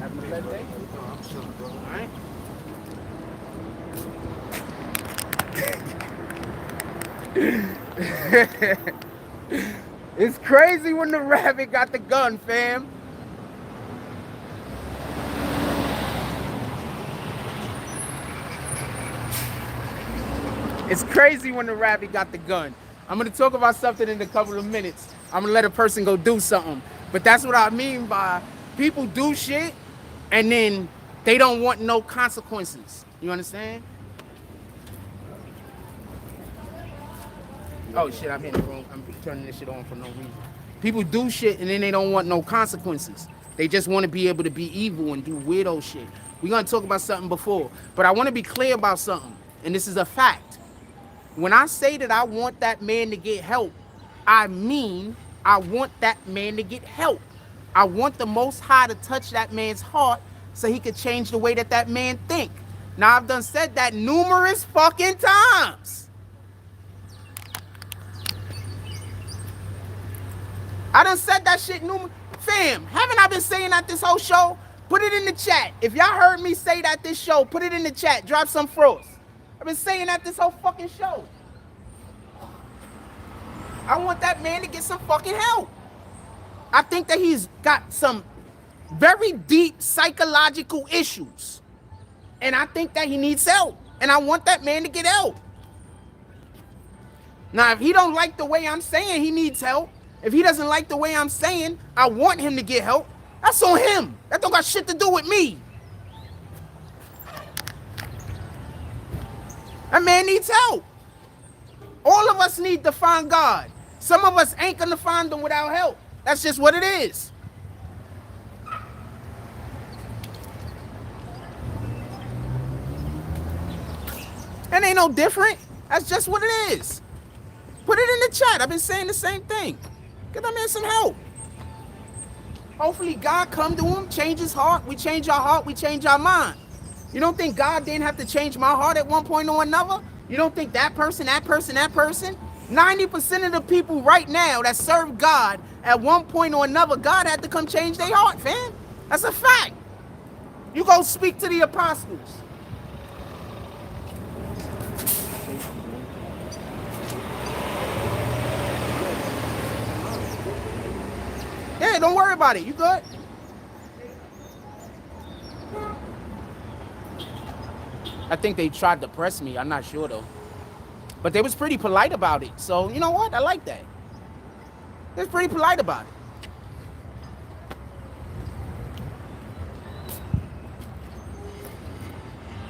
Having a better day? All right. It's crazy when the rabbit got the gun, fam. It's crazy when the rabbit got the gun. I'm gonna talk about something in a couple of minutes. I'm gonna let a person go do something. But that's what I mean by people do shit and then they don't want no consequences. You understand? Oh shit, I'm hitting the wrong. I'm turning this shit on for no reason. People do shit and then they don't want no consequences. They just want to be able to be evil and do weirdo shit. We're gonna talk about something before, but I want to be clear about something, and this is a fact. When I say that I want that man to get help, I mean I want that man to get help. I want the Most High to touch that man's heart so he could change the way that that man think. Now, I've done said that numerous fucking times. I done said that shit numerous. Fam, haven't I been saying that this whole show? Put it in the chat. If y'all heard me say that this show, put it in the chat. Drop some frost. I've been saying that this whole fucking show. I want that man to get some fucking help. I think that he's got some very deep psychological issues. And I think that he needs help. And I want that man to get help. Now, if he don't like the way I'm saying he needs help, if he doesn't like the way I'm saying I want him to get help, that's on him. That don't got shit to do with me. That man needs help. All of us need to find God. Some of us ain't gonna find him without help. That's just what it is. And ain't no different. That's just what it is. Put it in the chat. I've been saying the same thing. Get that man some help. Hopefully God come to him, change his heart. We change our heart, we change our mind. You don't think God didn't have to change my heart at one point or another? You don't think that person, that person, that person? 90% of the people right now that serve God at one point or another, God had to come change their heart, fam. That's a fact. You go speak to the apostles. Yeah, don't worry about it. You good? I think they tried to press me. I'm not sure, though. But they was pretty polite about it. So, you know what? I like that. They was pretty polite about it.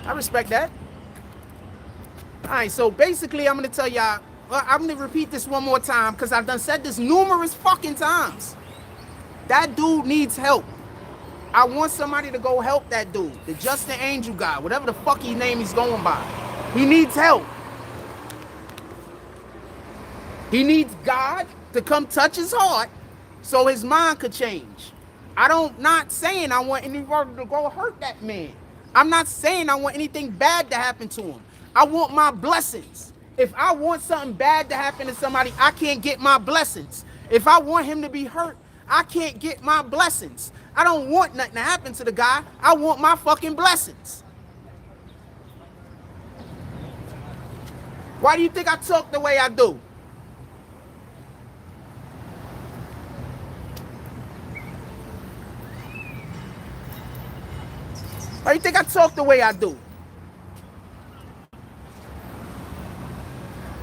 I respect that. All right, so basically, I'm going to tell y'all, I'm going to repeat this one more time because I've done said this numerous fucking times. That dude needs help. I want somebody to go help that dude, the Justin Angel guy, whatever the fuck his name he's going by. He needs help. He needs God to come touch his heart so his mind could change. Not saying I want anyone to go hurt that man. I'm not saying I want anything bad to happen to him. I want my blessings. If I want something bad to happen to somebody, I can't get my blessings. If I want him to be hurt, I can't get my blessings. I don't want nothing to happen to the guy. I want my fucking blessings. Why do you think I talk the way I do? Why do you think I talk the way I do?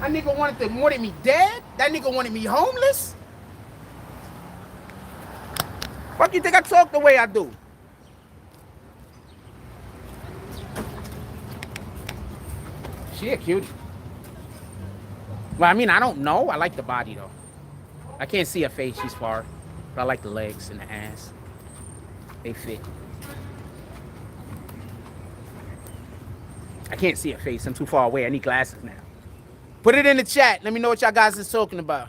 That nigga wanted me dead? That nigga wanted me homeless? Why do you think I talk the way I do? She a cutie. Well, I mean, I don't know. I like the body, though. I can't see her face. She's far. But I like the legs and the ass. They fit. I can't see her face. I'm too far away. I need glasses now. Put it in the chat. Let me know what y'all guys is talking about.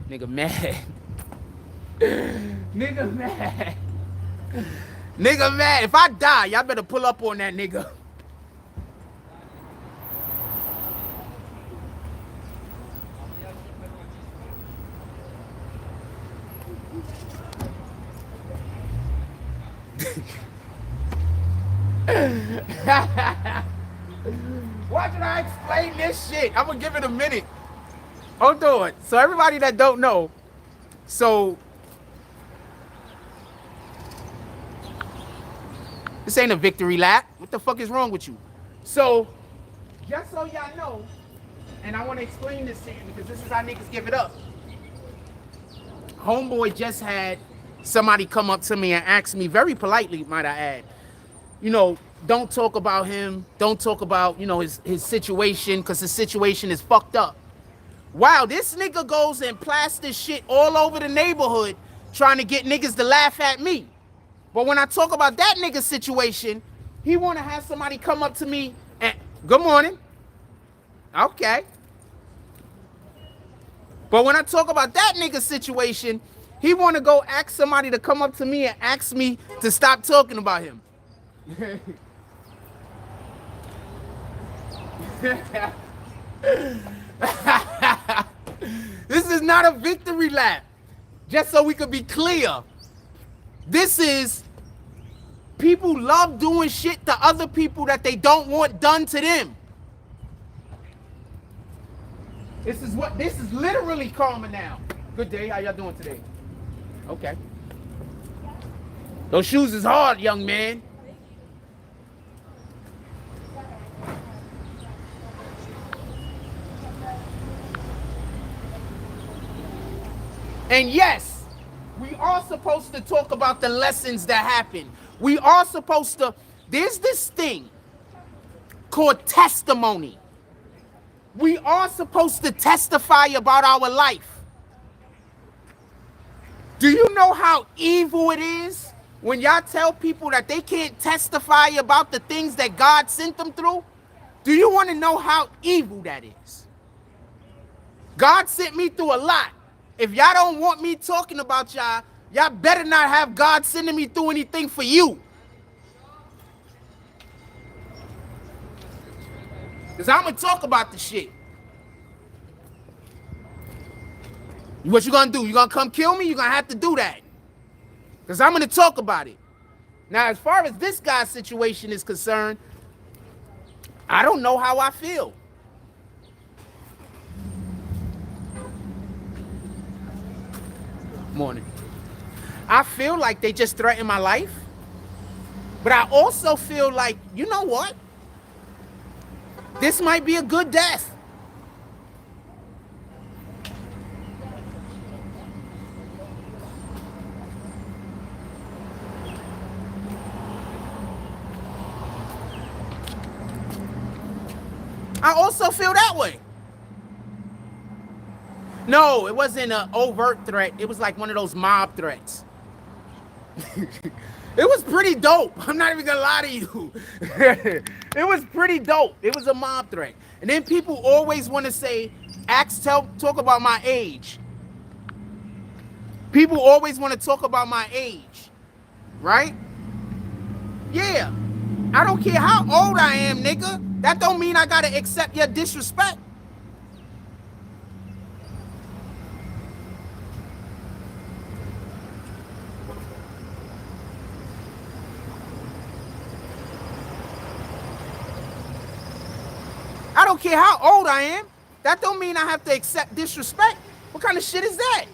Nigga mad. Nigga mad. Nigga mad. If I die, y'all better pull up on that nigga. Why should I explain this shit? I'm gonna give it a minute. Hold on. So everybody that don't know, so this ain't a victory lap. What the fuck is wrong with you? So, just so y'all know, and I want to explain this to you because this is how niggas give it up. Homeboy just had somebody come up to me and ask me very politely, might I add, you know, don't talk about him. Don't talk about, you know, his situation because his situation is fucked up. Wow, this nigga goes and plasters shit all over the neighborhood trying to get niggas to laugh at me. But when I talk about that nigga's situation, he want to have somebody come up to me and, good morning. Okay. But when I talk about that nigga's situation, he want to go ask somebody to come up to me and ask me to stop talking about him. This is not a victory lap. Just so we could be clear. This is people love doing shit to other people that they don't want done to them. This is literally karma now. Good day, how y'all doing today? Okay. Those shoes is hard, young man. And yes, we are supposed to talk about the lessons that happen. We are supposed to, there's this thing called testimony. We are supposed to testify about our life. Do you know how evil it is when y'all tell people that they can't testify about the things that God sent them through? Do you want to know how evil that is? God sent me through a lot. If y'all don't want me talking about y'all, y'all better not have God sending me through anything for you. Because I'm going to talk about the shit. What you going to do? You going to come kill me? You're going to have to do that. Because I'm going to talk about it. Now, as far as this guy's situation is concerned, I don't know how I feel. Morning. I feel like they just threatened my life. But I also feel like, you know what? This might be a good death. I also feel that way. No, it wasn't an overt threat. It was like one of those mob threats. It was pretty dope. I'm not even gonna lie to you. It was pretty dope. It was a mob threat. And then people always want to say, talk about my age. People always want to talk about my age, right? Yeah. I don't care how old I am, nigga. That don't mean I gotta accept your disrespect. I don't care how old I am. That don't mean I have to accept disrespect. What kind of shit is that?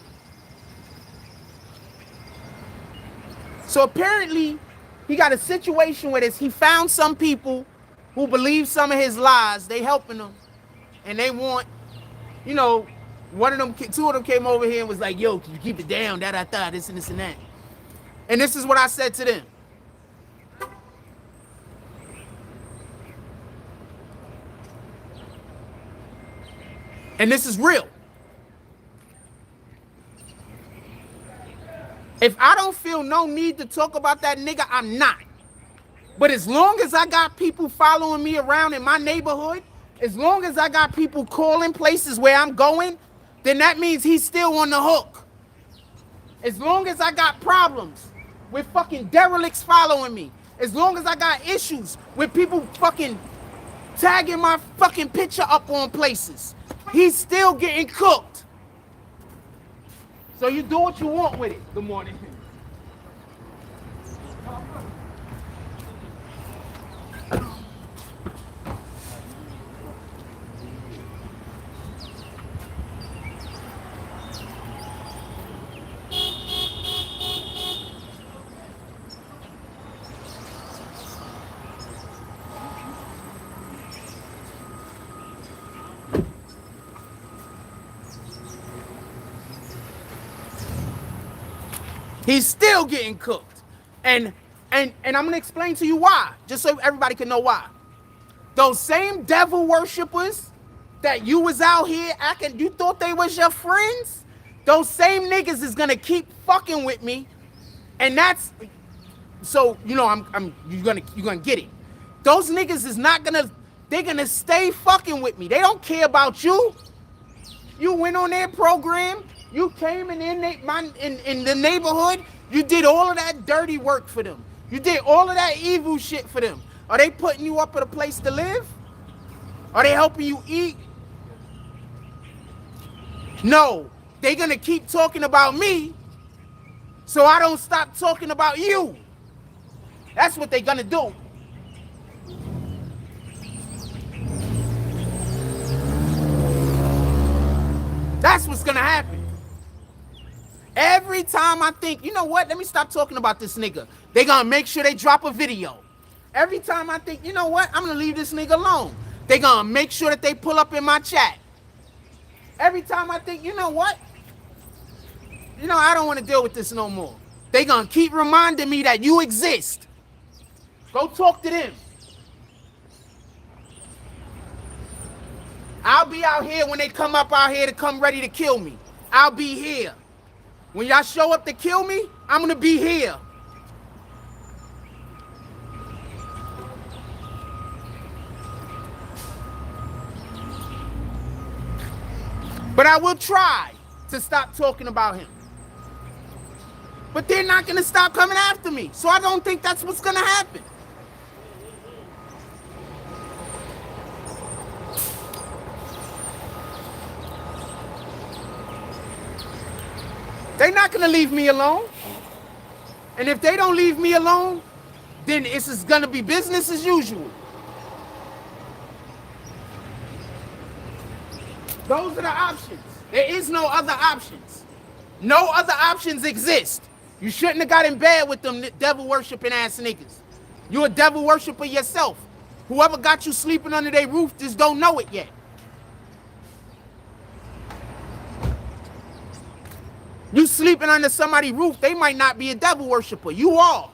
So apparently, he got a situation where he found some people who believe some of his lies. They helping him. And they want, you know, two of them came over here and was like, yo, can you keep it down? Da-da-da, this and this and that. And this is what I said to them. And this is real. If I don't feel no need to talk about that nigga, I'm not. But as long as I got people following me around in my neighborhood, as long as I got people calling places where I'm going, then that means he's still on the hook. As long as I got problems with fucking derelicts following me, as long as I got issues with people fucking tagging my fucking picture up on places, he's still getting cooked. So you do what you want with it. Good morning. He's still getting cooked. And I'm gonna explain to you why, just so everybody can know why. Those same devil worshipers that you was out here acting, you thought they was your friends? Those same niggas is gonna keep fucking with me. And that's, so you know you're gonna get it. Those niggas is not gonna, they're gonna stay fucking with me. They don't care about you. You went on their program. You came in the neighborhood, you did all of that dirty work for them. You did all of that evil shit for them. Are they putting you up at a place to live? Are they helping you eat? No, they're gonna keep talking about me so I don't stop talking about you. That's what they're gonna do. That's what's gonna happen. Every time I think, you know what, let me stop talking about this nigga, they gonna make sure they drop a video. Every time I think, you know what, I'm gonna leave this nigga alone, they gonna make sure that they pull up in my chat. Every time I think, you know what, you know, I don't want to deal with this no more, they gonna keep reminding me that you exist. Go talk to them. I'll be out here when they come up out here to come ready to kill me. I'll be here. When y'all show up to kill me, I'm gonna be here. But I will try to stop talking about him. But they're not going to stop coming after me. So I don't think that's what's going to happen. They're not going to leave me alone. And if they don't leave me alone, then it's just going to be business as usual. Those are the options. There is no other options. No other options exist. You shouldn't have got in bed with them devil worshiping ass niggas. You a devil worshiper yourself. Whoever got you sleeping under their roof just don't know it yet. You sleeping under somebody's roof, they might not be a devil worshiper. You are.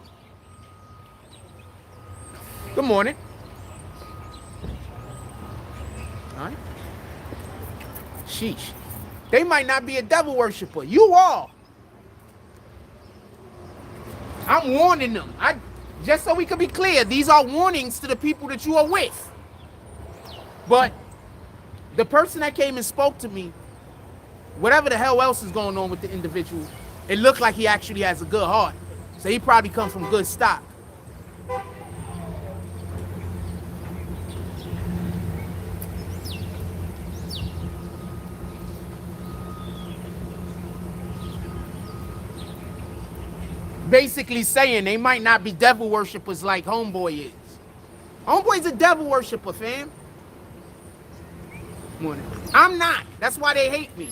Good morning. All right. Sheesh. They might not be a devil worshiper. You are. I'm warning them. Just so we can be clear, these are warnings to the people that you are with. But the person that came and spoke to me, whatever the hell else is going on with the individual, it looked like he actually has a good heart. So he probably comes from good stock. Basically saying they might not be devil worshippers like Homeboy is. Homeboy's a devil worshipper, fam. Morning. I'm not. That's why they hate me.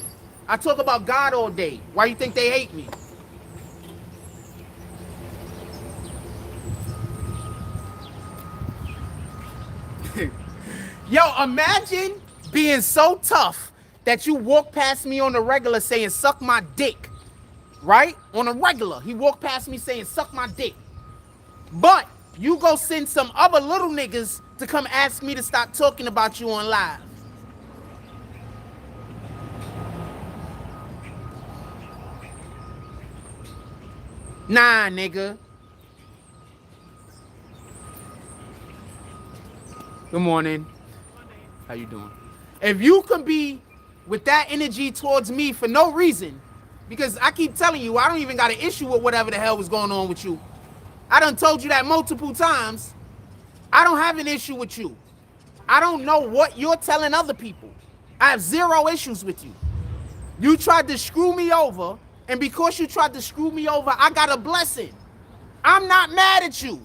I talk about God all day. Why you think they hate me? Yo, imagine being so tough that you walk past me on the regular saying, suck my dick. Right? On a regular. He walked past me saying, suck my dick. But you go send some other little niggas to come ask me to stop talking about you on live. Nah, nigga. Good morning. How you doing? If you can be with that energy towards me for no reason, because I keep telling you, I don't even got an issue with whatever the hell was going on with you. I done told you that multiple times. I don't have an issue with you. I don't know what you're telling other people. I have zero issues with you. You tried to screw me over, and because you tried to screw me over, I got a blessing. I'm not mad at you.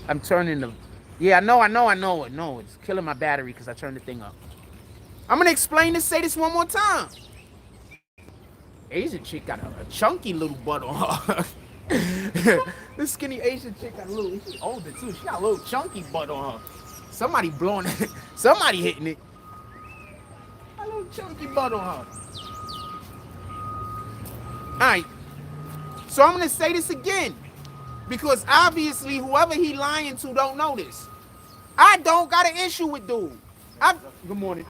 I'm turning the... Yeah, I know. It's killing my battery because I turned the thing up. I'm going to explain this, say this one more time. Asian chick got a chunky little butt on her. This skinny Asian chick got a little... She's older, too. She got a little chunky butt on her. Somebody blowing it. Somebody hitting it. A little chunky butt on her. All right. So I'm going to say this again. Because obviously, whoever he lying to don't know this. I don't got an issue with dude. Good morning.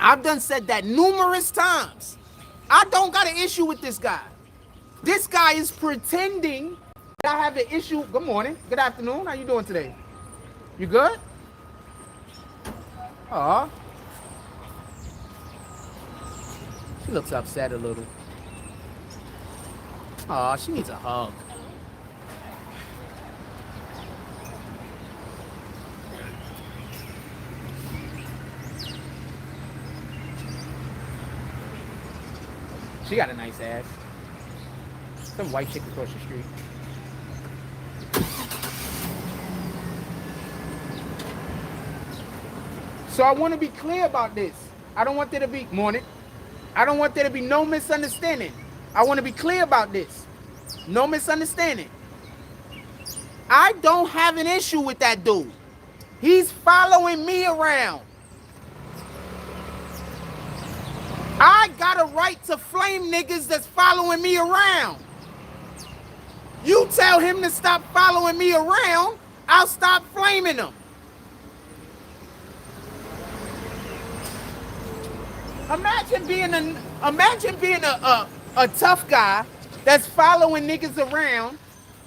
I've done said that numerous times. I don't got an issue with this guy. This guy is pretending that I have an issue. Good morning. Good afternoon. How you doing today? You good? Aw. She looks upset a little. Aw, she needs a hug. She got a nice ass. Some white chick across the street. So I want to be clear about this. I don't want there to be... Morning. I don't want there to be no misunderstanding. I want to be clear about this. No misunderstanding. I don't have an issue with that dude. He's following me around. I got a right to flame niggas that's following me around. You tell him to stop following me around, I'll stop flaming them. Imagine being a tough guy that's following niggas around,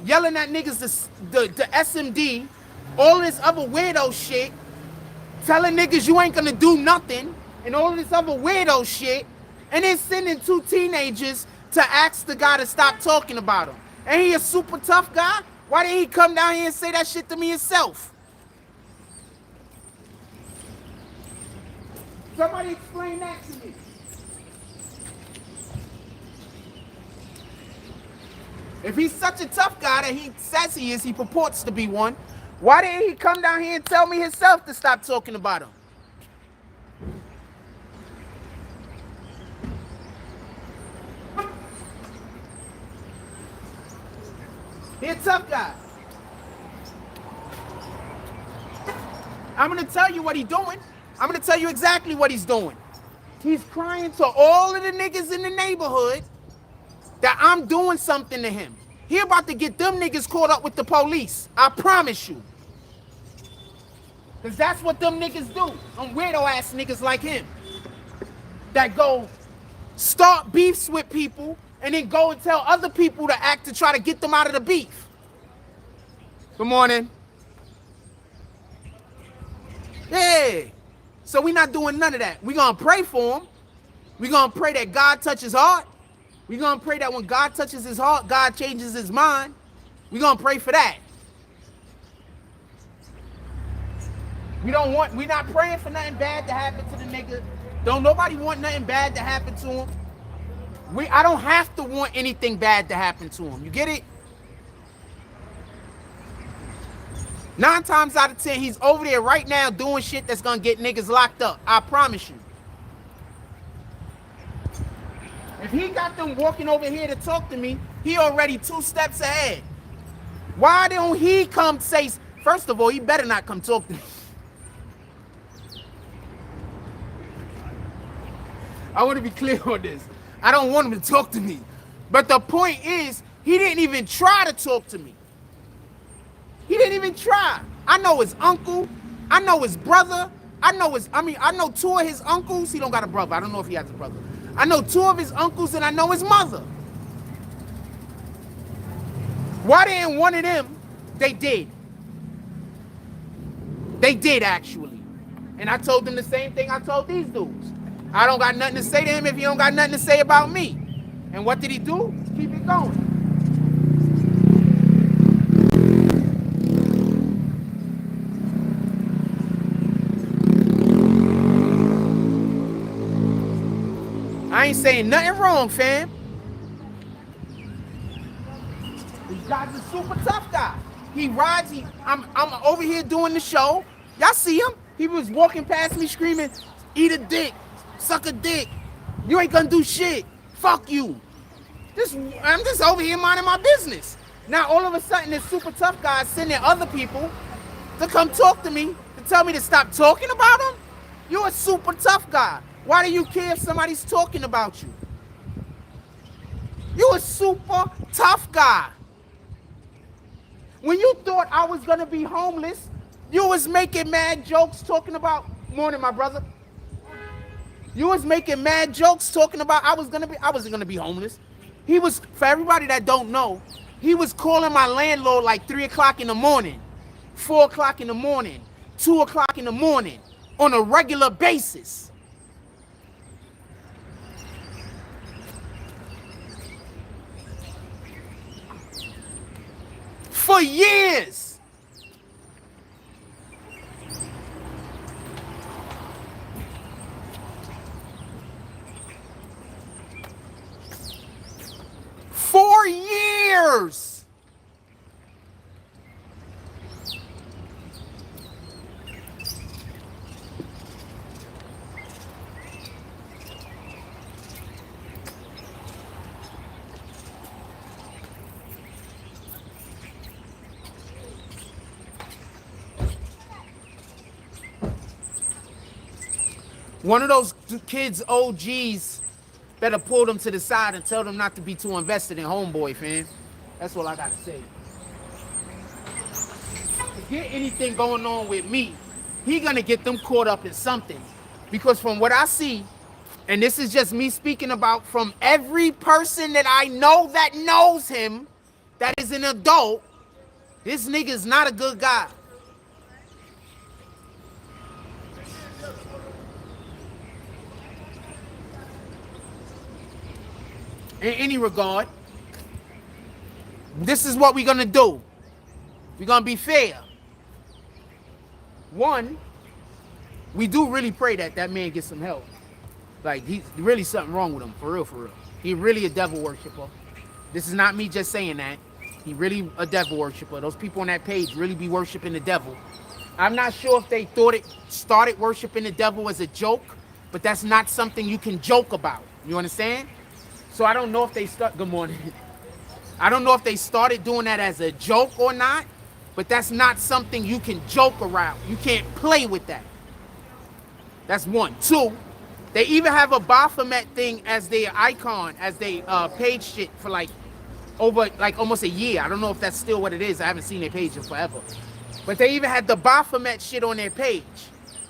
yelling at niggas the SMD, all this other weirdo shit, telling niggas you ain't gonna do nothing, and all this other weirdo shit, and then sending 2 teenagers to ask the guy to stop talking about him. And he a super tough guy? Why didn't he come down here and say that shit to me himself? Somebody explain that to me. If he's such a tough guy that he says he is, he purports to be one, why didn't he come down here and tell me himself to stop talking about him? He's a tough guy. I'm going to tell you what he's doing. I'm going to tell you exactly what he's doing. He's crying to all of the niggas in the neighborhood that I'm doing something to him. He about to get them niggas caught up with the police. I promise you. Because that's what them niggas do. Them weirdo ass niggas like him. That go start beefs with people and then go and tell other people to act to try to get them out of the beef. Good morning. Yeah. So we not doing none of that. We gonna pray for him. We gonna pray that God touches his heart. We gonna pray that when God touches his heart, God changes his mind. We gonna pray for that. We not praying for nothing bad to happen to the nigga. Don't nobody want nothing bad to happen to him. I don't have to want anything bad to happen to him. You get it? 9 times out of 10, he's over there right now doing shit that's gonna get niggas locked up. I promise you. If he got them walking over here to talk to me, he already 2 steps ahead. Why don't he come say, first of all, he better not come talk to me. I want to be clear on this. I don't want him to talk to me. But the point is, he didn't even try to talk to me. He didn't even try. I know his uncle. I know his brother. I know 2 of his uncles. He don't got a brother. I don't know if he has a brother. I know 2 of his uncles and I know his mother. Why didn't one of them? They did. They did actually. And I told them the same thing I told these dudes. I don't got nothing to say to him if he don't got nothing to say about me. And what did he do? Keep it going. I ain't saying nothing wrong, fam. This guy's a super tough guy. He rides, I'm over here doing the show. Y'all see him? He was walking past me screaming, eat a dick, suck a dick. You ain't gonna do shit. Fuck you. I'm just over here minding my business. Now all of a sudden this super tough guy is sending other people to come talk to me, to tell me to stop talking about him? You're a super tough guy. Why do you care if somebody's talking about you? You a super tough guy. When you thought I was gonna be homeless, you was making mad jokes talking about, morning my brother. You was making mad jokes talking about I wasn't gonna be homeless. He was, for everybody that don't know, he was calling my landlord like 3 o'clock in the morning, 4 o'clock in the morning, 2 o'clock in the morning on a regular basis. For years. For years. One of those kids' OGs better pull them to the side and tell them not to be too invested in homeboy, fam. That's all I gotta say. To get anything going on with me, he gonna get them caught up in something. Because from what I see, and this is just me speaking about from every person that I know that knows him, that is an adult, this nigga's not a good guy. in any regard. This is what we're going to do. We're going to be fair. One, we do really pray that that man gets some help. Like, he's really something wrong with him, for real, for real. He really a devil worshiper. This is not me just saying that. He really a devil worshiper. Those people on that page really be worshiping the devil. I'm not sure if they thought it started worshiping the devil as a joke, but that's not something you can joke about. You understand? So I don't know if they start, good morning. I don't know if they started doing that as a joke or not, but that's not something you can joke around. You can't play with that. That's one. Two, they even have a Baphomet thing as their icon, as they page shit for like over like almost a year. I don't know if that's still what it is. I haven't seen their page in forever. But they even had the Baphomet shit on their page.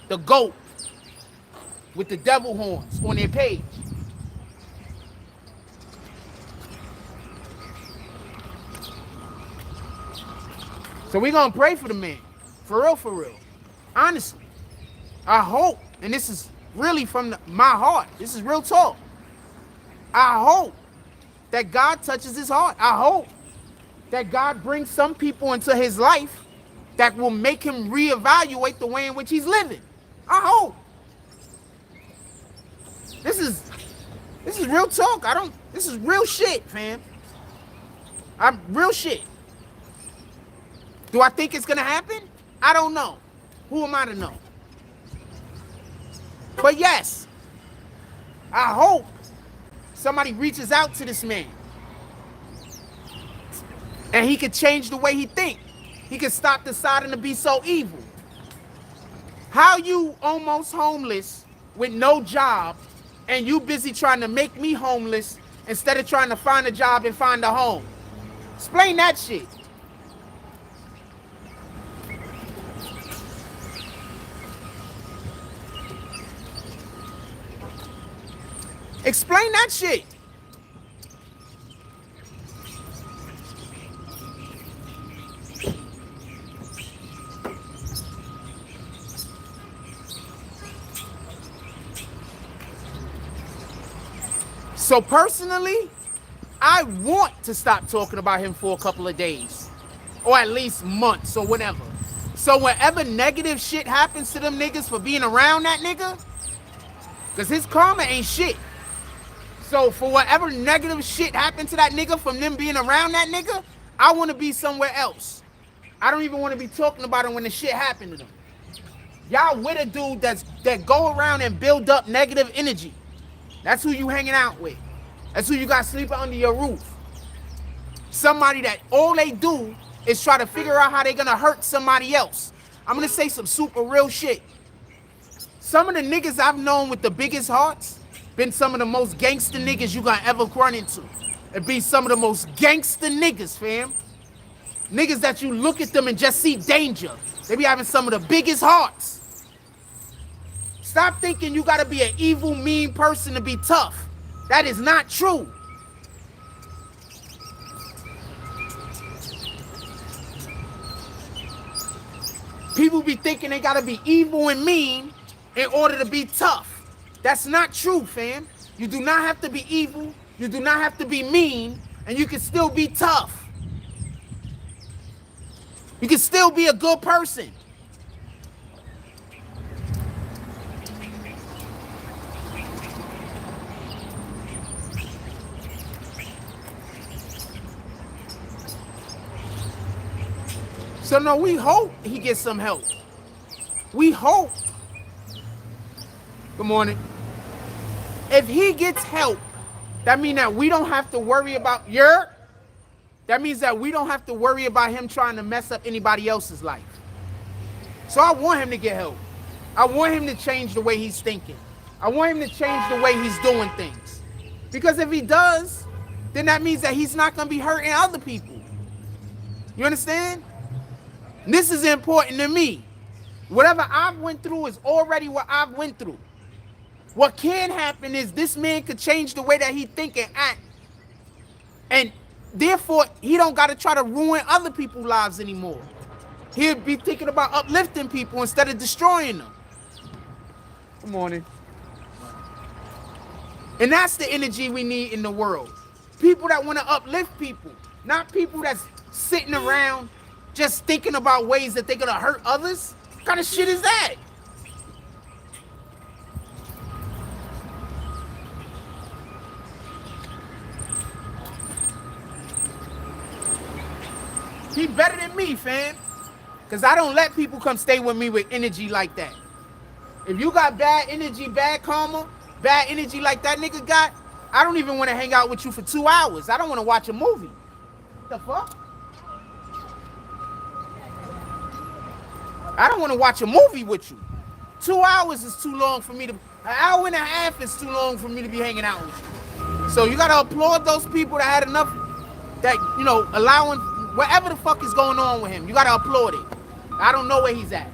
The goat with the devil horns on their page. So we're going to pray for the man. For real, for real. Honestly. I hope, and this is really from my heart. This is real talk. I hope that God touches his heart. I hope that God brings some people into his life that will make him reevaluate the way in which he's living. I hope. This is real talk. This is real shit, fam. I'm real shit. Do I think it's gonna happen? I don't know. Who am I to know? But yes, I hope somebody reaches out to this man and he could change the way he thinks. He could stop deciding to be so evil. How you almost homeless with no job and you busy trying to make me homeless instead of trying to find a job and find a home? Explain that shit. Explain that shit. So personally, I want to stop talking about him for a couple of days, or at least months or whatever. So whenever negative shit happens to them niggas for being around that nigga, because his karma ain't shit. So for whatever negative shit happened to that nigga from them being around that nigga, I want to be somewhere else. I don't even want to be talking about him when the shit happened to them. Y'all with a dude that go around and build up negative energy. That's who you hanging out with. That's who you got sleeping under your roof. Somebody that all they do is try to figure out how they're going to hurt somebody else. I'm going to say some super real shit. Some of the niggas I've known with the biggest hearts been some of the most gangster niggas you gonna ever run into. It be some of the most gangster niggas, fam. Niggas that you look at them and just see danger. They be having some of the biggest hearts. Stop thinking you gotta be an evil, mean person to be tough. That is not true. People be thinking they gotta be evil and mean in order to be tough. That's not true, fam. You do not have to be evil. You do not have to be mean. And you can still be tough. You can still be a good person. So no, we hope he gets some help. We hope. Good morning. If he gets help, that means that we don't have to worry about that means that we don't have to worry about him trying to mess up anybody else's life. So I want him to get help. I want him to change the way he's thinking. I want him to change the way he's doing things. Because if he does, then that means that he's not going to be hurting other people. You understand? And this is important to me. Whatever I've went through is already what I've went through. What can happen is this man could change the way that he think and act. And therefore, he don't got to try to ruin other people's lives anymore. He'll be thinking about uplifting people instead of destroying them. Good morning. And that's the energy we need in the world. People that want to uplift people, not people that's sitting around just thinking about ways that they're gonna hurt others. What kind of shit is that? He better than me, fam. Because I don't let people come stay with me with energy like that. If you got bad energy, bad karma, bad energy like that nigga got, I don't even want to hang out with you for 2 hours. I don't want to watch a movie. The fuck? I don't want to watch a movie with you. 2 hours is too long for me to, an hour and a half is too long for me to be hanging out with you. So you got to applaud those people that had enough, that, you know, allowing whatever the fuck is going on with him. You got to applaud it. I don't know where he's at.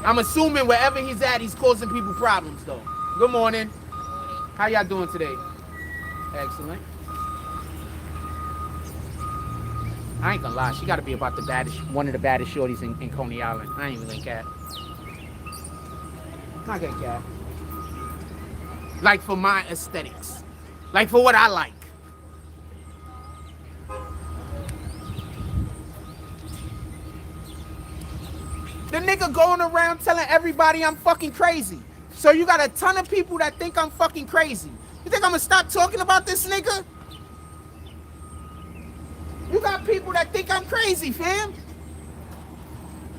I'm assuming wherever he's at, he's causing people problems, though. Good morning. How y'all doing today? Excellent. I ain't gonna lie, she gotta be about the baddest, one of the baddest shorties in Coney Island. I ain't even gonna cap. Not gonna cap. Like for my aesthetics. Like for what I like. The nigga going around telling everybody I'm fucking crazy. So you got a ton of people that think I'm fucking crazy. You think I'm gonna stop talking about this nigga? You got people that think I'm crazy, fam.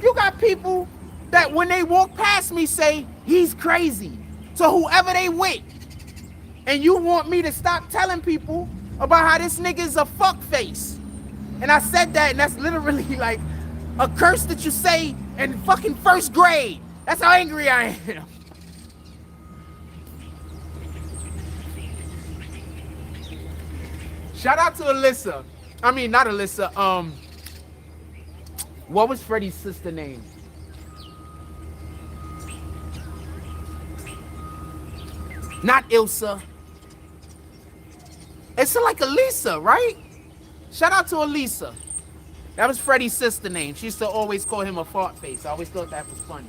You got people that when they walk past me say, he's crazy. To whoever they with. And you want me to stop telling people about how this nigga is a fuckface. And I said that, and that's literally like a curse that you say in fucking first grade. That's how angry I am. Shout out to Alyssa. I mean, not Alyssa. What was Freddie's sister name? Not Ilsa. It's like Elisa, right? Shout out to Elisa. That was Freddie's sister name. She used to always call him a fart face. I always thought that was funny.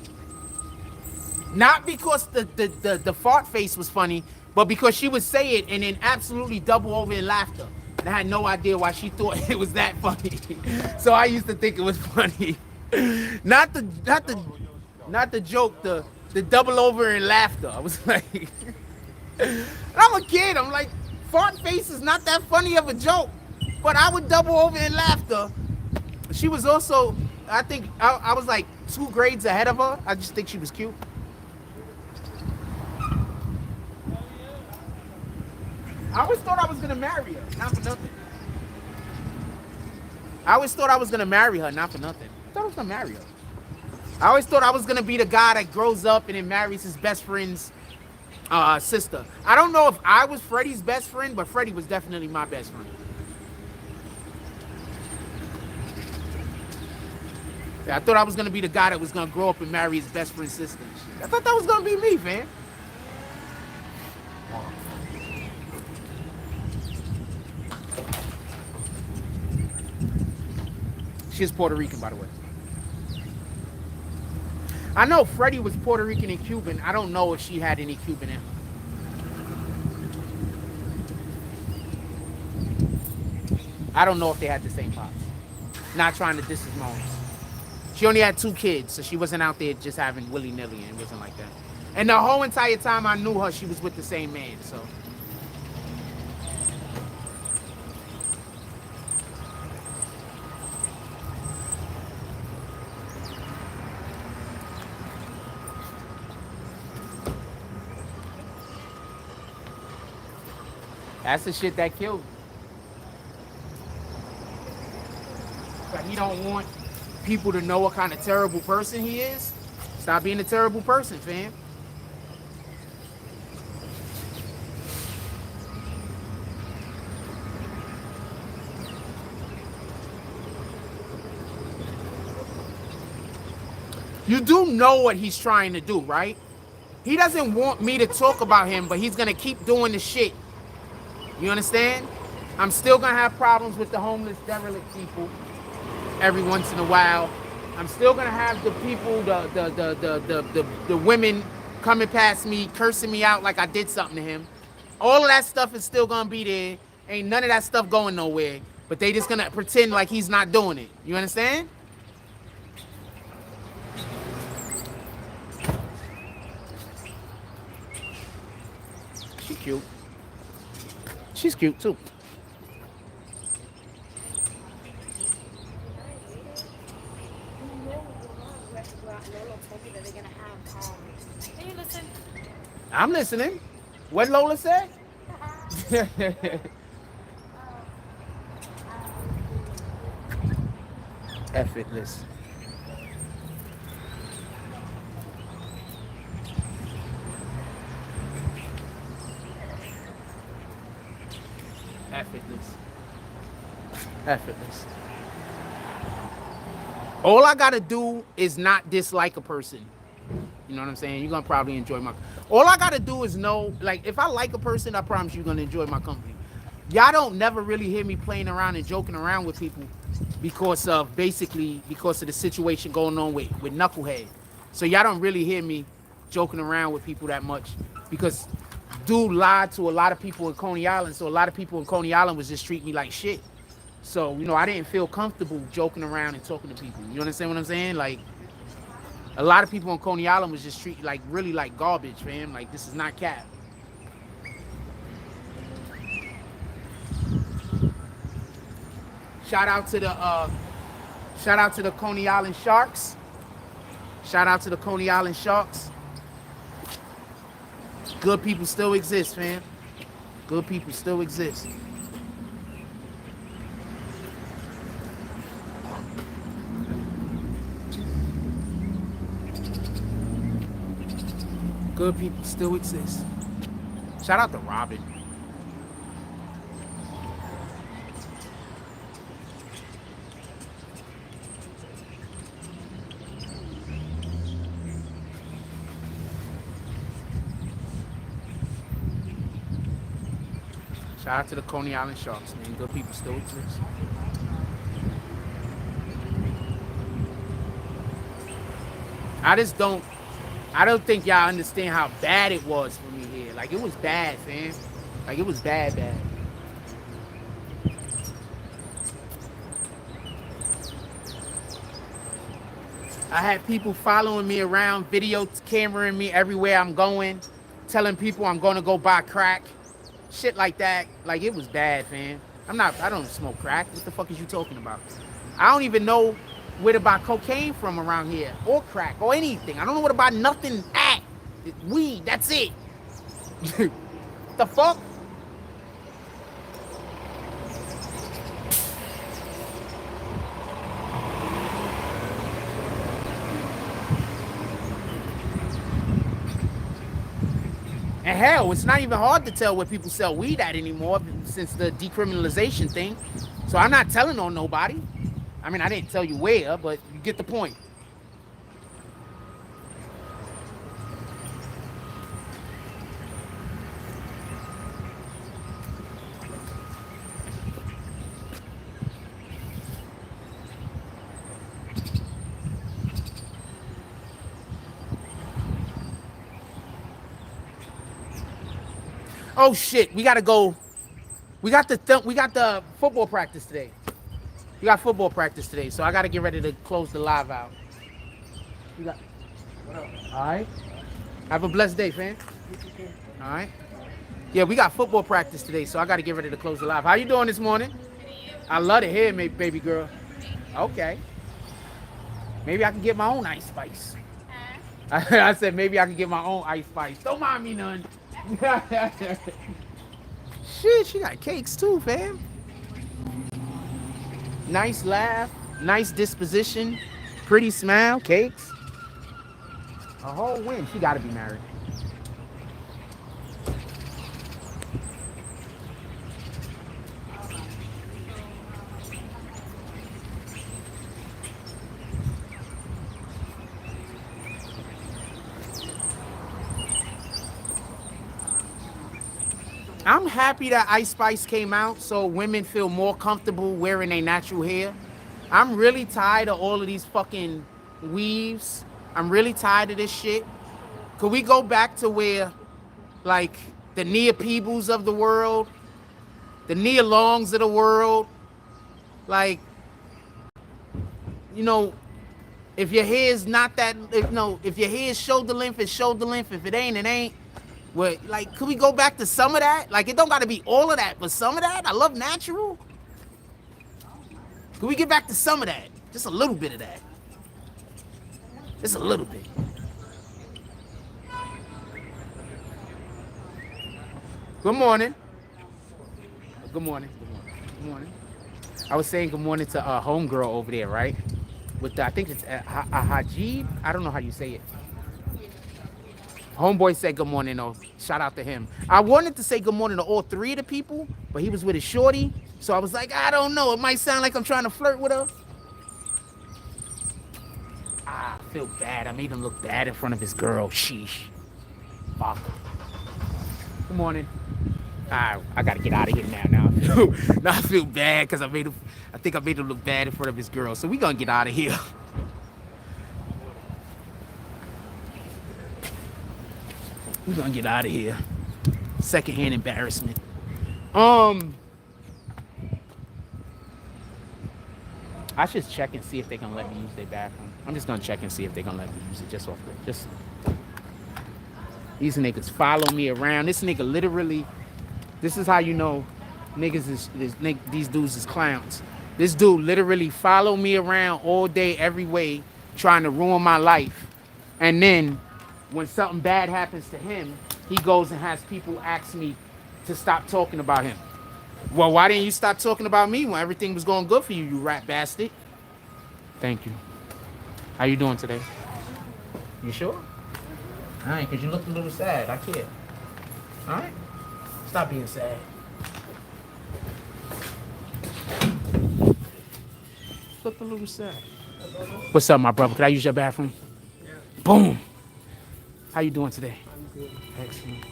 Not because the fart face was funny, but because she would say it and then absolutely double over in laughter. And I had no idea why she thought it was that funny. So I used to think it was funny. Not the joke, the double over in laughter. I was like, and I'm a kid. I'm like, fart face is not that funny of a joke. But I would double over in laughter. She was also, I think, I was like 2 grades ahead of her. I just think she was cute. I always thought I was going to marry her, not for nothing. I always thought I was going to marry her, not for nothing. I thought I was going to marry her. I always thought I was going to be the guy that grows up and then marries his best friend's sister. I don't know if I was Freddie's best friend, but Freddie was definitely my best friend. Yeah, I thought I was going to be the guy that was going to grow up and marry his best friend's sister. I thought that was going to be me, man. She's Puerto Rican, by the way. I know Freddie was Puerto Rican and Cuban. I don't know if she had any Cuban in her. I don't know if they had the same pops. Not trying to diss his moms. She only had 2 kids, so she wasn't out there just having willy-nilly, and it wasn't like that. And the whole entire time I knew her, she was with the same man, so. That's the shit that killed him. But he don't want people to know what kind of terrible person he is. Stop being a terrible person, fam. You do know what he's trying to do, right? He doesn't want me to talk about him, but he's gonna keep doing the shit. You understand? I'm still gonna have problems with the homeless, derelict people every once in a while. I'm still gonna have the people, the women coming past me, cursing me out like I did something to him. All of that stuff is still gonna be there. Ain't none of that stuff going nowhere. But they just gonna pretend like he's not doing it. You understand? She's cute. She's cute too. Can you listen? I'm listening. What Lola said? Effortless. Effortless. Effortless. All I gotta do is not dislike a person. You know what I'm saying? You're gonna probably enjoy my. All I gotta do is know, like, if I like a person, I promise you're gonna enjoy my company. Y'all don't never really hear me playing around and joking around with people because of the situation going on with Knucklehead. So y'all don't really hear me joking around with people that much because dude lied to a lot of people in Coney Island. So a lot of people in Coney Island was just treating me like shit. So, you know, I didn't feel comfortable joking around and talking to people. You understand what I'm saying? Like, a lot of people on Coney Island was just treated like really like garbage, fam. Like, this is not cap. Shout out to the Coney Island Sharks. Shout out to the Coney Island Sharks. Good people still exist, fam. Good people still exist. Good people still exist. Shout out to Robin. Shout out to the Coney Island Sharks, man. Good people still exist. I don't think y'all understand how bad it was for me here. Like, it was bad, fam. Like, it was bad. I had people following me around, video cameraing me everywhere I'm going, telling people I'm gonna go buy crack. Shit like that. Like, it was bad, fam. I don't smoke crack. What the fuck is you talking about? I don't even know where to buy cocaine from around here, or crack, or anything. I don't know where to buy nothing at. Weed, that's it. The fuck? And hell, it's not even hard to tell where people sell weed at anymore since the decriminalization thing. So I'm not telling on nobody. I mean, I didn't tell you where, but you get the point. Oh shit, we gotta go. We got the football practice today. We got football practice today, so I gotta get ready to close the live out. What up? All right. Have a blessed day, fam. All right. Yeah, we got football practice today, so I gotta get ready to close the live. How you doing this morning? I love to hear it, baby girl. Okay. Maybe I can get my own ice spice. I said maybe I can get my own ice spice. Don't mind me none. Shit, she got cakes too, fam. Nice laugh, nice disposition, pretty smile, cakes. A whole win. She gotta be married. I'm happy that Ice Spice came out so women feel more comfortable wearing their natural hair. I'm really tired of all of these fucking weaves. I'm really tired of this shit. Could we go back to where, like, the Nia Peebles of the world, the Nia Longs of the world. Like, you know, if your hair is not that, if your hair is shoulder length, it's shoulder length. If it ain't, it ain't. Well, like, could we go back to some of that? Like, it don't got to be all of that, but some of that. I love natural. Could we get back to some of that? Just a little bit of that. Just a little bit. Good morning. Good morning. Good morning. Good morning. I was saying good morning to a homegirl over there, right? With the, I think it's a Hajib. I don't know how you say it. Homeboy said good morning, though. Shout out to him. I wanted to say good morning to all three of the people, but he was with his shorty. So I was like, I don't know. It might sound like I'm trying to flirt with her. I feel bad. I made him look bad in front of his girl. Sheesh. Fuck. Good morning. I gotta get out of here now. Now I feel bad because I think I made him look bad in front of his girl. So we gonna get out of here. We're gonna get out of here. Secondhand embarrassment. I should check and see if they can let me use their bathroom. I'm just gonna check and see if they're gonna let me use it just off the just. These niggas follow me around. This nigga literally, this is how you know niggas these dudes is clowns. This dude literally follow me around all day, every way, trying to ruin my life. And then when something bad happens to him, he goes and has people ask me to stop talking about him. Well, why didn't you stop talking about me when everything was going good for you, you rat bastard? Thank you. How you doing today? You sure? All right, because you look a little sad. I care. All right? Stop being sad. Look a little sad. What's up, my brother? Could I use your bathroom? Yeah. Boom. How you doing today? I'm good. Excellent.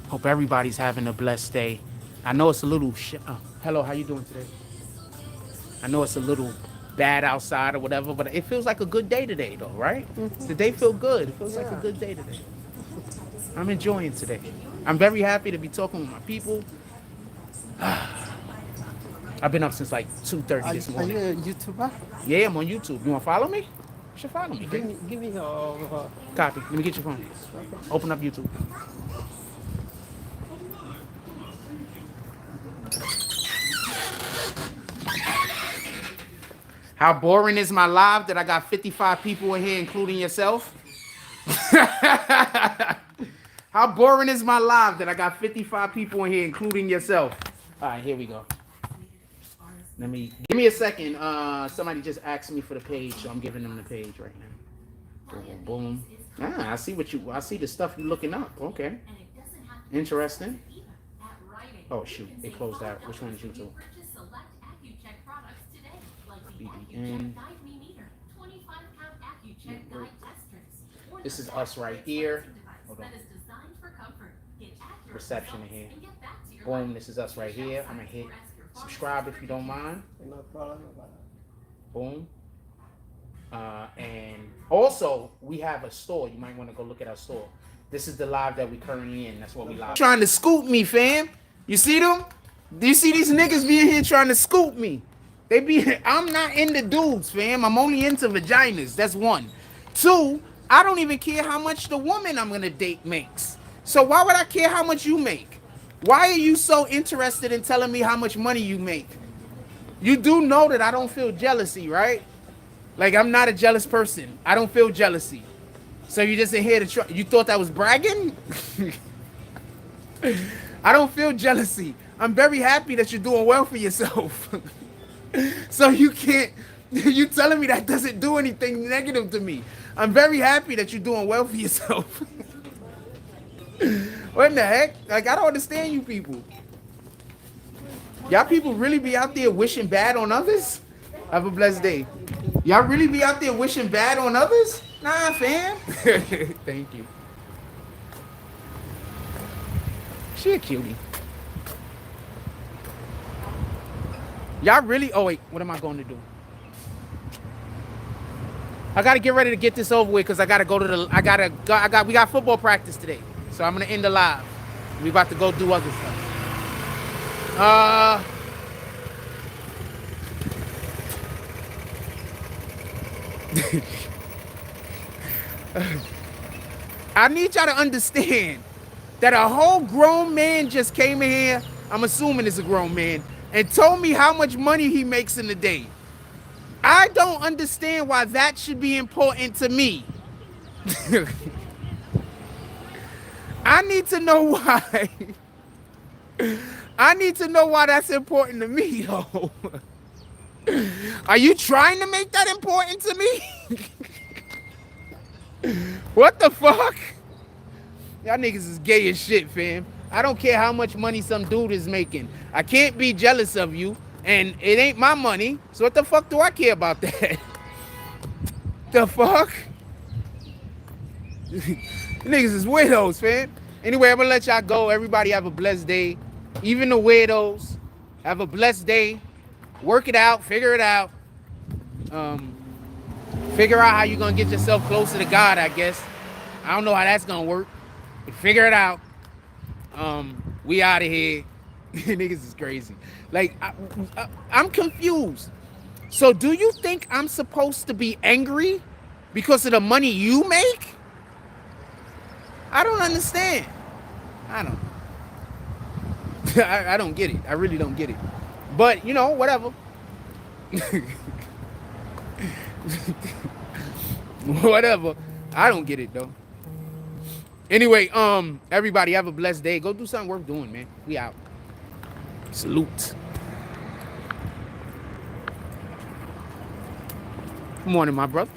Hope everybody's having a blessed day. I know it's a little hello, how you doing today? I know it's a little bad outside or whatever, but it feels like a good day today, though, right? Mm-hmm. The day feel good. It feels like a good day today. I'm enjoying today. I'm very happy to be talking with my people. I've been up since like 2:30 this morning. Are you a YouTuber? Yeah, I'm on YouTube. You want to follow me? You should follow me. Give me your... Copy. Let me get your phone. Open up YouTube. How boring is my live that I got 55 people in here, including yourself? How boring is my live that I got 55 people in here, including yourself? All right, here we go. Give me a second. Somebody just asked me for the page, so I'm giving them the page right now. Boom, boom. I see the stuff you're looking up. Okay. Interesting. Oh shoot, they closed out. Which one is YouTube? BBN. This is us right here. Hold on. Reception in here. Boom, this is us right here. I'm gonna hit subscribe if you don't mind. Boom. And also we have a store. You might want to go look at our store. This is the live that we currently in. That's what we live. Trying to scoop me, fam. You see them? Do you see these niggas being here trying to scoop me? I'm not into dudes, fam. I'm only into vaginas. That's one. Two, I don't even care how much the woman I'm gonna date makes. So why would I care how much you make? Why are you so interested in telling me how much money you make? You do know that I don't feel jealousy, right? Like, I'm not a jealous person. I don't feel jealousy. So you just in here to try. You thought that was bragging? I don't feel jealousy. I'm very happy that you're doing well for yourself. So you telling me that doesn't do anything negative to me. I'm very happy that you're doing well for yourself. What in the heck? Like, I don't understand you people. Y'all people really be out there wishing bad on others? Have a blessed day. Y'all really be out there wishing bad on others? Nah, fam. Thank you. She a cutie. Y'all really... Oh, wait. What am I going to do? I gotta get ready to get this over with because I gotta go to the. We got football practice today, so I'm gonna end the live. We about to go do other stuff. I need y'all to understand that a whole grown man just came in here. I'm assuming it's a grown man and told me how much money he makes in a day. I don't understand why that should be important to me. I need to know why. I need to know why that's important to me, though. Are you trying to make that important to me? What the fuck? Y'all niggas is gay as shit, fam. I don't care how much money some dude is making. I can't be jealous of you, and it ain't my money. So what the fuck do I care about that? The fuck? Niggas is weirdos, fam. Anyway, I'm gonna let y'all go. Everybody have a blessed day. Even the weirdos, have a blessed day. Work it out, figure it out. Figure out how you're gonna get yourself closer to God, I guess. I don't know how that's gonna work, but figure it out. We out of here. Niggas is crazy. Like, I'm confused. So do you think I'm supposed to be angry because of the money you make? I don't understand. I don't. I don't get it. I really don't get it. But, you know, whatever. Whatever. I don't get it, though. Anyway, everybody have a blessed day. Go do something worth doing, man. We out. Salute. Good morning, my brother.